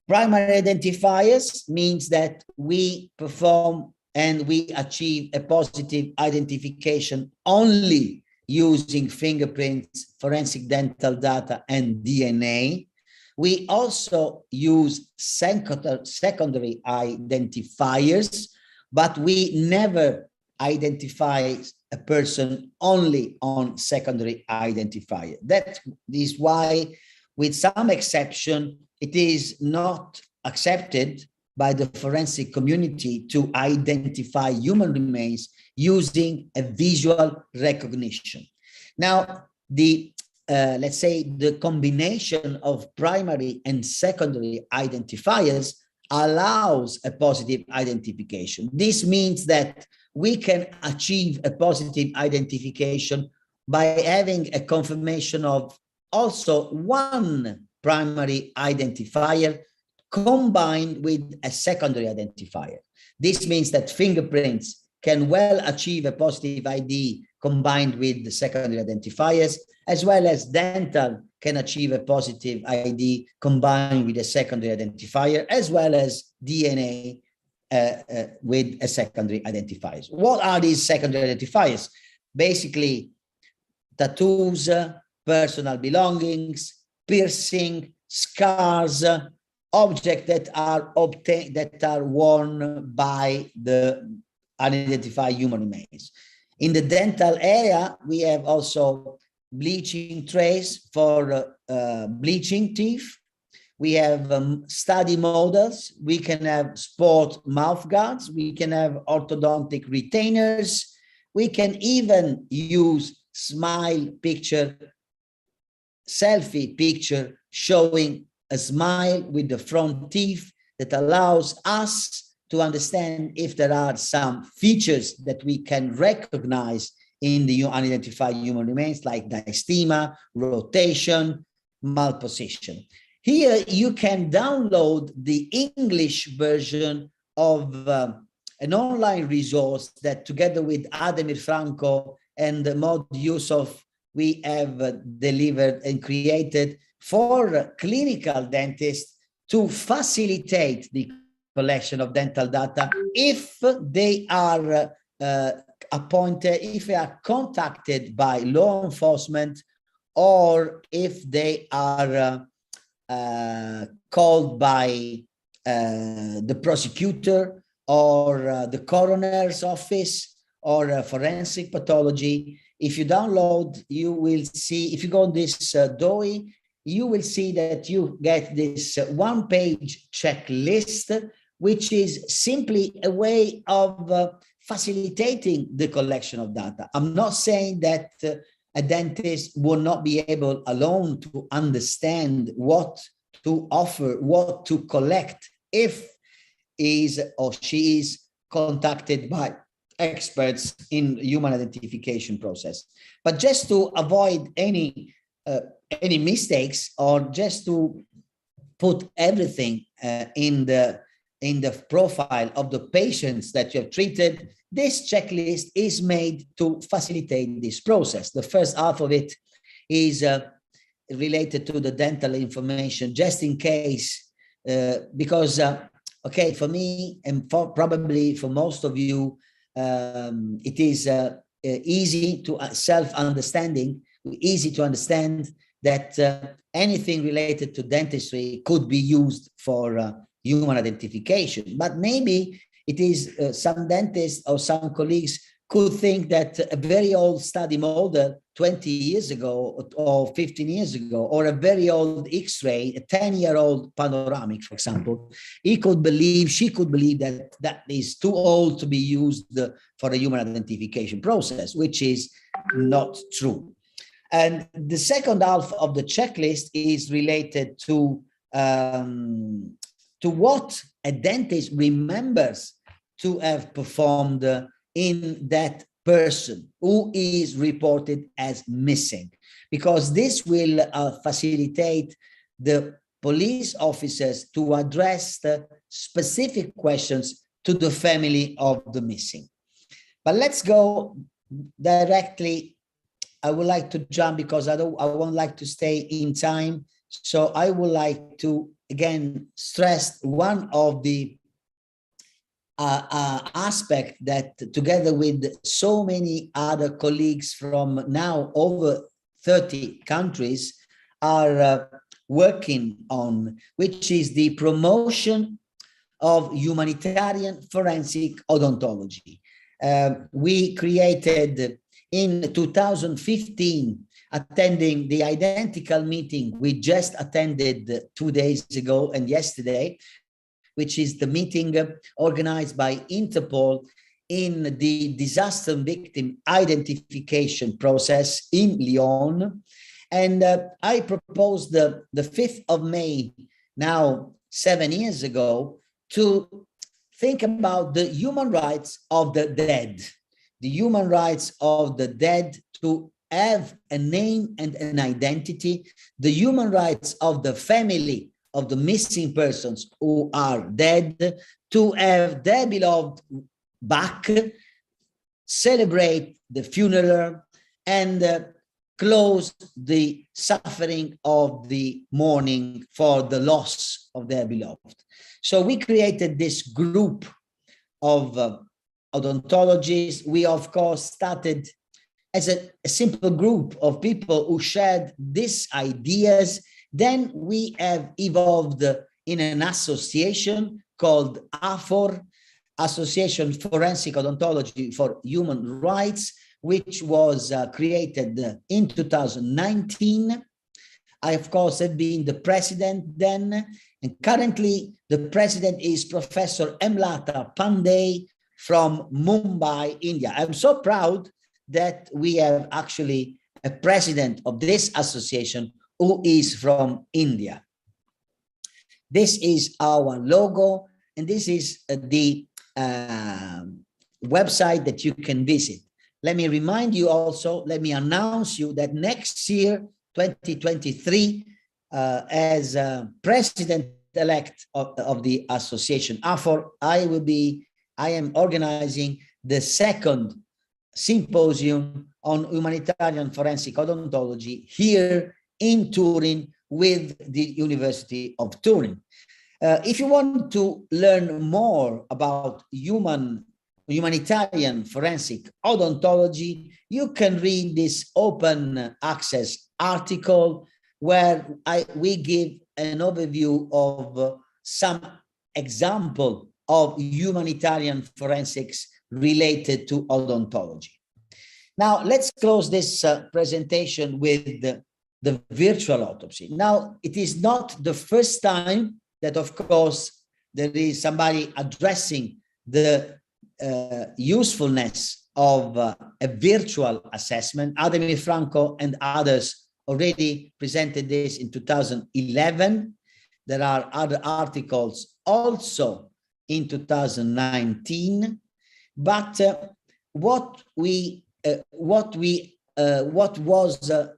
Speaker 9: Primary identifiers means that we perform and we achieve a positive identification only using fingerprints, forensic dental data, and DNA. We also use secondary identifiers, but we never identify a person only on secondary identifier. That is why, with some exception, it is not accepted by the forensic community to identify human remains using a visual recognition. Now, let's say the combination of primary and secondary identifiers allows a positive identification. This means that we can achieve a positive identification by having a confirmation of also one primary identifier combined with a secondary identifier. This means that fingerprints can well achieve a positive ID combined with the secondary identifiers, as well as dental can achieve a positive ID combined with a secondary identifier, as well as DNA with a secondary identifiers. What are these secondary identifiers? Basically, tattoos, personal belongings, piercing, scars, objects that are obtained, that are worn by the unidentified human remains. In the dental area, we have also bleaching trays for bleaching teeth. We have study models. We can have sport mouth guards. We can have orthodontic retainers. We can even use smile picture, selfie picture showing a smile with the front teeth that allows us to understand if there are some features that we can recognize in the unidentified human remains, like diastema, rotation, malposition. Here you can download the English version of an online resource that, together with Ademir Franco and Maud Yusuf, we have delivered and created for clinical dentists to facilitate the collection of dental data if they are appointed, if they are contacted by law enforcement, or if they are called by the prosecutor or the coroner's office or forensic pathology. If you download, you will see, if you go on this DOI, you will see that you get this one-page checklist, which is simply a way of facilitating the collection of data. I'm not saying that a dentist will not be able alone to understand what to offer, what to collect, if he is or she is contacted by experts in human identification process. But just to avoid any mistakes, or just to put everything in the profile of the patients that you have treated, this checklist is made to facilitate this process. The first half of it is related to the dental information, just in case, because, okay, for me, and probably for most of you, it is easy to self-understanding, easy to understand that anything related to dentistry could be used for human identification. But maybe it is some dentists or some colleagues could think that a very old study model 20 years ago or 15 years ago, or a very old X-ray, a 10-year-old panoramic, for example, she could believe that that is too old to be used for a human identification process, which is not true. And the second half of the checklist is related to what a dentist remembers to have performed in that person who is reported as missing, because this will facilitate the police officers to address the specific questions to the family of the missing. But let's go directly. I would like to jump because I won't like to stay in time. So I would like to again stress one of the aspect that, together with so many other colleagues from now over 30 countries, are working on, which is the promotion of humanitarian forensic odontology. We created in 2015, attending the identical meeting we just attended 2 days ago and yesterday, which is the meeting organized by Interpol in the disaster victim identification process in Lyon. And I proposed the 5th of May, now 7 years ago, to think about the human rights of the dead, the human rights of the dead to have a name and an identity, the human rights of the family of the missing persons who are dead to have their beloved back, celebrate the funeral, and close the suffering of the mourning for the loss of their beloved. So we created this group of odontologists. We, of course, started as a simple group of people who shared these ideas. Then we have evolved in an association called AFOR, Association Forensic Odontology for Human Rights, which was created in 2019. I, of course, have been the president then, and currently the president is Professor Emlata Pandey from Mumbai, India. I'm so proud that we have actually a president of this association who is from India. This is our logo, and this is the website that you can visit. Let me remind you also, let me announce you that next year, 2023, as president-elect of the association AFOR, I am organizing the second symposium on humanitarian forensic odontology here in Turin with the University of Turin. If you want to learn more about humanitarian forensic odontology, you can read this open access article where we give an overview of some example of humanitarian forensics related to odontology. Now, let's close this presentation with the virtual autopsy. Now, it is not the first time that, of course, there is somebody addressing the usefulness of a virtual assessment. Ademir Franco and others already presented this in 2011. There are other articles also in 2019. But what was a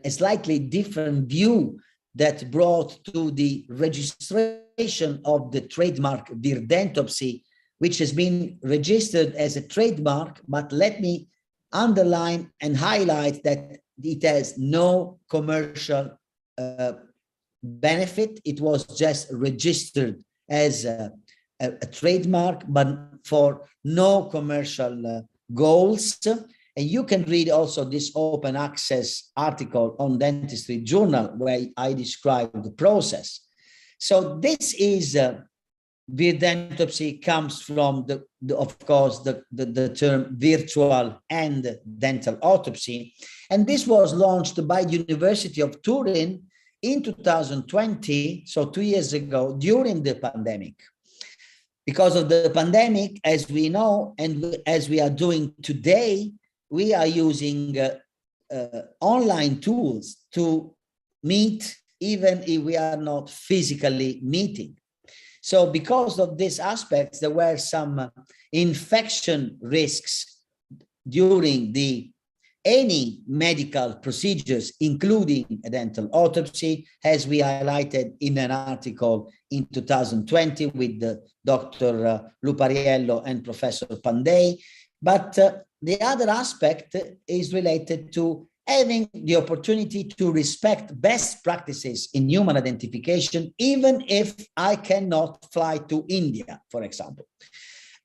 Speaker 9: slightly different view that brought to the registration of the trademark virdentopsy, which has been registered as a trademark, but let me underline and highlight that it has no commercial benefit. It was just registered as a trademark, but for no commercial goals. And you can read also this open access article on Dentistry Journal where I describe the process. So this is virdentopsy comes from of course the term virtual and dental autopsy, and this was launched by the University of Turin in 2020, so 2 years ago, during the pandemic. Because of the pandemic, as we know, and as we are doing today, we are using online tools to meet, even if we are not physically meeting. So because of these aspects, there were some infection risks during any medical procedures, including a dental autopsy, as we highlighted in an article in 2020 with Dr. Lupariello and Professor Pandey. But the other aspect is related to having the opportunity to respect best practices in human identification, even if I cannot fly to India, for example.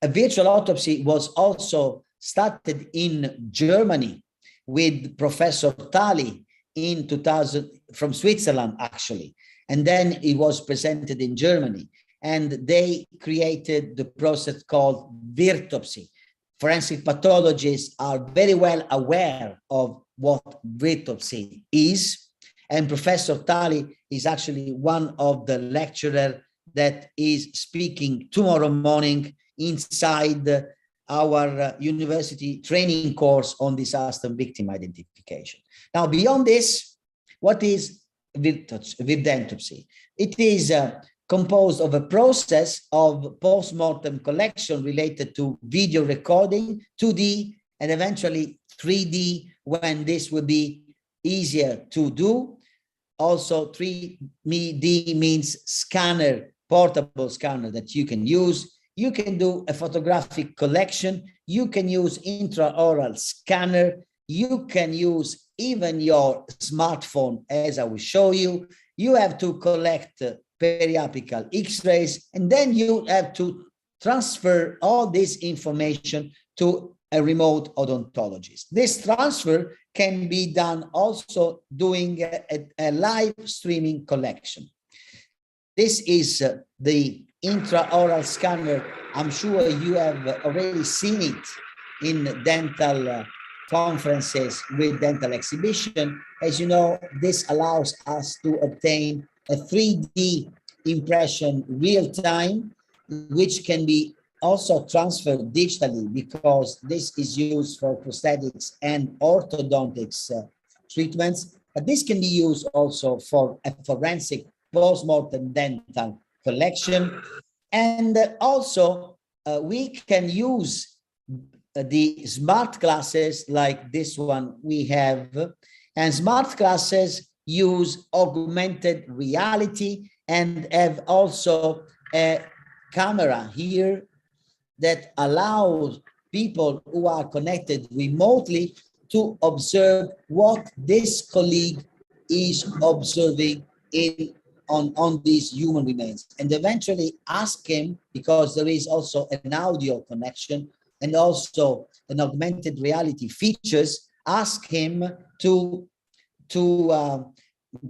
Speaker 9: A virtual autopsy was also started in Germany with Professor Tali in 2000, from Switzerland, actually. And then it was presented in Germany. And they created the process called virtopsy. Forensic pathologists are very well aware of what virtopsy is. And Professor Tali is actually one of the lecturers that is speaking tomorrow morning inside our university training course on disaster victim identification. Now, beyond this, what is virtopsy? It is composed of a process of post-mortem collection related to video recording, 2D, and eventually 3D, when this will be easier to do. Also, 3D means scanner, portable scanner that you can use. You can do a photographic collection. You can use intraoral scanner. You can use even your smartphone, as I will show you. You have to collect periapical X-rays, and then you have to transfer all this information to a remote odontologist. This transfer can be done also doing a live streaming collection. This is the intraoral scanner. I'm sure you have already seen it in dental conferences with dental exhibition. As you know, this allows us to obtain a 3D impression real time, which can be also transferred digitally, because this is used for prosthetics and orthodontics treatments. But this can be used also for a forensic post-mortem dental collection. And also we can use the smart glasses like this one we have. And smart glasses use augmented reality and have also a camera here that allows people who are connected remotely to observe what this colleague is observing on these human remains, and eventually ask him, because there is also an audio connection and also an augmented reality features, ask him to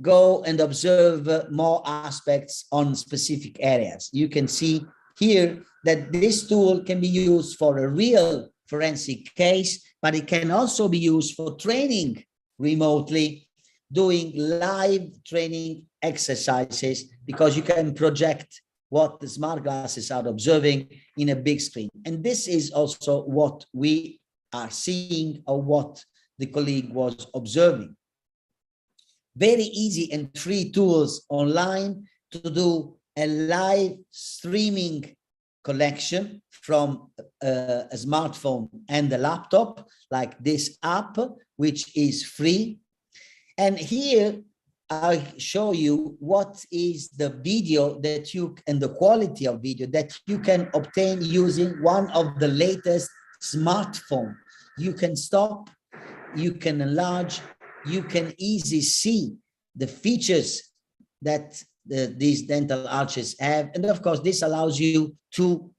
Speaker 9: go and observe more aspects on specific areas. You can see here that this tool can be used for a real forensic case, but it can also be used for training remotely, doing live training exercises, because you can project what the smart glasses are observing in a big screen. And this is also what we are seeing, or what the colleague was observing. Very easy and free tools online to do a live streaming collection from a smartphone and a laptop, like this app, which is free. And here I show you what is the video that you, and the quality of video that you can obtain using one of the latest smartphones. You can stop, you can enlarge, you can easily see the features that these dental arches have. And of course, this allows you to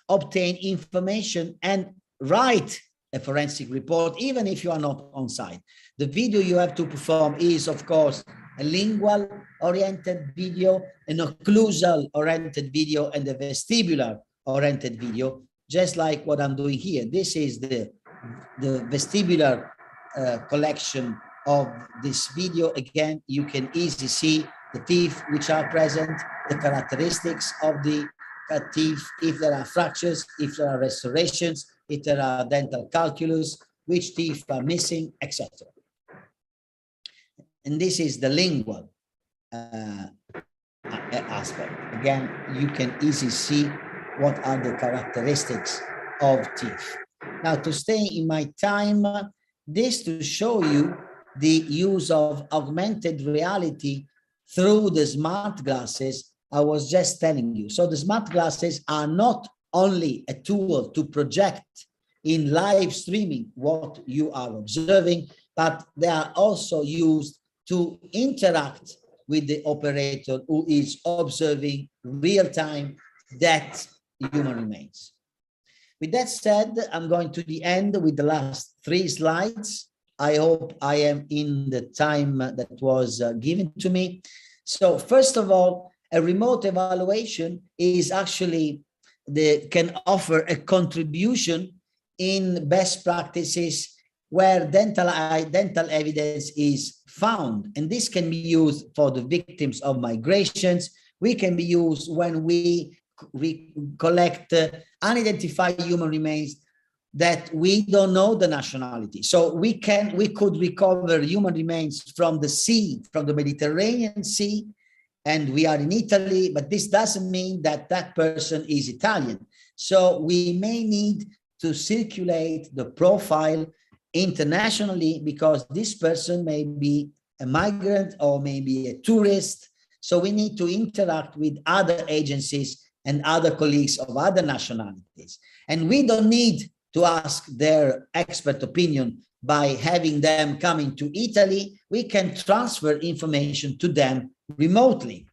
Speaker 9: obtain information and write a forensic report, even if you are not on site. The video you have to perform is, of course, a lingual oriented video, an occlusal oriented video, and a vestibular oriented video, just like what I'm doing here. This is the vestibular collection of this video. Again, you can easily see the teeth which are present, the characteristics of the teeth, if there are fractures, if there are restorations, if there are dental calculus, which teeth are missing, etc. And this is the lingual aspect. Again, you can easily see what are the characteristics of teeth. Now, to stay in my time, this to show you the use of augmented reality through the smart glasses I was just telling you. So the smart glasses are not only a tool to project in live streaming what you are observing, but they are also used to interact with the operator who is observing real time that human remains. With that said, I'm going to the end with the last 3 slides. I hope I am in the time that was given to me. So first of all, a remote evaluation is actually can offer a contribution in best practices where dental evidence is found. And this can be used for the victims of migrations. We can be used when we collect unidentified human remains that we don't know the nationality. So we could recover human remains from the sea, from the Mediterranean Sea, and we are in Italy, but this doesn't mean that that person is Italian. So we may need to circulate the profile internationally because this person may be a migrant or maybe a tourist. So we need to interact with other agencies and other colleagues of other nationalities. And we don't need to ask their expert opinion by having them coming to Italy. We can transfer information to them remotely.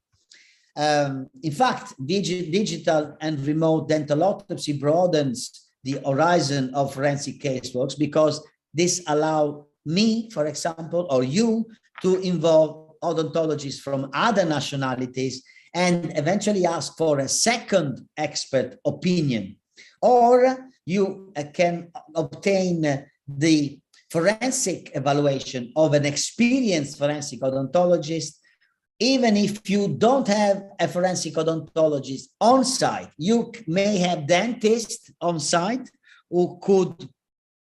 Speaker 9: In fact, digital and remote dental autopsy broadens the horizon of forensic caseworks because this allows me, for example, or you to involve odontologists from other nationalities and eventually ask for a second expert opinion. Or you can obtain the forensic evaluation of an experienced forensic odontologist. Even if you don't have a forensic odontologist on site, you may have dentists on site who could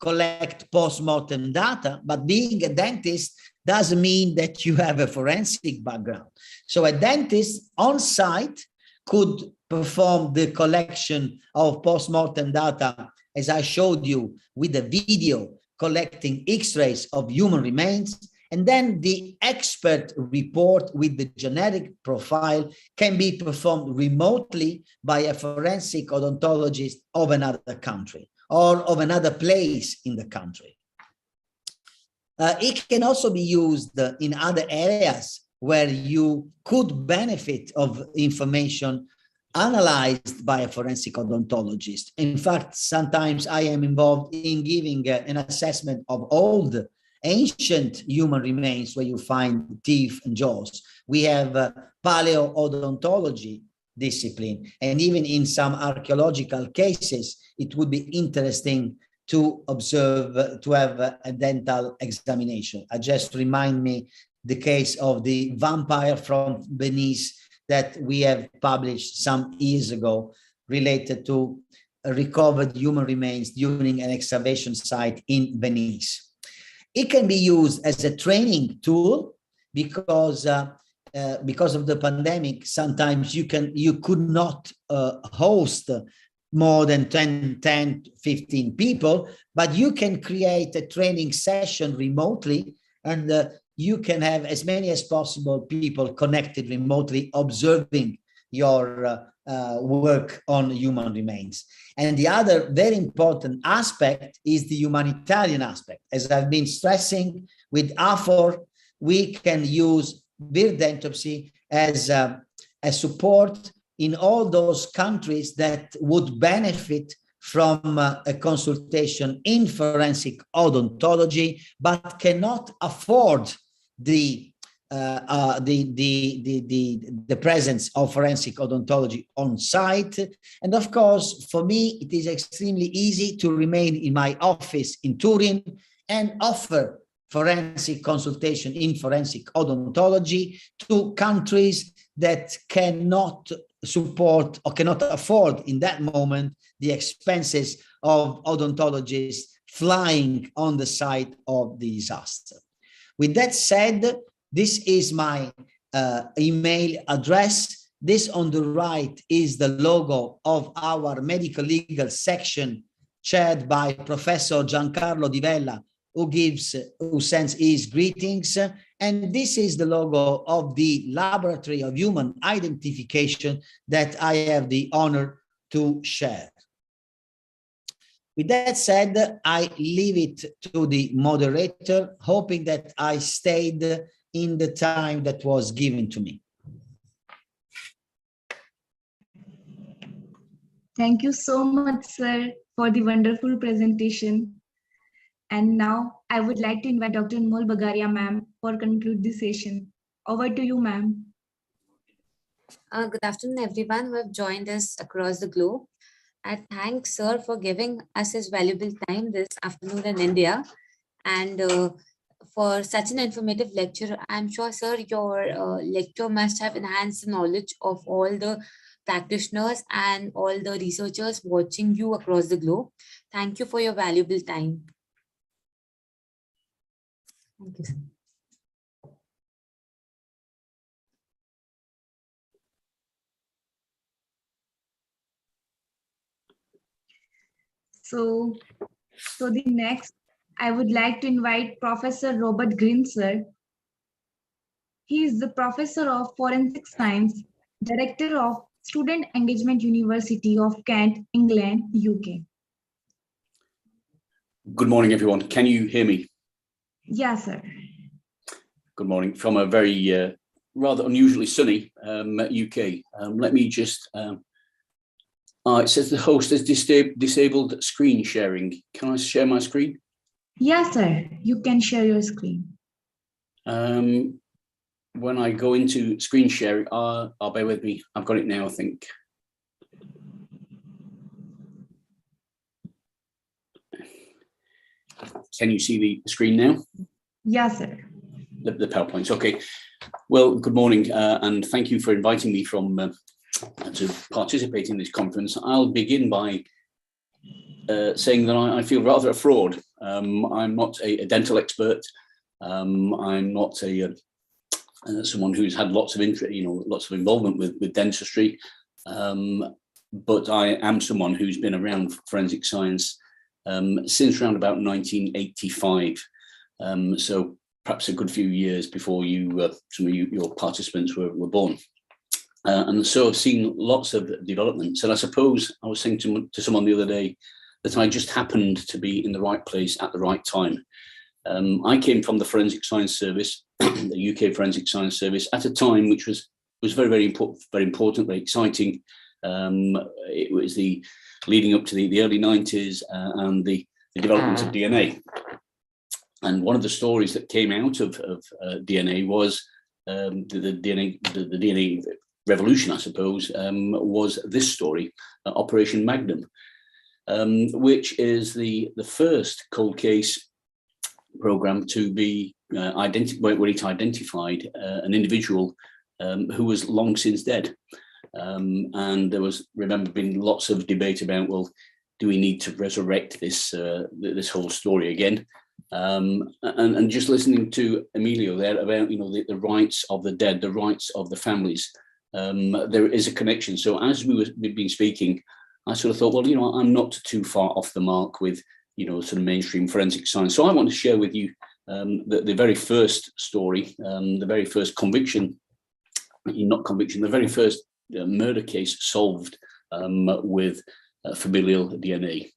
Speaker 9: collect post-mortem data, but being a dentist doesn't mean that you have a forensic background. So a dentist on site could perform the collection of post-mortem data, as I showed you with the video, collecting X-rays of human remains, and then the expert report with the genetic profile can be performed remotely by a forensic odontologist of another country or of another place in the country. It can also be used in other areas where you could benefit of information analyzed by a forensic odontologist. In fact, sometimes I am involved in giving an assessment of old, ancient human remains where you find teeth and jaws. We have paleoodontology discipline, and even in some archaeological cases, it would be interesting to observe, to have a dental examination. I just remind me the case of the vampire from Venice that we have published some years ago related to recovered human remains during an excavation site in Venice. It can be used as a training tool because of the pandemic. Sometimes you could not host more than 10, 15 people, but you can create a training session remotely, and you can have as many as possible people connected remotely observing your work on human remains. And the other very important aspect is the humanitarian aspect. As I've been stressing, with AFOR, we can use birdentopsy as a support in all those countries that would benefit from a consultation in forensic odontology, but cannot afford the presence of forensic odontology on site. And of course, for me, it is extremely easy to remain in my office in Turin and offer forensic consultation in forensic odontology to countries that cannot support or cannot afford in that moment the expenses of odontologists flying on the site of the disaster. With that said, this is my email address. This on the right is the logo of our medical legal section chaired by Professor Giancarlo Di Vella, who sends his greetings. And this is the logo of the Laboratory of Human Identification that I have the honor to share. With that said, I leave it to the moderator, hoping that I stayed in the time that was given to me.
Speaker 1: Thank you so much, sir, for the wonderful presentation. And now I would like to invite Dr. Anmol Bagaria, ma'am, for conclude the session. Over to you, ma'am.
Speaker 5: Good afternoon, everyone who have joined us across the globe. I thank sir for giving us his valuable time this afternoon in India, and for such an informative lecture. I'm sure, sir, your lecture must have enhanced the knowledge of all the practitioners and all the researchers watching you across the globe. Thank you for your valuable time. Thank you, sir.
Speaker 1: So the next, I would like to invite Professor Robert Green, sir. He is the Professor of Forensic Science, Director of Student Engagement University of Kent, England, UK.
Speaker 10: Good morning, everyone. Can you hear me?
Speaker 1: Yes, sir.
Speaker 10: Good morning from a very rather unusually sunny UK. Let me just, it says the host has disabled screen sharing. Can I share my screen?
Speaker 1: Yes, sir. You can share your screen.
Speaker 10: When I go into screen sharing, bear with me. I've got it now, I think. Can you see the screen now?
Speaker 1: Yes, sir.
Speaker 10: The PowerPoints. Okay. Well, good morning, and thank you for inviting me to participate in this conference. I'll begin by saying that I feel rather a fraud. I'm not a dental expert. I'm not someone who's had lots of interest, lots of involvement with dentistry. But I am someone who's been around forensic science since around about 1985. So perhaps a good few years before some of your participants were born. And so I've seen lots of developments. And I suppose I was saying to someone the other day that I just happened to be in the right place at the right time. I came from the Forensic Science Service, the UK Forensic Science Service, at a time which was very, very important, very exciting. It was the leading up to the early 90s and the development of DNA. And one of the stories that came out of DNA was the DNA revolution, I suppose, was this story, Operation Magnum, which is the first cold case program to be where it identified an individual who was long since dead. And there was, remember, been lots of debate about, well, do we need to resurrect this whole story again? And just listening to Emilio there about the rights of the dead, the rights of the families, there is a connection. So as we've been speaking, I sort of thought, well, I'm not too far off the mark with sort of mainstream forensic science. So I want to share with you the very first story, the very first conviction, the very first murder case solved with familial DNA.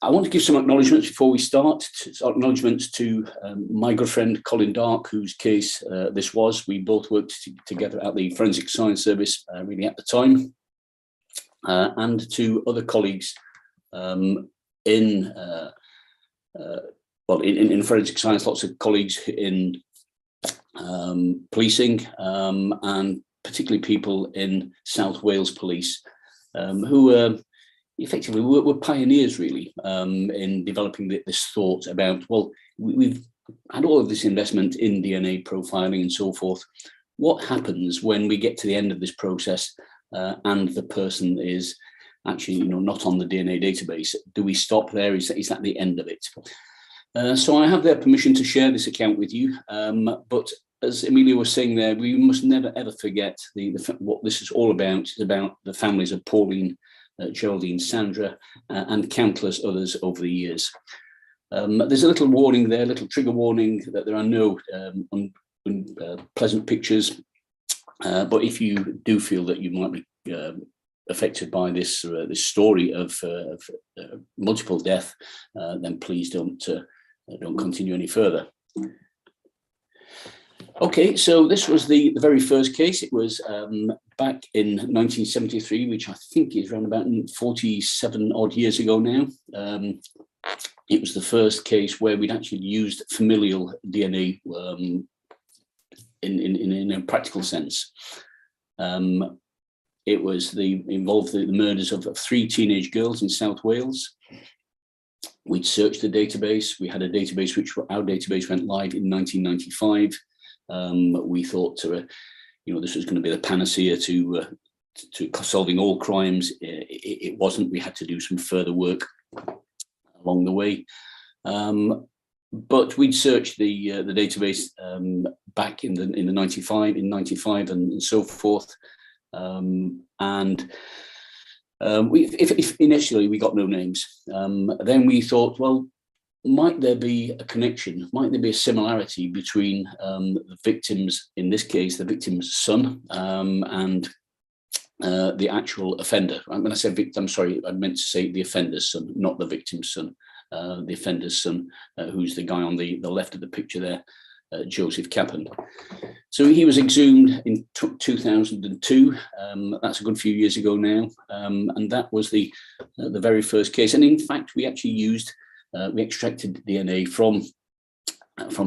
Speaker 10: I want to give some acknowledgements before we start. Acknowledgements to my good friend Colin Dark, whose case this was. We both worked together at the Forensic Science Service, really at the time, and to other colleagues in forensic science. Lots of colleagues in policing, and particularly people in South Wales Police, who effectively were pioneers, really, in developing this thought about, well, we've had all of this investment in DNA profiling and so forth. What happens when we get to the end of this process and the person is actually, not on the DNA database? Do we stop there? Is that the end of it? So I have their permission to share this account with you. But as Emilio was saying there, we must never ever forget what this is all about. It's about the families of Pauline Geraldine, Sandra, and countless others over the years. There's a little warning there, a little trigger warning that there are no unpleasant pictures. But if you do feel that you might be affected by this story of multiple death, then please don't continue any further. Okay, so this was the very first case. It was back in 1973, which I think is around about 47 odd years ago now. It was the first case where we'd actually used familial DNA in a practical sense. It was involved the murders of 3 teenage girls in South Wales. We'd searched the database. We had a database our database went live in 1995. We thought, this was going to be the panacea to solving all crimes. It wasn't. We had to do some further work along the way. But we'd searched the database back in the 95 and so forth. If initially we got no names, then we thought, well, might there be a connection? Might there be a similarity between the victims, in this case, the victim's son, and the actual offender? When I say victim, I'm sorry, I meant to say the offender's son, not the victim's son. The offender's son, who's the guy on the left of the picture there, Joseph Capon. So he was exhumed in 2002. That's a good few years ago now, and that was the very first case. And in fact, we actually we extracted DNA from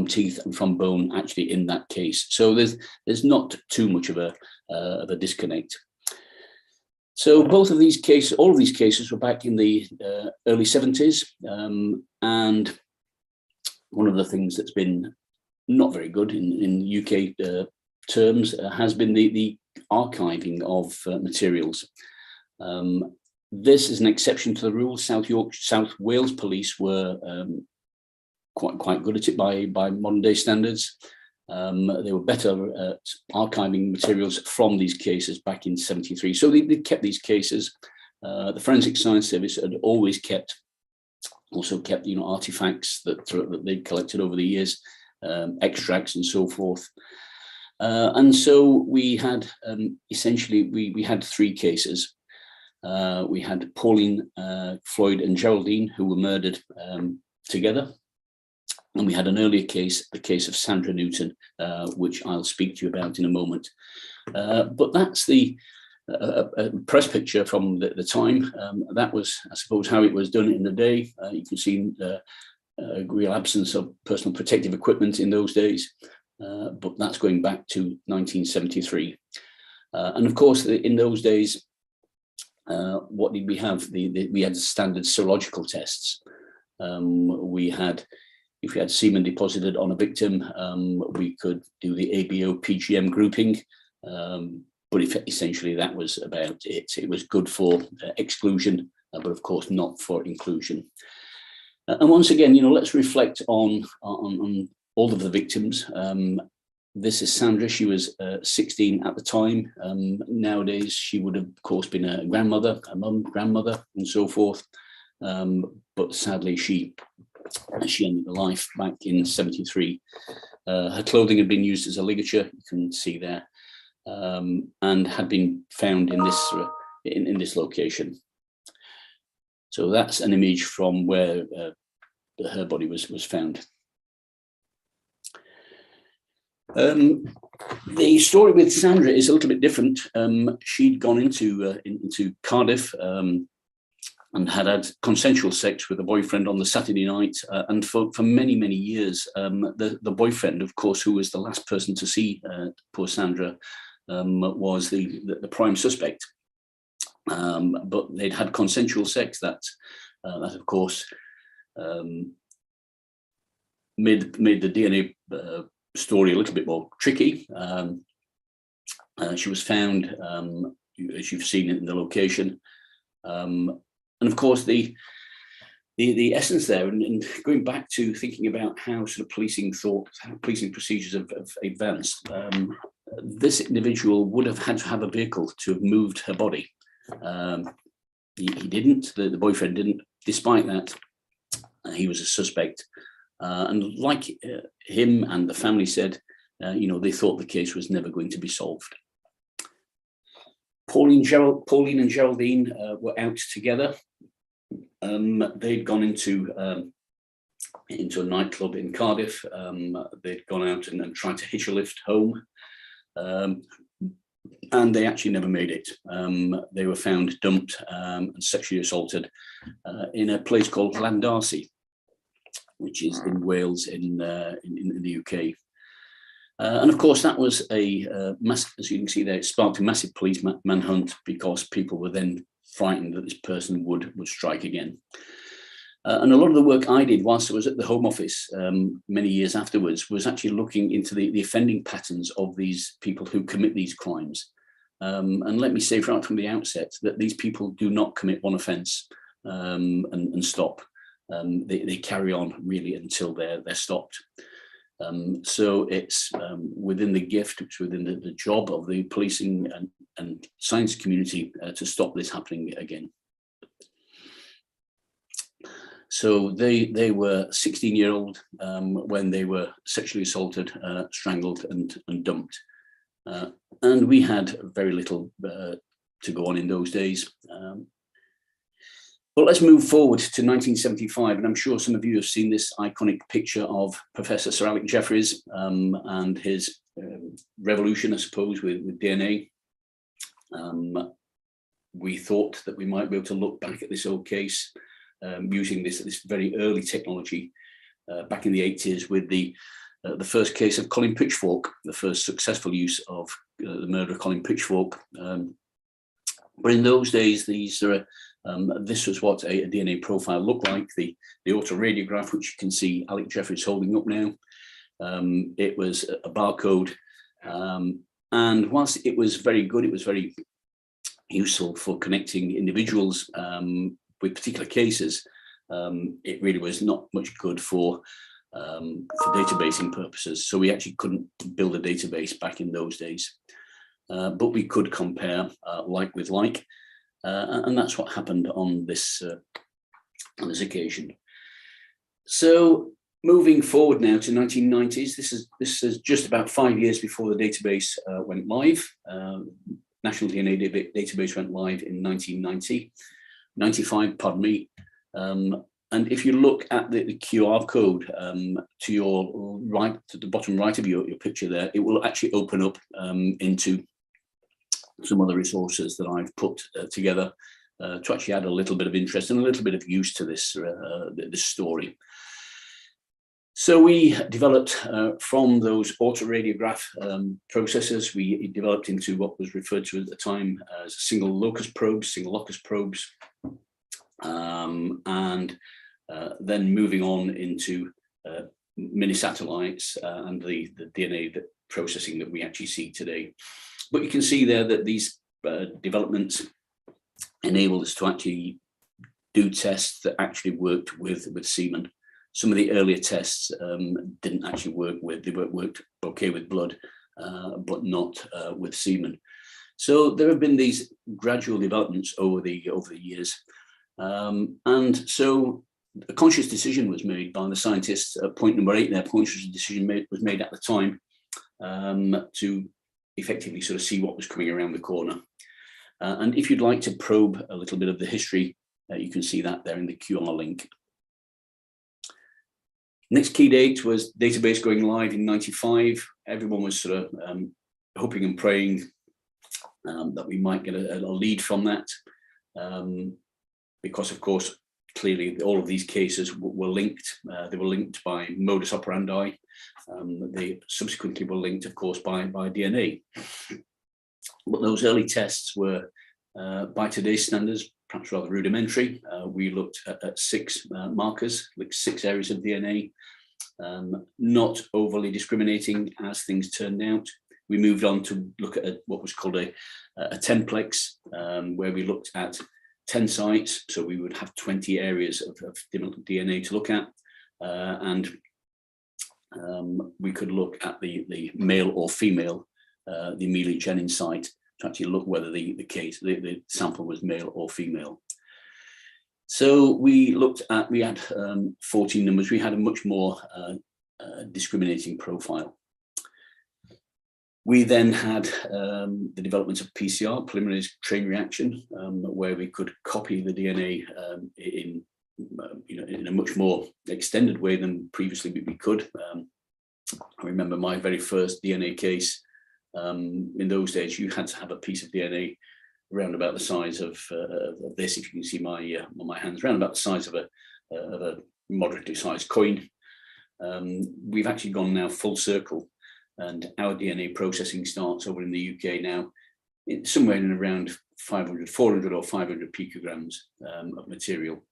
Speaker 10: teeth and from bone actually in that case. So there's not too much of a disconnect. So both of these cases, all of these cases were back in the early 70s. And one of the things that's been not very good in UK terms has been the archiving of materials. This is an exception to the rule. South Wales police were quite good at it by modern day standards. They were better at archiving materials from these cases back in 73. So they kept these cases. The Forensic Science Service had always also kept artifacts that they'd collected over the years, extracts and so forth. And so we had essentially we had 3 cases. We had Pauline, Floyd and Geraldine, who were murdered together. And we had an earlier case, the case of Sandra Newton, which I'll speak to you about in a moment. But that's the press picture from the time. That was, I suppose, how it was done in the day. You can see a real absence of personal protective equipment in those days. But that's going back to 1973. And of course, in those days, what did we have? We had standard serological tests. If we had semen deposited on a victim, we could do the ABO PGM grouping, but essentially that was about it. It was good for exclusion, but of course not for inclusion. And once again, let's reflect on all of the victims. This is Sandra. She was 16 at the time. Nowadays, she would have, of course, been a grandmother, a mum, grandmother, and so forth. But sadly, she ended her life back in 73. Her clothing had been used as a ligature, you can see there, and had been found in this location. So that's an image from where her body was found. The story with Sandra is a little bit different. She'd gone into Cardiff and had consensual sex with a boyfriend on the Saturday night, and for many years, the boyfriend, of course, who was the last person to see poor Sandra, was the prime suspect. But they'd had consensual sex. That of course made the DNA story a little bit more tricky. She was found, as you've seen in the location, and of course the essence there, and going back to thinking about how sort of policing procedures have advanced. This individual would have had to have a vehicle to have moved her body. he didn't, the boyfriend didn't. Despite that, he was a suspect. And like him and the family said, they thought the case was never going to be solved. Pauline and Geraldine were out together. They'd gone into a nightclub in Cardiff. They'd gone out and tried to hitch a lift home. And they actually never made it. They were found dumped and sexually assaulted in a place called Llandarcy, which is in Wales in the UK. And of course, that was a massive, as you can see there, it sparked a massive police manhunt because people were then frightened that this person would strike again. And a lot of the work I did whilst I was at the Home Office many years afterwards was actually looking into the offending patterns of these people who commit these crimes. And let me say right from the outset that these people do not commit one offence and stop. They carry on really until they're stopped. So it's within the gift, it's within the job of the policing and science community to stop this happening again. So they were 16-year-old when they were sexually assaulted, strangled and dumped. And we had very little to go on in those days. But let's move forward to 1975, and I'm sure some of you have seen this iconic picture of Professor Sir Alec Jeffreys and his revolution, I suppose, with DNA. We thought that we might be able to look back at this old case using this very early technology back in the 80s with the first case of Colin Pitchfork, the first successful use of the murder of Colin Pitchfork. But in those days, this was what a DNA profile looked like, the autoradiograph, which you can see Alec Jeffreys holding up now. It was a barcode. And whilst it was very good, it was very useful for connecting individuals with particular cases, it really was not much good for databasing purposes. So we actually couldn't build a database back in those days. But we could compare like with like. And that's what happened on this occasion. So moving forward now to 1990s, this is just about 5 years before the database went live. National DNA database went live in 1995, pardon me. And if you look at the QR code to your right, to the bottom right of your picture there, it will actually open up into some other resources that I've put together to actually add a little bit of interest and a little bit of use to this story. So we developed from those autoradiograph processors, we developed into what was referred to at the time as single locus probes, and then moving on into mini satellites and the DNA processing that we actually see today. But you can see there that these developments enabled us to actually do tests that actually worked with semen. Some of the earlier tests didn't actually work they worked okay with blood, but not with semen. So there have been these gradual developments over the years. And so a conscious decision was made by the scientists at point number 8 there, conscious decision was made at the time to effectively sort of see what was coming around the corner. And if you'd like to probe a little bit of the history, you can see that there in the QR link. Next key date was database going live in 95. Everyone was sort of hoping and praying that we might get a lead from that. Because of course, clearly all of these cases were linked. They were linked by modus operandi. They subsequently were linked, of course, by DNA. But those early tests were, by today's standards, perhaps rather rudimentary. We looked at 6 markers, like 6 areas of DNA, not overly discriminating as things turned out. We moved on to look at what was called a 10-plex, where we looked at 10 sites. So we would have 20 areas of DNA to look at. And we could look at the male or female, the Amelia Jennings site, to actually look whether the sample was male or female. So we had 14 numbers. We had a much more discriminating profile. We then had the development of PCR, preliminary chain reaction, where we could copy the DNA in a much more extended way than previously we could. I remember my very first DNA case. In those days, you had to have a piece of DNA around about the size of this. If you can see my hands, around about the size of a moderately sized coin. We've actually gone now full circle, and our DNA processing starts over in the UK now, somewhere in around 400 or 500 picograms of material.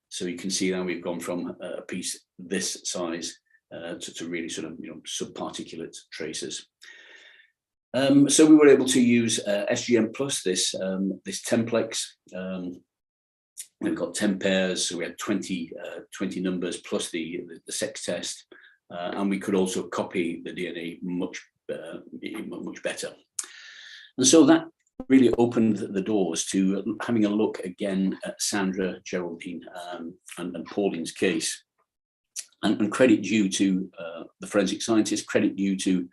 Speaker 10: So you can see now we've gone from a piece this size to really sort of subparticulate traces. So we were able to use SGM plus this templex. We've got 10 pairs, so we had 20 numbers plus the sex test, and we could also copy the DNA much better. And so that really opened the doors to having a look again at Sandra, Geraldine, and Pauline's case. And credit due to the forensic scientists, credit due to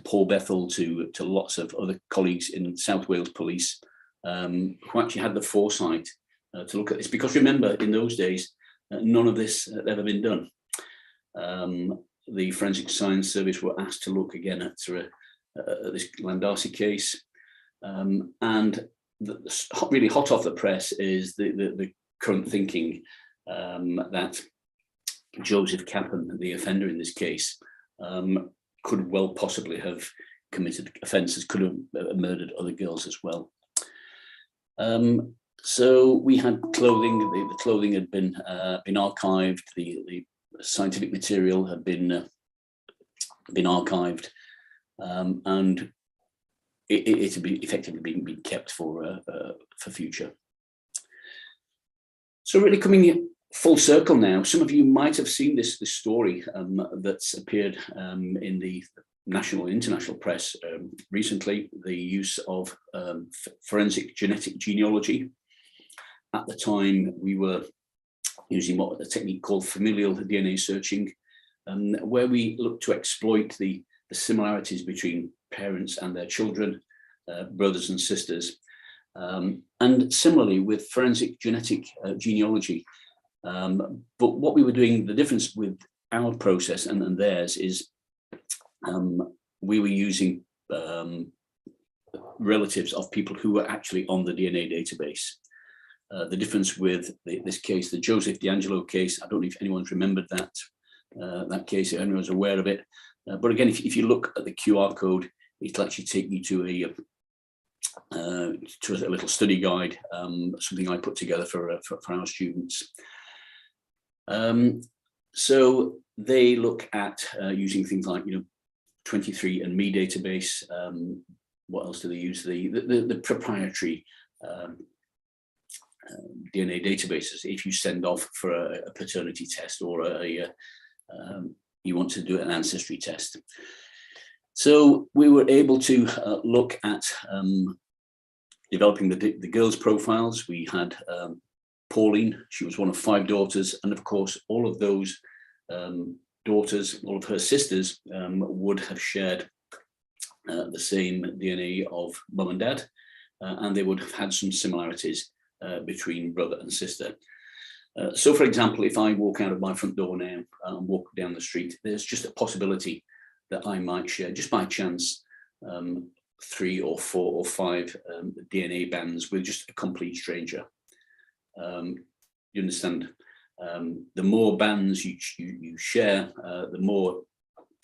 Speaker 10: Paul Bethel, to lots of other colleagues in South Wales Police who actually had the foresight to look at this. Because remember, in those days, none of this had ever been done. The Forensic Science Service were asked to look again at this Landasi case. And really hot off the press is the current thinking that Joseph Cappan, the offender in this case, could well possibly have committed offences, could have murdered other girls as well. So we had clothing. The clothing had been archived. The scientific material had been archived, and it had been effectively been kept for future. So really coming full circle now, some of you might have seen this story that's appeared in the national and international press recently, the use of forensic genetic genealogy. At the time, we were using what a technique called familial DNA searching, where we look to exploit the similarities between parents and their children, brothers and sisters. And similarly with forensic genetic genealogy. But what we were doing, the difference with our process and theirs is we were using relatives of people who were actually on the DNA database. The difference with this case, the Joseph D'Angelo case, I don't know if anyone's remembered that case, if anyone's aware of it. But again, if you look at the QR code, it'll actually take you to a little study guide, something I put together for our students. So they look at using things like 23andMe database. What else do they use? The proprietary DNA databases. If you send off for a paternity test or you want to do an ancestry test. So we were able to look at developing the girls' profiles. We had Pauline, she was one of 5 daughters, and of course all of those daughters, all of her sisters would have shared the same DNA of mum and dad, and they would have had some similarities between brother and sister. So for example, if I walk out of my front door now and walk down the street, there's just a possibility that I might share, just by chance, 3 or 4 or 5 DNA bands with just a complete stranger. You understand? The more bands you share, the more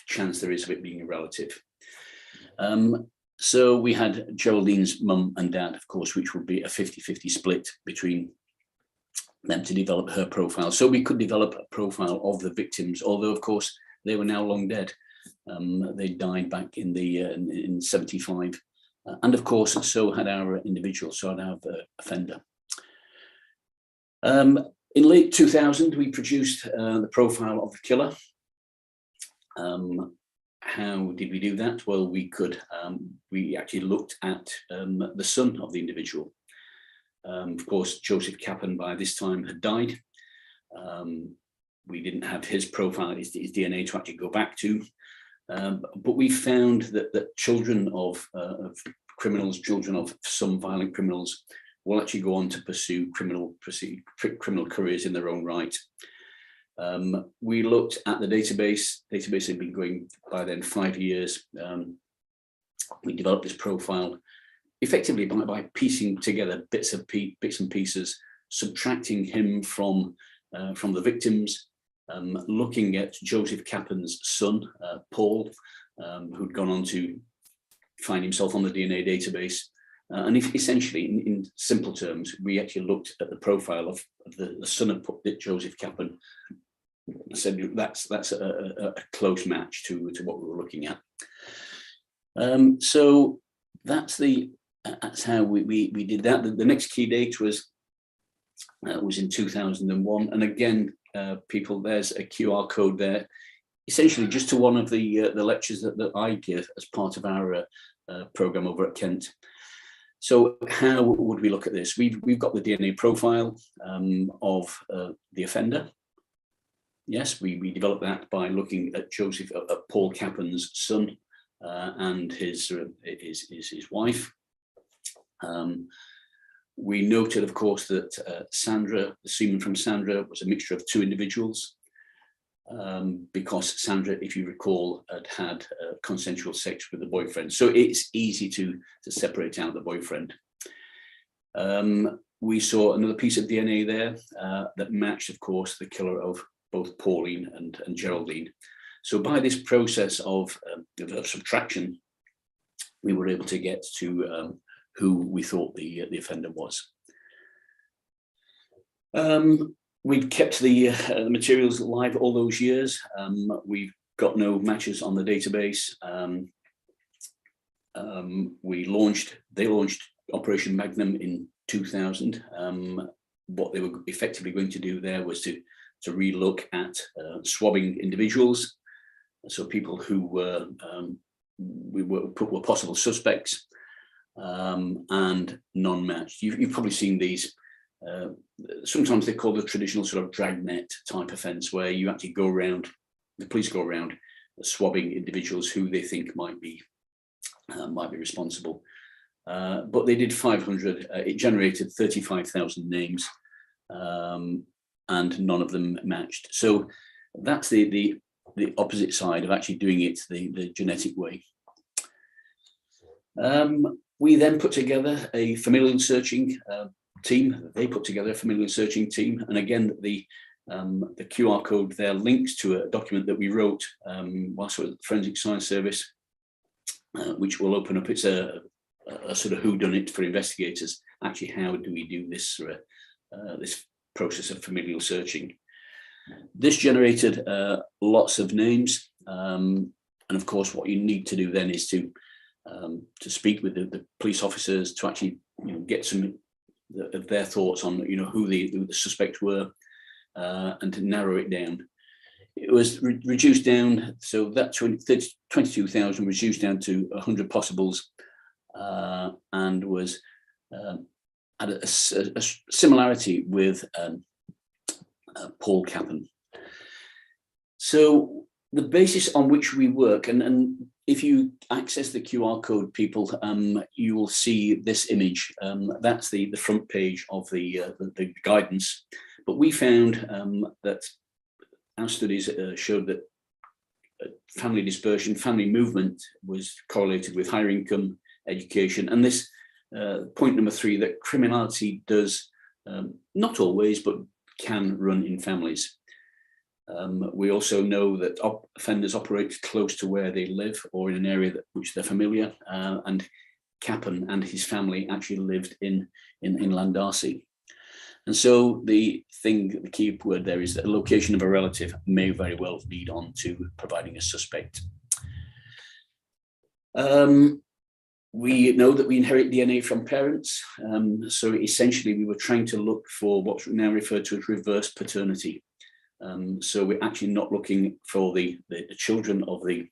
Speaker 10: chance there is of it being a relative. So we had Geraldine's mum and dad, of course, which would be a 50-50 split between them to develop her profile. So we could develop a profile of the victims, although of course they were now long dead. They died back in 75, and of course so had our individual, so had our offender. In late 2000, we produced the profile of the killer. How did we do that? Well, we actually looked at the son of the individual. Of course, Joseph Kaplan by this time had died. We didn't have his profile, his DNA to actually go back to. But we found that children of criminals, children of some violent criminals, will actually go on to pursue criminal careers in their own right. We looked at the database. Database had been going by then 5 years. We developed this profile effectively by piecing together bits and pieces, subtracting him from the victims, looking at Joseph Kaplan's son, Paul, who'd gone on to find himself on the DNA database. And essentially, in simple terms, we actually looked at the profile of the son of Joseph Kaplan. I said that's a close match to what we were looking at. So that's how we did that. The next key date was in 2001, and again, people, there's a QR code there, essentially just to one of the lectures that I give as part of our program over at Kent. So how would we look at this? We've got the DNA profile of the offender. Yes, we developed that by looking at Paul Kaplan's son and his wife. We noted, of course, that Sandra, the semen from Sandra, was a mixture of two individuals, because Sandra, if you recall, had consensual sex with the boyfriend. So it's easy to separate out the boyfriend. We saw another piece of DNA there that matched, of course, the killer of both Pauline and Geraldine. So by this process of subtraction, we were able to get to who we thought the offender was. We've kept the materials alive all those years. We've got no matches on the database. They launched Operation Magnum in 2000. What they were effectively going to do there was to relook at swabbing individuals, so people who were possible suspects and non-matched. You've probably seen these. Sometimes they're called the traditional sort of dragnet type offence, where you actually go around, the police go around swabbing individuals who they think might be responsible. But they did 500. It generated 35,000 names, and none of them matched. So that's the opposite side of actually doing it the genetic way. We then put together a familial searching team. They put together a familial searching team, and again, the QR code there links to a document that we wrote whilst we were at the Forensic Science Service, which will open up. It's a sort of whodunit for investigators. Actually, how do we do this this process of familial searching? This generated lots of names, and of course, what you need to do then is to speak with the police officers to actually get some of their thoughts on who the suspects were, and to narrow it down. It was reduced down, so that 22,000 reduced down to 100 possibles, and was had a similarity with Paul Kaplan. So the basis on which we work, and if you access the QR code, people, you will see this image. That's the front page of the guidance. But we found that our studies showed that family dispersion, family movement was correlated with higher income, education, and this point number 3, that criminality does not always, but can run in families. We also know that offenders operate close to where they live or in an area which they're familiar, and Kaplan and his family actually lived in Llandarcy. And so the key word there is that a location of a relative may very well lead on to providing a suspect. We know that we inherit DNA from parents. So essentially we were trying to look for what's now referred to as reverse paternity. So we're actually not looking for the children of the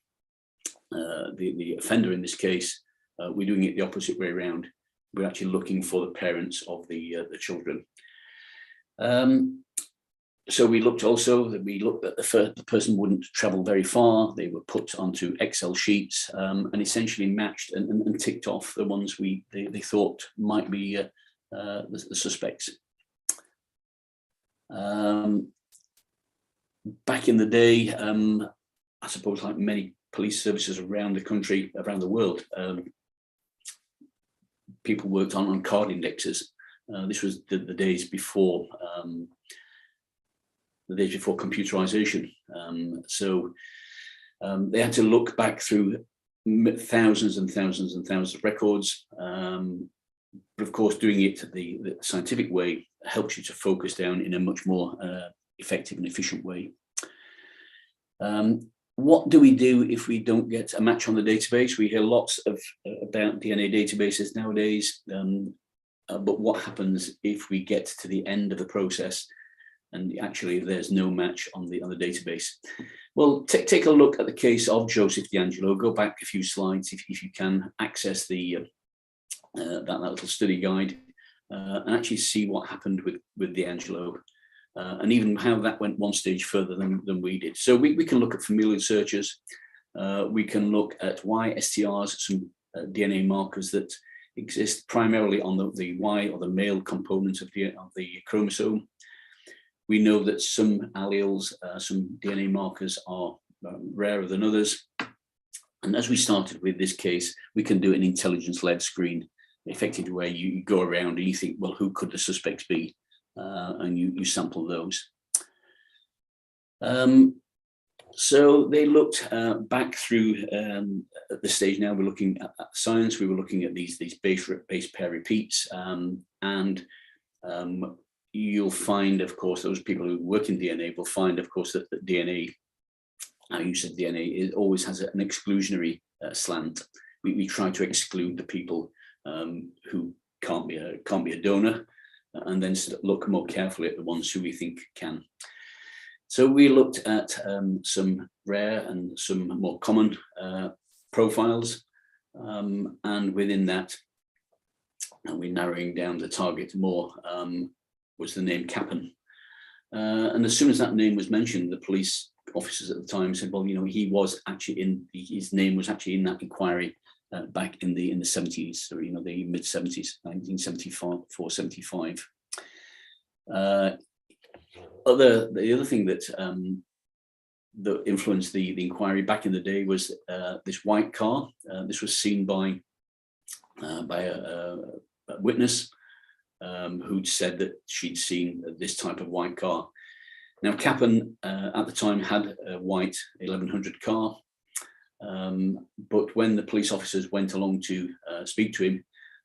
Speaker 10: offender in this case. We're doing it the opposite way around. we're actually looking for the parents of the children. So we looked that the person wouldn't travel very far. They were put onto Excel sheets and essentially matched and ticked off the ones they thought might be the suspects. Back in the day, I suppose like many police services around the country, around the world, people worked on card indexes. This was the days before computerization. So they had to look back through thousands and thousands and thousands of records. But of course, doing it the scientific way helps you to focus down in a much more effective and efficient way. What do we do if we don't get a match on the database? We hear lots about DNA databases nowadays, but what happens if we get to the end of the process and actually there's no match on the database? Well, take a look at the case of Joseph D'Angelo. Go back a few slides if you can access that little study guide and actually see what happened with D'Angelo. And even how that went one stage further than we did. So we can look at familial searches. We can look at Y STRs, some DNA markers that exist primarily on the Y or the male component of the chromosome. We know that some alleles, some DNA markers are rarer than others. And as we started with this case, we can do an intelligence-led screen, effectively where you go around and you think, well, who could the suspects be? And you sample those. So they looked back through at this stage. Now we're looking at science. We were looking at these base pair repeats, and you'll find, of course, those people who work in DNA will find, of course, that DNA, use of DNA, it always has an exclusionary slant. We try to exclude the people who can't be a donor, and then look more carefully at the ones who we think can. So we looked at some rare and some more common profiles, and within that, and we're narrowing down the target more, was the name Kappen. And as soon as that name was mentioned, the police officers at the time said, well, he was actually his name was actually in that inquiry back in the 70s, or the mid 70s, 1974, 75. The other thing that influenced the inquiry back in the day was this white car. This was seen by a witness who'd said that she'd seen this type of white car. Now, Kappen at the time had a white 1100 car. But when the police officers went along to speak to him,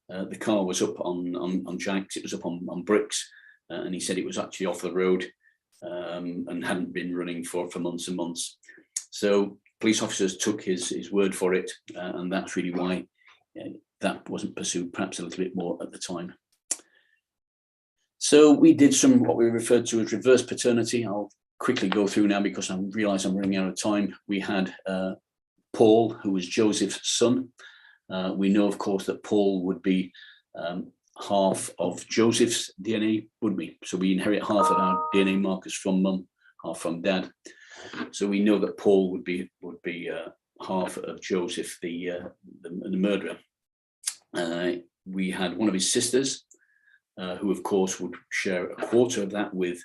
Speaker 10: the car was up on jacks, it was up on bricks, and he said it was actually off the road and hadn't been running for months and months. So police officers took his word for it, and that's really why that wasn't pursued perhaps a little bit more at the time. So we did what we referred to as reverse paternity. I'll quickly go through now because I realise I'm running out of time. We had Paul, who was Joseph's son. We know, of course, that Paul would be half of Joseph's DNA, wouldn't we? So we inherit half of our DNA markers from mum, half from dad. So we know that Paul would be half of Joseph, the murderer. We had one of his sisters, who, of course, would share a quarter of that with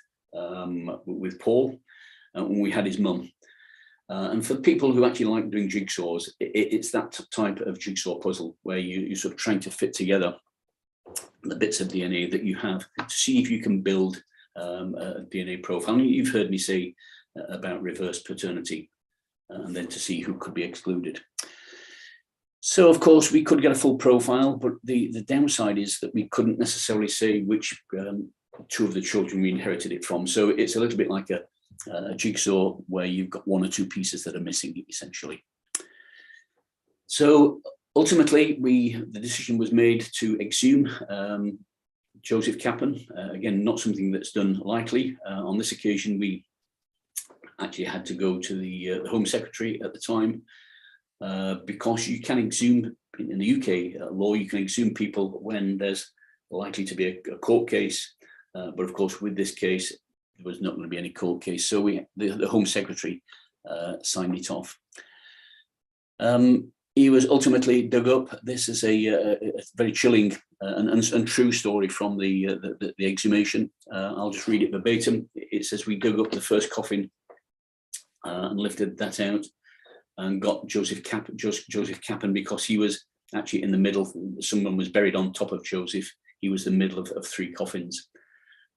Speaker 10: Paul. And we had his mum. And for people who actually like doing jigsaws, it's that type of jigsaw puzzle where you're sort of trying to fit together the bits of DNA that you have to see if you can build a DNA profile. And you've heard me say about reverse paternity, and then to see who could be excluded. So, of course, we could get a full profile, but the downside is that we couldn't necessarily say which two of the children we inherited it from. So it's a little bit like a jigsaw where you've got one or two pieces that are missing, essentially. So ultimately, the decision was made to exhume Joseph Kappen. Again, not something that's done lightly. On this occasion, we actually had to go to the Home Secretary at the time, because you can exhume in the UK law, you can exhume people when there's likely to be a court case. But of course, with this case, there was not going to be any court case. So the Home Secretary signed it off. He was ultimately dug up. This is a very chilling and true story from the exhumation. I'll just read it verbatim. It says, we dug up the first coffin and lifted that out and got Joseph Cappan because he was actually in the middle. Someone was buried on top of Joseph. He was the middle of three coffins.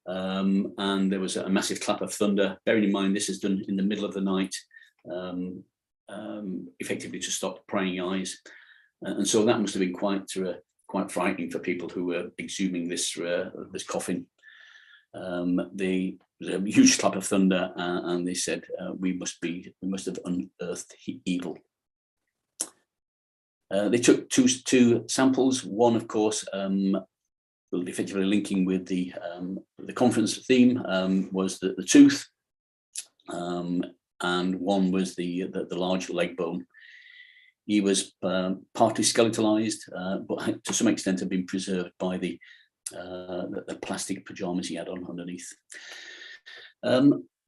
Speaker 10: And there was a massive clap of thunder. Bearing in mind, this is done in the middle of the night, effectively to stop prying eyes. And so that must have been quite frightening for people who were exhuming this coffin. There was a huge clap of thunder, and they said, we must have unearthed evil. They took two samples. One, of course, effectively linking with the conference theme, was the tooth, and one was the large leg bone. He was partly skeletalized, but to some extent had been preserved by the plastic pajamas he had on underneath.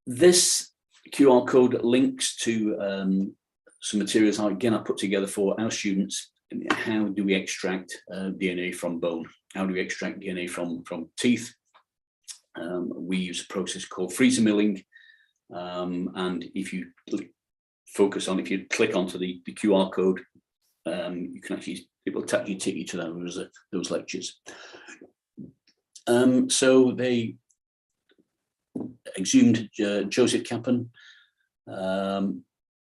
Speaker 10: This QR code links to some materials I put together for our students. How do we extract DNA from bone? How do we extract DNA from teeth? We use a process called freezer milling. And if you if you click onto the QR code, you can actually, it will take you to those lectures. So they exhumed Joseph Cappan.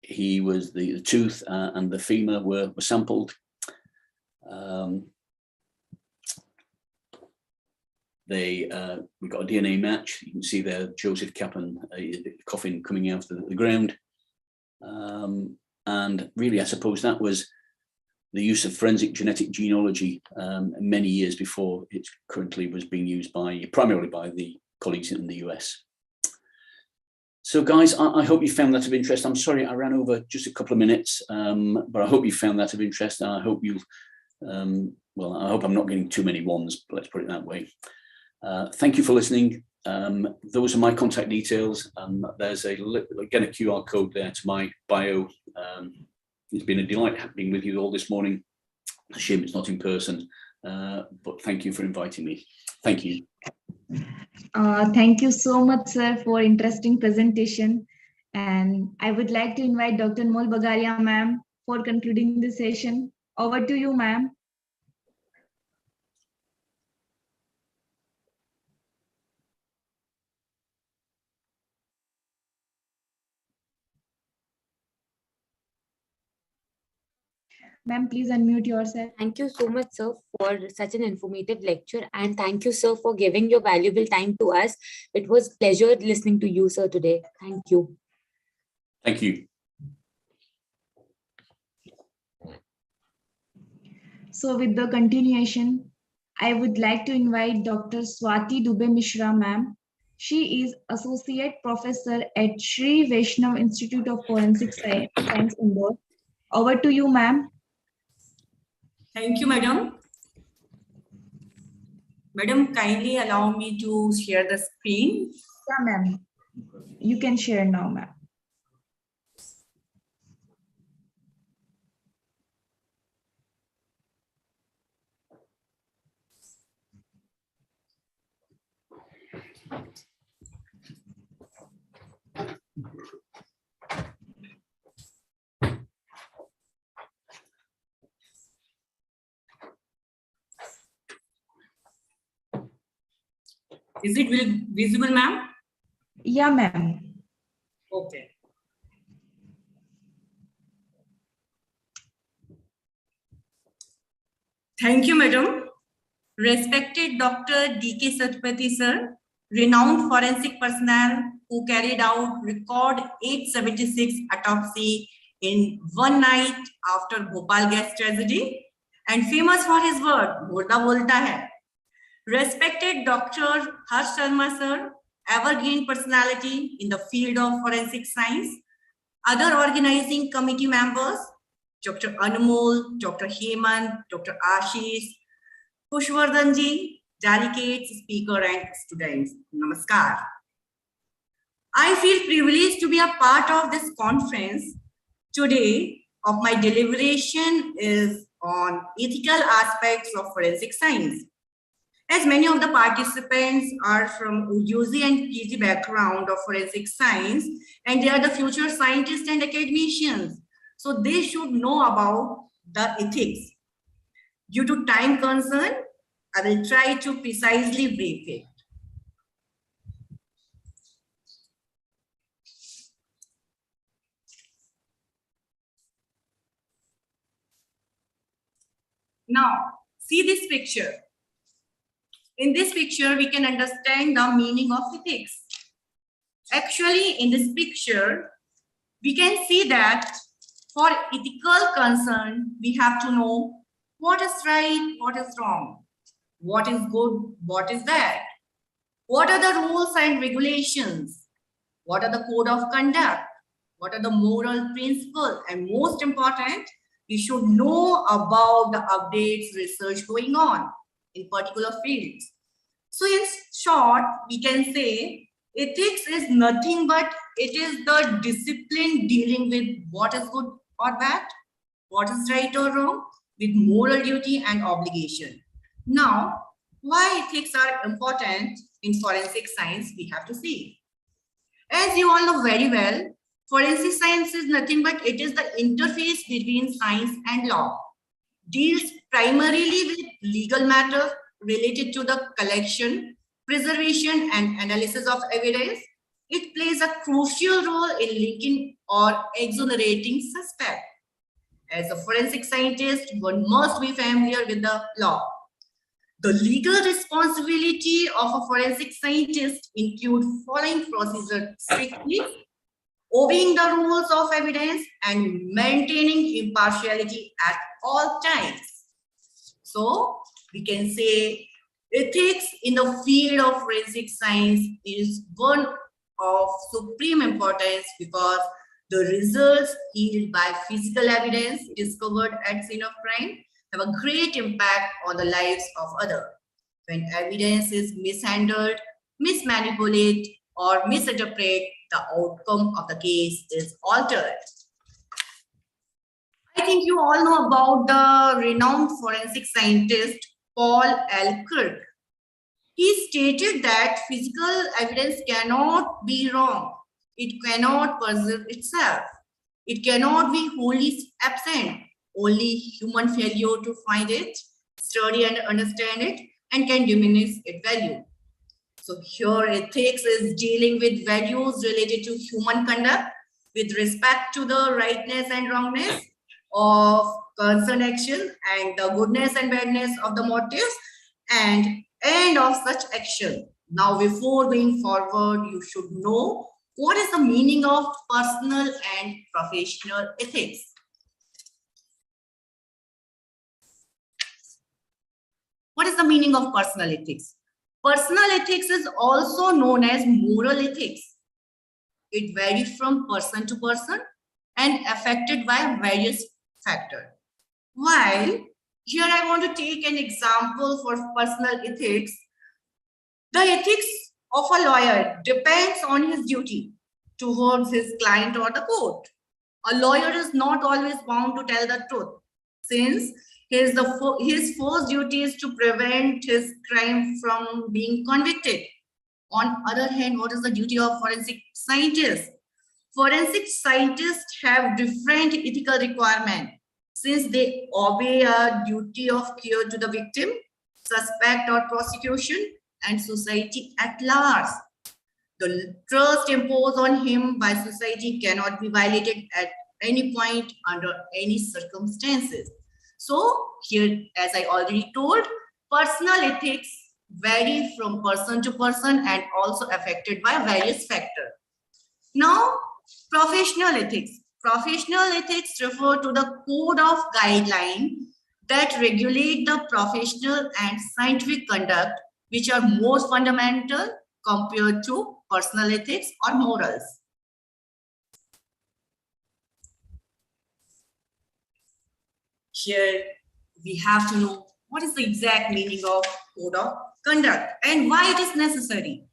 Speaker 10: He was the tooth and the femur were sampled. We got a DNA match. You can see there Joseph Cappan, coffin coming out of the ground. And really, I suppose that was the use of forensic genetic genealogy many years before it currently was being used primarily by the colleagues in the US. So guys, I hope you found that of interest. I'm sorry I ran over just a couple of minutes, but I hope you found that of interest, and I hope I hope I'm not getting too many ones, but let's put it that way. Thank you for listening. Those are my contact details. There's again a QR code there to my bio. It's been a delight being with you all this morning. It's a shame it's not in person, but thank you for inviting me. Thank you.
Speaker 1: Thank you so much, sir, for interesting presentation. And I would like to invite Dr. Anmol Bagaria, ma'am, for concluding the session. Over to you, ma'am. Ma'am, please unmute yourself.
Speaker 5: Thank you so much, sir, for such an informative lecture. And thank you, sir, for giving your valuable time to us. It was a pleasure listening to you, sir, today. Thank you.
Speaker 10: Thank you.
Speaker 1: So with the continuation, I would like to invite Dr. Swati Dubey Mishra, ma'am. She is Associate Professor at Sri Vaishnav Institute of Forensic Science, Indore. Over to you, ma'am.
Speaker 11: Thank you, madam. Madam, kindly allow me to share the screen.
Speaker 1: Yeah, ma'am. You can share now, ma'am.
Speaker 11: Is it visible, ma'am?
Speaker 1: Yeah, ma'am.
Speaker 11: Okay. Thank you, madam. Respected Dr. D.K. Satpathy, sir, renowned forensic personnel who carried out record 876 autopsy in one night after Bhopal gas tragedy, and famous for his word, "Murda bolta hai." Respected Dr. Harsh Sharma, sir, evergreen personality in the field of forensic science, other organizing committee members, Dr. Anmol, Dr. Hemant, Dr. Ashish, Pushvardhanji, delegates, speaker, and students. Namaskar. I feel privileged to be a part of this conference. Today, of my deliberation is on ethical aspects of forensic science. As many of the participants are from UG and PG background of forensic science, and they are the future scientists and academicians, so they should know about the ethics. Due to time concern, I will try to precisely brief it. Now, see this picture. In this picture, we can understand the meaning of ethics. Actually, in this picture, we can see that for ethical concern, we have to know what is right, what is wrong, what is good, what is bad, what are the rules and regulations, what are the code of conduct, what are the moral principles, and most important, we should know about the updates, research going on in particular fields. So in short, we can say ethics is nothing but it is the discipline dealing with what is good or bad, what is right or wrong, with moral duty and obligation. Now, why ethics are important in forensic science, we have to see. As you all know very well, forensic science is nothing but it is the interface between science and law. Deals primarily with legal matters related to the collection, preservation, and analysis of evidence. It plays a crucial role in linking or exonerating suspect. As a forensic scientist, one must be familiar with the law. The legal responsibility of a forensic scientist include following procedure strictly, obeying the rules of evidence, and maintaining impartiality at all times. So we can say ethics in the field of forensic science is one of supreme importance because the results yielded by physical evidence discovered at scene of crime have a great impact on the lives of others. When evidence is mishandled, mismanipulated, or misinterpreted, the outcome of the case is altered. I think you all know about the renowned forensic scientist Paul L. Kirk. He stated that physical evidence cannot be wrong. It cannot preserve itself. It cannot be wholly absent. Only human failure to find it, study and understand it, and can diminish its value. So here ethics is dealing with values related to human conduct with respect to the rightness and wrongness of concerned action and the goodness and badness of the motives and end of such action. Now, before going forward, you should know what is the meaning of personal and professional ethics. What is the meaning of personal ethics? Personal ethics is also known as moral ethics. It varies from person to person and affected by various factors. While here I want to take an example for personal ethics. The ethics of a lawyer depends on his duty towards his client or the court. A lawyer is not always bound to tell the truth, since his first duty is to prevent his crime from being convicted. On other hand, what is the duty of forensic scientists? Forensic scientists have different ethical requirements since they obey a duty of care to the victim, suspect or prosecution, and society at large. The trust imposed on him by society cannot be violated at any point under any circumstances. So here, as I already told, personal ethics vary from person to person and also affected by various factors. Now, professional ethics. Professional ethics refer to the code of guidelines that regulate the professional and scientific conduct, which are more fundamental compared to personal ethics or morals. Here we have to know what is the exact meaning of code of conduct and why it is necessary.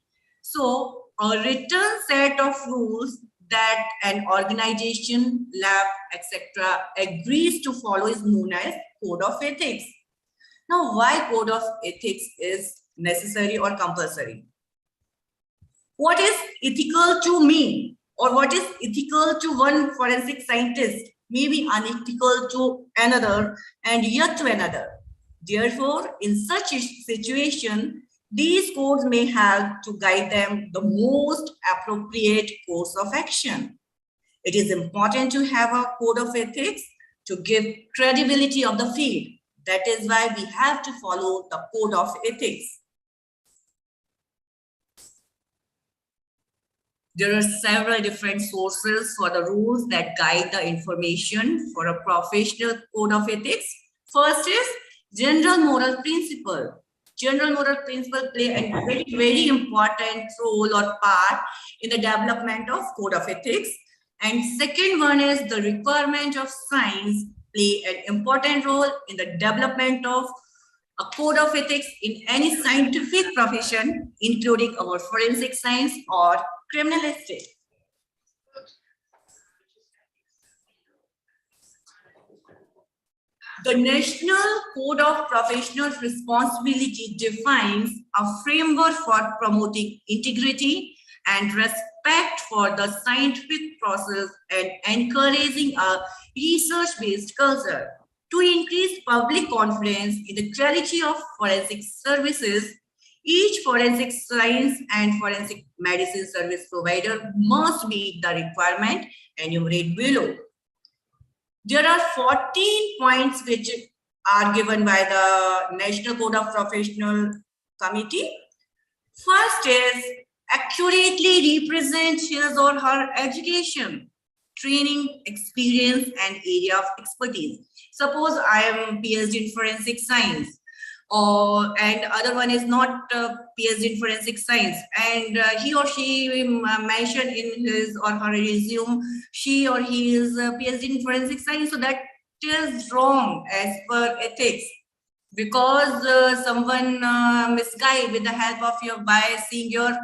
Speaker 11: So a written set of rules that an organization, lab, etc. agrees to follow is known as code of ethics. Now, why code of ethics is necessary or compulsory? What is ethical to me, or what is ethical to one forensic scientist may be unethical to another and yet to another. Therefore, in such a situation, these codes may help to guide them the most appropriate course of action. It is important to have a code of ethics to give credibility of the field. That is why we have to follow the code of ethics. There are several different sources for the rules that guide the information for a professional code of ethics. First is general moral principle. General moral principle play a very, very important role or part in the development of code of ethics. And second one is the requirement of science play an important role in the development of a code of ethics in any scientific profession, including our forensic science or criminalistic. The National Code of Professional Responsibility defines a framework for promoting integrity and respect for the scientific process and encouraging a research-based culture. To increase public confidence in the quality of forensic services, each forensic science and forensic medicine service provider must meet the requirement enumerated below. There are 14 points which are given by the National Code of Professional Committee. First is accurately represent his or her education, training, experience, and area of expertise. Suppose I am PhD in forensic science, and other one is not PhD in forensic science, and he or she mentioned in his or her resume she or he is PhD in forensic science. So that is wrong as per ethics, because someone misguide with the help of your by seeing your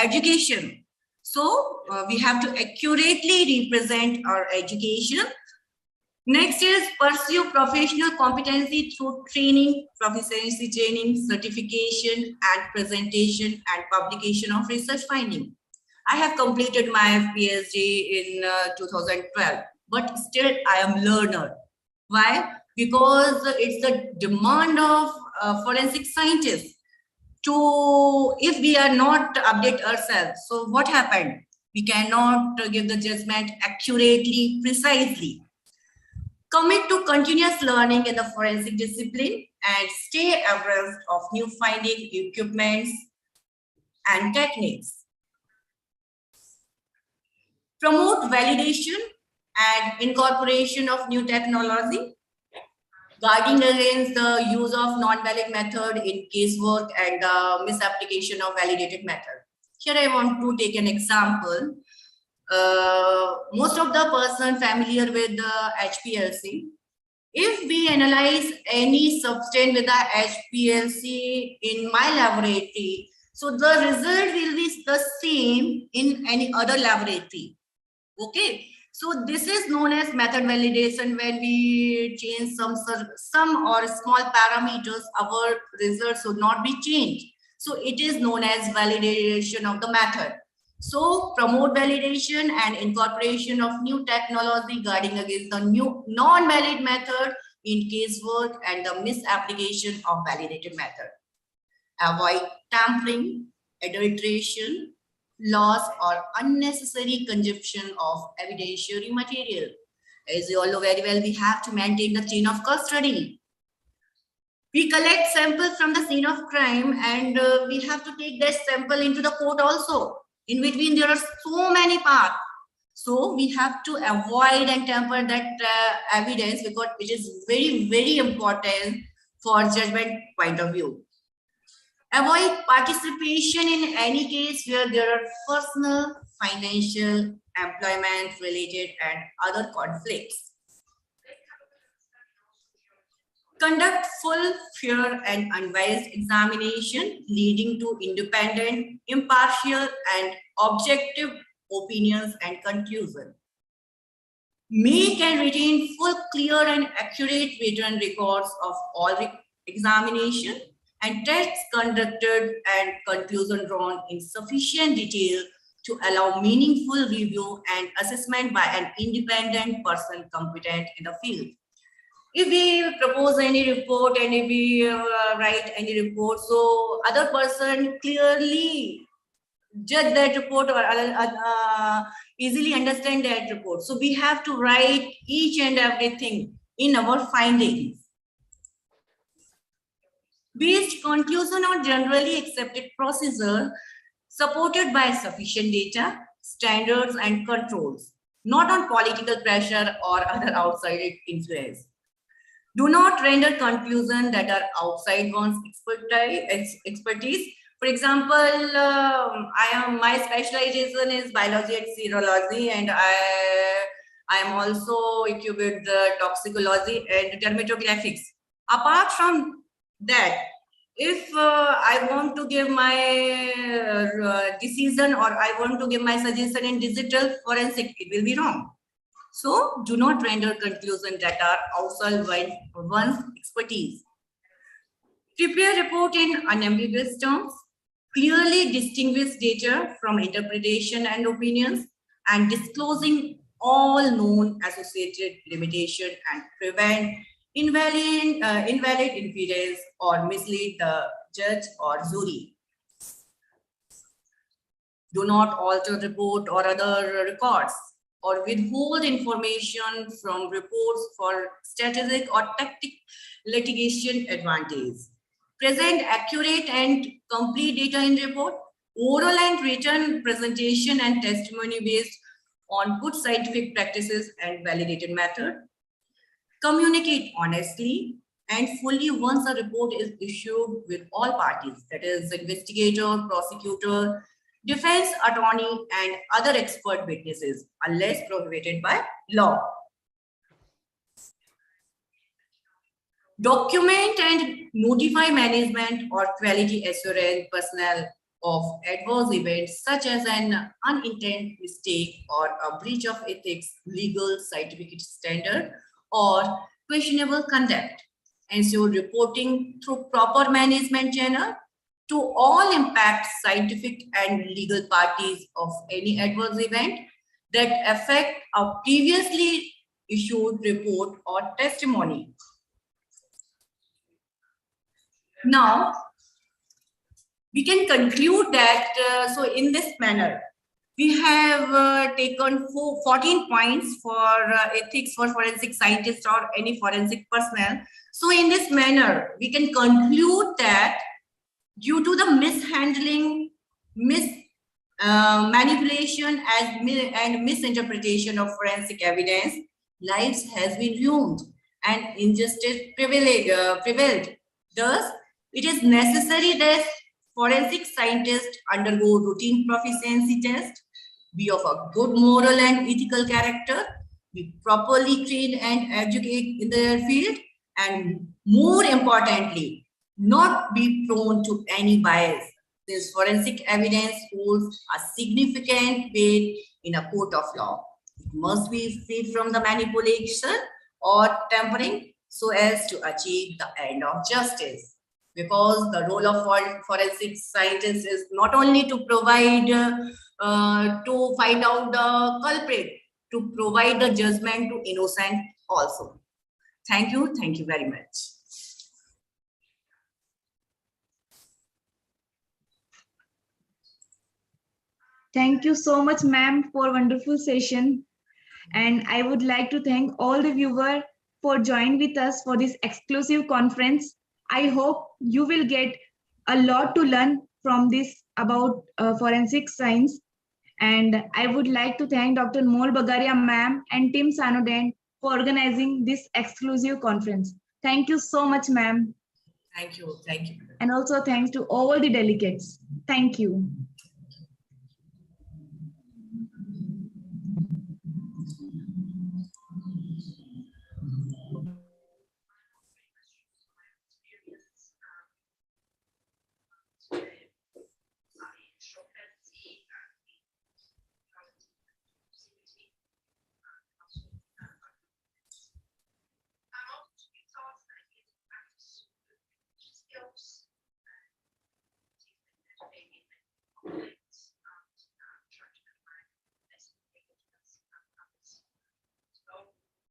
Speaker 11: education. So we have to accurately represent our education. Next is pursue professional competency through training, proficiency training, certification, and presentation and publication of research finding. I have completed my PhD in 2012, but still I am learner. Why? Because it's the demand of forensic scientists to, if we are not update ourselves, so what happened? We cannot give the judgment accurately, precisely. Commit to continuous learning in the forensic discipline and stay abreast of new finding, equipments, and techniques. Promote validation and incorporation of new technology, guarding against the use of non-valid method in casework and the misapplication of validated method. Here I want to take an example. Most of the person familiar with the HPLC, if we analyze any substance with the HPLC in my laboratory, so the result will be the same in any other laboratory. Okay, so this is known as method validation. When we change some or small parameters, our results should not be changed. So it is known as validation of the method. So promote validation and incorporation of new technology guarding against the new non-valid method in casework and the misapplication of validated method. Avoid tampering, adulteration, loss or unnecessary consumption of evidentiary material. As you all know very well, we have to maintain the chain of custody. We collect samples from the scene of crime and we have to take that sample into the court also. In between, there are so many parts. So we have to avoid and tamper that evidence because it is very, very important for judgment point of view. Avoid participation in any case where there are personal, financial, employment related and other conflicts. conduct full, fair, and unbiased examination leading to independent, impartial, and objective opinions and conclusions. Make and retain full, clear, and accurate written records of all examination and tests conducted and conclusion drawn in sufficient detail to allow meaningful review and assessment by an independent person competent in the field. If we propose any report and if we write any report, so other person clearly judge that report or easily understand that report. So we have to write each and everything in our findings. Based conclusion on generally accepted procedure supported by sufficient data, standards, and controls, not on political pressure or other outside influence. Do not render conclusions that are outside one's expertise. For example, my specialization is biology and serology, and I am also equipped with toxicology and dermatographics. Apart from that, if I want to give my decision or I want to give my suggestion in digital forensic, it will be wrong. So do not render conclusions that are outside one's expertise. Prepare report in unambiguous terms, clearly distinguish data from interpretation and opinions, and disclosing all known associated limitations and prevent invalid inference or mislead the judge or jury. Do not alter report or other records, or withhold information from reports for strategic or tactic litigation advantage. Present accurate and complete data in report, oral and written presentation and testimony based on good scientific practices and validated method. Communicate honestly and fully once a report is issued with all parties, that is investigator, prosecutor, defense attorney, and other expert witnesses, unless prohibited by law. Document and notify management or quality assurance personnel of adverse events such as an unintended mistake or a breach of ethics, legal, scientific standard, or questionable conduct. Ensure reporting through proper management channel to all impact scientific and legal parties of any adverse event that affect a previously issued report or testimony. Now, we can conclude that, so in this manner, we have taken 14 points for ethics for forensic scientists or any forensic personnel. So in this manner, we can conclude that due to the mishandling, manipulation and misinterpretation of forensic evidence, lives has been ruined and injustice prevailed. Thus, it is necessary that forensic scientists undergo routine proficiency tests, be of a good moral and ethical character, be properly trained and educated in their field, and more importantly, not be prone to any bias. This forensic evidence holds a significant weight in a court of law. It must be free from the manipulation or tampering so as to achieve the end of justice. Because the role of forensic scientists is not only to provide, to find out the culprit, to provide the judgment to innocent also. Thank you very much.
Speaker 1: Thank you so much, ma'am, for a wonderful session. And I would like to thank all the viewers for joining with us for this exclusive conference. I hope you will get a lot to learn from this about forensic science. And I would like to thank Dr. Mol Bagaria ma'am and Team CynoDent for organizing this exclusive conference. Thank you so much, ma'am.
Speaker 11: Thank you. Thank you.
Speaker 1: And also thanks to all the delegates. Thank you.